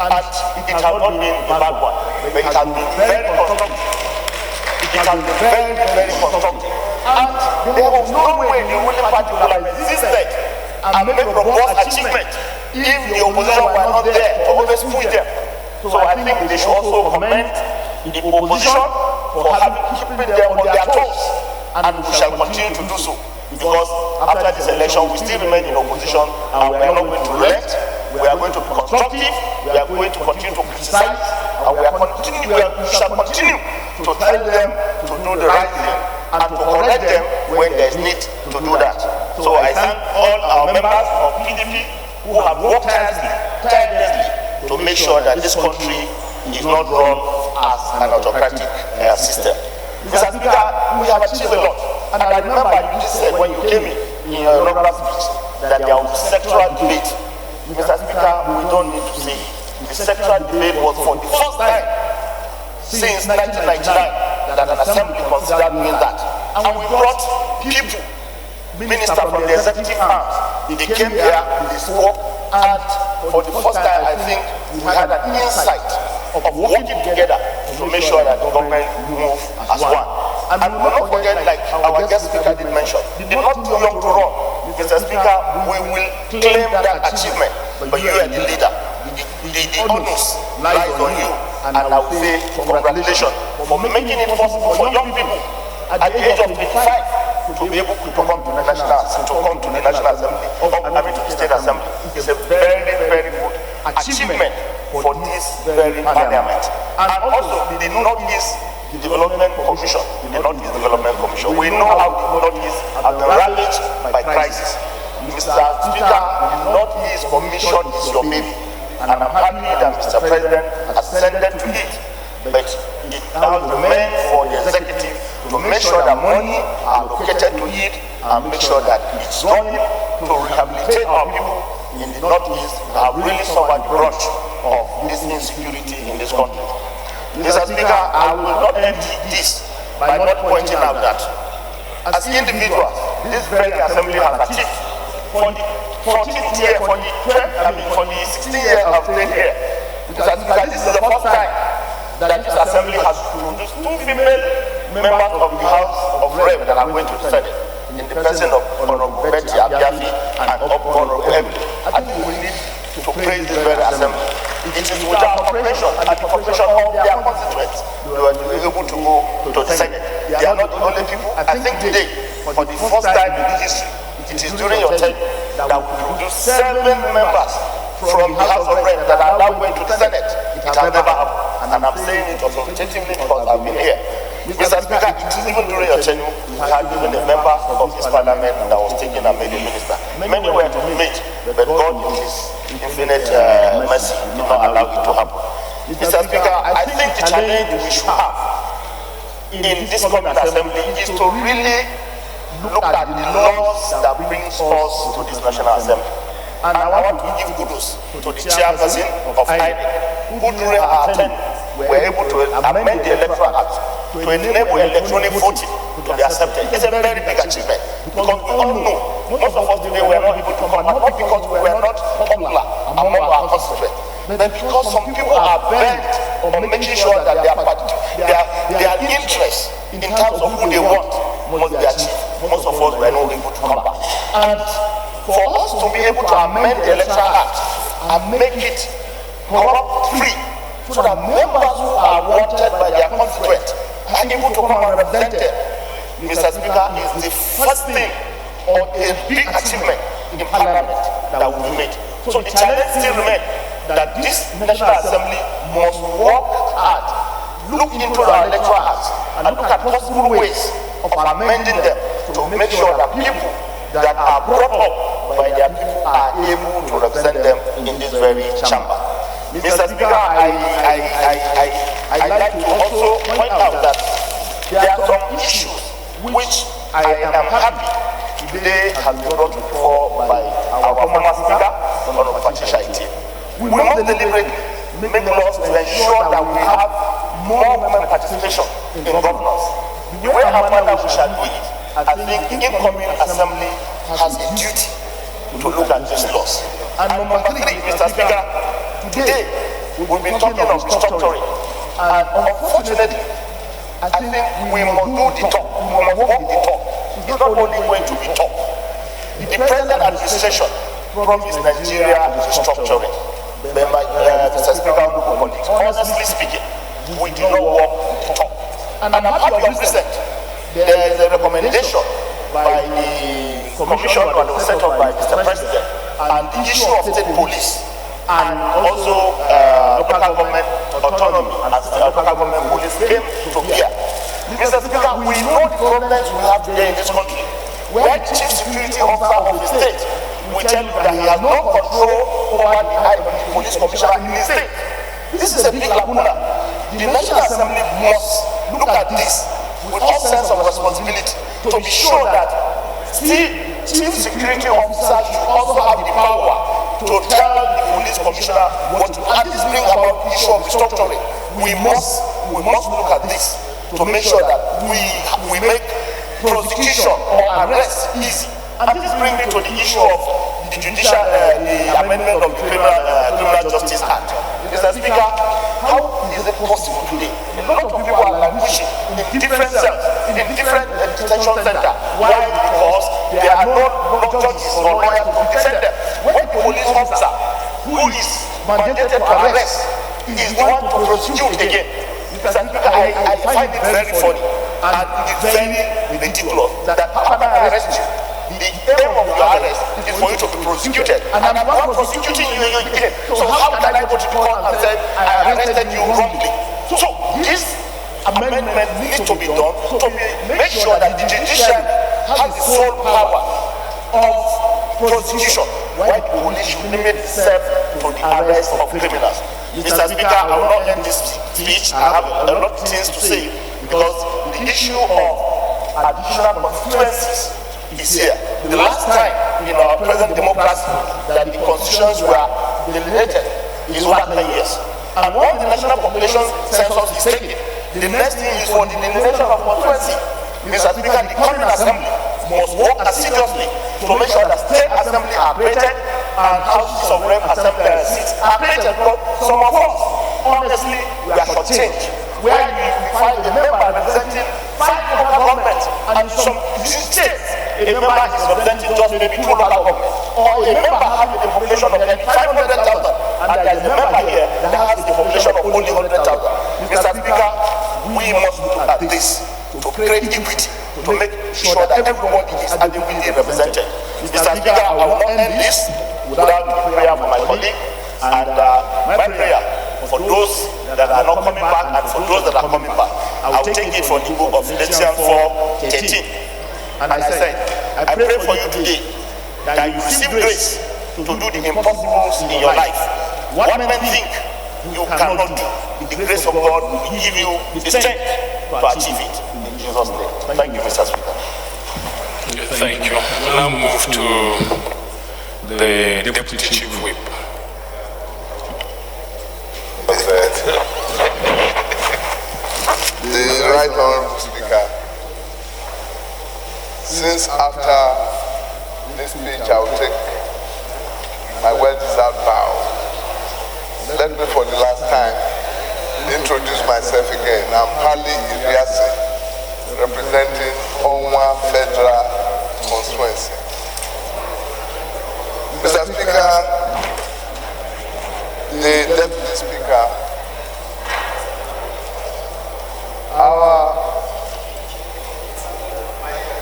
And it has not been a bad one, but it has been very constructive. It has been very, very constructive. And there was no way the ruling party would have resisted and made robust achievement if the opposition were not there to always push them. So I think they should also commend the opposition for keeping them on their toes, and we shall continue to do so, because after this election we still remain in opposition, and we are not going to relent. We are going to be constructive, we are going to continue to criticize, and we shall continue to tell them to do the right thing and to correct them when there is need to do that. So I thank all our members of PDP who have worked tirelessly to make sure that this country is not run as an autocratic system. Mr. Speaker, we have achieved a lot. And I remember you just said when you came in your inaugural speech that there was sectoral debate. Mr. Speaker, we don't need to say the sectoral debate was for the first time since 1999 that an assembly considered doing that. And we brought people, ministers from the executive arms. They came here, they spoke, and for the first time, I think we had an insight of working together to make sure that the government move as one. And we will not forget, like our guest speaker did mention, they're not too young to run. Mr. Speaker, we will claim that achievement, but you are the leader. The onus lies on you, and I will say congratulations for making it possible for young people at the age of 25 to be able to come to the National Assembly, to the State Assembly. It's a very, very good achievement for this very parliament. And also the Northeast Development Commission. We know how the Northeast has been ravaged by crisis. Mr. Speaker, the Northeast Commission is your baby. and I'm happy that Mr. President has ascended to it. But it now remains for the executive to make sure that money are allocated to it and make sure that it's running to rehabilitate our people in the Northeast that have really suffered the brunt of this insecurity in this country. Mr. Speaker, I will not end this by not pointing out that as individuals, this very assembly has achieved for the 14th year, for the 16th year of staying here. Mr. Speaker, this is the first time that this assembly has produced 2 female members of the House of Reps that are going to the Senate, in the person of Honorable Betty Abiafi and Honorable Emily. I think we need to praise this very assembly. It is with our cooperation and the cooperation of their constituents they were able to go to the Senate. They are not the only people. I think today, for the first time in history, it is during your tenure that we produce 7 members from the House of Reps that are now going to the Senate. It has never happened. And I'm saying it authoritatively because I've been here. Mr. Speaker, it is even during your tenure, we had even a member of this parliament that was taken and made a minister. Many were to be made, but God in His infinite mercy did not allow it to happen. Mr. Speaker, I think the challenge we should have in this coming assembly is to really look at the laws that brings us to this National Assembly. And I want to give kudos to the chairperson of INEC, who during our tenure were able to amend the Electoral Act to enable electronic voting to be accepted. It's a very big achievement because we all know most of us today were not able to come, not because we were not popular among our constituents, but because some people are bent on making sure that their interests in terms of who they want must be achieved. Most of us were not able to come back. And for us to be able to amend the Electoral Act and make it corrupt-free, so that members who are wanted by their constituents are able to come and represent them, Mr. Speaker, is the first thing or a big achievement in Parliament that will be made. So the challenge still remains that this National Assembly must work hard, look into our Electoral Act, and look at possible ways of amending them to make sure that people that are brought up by their people are able to represent them in this very chamber. Mr. Speaker, I like to also point out that there are some issues which I am happy today has been brought before by our former Speaker, Honorable Patricia Iti. We must deliberately make laws to ensure that we have more women participation in governance. The way and manner we shall do it, I think incoming assembly has a duty to look at these laws. And number 3, Mr. Speaker, today we've been talking of restructuring, and unfortunately, I think we must do the talk. We must walk the talk. It's not only going to be talk. The present administration promised Nigeria restructuring. Mr. Speaker, honestly speaking, we do not walk the talk. And I'm happy of recent. There is a recommendation by the commission that was set up by Mr. President and the issue of state police and also local government autonomy and local government police came to bear. Mr. Speaker, we know the problems we have today in this country, where the chief security officer of the state will tell you that he has no control over the police commissioner in the state. This is a big lacuna. The National Assembly must look at this with all sense of responsibility to be sure that chief security officers should also have the power to tell the police commissioner what to do. And this brings about the issue of restructuring. We must look at this to make sure that we make prosecution or arrest easy. And this brings me to the issue of the amendment of the Criminal Justice Act. Mr. Speaker, how is it possible today? A lot of people are languishing in different cells, in different detention centers. Why? Because there are no judges or lawyers to defend them. When the police officer who is mandated to arrest is the one to prosecute again. Mr. Speaker, I find it very funny and it's very ridiculous that after I arrest you, the aim of your arrest is for you to be prosecuted. And I'm not prosecuting you again. So how can I go to court and say I arrested you wrongly? So this amendment needs to be done to make sure that the judiciary has the sole power of prosecution, why the police should limit itself to the arrest of criminals. Mr. Speaker, I will not end this speech. I have a lot of things to say because the issue of additional constituencies is here. The last time in our present democracy that the constitutions were delineated is over 10 years. And once the national population census is taken, the next thing is for the delineation of constituency. Mr. Speaker, the current assembly must work assiduously to make sure that state assembly are created and houses of rep assembly seats are created. Because some of us, honestly, we are shortchanged. Where you find a member representing 5 local governments, and in some states, a member is representing just maybe 2 local governments, or a member having a population of 500,000, and there is a member here that has a population of only 100,000. Mr. Speaker, we must look at this to create equity, to make sure that everyone is adequately represented. Mr. Speaker, I will not end this without the prayer for my colleague, and my prayer for those that are not coming back and for those that are coming back. I will take it from the book of Philippians 4:13. And I said, I pray for you today that you receive grace to do the impossibles in your life. What men think you cannot do, the grace of God will give you the strength to achieve it. In Jesus' name. Thank you, Mr. Speaker. Thank you. We'll now move to the Deputy Chief Whip. The Right Honourable Speaker, since after this speech I will take my well-deserved bow, let me for the last time introduce myself again. I'm Pali Iriasi, representing Onwa Federal Constituency. Mr. Speaker, the Deputy Speaker, our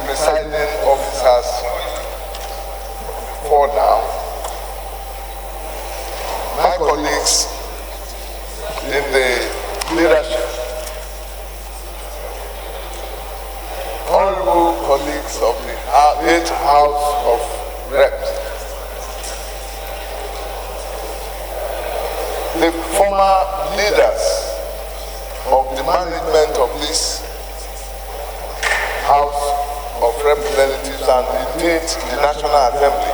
presiding officers for now, my colleagues in the leadership, honorable colleagues of the 8th House of Reps, the former leaders of the management of this House of Representatives and indeed the National Assembly,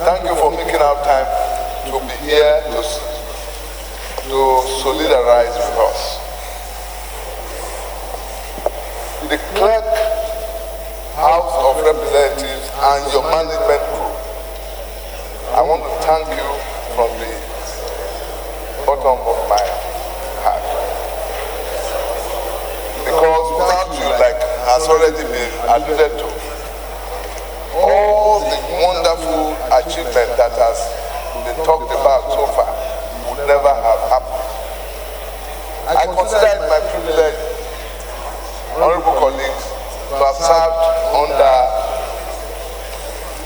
thank you for making out time to be here to solidarize with us. The Clerk, House of Representatives and your management group, I want to thank you from the bottom of my heart. Because without you, like has already been alluded to, all the wonderful achievement that has been talked about so far would never have happened. I consider it my privilege, honorable colleagues, to have served under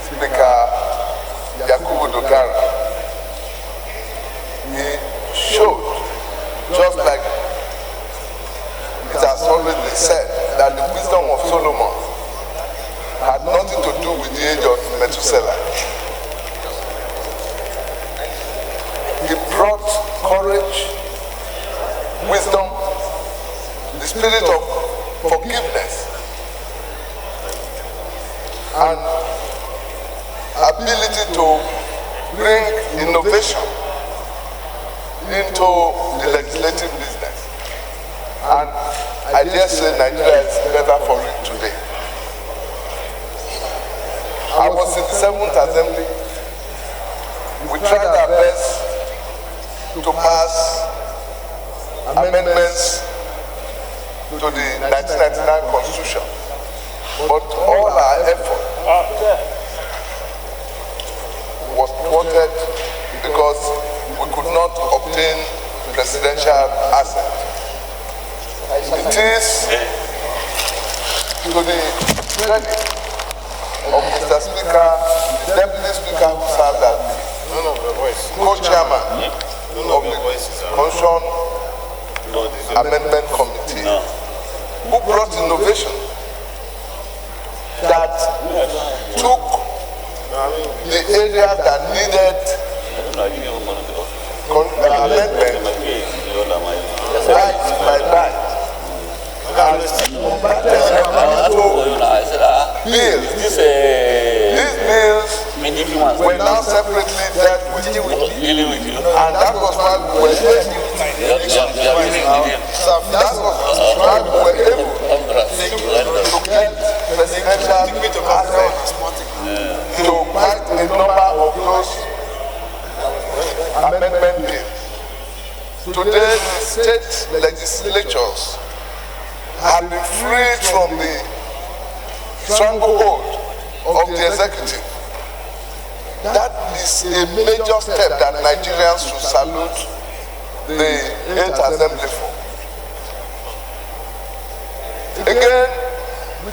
Speaker Yakubu Dogara. He showed, just like it has always been said, that the wisdom of Solomon had nothing to do with the age of Methuselah. He brought courage, wisdom, the spirit of forgiveness, and ability to bring innovation into the legislative business. And I dare say Nigeria is better for it today. I was in the 7th Assembly. We tried our best to pass amendments to the 1999 Constitution. But all our effort was thwarted because we could not obtain presidential assent. It is to the credit of Mr. Speaker, the Deputy Speaker who served as co-chairman of the Constitution Amendment Committee, who brought innovation that took the areas that needed amendment right by right. And bills. These bills were now separately dealt with. And that was why we were able to get presidential assent to quite a number of those amendment bills. Today, state legislatures have been freed from the stranglehold of the executive. That is a major step that Nigerians should salute the 8th Assembly for. Again,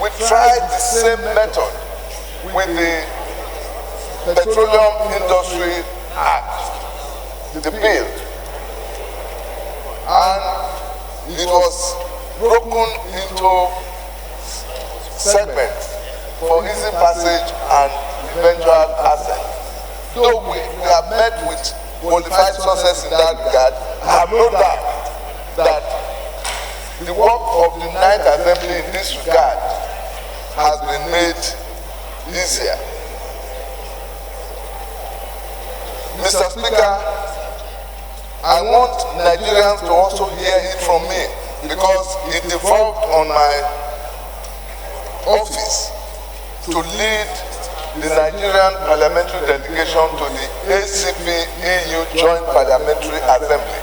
we tried the same method with the Petroleum Industry Act, the bill, and it was broken into segments for easy passage and eventual assent. Though we have met with qualified sources in that regard, I have no doubt that the work of the 9th Assembly in this regard has been made easier. Mr. Speaker, I want Nigerians to also hear it from me because it devolved on my office to lead the Nigerian parliamentary delegation to the ACP-EU Joint Parliamentary Assembly.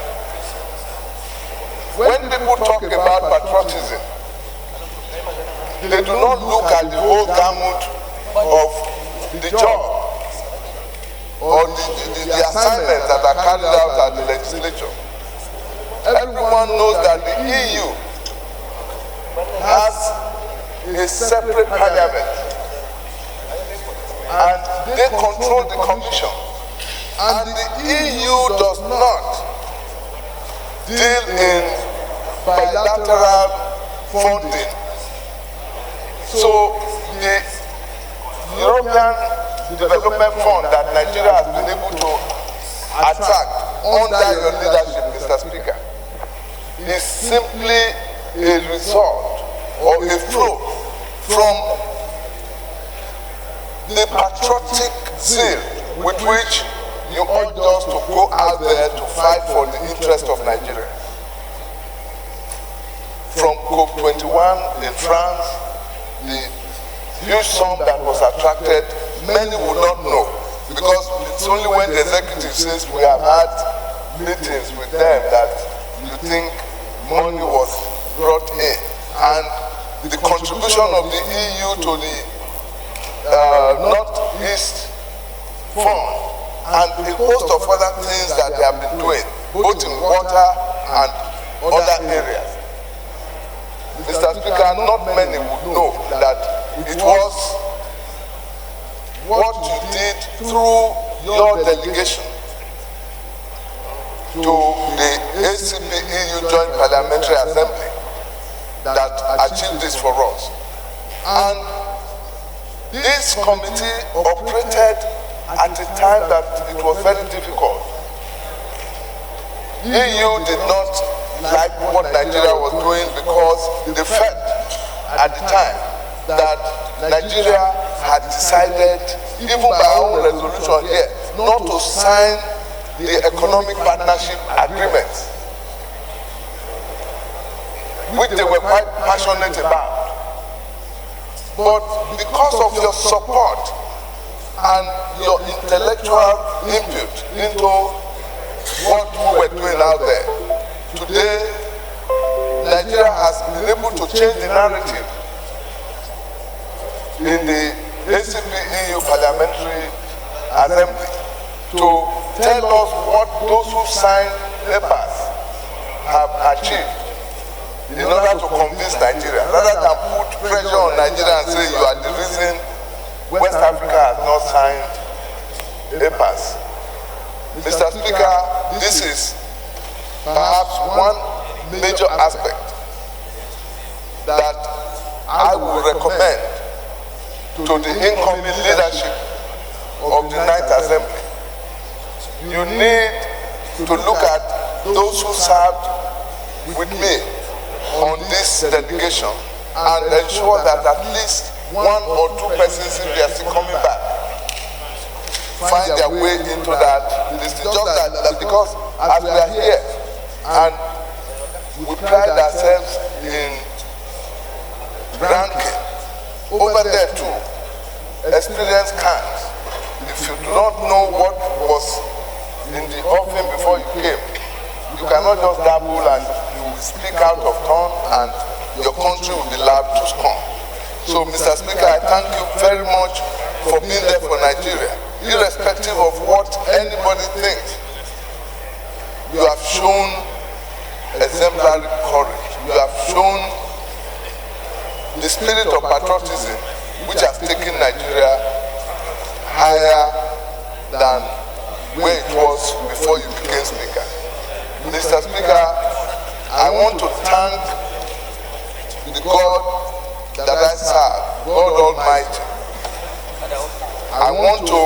When people talk about patriotism, they do not look at the whole gamut of the job or the assignments that are carried out at the legislature. Everyone knows that the EU has a separate parliament and they control the Commission. And the EU does not deal in bilateral funding. So the European Development Fund that Nigeria has been able to attract under your leadership, Mr. Speaker, is simply a result or a flow from the patriotic zeal with which you urge us to go out there to fight for the interest of Nigeria. From COP21 in France, the huge sum that was attracted, many would not know because it's only when the executive says we have had meetings with them that you think money was brought in. And the contribution of the EU to the Northeast Fund and a host of other things that they have been doing, both in water and other areas. Mr. Speaker, not many would know that it was what you did through your delegation to the ACP-EU Joint Parliamentary Assembly that achieved this for us. And this committee operated at a time that it was very difficult. EU did not like what Nigeria was doing because they felt at the time that Nigeria had decided, even by our own resolution here, not to sign the economic partnership agreement, which they were quite passionate about. But because of your support and your intellectual input into what we were doing out there, today Nigeria has been able to change the narrative in the ACP-EU Parliamentary Assembly to tell us what those who signed papers have achieved in order to convince Nigeria, rather than put pressure on Nigeria and say you are the reason West Africa has not signed papers. Mr. Speaker, this is perhaps one major aspect that I will recommend to the incoming leadership of the Ninth Assembly. You need to look at those who served with me on this delegation and ensure that at least 1 or 2 persons, if they are still coming back, find their way into that list. Just that because as we are here and we pride ourselves in ranking, over there too, experience counts. If you do not know what was in the offing before you came, you cannot just dabble and you will speak out of turn and your country will be allowed to scorn. So, Mr. Speaker, I thank you very much for being there for Nigeria. Irrespective of what anybody thinks, you have shown exemplary courage. You have shown the spirit of patriotism which has taken Nigeria higher than where it was before you became Speaker. Mr. Speaker, I want to thank the God that I serve, God Almighty. I want to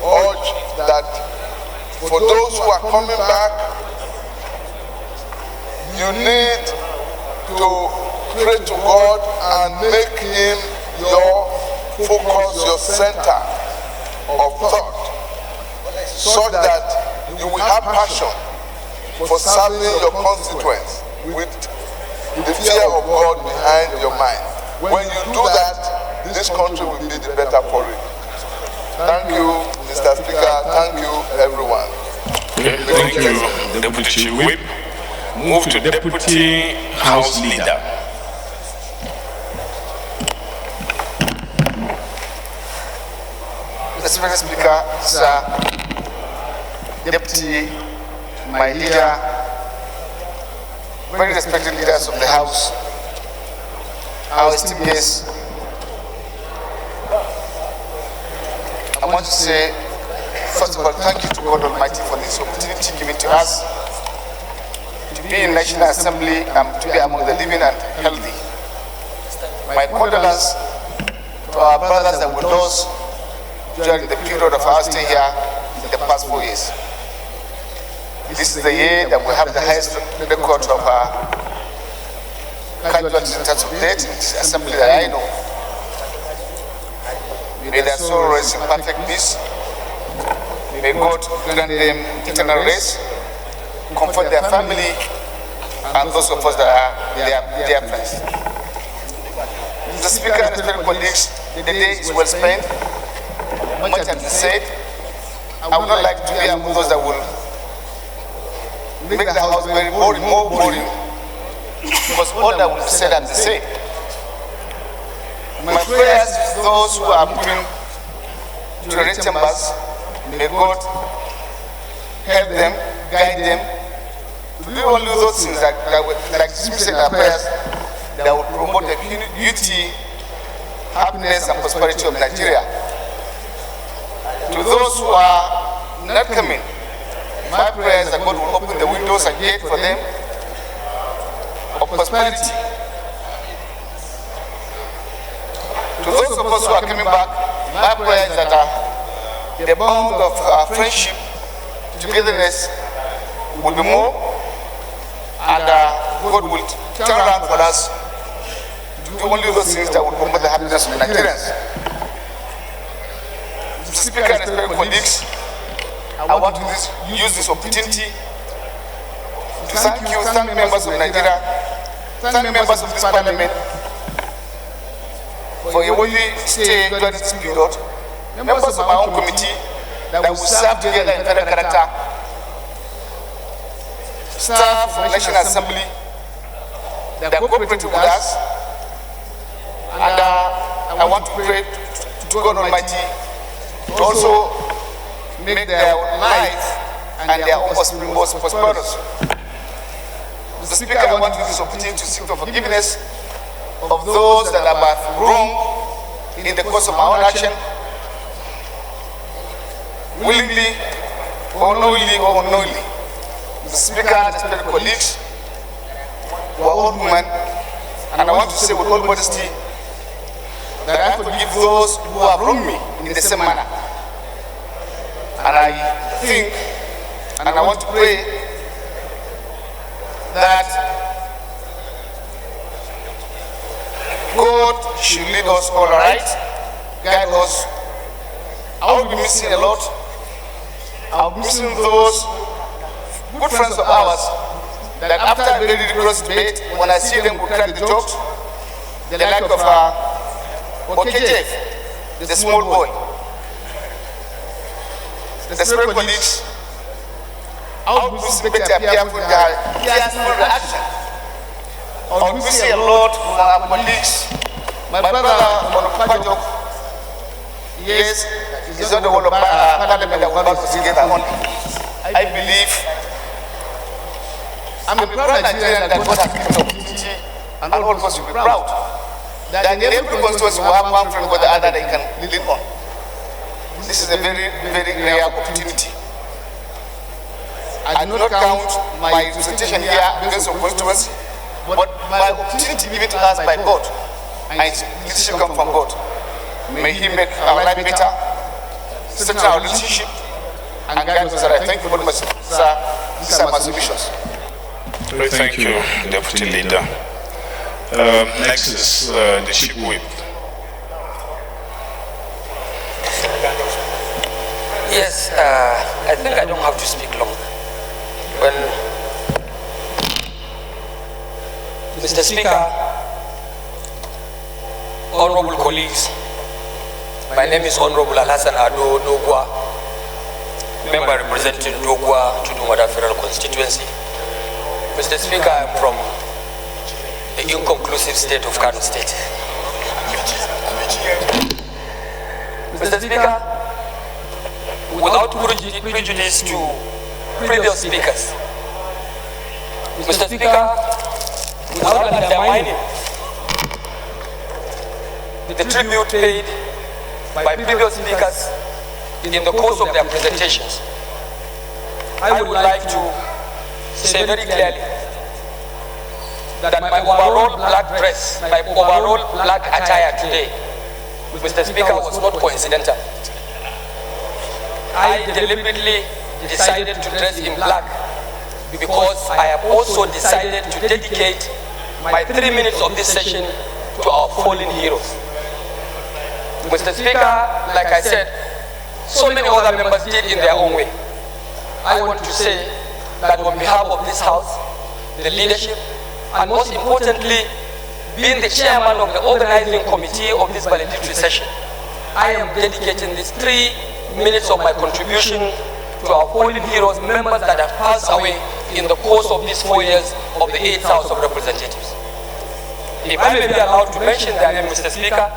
urge that for those who are coming back, you need to pray to God and make Him your focus, your center of thought, such that you will have passion for serving your constituents with the fear of God behind your mind. When you do that, this country will be the better for it. Thank you, Mr. Speaker. Thank you, everyone. Okay, thank you, Deputy Whip. Move to Deputy House Leader. Mr. Speaker, sir, Deputy, my leader, very respected leaders of the House, our esteemed guests, I want to say, first of all, thank you to God Almighty for this opportunity given to us to be in National Assembly and to be among the living and healthy. My condolence to our brothers and widows during the period of our stay here in the past 4 years. This is the year that we have the highest record of casualties in terms of death in this assembly that I know. May their soul rest in perfect peace. May God grant them eternal rest, comfort their family, and those of us that are their friends. Mr. Speaker and respected colleagues, the day is well spent. Much has been said. I would not like to be among those that will make the House very boring, more boring, because all that will be said and said. My prayers to those who are moving to the red chambers, may God help them, guide them, to do only those things that like we said in our prayers, that will promote the unity, happiness, and prosperity of Nigeria. To those who are not coming, my prayers that God will open the windows and gate for them of prosperity. To those of us who are coming back, my prayer is that the bond of friendship, togetherness will be more, and God will turn around for us to do only those things that will promote the happiness of the Nigerians. Mr. Speaker and respected colleagues, I want to use this opportunity to thank members of Nigeria, thank members of this parliament for a worthy stay during this period, members of my own committee that will serve together in federal character, staff of the National Assembly that cooperated with us, and I want to pray to God Almighty to also make their life and their own offspring most prosperous. Mr. Speaker, I want to use this opportunity to seek for forgiveness of those that have wrong in the course of my own action, willingly or knowingly or unknowingly. Mr. Speaker, respected colleagues, we are all human, and I want to say with all modesty that I forgive those who have wronged me in the same manner. And I think, and I want to pray that God should lead us all right, guide us. I will be missing a lot. I'll be missing those good friends of ours that after a very rigorous debate, when I see them who crack the jokes, the like of Okejev, the small boy, the several colleagues, I would be better careful their careful reaction. I would see a lot from our colleagues. My brother, Monopajok, yes, he's not the one of Parliament that will work together only. I believe I'm a proud Nigerian that God has given the opportunity, and all of us should be proud that in every constituency we have one friend or the other they can lean on. This is a very, very rare opportunity. I do not count my representation here against the constituency, but my opportunity given to us by God, and leadership comes from God. May He make our life better, strengthen our relationship, and guide us. I thank you very much, sir. These are my submissions. Thank you, Deputy Leader. Next is the Chief Whip. Yes, I think I don't have to speak long. Well, Mr. Speaker, honorable colleagues, my name is Honorable Alhassan Ado Dogwa, member representing Dogwa to Dumada Federal Constituency. Mr. Speaker, I am from the inconclusive state of Kano State. Mr. Speaker, without prejudice to previous speakers, Mr. Speaker, without undermining the tribute paid by previous speakers in the course of their presentations, I would like to say very clearly that my overall black dress, my overall black attire today, Mr. Speaker, was not coincidental. I deliberately decided to dress in black because I have also decided to dedicate my 3 minutes of this session to our fallen heroes. Mr. Speaker, like I said, so many other members did in their own way. I want to say that on behalf of this House, the leadership, and most importantly, being the chairman of the organizing committee of this valedictory session, I am dedicating these 3 minutes of my contribution to our fallen heroes, members that have passed away in the course of these 4 years of the 8th House of Representatives. If I may be allowed to mention their name, Mr. Speaker,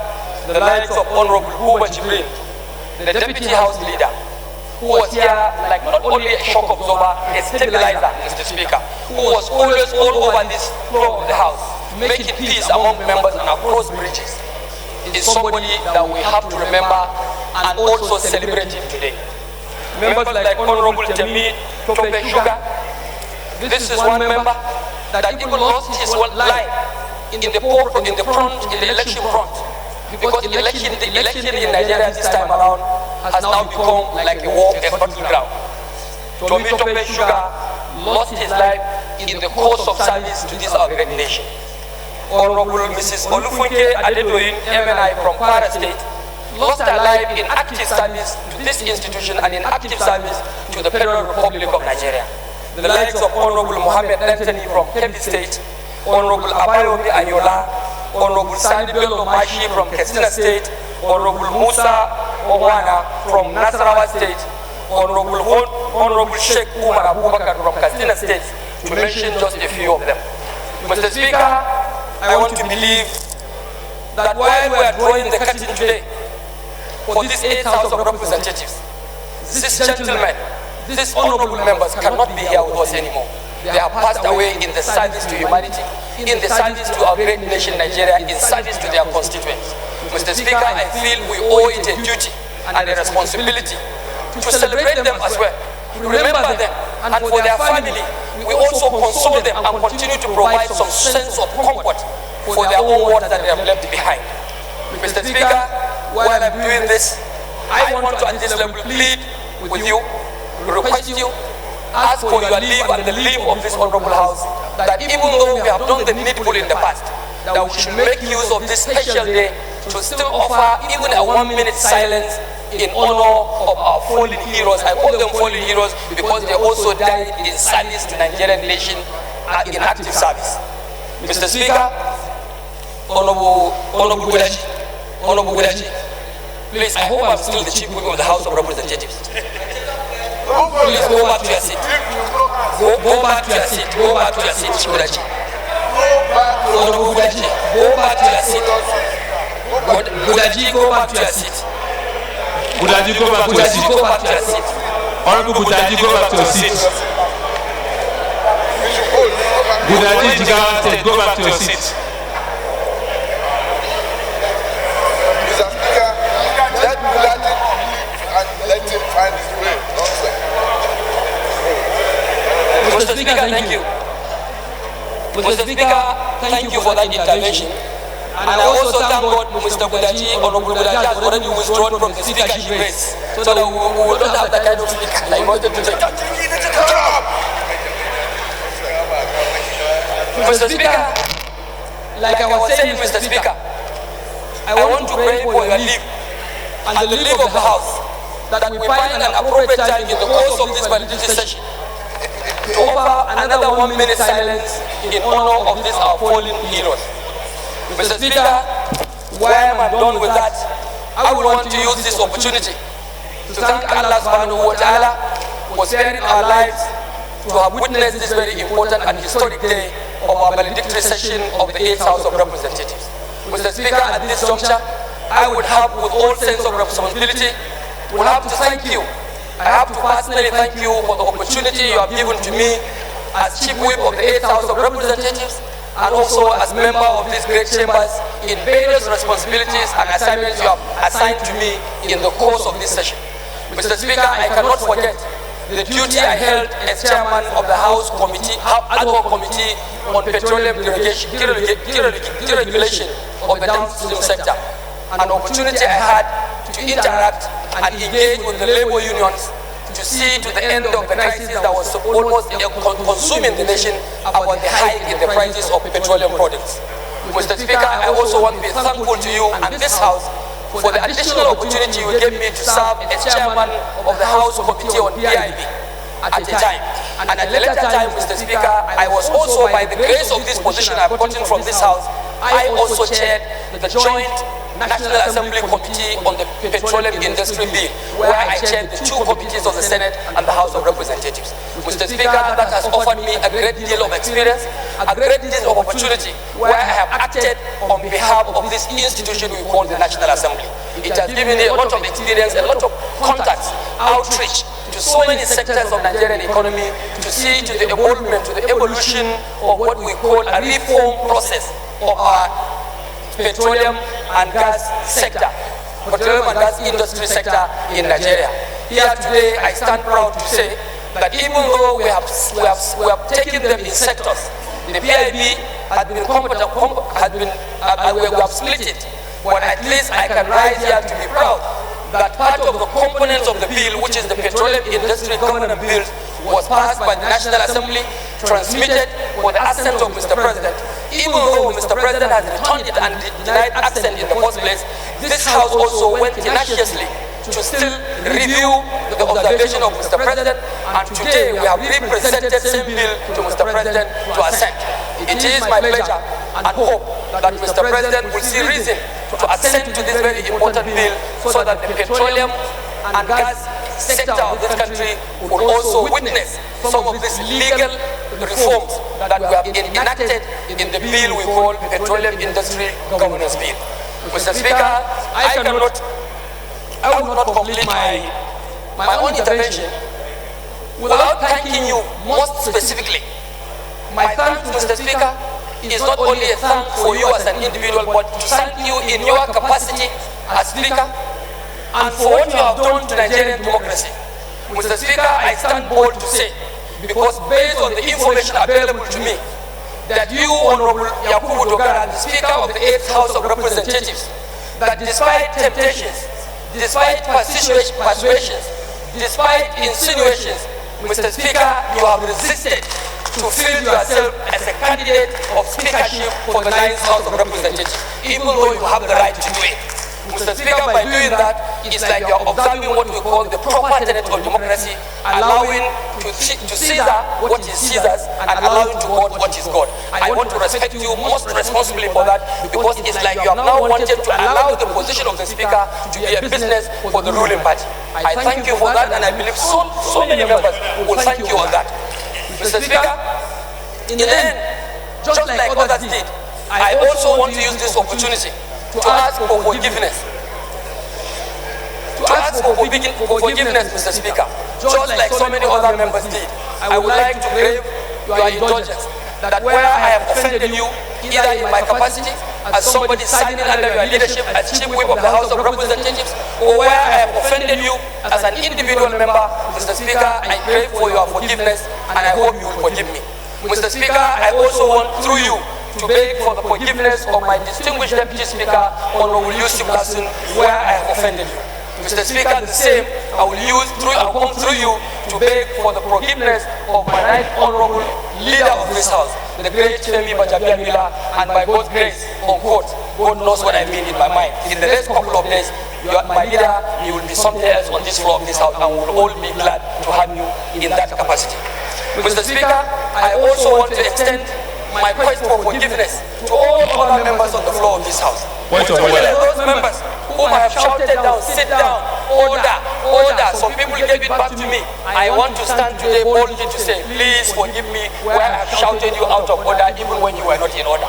the likes of Honorable Huba Jibril, the Deputy House Leader, who was here like not only a shock absorber, a stabilizer, Mr. Speaker, who was always all over this floor of the House, making peace among members and across bridges, is somebody that we have to remember and also celebrate him today. Members like Honorable Temi Tope Sugar, this is one member that even lost his life in the election front, because the election in Nigeria this time around has now become like a war, a battleground. Tomi Tope Sugar lost his life in the course of service to this our great nation. Honorable Mrs. Olufunke Adedoyin, MNI from Kwara State, lost her life in active service to this institution and in active service to the Federal Republic of Nigeria. The likes of Honorable Mohammed Anthony from Kebbi State, Honorable Abayomi Ayola, Honorable Sani Bello Mashi from Katsina State, Honorable Musa Owana from Nasarawa State, Honorable Sheikh Umar Abubakar from Katsina State, to mention just a few of them. Mr. Speaker, I want to believe that while we are drawing the curtain today for this 8th House of Representatives, these gentlemen, these honorable members cannot be here with us anymore. They have passed away in the service to humanity, in the service to our great nation Nigeria, in service to their constituents. Mr. Speaker, I feel we owe it a duty and a responsibility to celebrate them as well, to remember them, and for their family, we also console them and continue to provide some sense of comfort for their own work that they have left behind. Mr. Speaker, while I'm doing this, I want to at this level plead with you, request you, ask for your leave and the leave of this honorable house, that even though we have done the needful in the past, that we should make use of this special day to still offer even a 1-minute silence in honor of our fallen heroes. I call them fallen heroes because they also died in service to Nigerian nation in active service. Mr. Speaker, Honorable Gudaji, please, I hope I'm still the chief whip of the House of Representatives. Please go back to your seat. Go back to your seat. Go back to your seat, Gudaji. Honorable Gudaji, go back to your seat. Gudaji, go back to your seat. Gudaji, go back to your seat. Go back to your seat. Honorable Gudaji, go back to your seat. Gudaji, Jigawa State, go back to your seat. Mr. Speaker, let Gudaji and let him find his way. Mr. Speaker, thank you. Mr. Speaker, thank you for that intervention. And I also thank God Mr. Gudaji, Honorable Gudaji has already withdrawn from the speakership race. So that we will not have the kind of speaker I wanted to take. Mr. Speaker, like I was saying, Mr. Speaker, I want to pray for your leave and the leave of the House that we find an appropriate time in the course of this validity session to offer another 1-minute silence in honor of these our fallen heroes. Mr. Speaker, while I'm done with that, I would want to use this opportunity to thank Allah subhanahu wa ta'ala for sparing our lives to have witnessed this very important and historic day of our valedictory session of the 8th House of Representatives. Mr. Speaker, at this juncture, I would have, with all sense of responsibility, would have to thank you. I have to personally thank you for the opportunity you have given to me as Chief Whip of the 8th House of Representatives and also as member of these great chambers in various responsibilities and assignments you have assigned to me in the course of this session. Mr. Speaker, I cannot forget the duty I held as chairman of the House Committee, Ad hoc Committee on Petroleum Deregulation of the downstream sector, an opportunity I had to interact and engage with the labor unions to see to the end of the crisis that was almost consuming the nation about the hike in the prices of petroleum products. Mr. Speaker, I also want to be thankful to you and this House for the additional opportunity you gave me to serve as chairman of the House Committee on PIB at the time. And at the later time, Mr. Speaker, I was also, by the grace of this position I've gotten from this House, I also chaired the joint National Assembly Committee on the Petroleum Industry Bill, where I chaired the 2 committees of the Senate and the House of Representatives. Mr. Speaker, that has offered me a great deal of experience, a great deal of opportunity, where I have acted on behalf of this institution we call the National Assembly. It has given me a lot of experience, a lot of contacts, outreach to so many sectors of Nigerian economy to see to the evolvement, to the evolution of what we call a reform process of our petroleum and gas sector, petroleum and gas industry sector in Nigeria. Here today, I stand proud to say that even though we have taken them in sectors, the PIB has been we have split it, but at least I can rise here to be proud that part of the components of the bill, which is the Petroleum Industry Governance Bill, was passed by the National Assembly, transmitted with the assent of Mr. President. Even though Mr. President has returned it and denied assent in the first place, this House also went tenaciously to still review the observation of Mr. President, and today we have represented the same bill to Mr. President to assent. It is my pleasure and hope that Mr. President will see reason to assent to this very important bill so that the petroleum and gas sector of this country will also witness some of these legal reforms that we have enacted in the bill we call Petroleum Industry Governance Bill. Mr. Speaker, I will not complete my own intervention without thanking you most specifically. My thanks, Mr. Speaker, is not only a thank for you as an individual, but to thank you in your capacity as Speaker and for what you have done to Nigerian democracy. Mr. Speaker, I stand bold to say, because based on the information available to me, that you, Honorable Yakubu Dogara, the Speaker of the 8th House of Representatives, that despite temptations, despite persuasions, Despite insinuations, Mr. Speaker, you have resisted to field yourself as a candidate of speakership for the 9th House of Representatives, even though you have the right to do it. Mr. Speaker, by doing that, it's like you're observing what we call the proper tenet of democracy, allowing to Caesar what is Caesar's and allowing to God what is God. I want to respect you most responsibly for that, because it's like you have now wanted to allow the position of the Speaker to be a business for the ruling party. I thank you for that, and I believe so many members will thank you on that. Mr. Speaker, in the end, just like others did, I also want to use this opportunity to ask for forgiveness. To ask for forgiveness, Mr. Speaker, just like so many other members did. I would like to crave your indulgence that where I have offended you, either in my capacity as somebody signing under your leadership as Chief Whip of the House of Representatives, or where I have offended you as an individual member, Mr. Speaker, I crave for your forgiveness, and I hope you will forgive me. Mr. Speaker, I also want, through you, to beg for the forgiveness of my distinguished Deputy Speaker, Honorable Yusuf Hassan, where I have offended you. Mr. Speaker, the same I will use I'll come through you to beg for the forgiveness of my right honorable leader of this house, the great Femi Bajabiamila, and by God's grace, unquote, God knows what I mean in my mind. In the next couple of days, my leader, you will be something else on this floor of this house, and we will all be glad to have you in that capacity. Mr. Speaker, I also want to extend my request for forgiveness to all other members on the floor of this house. Those members whom I have shouted down, sit down, order, order. Some people gave it back to me. I want to stand today boldly to say, please forgive me where I have shouted you out of order even when you were not in order.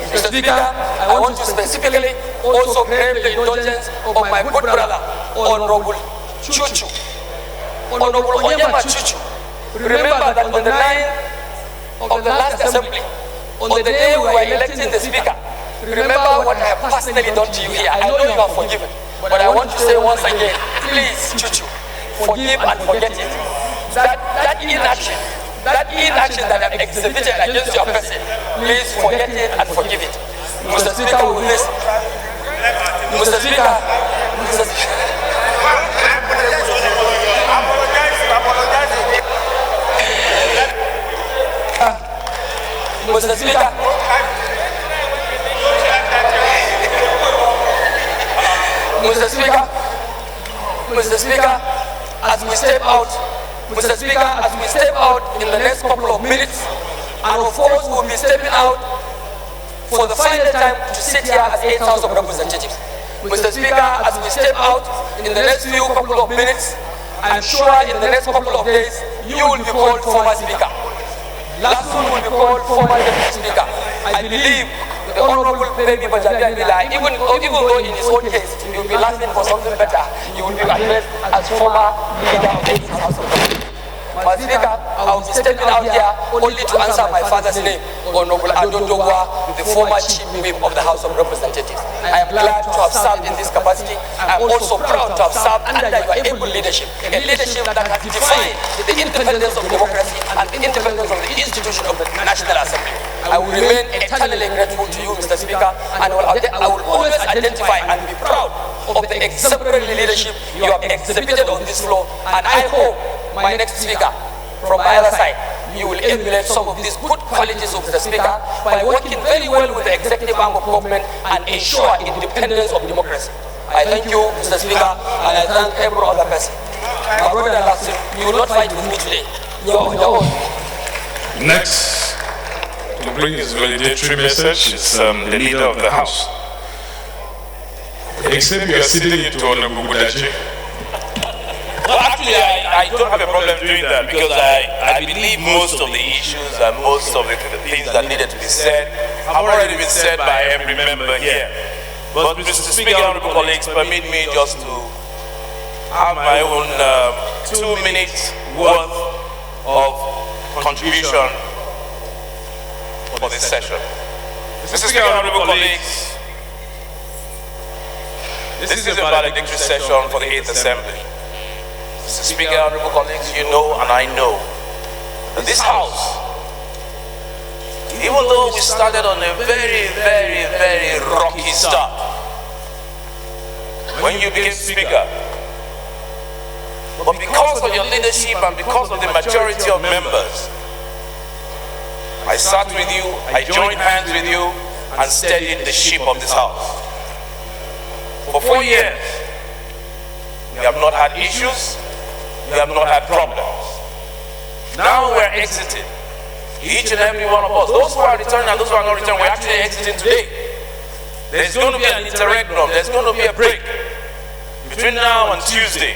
Mr. Speaker, I want to specifically also crave the indulgence of my good brother, Honorable Chuchu. Honorable Onyema Chuchu. Remember that on the 9th of the last assembly, on the day we were electing the Speaker, remember what I have personally done to you here. I know you are forgiven, but I want to say once again, please, Chuchu, forgive and forget it. That inaction that I have exhibited against your person, please forget it and forgive it. Mr. Speaker, with this, Mr. Speaker, Mr. Speaker, Mr. Speaker, as we step out in the next couple of minutes, and of course we'll be stepping out for the final time to sit here as 8th House of Representatives. Mr. Speaker, as we step out in the next couple of minutes, I'm sure in the next couple of days, you will be called former Speaker. Last one will be called former Deputy Speaker. I believe the Honorable Baby Bajabiamila, even though in his own case, he will be laughing for something better, he will be addressed as former leader of the House of Representatives. My Speaker, I will be stepping out here only to answer my father's name, Honorable Adodogwa, the former Chief Whip of the House of Representatives. I am glad to have served in this capacity. I am also proud to have served under your able leadership, a leadership that has defined the independence of democracy and the independence of the institution of the National Assembly. I will remain eternally grateful to you, Mr. Speaker, and I will always identify and be proud of the exemplary leadership you have exhibited on this floor, and I hope my next Speaker, from my other side, you will emulate some of these good qualities of the Speaker by working very well with the executive arm of government and ensure independence of democracy. I thank you, Mr. Speaker, and I thank every other person. My brother Lassim, you will not fight with me today. You are on your own. Next, to bring his valedictory message is the leader of the House. Except you are sitting into Honorable Budaji. Well, actually, I don't have a problem doing that because I believe most of the issues and most of the things that needed to be said have already been said by every member here. But Mr. Speaker, honorable colleagues, permit me just to have my own 2 minutes worth of contribution for this session. Mr. Speaker, honorable colleagues, this is a valedictory session for the 8th Assembly. Mr. Speaker, honorable colleagues, you know and I know that this House, even though we started on a very, very, very rocky start, when you became Speaker, But because of your leadership and because of the majority of members, I sat with you, I joined hands with you, and steadied the ship of this house. For 4 years, we have not had issues, we have not had problems. Now we're exiting. Each and every one of us, those who are returning and those who are not returning, we're actually exiting today. There's going to be an interregnum, there's going to be a break between now and Tuesday,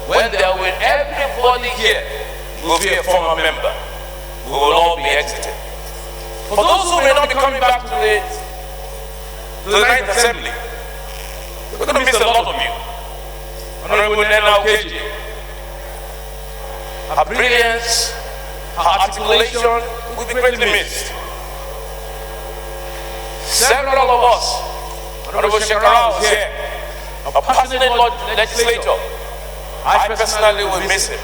when there will, everybody here will be a former member. We will all be exited. For those who may not be coming back to the Ninth Assembly, we're going to miss a lot of you. Honorable Nena Okeji, her brilliance, her articulation will be greatly missed. Several of us, Honorable Shekara was here, a passionate legislator. I personally will miss him.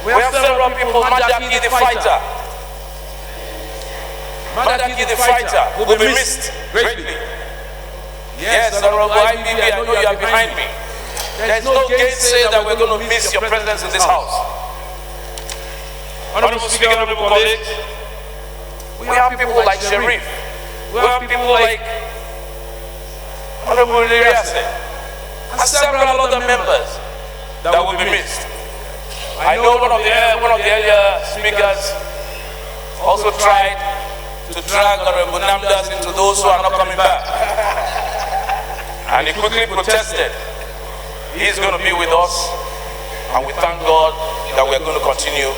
We have several people, Madaki the fighter. Madaki the fighter will be missed greatly. Yes, Honorable IBB, I know you are behind me. There is no gainsay that we're going to miss your presence in this house. Honorable Speaker, honorable colleagues, we have people like Sharif. We have people like Honorable Iriase, and several other members that will be missed. I know one of the earlier speakers also tried to drag Honorable Namdas into those who are not coming back. And he quickly protested. He is going to be with us, and we thank God that we are going to continue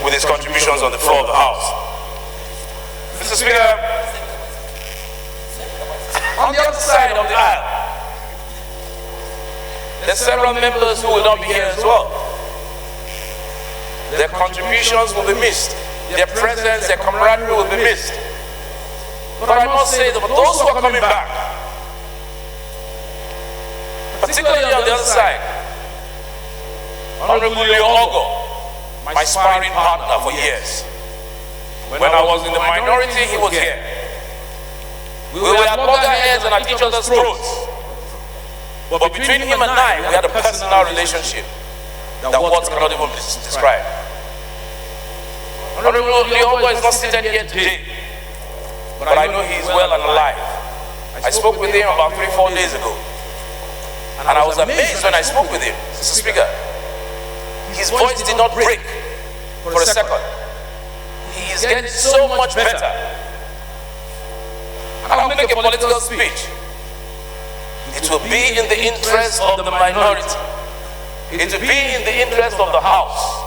with his contributions on the floor of the House. Mr. Speaker, on the other side of the aisle, there are several members who will not be here as well. Their contributions will be missed. Their presence, their camaraderie will be missed. But I must say that for those who are coming back, particularly on the other side, Honorable Leo Ogo, my sparring partner for years. When I was in the minority, he was here. We were at loggerheads and at each other's throats. But between him and I, we had a personal relationship that words cannot even describe. Honorable Leo is not seated here today, but I know he is well and alive. I spoke with him about 3-4 days ago, and I was amazed when I spoke with him, Mr. Speaker. His voice did not break for a second. He is getting so much better. And I'll make a political speech. It will be in the interest of the minority. It will be in the interest of the House,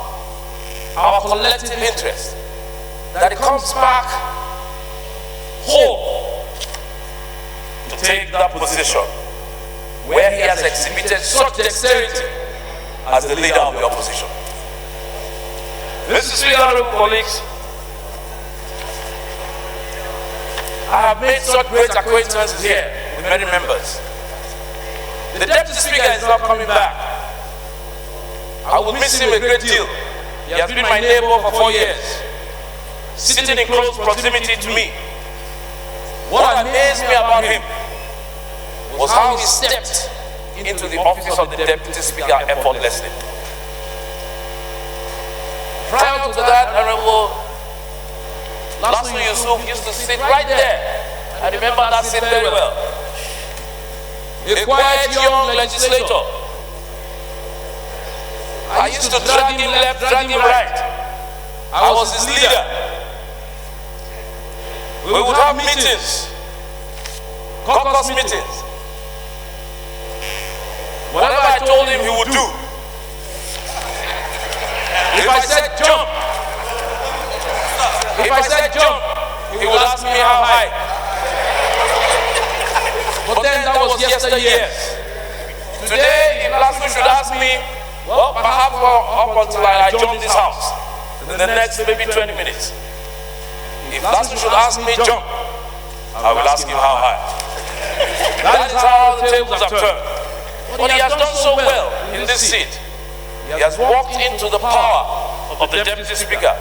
our collective interest, that it comes back whole to take that position where he has exhibited such dexterity as the leader of the opposition. Mr. Speaker, honorable colleagues, I have made such great acquaintances here with many members. The Deputy Speaker is not coming back. I will miss him a great deal. He has been my neighbor for 4 years, sitting in close proximity to me. What amazed me about him was how he stepped into the office of the Deputy Speaker effortlessly. Prior to that, Honorable Lasso Yusuf used to sit right there. I remember that seat very well. A quiet young legislator. I used to drag him left, drag him right. I was his leader. We would have meetings, caucus meetings. Whatever I told him, he would do. If I said jump, he would ask me how high. But then that was yesteryears. Today, if Lasso should ask me, well, perhaps up until I jump this house, in the next maybe 20 minutes. If Lasso should ask me jump, I will ask him how high. That is how the tables have turned. But he has done so well in this seat. He has walked into the power of the Deputy Speaker.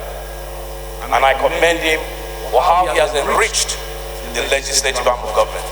And I commend him for how he has enriched the legislative arm of government.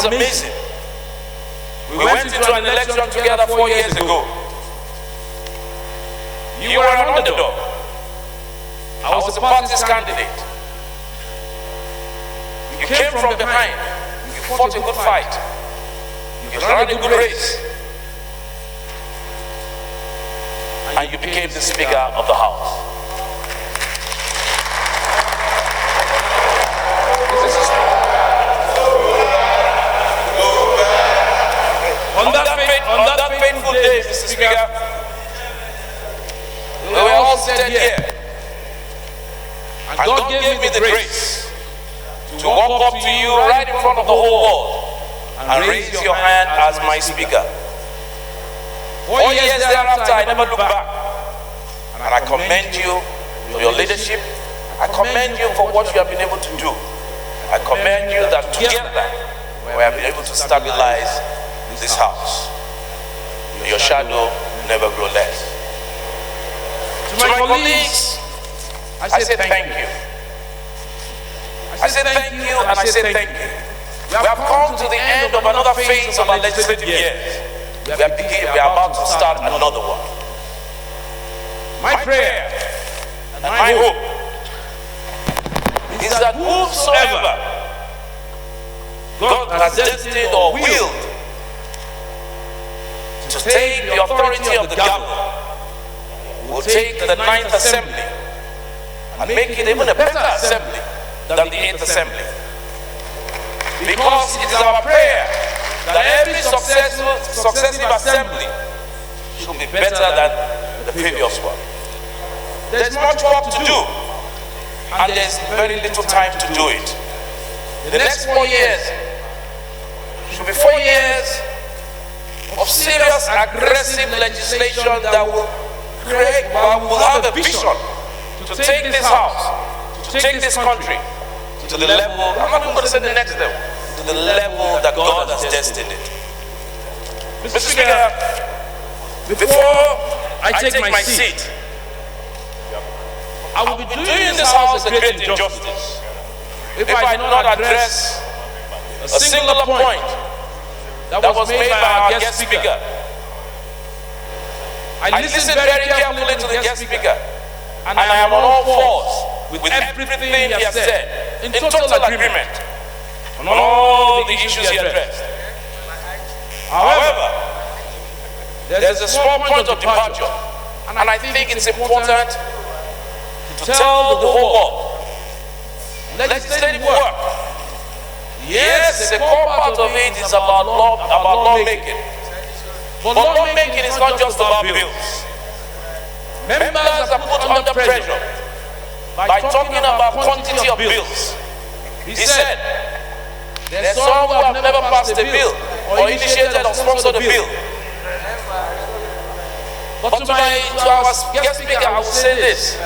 amazing. We went into an election together 4 years ago. You were an underdog. I was the party's candidate. You came from behind. You fought a good fight. You ran a good race. And you became the Speaker of the House. On that painful day, Mr. Speaker, we were all seated here. And God gave me the grace to walk up to you right in front of the whole world and raise your hand as my Speaker. 4 years thereafter, I never looked back. And I commend you for your leadership. I commend you for what you have been able to do. I commend you that together we have been able to stabilize this house. May your shadow never grow less. To my colleagues, I say thank you. I say thank you and I say thank you. We have come to the end of another phase of our legislative years. We are about to start another one. My prayer and my hope is that whosoever God has destined or willed to take the authority of the gavel will take the 9th Assembly and make it even a better assembly than the 8th Assembly. Because it is our prayer that every successive assembly should be better than the previous one. There's much work to do, and there's very little time to do it. The next 4 years should be 4 years of serious, aggressive legislation that will have a vision to take this house, to take this country to the level, I'm not even going to say the next level, to the level that God has destined it. Mr. Speaker, before I take my seat, I will be doing this house a great injustice if I do not address a singular point that was made by our guest speaker. I listened very carefully to the guest speaker, and I am on all fours with everything he has said, in total agreement on all the issues he addressed. However, there's a small point of departure, and I think it's important to tell the whole world. Legislative work, yes, a core part of it is about lawmaking. But lawmaking is not just about bills. Members are put under pressure by talking about quantity of bills. He said, there's some who have never passed a bill or initiated or sponsored a bill. But to our guest speaker, I will say this.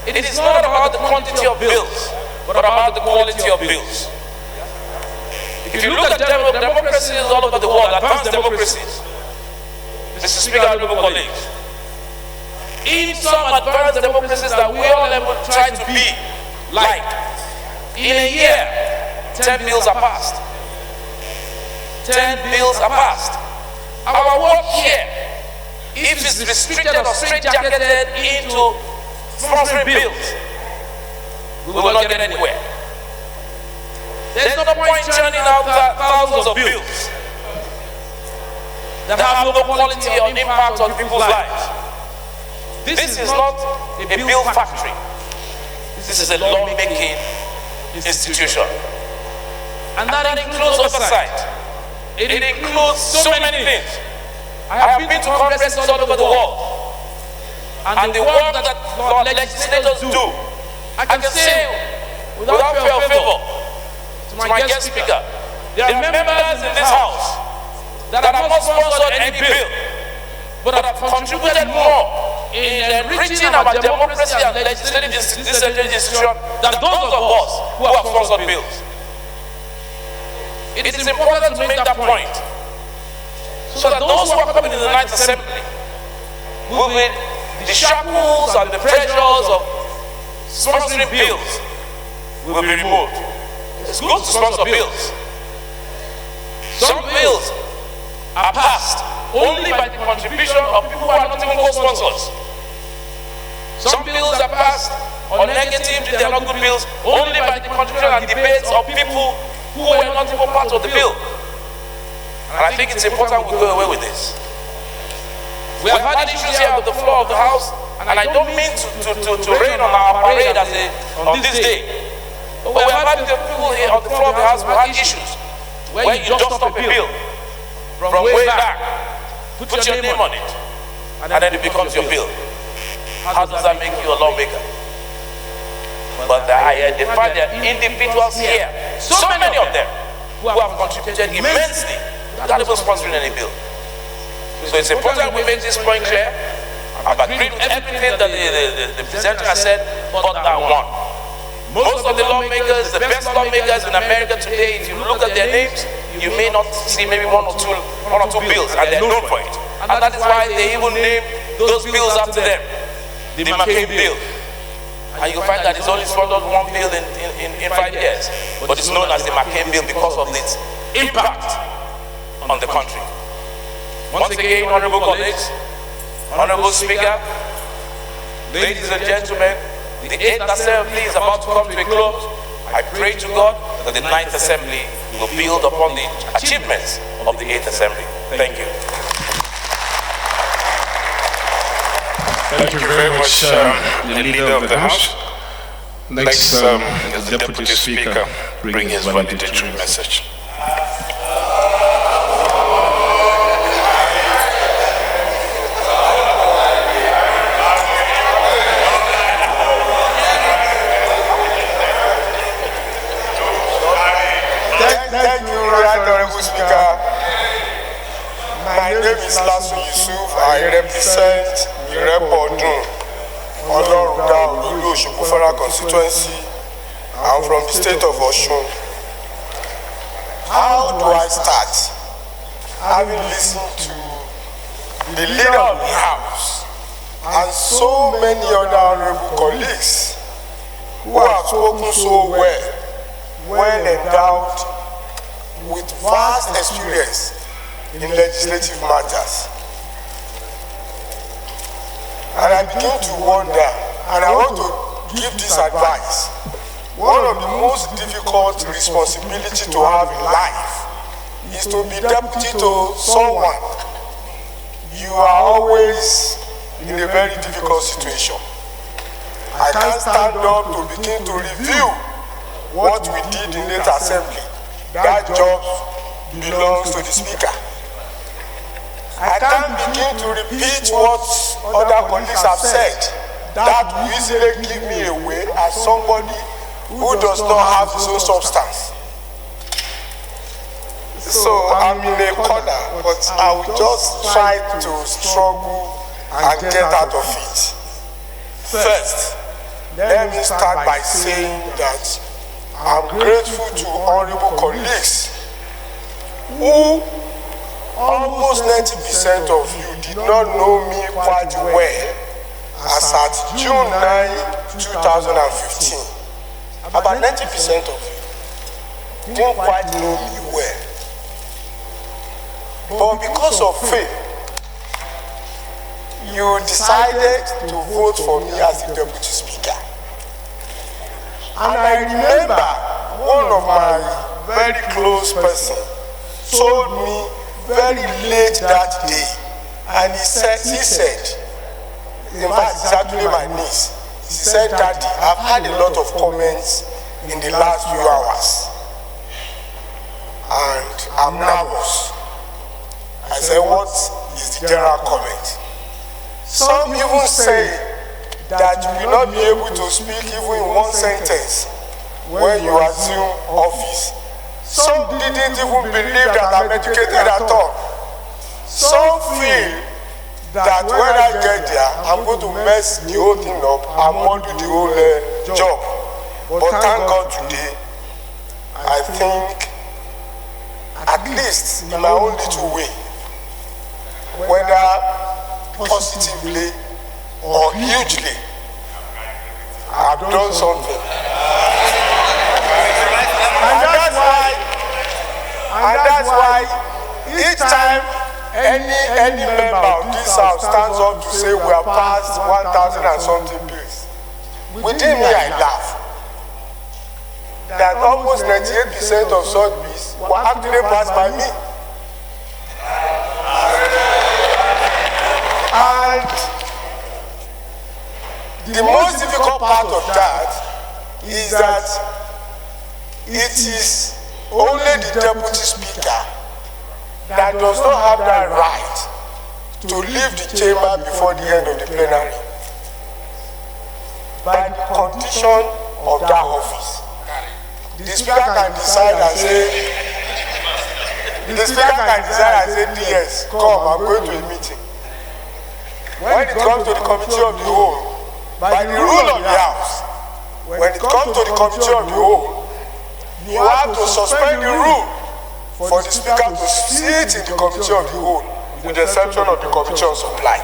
It is not about the quantity of bills, but about the quality of bills. If you look at democracies all over the world, advanced democracies, Mr. Speaker, honorable colleagues, in some advanced democracies that we all try to be like, in a year, 10 bills are passed. 10 bills are passed. Our work here, if it's restricted or straitjacketed into sponsoring bills, we will not get anywhere. There's no point churning out thousands of bills that have no quality or impact on people's lives. This is not a bill factory. This is a law-making institution. And that includes oversight. It includes so many things. I have been to conferences all over the world. And the work that legislators do, I can say without fear of favor to my guest speaker, there are members in this house that have not sponsored any bill, but have contributed more in enriching our democracy and legislative institution than those of us who have sponsored bills. It is important to make that point, so that those who are coming in the 9th Assembly will be the shackles and the pressures of sponsoring bills will be removed. It's good to sponsor bills. Some bills are passed only by the contribution of people who are not even co-sponsors. Some bills are passed or negative, they are not good bills, only by the contribution and debates of people who were not even part of the bill. And I think it's important we go away with this. We have had issues here on the floor of the House, and I don't mean to rain on our parade on this day. But we have had people here on the floor of the House who had issues where you dust up a bill from way back, put your name on it, and then it becomes your bill. How does that make you a lawmaker? But I identify there are individuals here, so many of them, who have contributed immensely without even sponsoring any bill. So it's important we make this point clear. I've agreed with everything that the presenter has said, but that one. Most of the lawmakers, the best lawmakers in America today, if you look at their names, you may not see maybe one or two bills, and they're known for it. And that is why they even name those bills after them. The McCain bill. And you'll find that it's only sponsored one bill in 5 years. But it's known as the McCain bill because of its impact on the country. Once again, honorable colleagues, honorable speaker, ladies and gentlemen, the 8th Assembly is about to come to a close. I pray to God that the 9th Assembly will build upon the achievements of the 8th Assembly. Thank you. Thank you very much, the Leader of the House. Next, the Deputy Speaker bring his valedictory message. Thank you, Right Honorable Speaker. My name is Lasu Yusuf. I represent Irebodun, Oloruda, Olulu Osogbo Federal Constituency. I'm from the state of Osun. How do I start? Having listened to the leader of the House and so many other honorable colleagues who have spoken so well when endowed with vast experience in legislative matters. And I begin to wonder, and I want to give this advice. One of the most difficult responsibilities to have in life is to be deputy to someone. You are always in a very difficult situation. I can't stand up to begin to review what we did in the Assembly. That job belongs to the Speaker. I can't begin to repeat what other colleagues have said. That will easily give me away as somebody who does not have his own substance. So I'm in a corner, but I will just try to struggle and get out of it. First, let me start by saying that I'm grateful to honorable colleagues who almost 90% of you did not know me quite well as at June 9, 2015. About 90% of you didn't quite know me well. But because of faith, you decided to vote for me as the Deputy Speaker. And I remember one of my very close persons told me very late that day, and he said, in fact, it's actually my niece, he said, Daddy, I've had a lot of comments in the last few hours, and I'm nervous. I said, what is the general comment? Some even say that you will not be able to speak even in one sentence when you assume office. Some didn't even believe that I'm educated at all. Some feel that when I get there, I'm going to mess the whole thing up and undo the whole job. But thank God today, I think, at least in my own little way, whether positively or hugely, I've done something. And And that's why each time any member of this house stands up to say we are past 1,000 and something bills, within me I laugh. That almost 98% of such bills were actually passed by me. And the most difficult part of that is that it is only the deputy speaker that does not have that right to leave the chamber before the end of the plenary by the condition of that office. The speaker can decide and say, DS, come, I'm going to a meeting. When it comes to the committee of the whole, by the rule of the house, when it comes to the committee of the whole, you have to suspend the rule for the speaker to sit in the committee of the whole, with the exception of the committee on supply.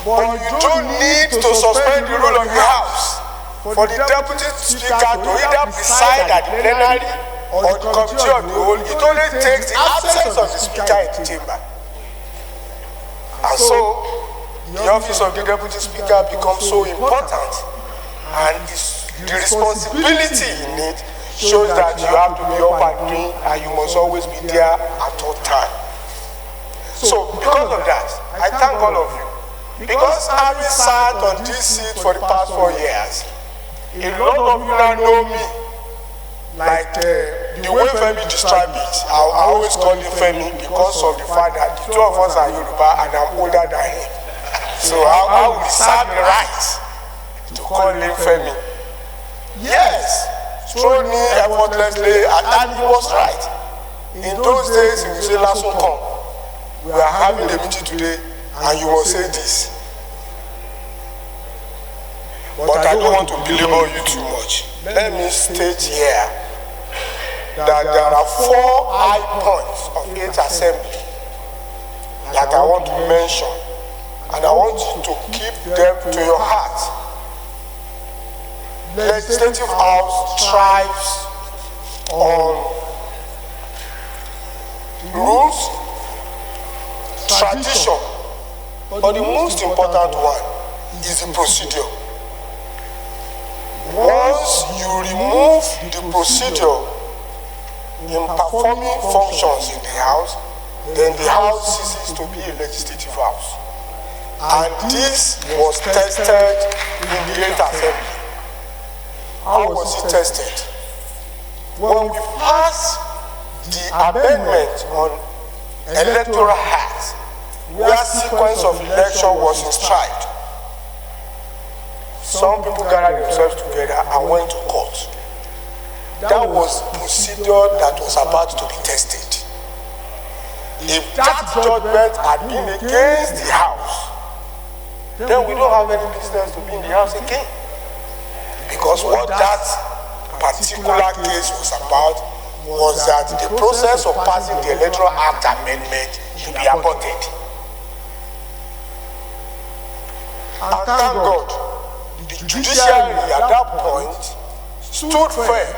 But you don't need to suspend the rule of the house for the deputy speaker to either preside at the plenary or the committee of the whole. It only takes the absence of the speaker in the chamber. And so, the office of the deputy speaker becomes so important, and the responsibility in it shows that you have to be up and doing, and you must always be there at all time. So, because of that, I thank all of you. Because having sat on this seat for the past 4 years, a lot of you now know me like the way Femi described it. I always call him Femi because of the fact that the two of us are Yoruba and I'm older than him. So I will reserve the right to call him Femi. Yes, throw me effortlessly, and he was right. In those days, he would say, Lasso, come. We are having a meeting today, and you will say this. But I don't want to belabor you too much. Let me state here that there are 4 high points of 8th Assembly that I want to mention, and I want you to keep them to your heart. Legislative House thrives on rules, tradition, but the most important one is the procedure. Once you remove the procedure in performing functions in the house, then the house ceases to be a legislative house. And this was tested in the 8th Assembly. How was it tested? When we passed the amendment on Electoral Act, where sequence of election was inscribed, some people gathered themselves together and went to court. That was procedure that was about to be tested. If that judgment had been against the house, then we don't have any business to be in the house again. Because what that particular case was about was that the process of passing the Electoral Act amendment should be aborted. And thank God, the judiciary at that point stood firm,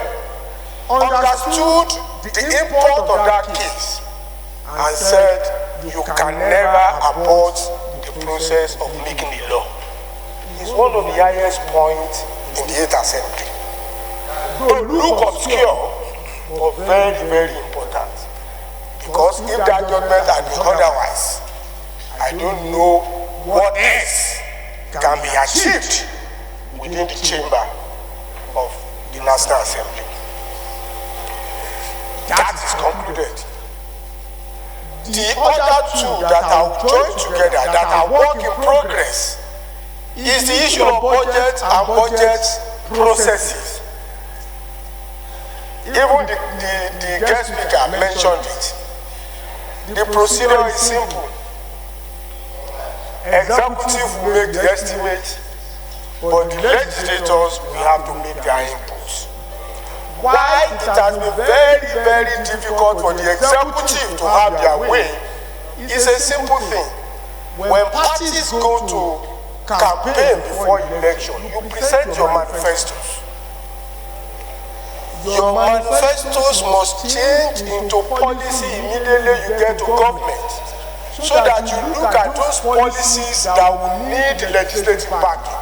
understood the import of that case, and said you can never abort the process of making a law. It's one of the highest points in the 8th Assembly. It look obscure, but very, very important. Because if that judgment had been otherwise, I don't know what else can be achieved within the chamber of the National Assembly. That is concluded. The other 2 that I will join together, that are work in progress, is the issue of budget and budget processes. Even the guest speaker mentioned it. The procedure is simple. Executive will make the estimate, but the legislators will have to make their inputs. Why it has been very, very difficult for the executive to have their way is a simple thing. When parties go to campaign before election, you present your manifestos. your manifestos must change into policy immediately you get to government, so that you look at those policies that will need legislative backing.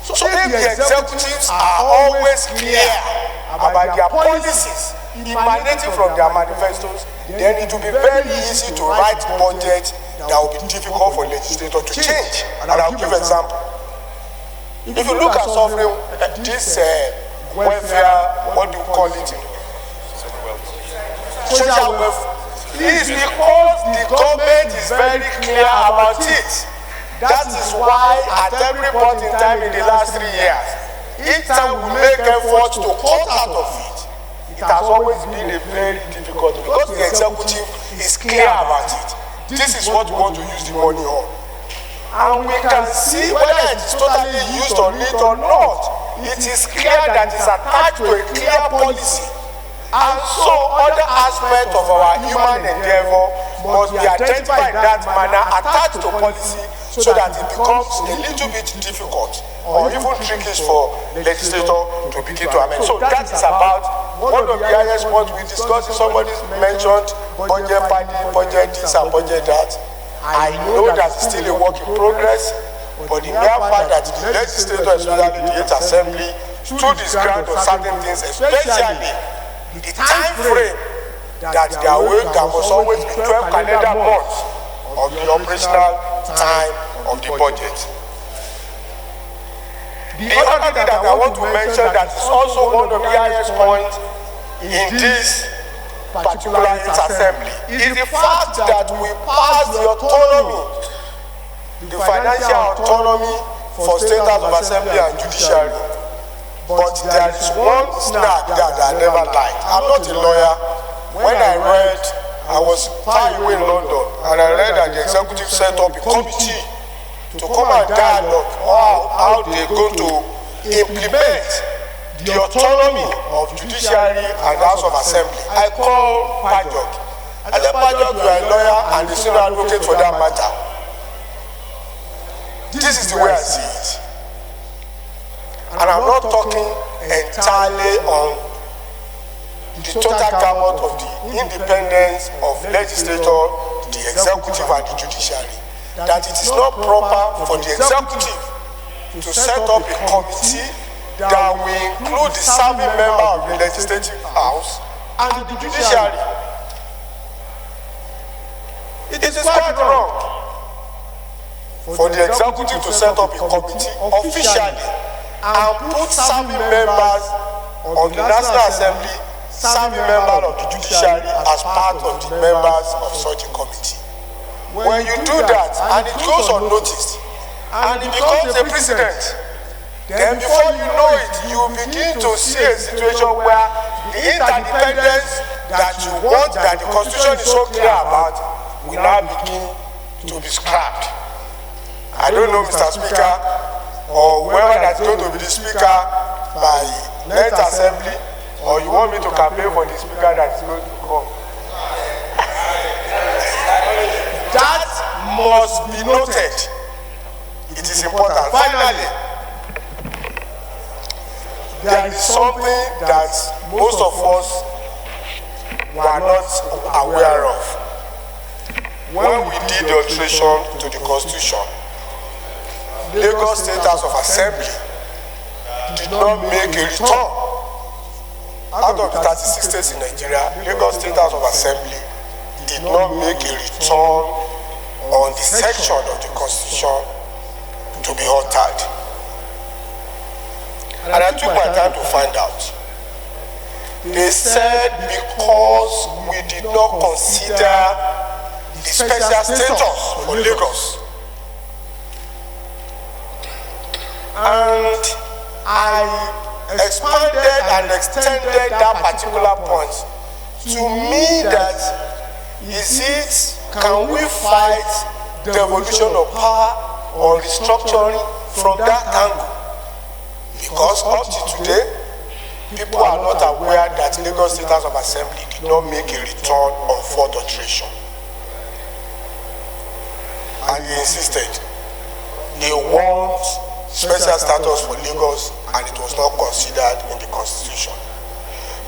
So if the executives are always clear about their policies emanating from their manifestos, then it will be very easy to write budget that will be difficult for legislators to change. And I'll give an example. If you look at suffering, this welfare, what do you call it? Social welfare. It is because the government is very clear about it. That is why at every point in time in the last 3 years, each time we make efforts to cut out of it, it has always been a very difficult, because the executive is clear about it. This is what we want to use the money on. And we can see whether it is totally used on it or not. It is clear that it is attached to a clear policy. And so other aspects of our human endeavor must be identified in that manner, attached to policy, so that it becomes a little bit difficult or even tricky for legislator to begin to amend. So that is about one of the highest points we discussed. Somebody mentioned budget party, budget this and budget that. I know that it's still a work in progress, but the mere fact that the legislator, especially the 8th Assembly, stood his ground on certain things, especially the time frame that they are working, there must always be 12 calendar months of the operational time of the budget. The other thing that I want to mention that is also one of the highest points in this particular assembly is the fact that we passed the autonomy, the financial autonomy for state house of assembly and judiciary. But there is one snag that I never liked. I'm not a lawyer. When I was far away in London, and I read that the executive set up a committee to come and dialogue how they're going to implement the autonomy of judiciary and house of assembly. I call Pajok. I said, Pajok, you are a lawyer and the senior advocate for that matter. This is the way I see it. And I'm not talking entirely on the total gamut of the independence of legislature, the executive and the judiciary. That it is not proper for the executive to set up a committee that will include the serving member of the legislative house and the judiciary. It is quite wrong for the executive to set up a committee officially and put serving members of the National Assembly, serving members of the judiciary as part of the members of such a committee. When you do that and it goes unnoticed and it becomes a precedent, then before you know it, you begin to see a situation where the interdependence that you want, that the Constitution is so clear about, will now begin to be scrapped. I don't know, Mr. Speaker, or whoever that's going to be the Speaker by next Assembly, or you want me to campaign for the Speaker that is going to come. That must be noted. It is important. Finally, there is something that most of us were not aware of. When we did the alteration to the Constitution, Lagos State House of Assembly did not make a return. Out of the 36 states in Nigeria, Lagos State House of Assembly did not make a return on the section of the Constitution to be altered. And I took my time to find out. They said because we did not consider the special status for Lagos. And I expanded and extended that particular point to mean that is it, can we fight devolution of power or restructuring from that angle? Because up to today, people are not aware that Lagos State House of Assembly did not make a return on fourth alteration. And they insisted. They want special status for Lagos and it was not considered in the Constitution.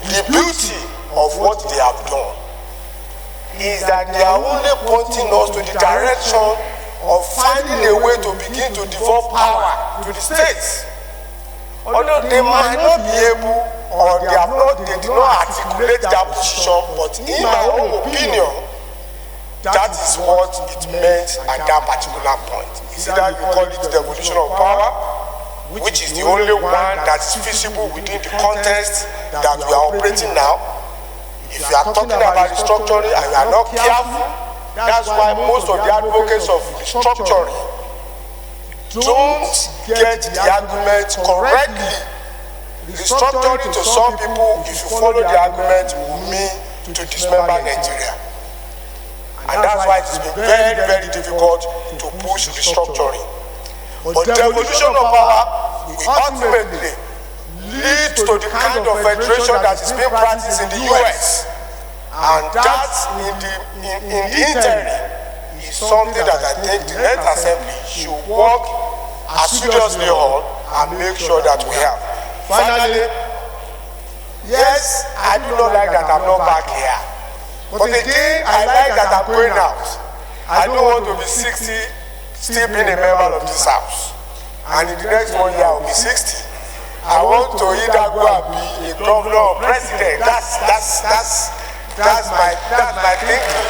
The beauty of what they have done is that they are only pointing us to the direction of finding a way to begin to devolve power to the states. Although they might not be able, or they did not articulate their position, but in my own opinion, that is what it meant at that particular point. It's either you call it devolution of power, which is the only one that is feasible within the context that we are operating now. If you are talking about restructuring and you are not careful, that's why most of the advocates of restructuring don't get the argument correctly. Restructuring to some people, if you follow the argument, will mean to dismember Nigeria. And that's why it has been very, very difficult to push restructuring. But devolution of power will ultimately lead to the kind of federation that is being practiced in the US. And that in the interim is something that I think the Net Assembly should work assiduously on and make sure that we have. Finally, yes, I do not like that I'm not back here. But again, I like that I'm going out. I don't want to be 60 still being a member of this house. And in the next 1 year I will be 60. I want to either go and be a governor or president. That's my thinking.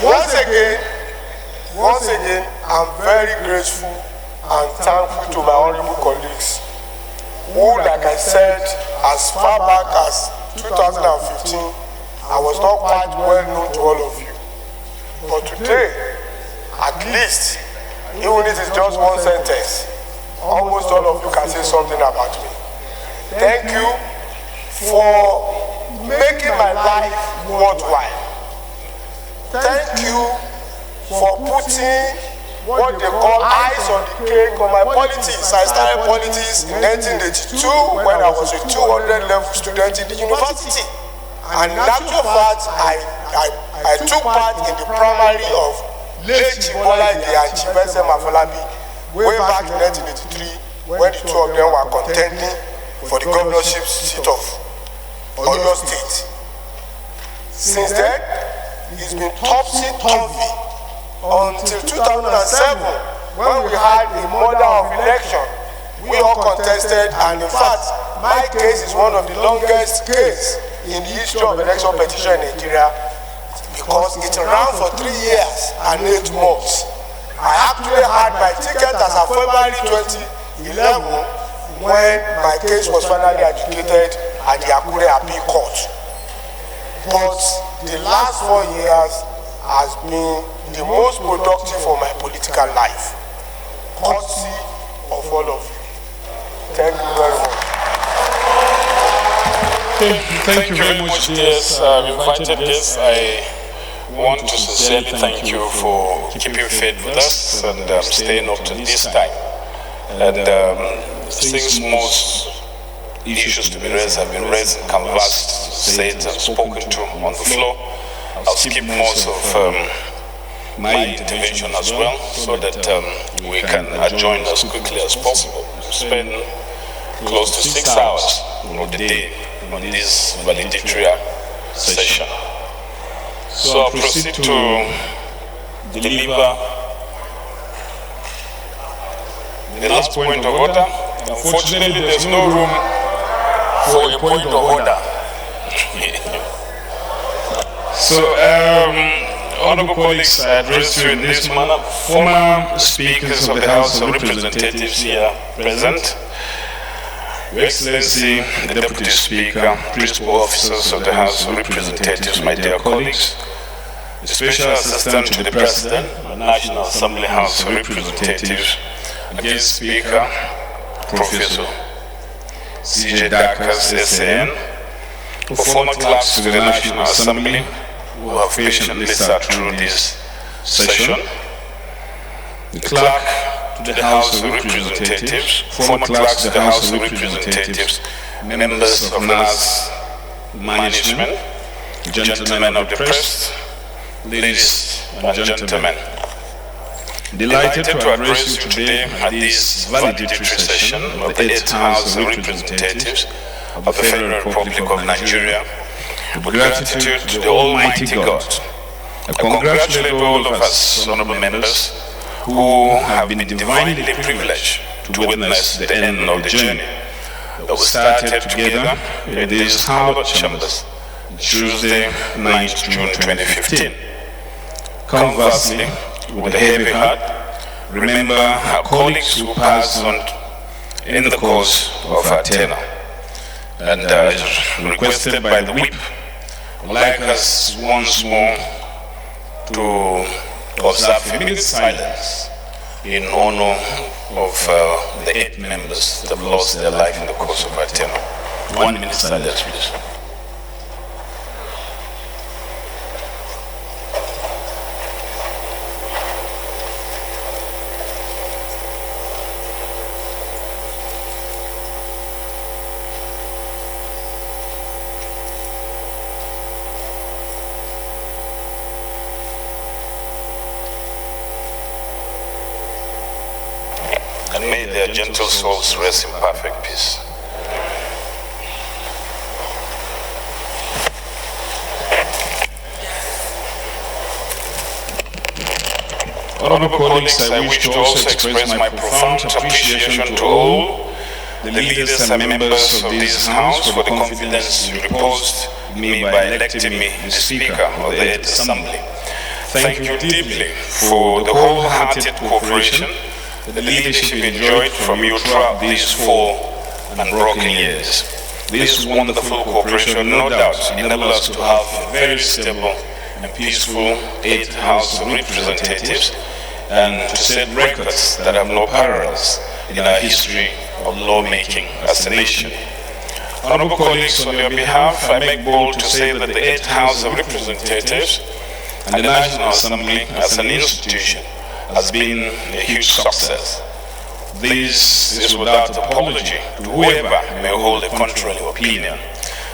Once again, I'm very grateful and thankful to my honorable colleagues who, like I said, as far back as 2015, I was not quite well known to all of you. But today, at least, even if it's just one sentence, almost all of you can say something about me. Thank you for making my life worthwhile. Thank you for putting what they call eyes on the cake on my politics. I started politics in 1982 when I was a 200 level student in the university. And in actual fact, I took part in the primary of late Chibola and Chibese Mafolabi way back in 1983 when the two of them were contending for the governorship seat of Oyo State. Since then, it's been topsy-turvy until 2007 when we had a murder of election. We all contested, and in fact, my case is one of the longest cases in the history of election petition in Nigeria because it ran for 3 years and 8 months. I actually had my ticket as of February 2011 when my case was finally adjudicated at the Akure Appeal Court. But the last 4 years has been the most productive for my political life. Courtesy of all of you. Thank you very much. Thank you very much, dears invited guests. I want to sincerely thank you for keeping faith with us and staying up to this time. And since most issues to be raised have been raised and canvassed, said and spoken to on the floor, I'll skip most of my intervention as well so that we can adjourn as quickly as possible. We spend close to 6 hours of the day on this valedictory session. So I'll proceed to deliver the last point of order. Unfortunately, there's no room for a point of order. So, honorable colleagues, I address you in this manner. Former speakers of the House of Representatives here present, Your Excellency, the Deputy Speaker, principal officers of the House of Representatives, my dear colleagues, the Special Assistant to the President, the National Assembly House of Representatives, the guest speaker, Professor C.J. Dakas, SAN, former clerks to the National Assembly who have patiently sat through this session, the clerk to the House of Representatives, former clerks to the House of Representatives, members of NAS management, gentlemen of the press, ladies and gentlemen. Delighted to address you today at this valedictory session of the 8th House of Representatives of the Federal Republic of Nigeria, with gratitude to the Almighty God, I congratulate all of us, honorable members, who have been divinely privileged to witness the end of the journey that was started together in these Harvard chambers Tuesday, 9th June 2015. Conversely, with a heavy heart, remember our colleagues who passed on in the course of our tenure. And as requested by the whip, I'd like us once more to observe a minute's silence in honor of the 8 members that have lost their life in the course of our tenure. 1 minute silence, please. And may their gentle souls rest in perfect peace. Honorable colleagues, I wish to also express my profound appreciation to all the leaders and members of this House for the confidence you reposed in me by electing me the Speaker of the 8th Assembly. Thank you deeply for the wholehearted cooperation the leadership enjoyed from you throughout these 4 unbroken years. This wonderful cooperation, no doubt, enabled us to have a very stable and peaceful 8th House of Representatives and to set records that have no parallels in our history of lawmaking as a nation. Honorable colleagues, on your behalf, I make bold to say that the 8th House of Representatives and the National Assembly as an institution has been a huge success. This is without apology to whoever may hold a contrary opinion.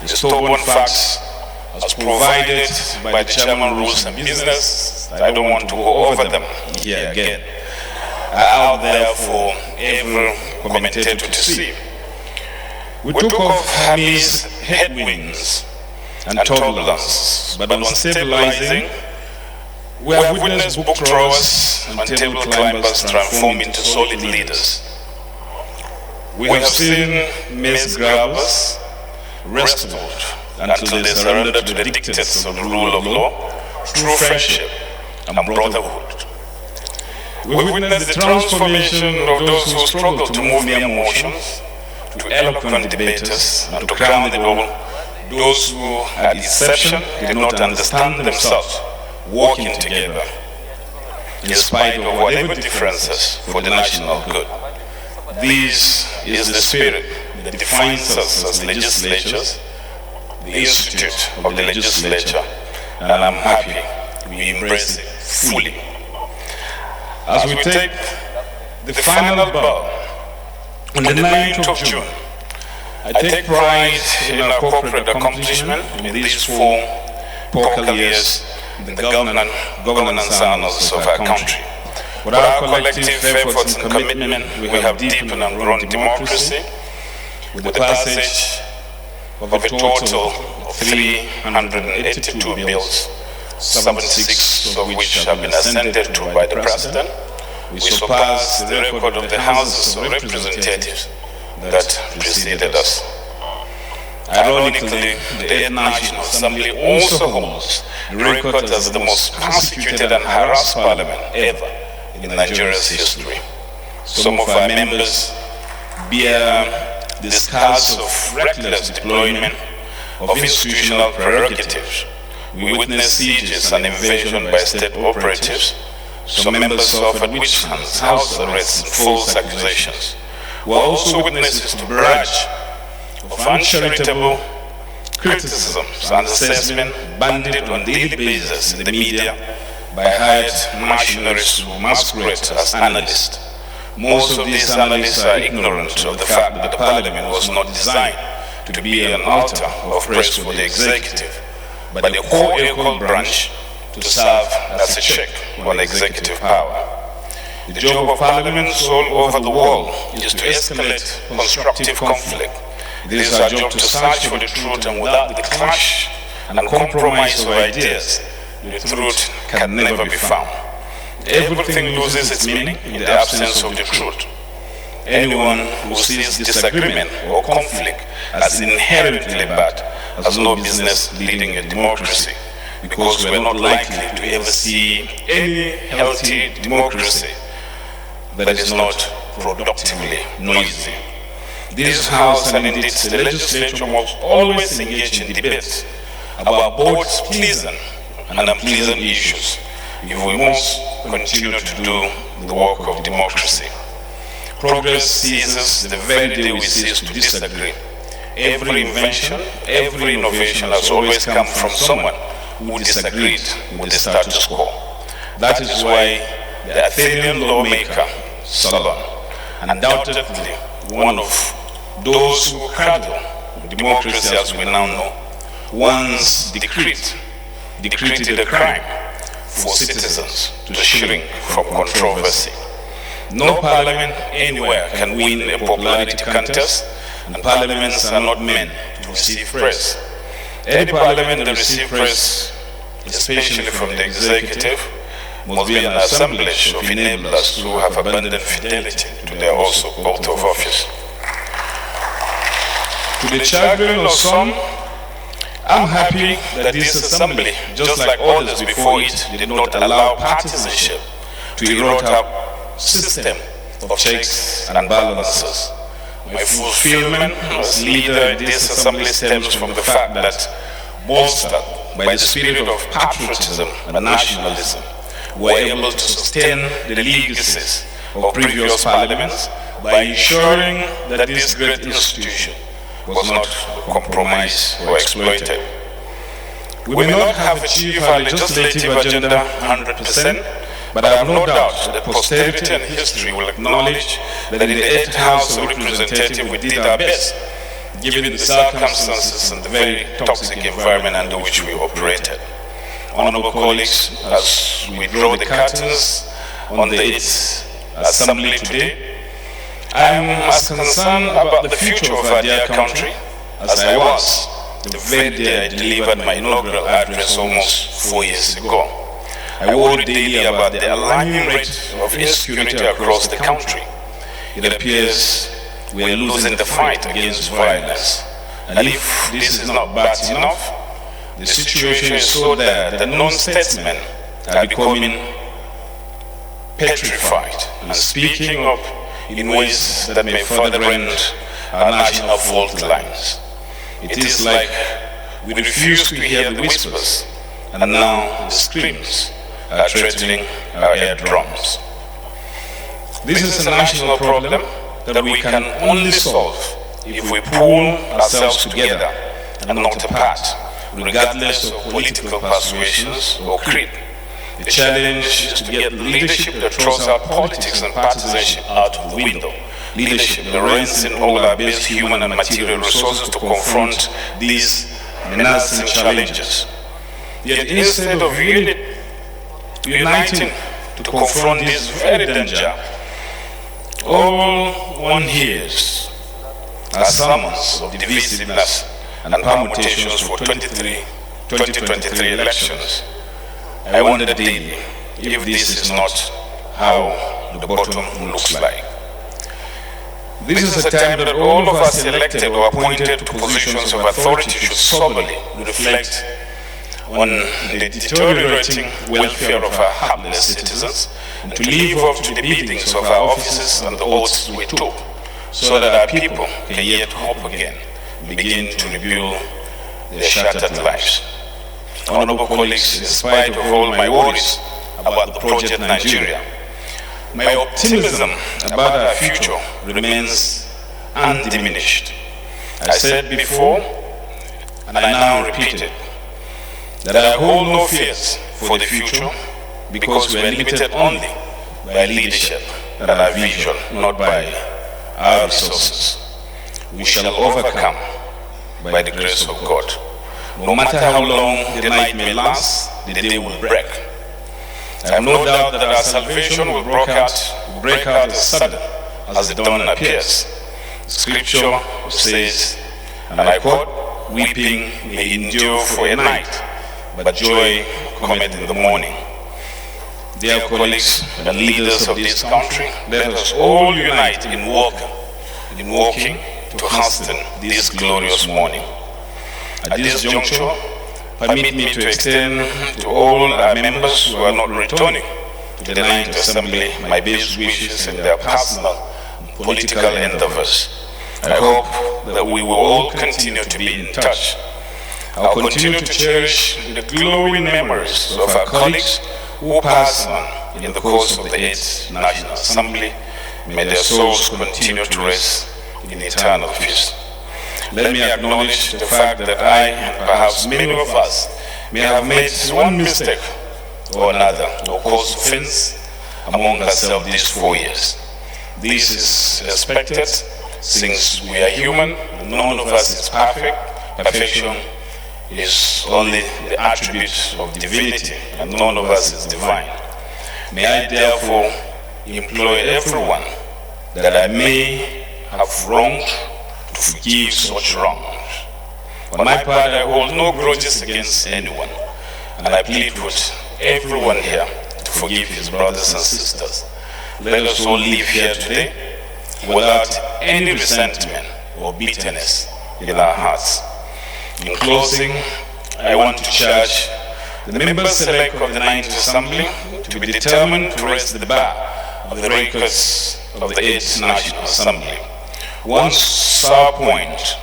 The stubborn facts as provided by the Chairman Rules and Business, I don't want to go over them here again, are out there for every commentator to see. We took off amidst headwinds and turbulence, but on stabilizing, we have witnessed book throwers and table climbers transform into solid leaders. We have seen mess grabbers restored until they surrendered to the dictates of the rule of law, true friendship and brotherhood. We witnessed the transformation of those who struggled to move their emotions to eloquent debaters, and to crown it all, those who at inception did not understand themselves working together, in spite of whatever differences, for the national good. This is the spirit that defines us as legislatures, the institute of the legislature, and I'm happy we embrace it fully. As we take the final bow on the 9th of June, I take pride in our corporate accomplishment in these 4 epochal years in the governance annals of our country. With our collective efforts and commitment, we have deepened and grown democracy with the passage of a total of 382 bills, 76 of which have been assented to by the President. We surpassed the record of the Houses of Representatives that preceded us. Ironically, the 8th National Assembly also holds a record as the most persecuted and harassed parliament ever in Nigeria's history. Some of our members bear the scars of reckless deployment of institutional prerogatives. We witnessed sieges and invasion by state operatives. Some members suffered witch hunts, house arrests, and false accusations. We are also witnesses to barrage of uncharitable criticisms and assessment bandied on a daily basis in the media by hired mercenaries who masquerade as analysts. Most of these analysts are ignorant of the fact that the parliament was not designed to be an altar of praise for the executive, but a co-equal branch to serve as a check on executive power. The job of parliaments all over the world is to escalate constructive conflict It is our job to search for the truth, and without the clash and compromise of ideas, the truth can never be found. Everything loses its meaning in the absence of the truth. Anyone who sees disagreement or conflict as inherently bad has no business leading a democracy, because we are not likely to ever see any healthy democracy that is not productively noisy. This House, and indeed the legislature, must always engage in debates about both pleasant and unpleasant issues if we must continue to do the work of democracy. Progress ceases the very day we cease to disagree. Every invention, every innovation has always come from someone who disagreed with the status quo. That is why the Athenian lawmaker, Solon, undoubtedly one of those who cradle democracy as we now know, once decreed a crime for citizens to shrink from controversy. No parliament anywhere can win a popularity contest, and parliaments are not meant to receive praise. Any parliament that receives praise, especially from the executive, must be an assemblage of enablers who have abandoned fidelity to their oath of office. To the chagrin of some, I'm happy that this assembly, just like others before it, did not allow partisanship to erode our system of checks and balances. My fulfillment as leader in this assembly stems from the fact that, bolstered by the spirit of patriotism and nationalism, we were able to sustain the legacies of previous parliaments by ensuring that this great institution was not compromised or exploited. We may not have achieved our legislative agenda 100%, but I have no doubt that posterity and history will acknowledge that in the 8th House of Representatives we did our best, given the circumstances and the very toxic environment under which we operated. Honorable colleagues, as we draw the curtains on the 8th Assembly today, I am as concerned about the future of our dear country as I was the very day I delivered my inaugural address almost 4 years ago. I worry daily about the alarming rate of insecurity across the country. It appears we are losing the fight against violence. And if this is not bad enough, the situation is so dire that non-statesmen are becoming petrified and speaking up in ways that may further rend our national fault lines. It is like we refuse to hear the whispers, and now the screams are threatening our eardrums. This is a national problem that we can only solve if we pull ourselves together and not apart, regardless of political persuasions or creed. The challenge is to get leadership that throws out politics and partisanship out of the window. Leadership that rents in all our basic human and material resources to confront these menacing challenges. Yet instead of uniting to confront this very danger, all one hears are summons of divisiveness and permutations for 2023 elections. I wonder daily if this is not how the bottom looks like. This is a time that all of us elected or appointed to positions of authority should soberly reflect on the deteriorating welfare of our hapless citizens and to live up to the biddings of our offices and the oaths we took, so that our people can yet hope again, begin to rebuild their shattered lives. Honorable colleagues, in spite of all my worries about the project Nigeria, my optimism about our future remains undiminished. I said before, and I now repeat it, that I hold no fears for the future because we are limited only by leadership and our vision, not by our resources. We shall overcome by the grace of God. No matter how long the night may last, the day will break. I have no doubt that our salvation will break out as sudden as the dawn appears. Scripture says, And I quote, "Weeping may endure for a night, but joy cometh in the morning." Dear colleagues and leaders of this country, let us all unite in walking to hasten this glorious morning. At this juncture, permit me to extend to all our members who are not returning to the Ninth Assembly my best wishes in their personal and political endeavors. I hope that we will all continue to be in touch. I'll continue to cherish the glowing memories of our colleagues who passed on in the course of the 8th National Assembly. May their souls continue to rest in eternal peace. Let me acknowledge the fact that I, and perhaps many of us, may have made one mistake or another, or caused offense among ourselves these 4 years. This is expected, since we are human, and none of us is perfect. Perfection is only the attribute of divinity, and none of us is divine. May I therefore implore everyone that I may have wronged to forgive such wrongs. On my part, I hold no grudges against anyone, and I plead with everyone here to forgive his brothers and sisters. Let us all live here today without any resentment or bitterness in our hearts. In closing, I want to charge the members-elect of the 9th Assembly to be determined to raise the bar of the records of the 8th National Assembly. One sore point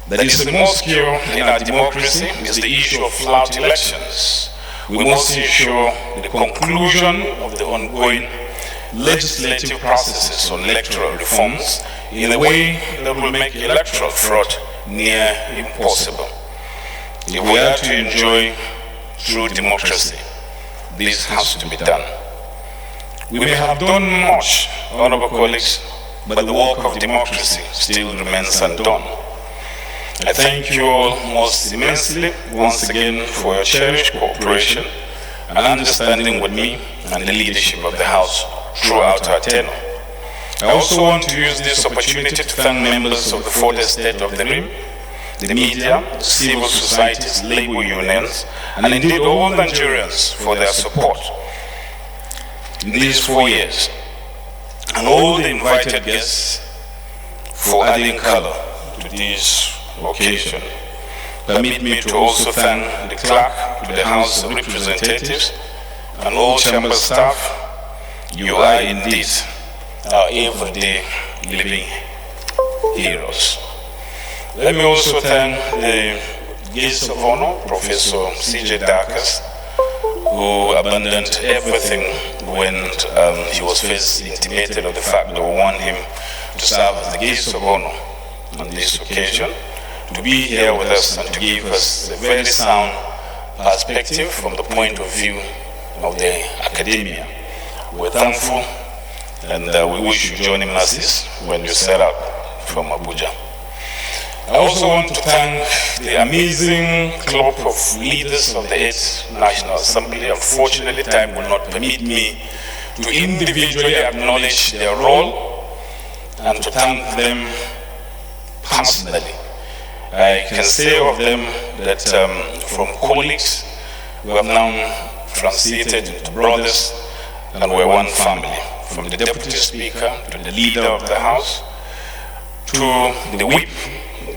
that is the most secure in our democracy is the issue of flout elections. We must ensure the conclusion of the ongoing legislative processes on electoral reforms in a way that will make electoral fraud near impossible. If we are to enjoy true democracy, this has to be done. We may have done much, honorable colleagues, but the work of democracy still remains undone. I thank you all most immensely once again for your cherished cooperation and understanding with me and the leadership of the House throughout our tenure. I also want to use this opportunity to thank members of the fourth estate of the RIM, the media, civil societies, labor unions, and indeed all Nigerians for their support in these 4 years, and all the invited guests for adding color to this occasion. Permit me to also thank the clerk to the House of Representatives and all chamber staff. You are indeed our everyday living heroes. Let me also thank the guest of honor, Professor C.J. Darkus, who abandoned everything when he was first intimated of the fact that we want him to serve as the guest of honor on this occasion, to be here with us and to give us a very sound perspective from the point of view of the academia. We're thankful, and we wish you joining us when you set out from Abuja. I also want to thank the amazing club of leaders of the 8th National Assembly. Unfortunately, time will not permit me to individually acknowledge their role and to thank them personally. I can say of them that from colleagues, we have now translated into brothers, and we're one family. From the Deputy Speaker to the Leader of the House, to the Whip,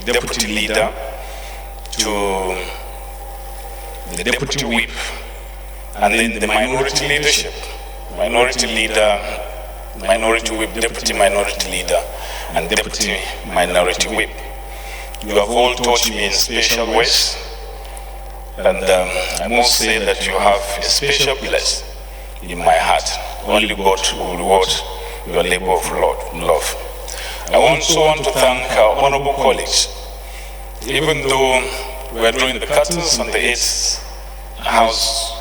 Deputy Leader, to the Deputy Whip, and then the Minority Leadership, Minority Leader, Minority Whip, Deputy Minority Leader, and Deputy Minority Whip. You have all touched me in special ways, and I must say that you have a special place in my heart. Only God will reward your labor of love. I also want to thank our honorable colleagues. Even though we are drawing the curtains on the 8th House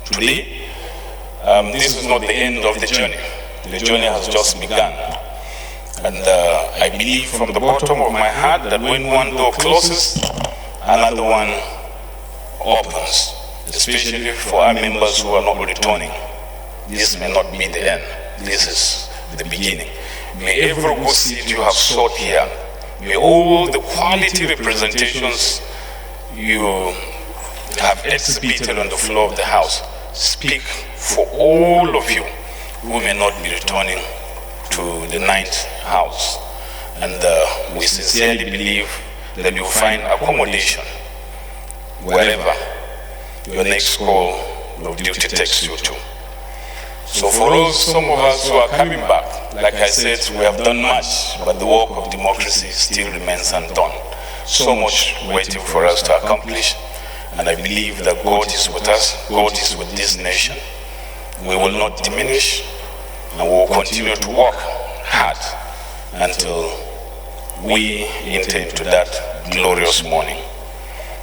today, this is not the end of the journey. The journey has just begun. And I believe from the bottom of my heart that when one door closes, another one opens, especially for our members who are not returning. This may not be the end. This is the beginning. May every good seed you have sowed here May all the quality representations you have exhibited on the floor of the House speak for all of you who may not be returning to the 9th House. And we sincerely believe that you'll find accommodation wherever your next call of duty takes you to. So for us, some of us who are coming back, like I said, we have done much, but the work of democracy still remains undone. So much waiting for us to accomplish, and I believe that God is with us, God is with this nation. We will not diminish, and we will continue to work hard until we enter into that glorious morning.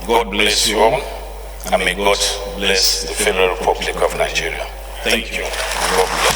God bless you all, and may God bless the Federal Republic of Nigeria. Thank you. God bless.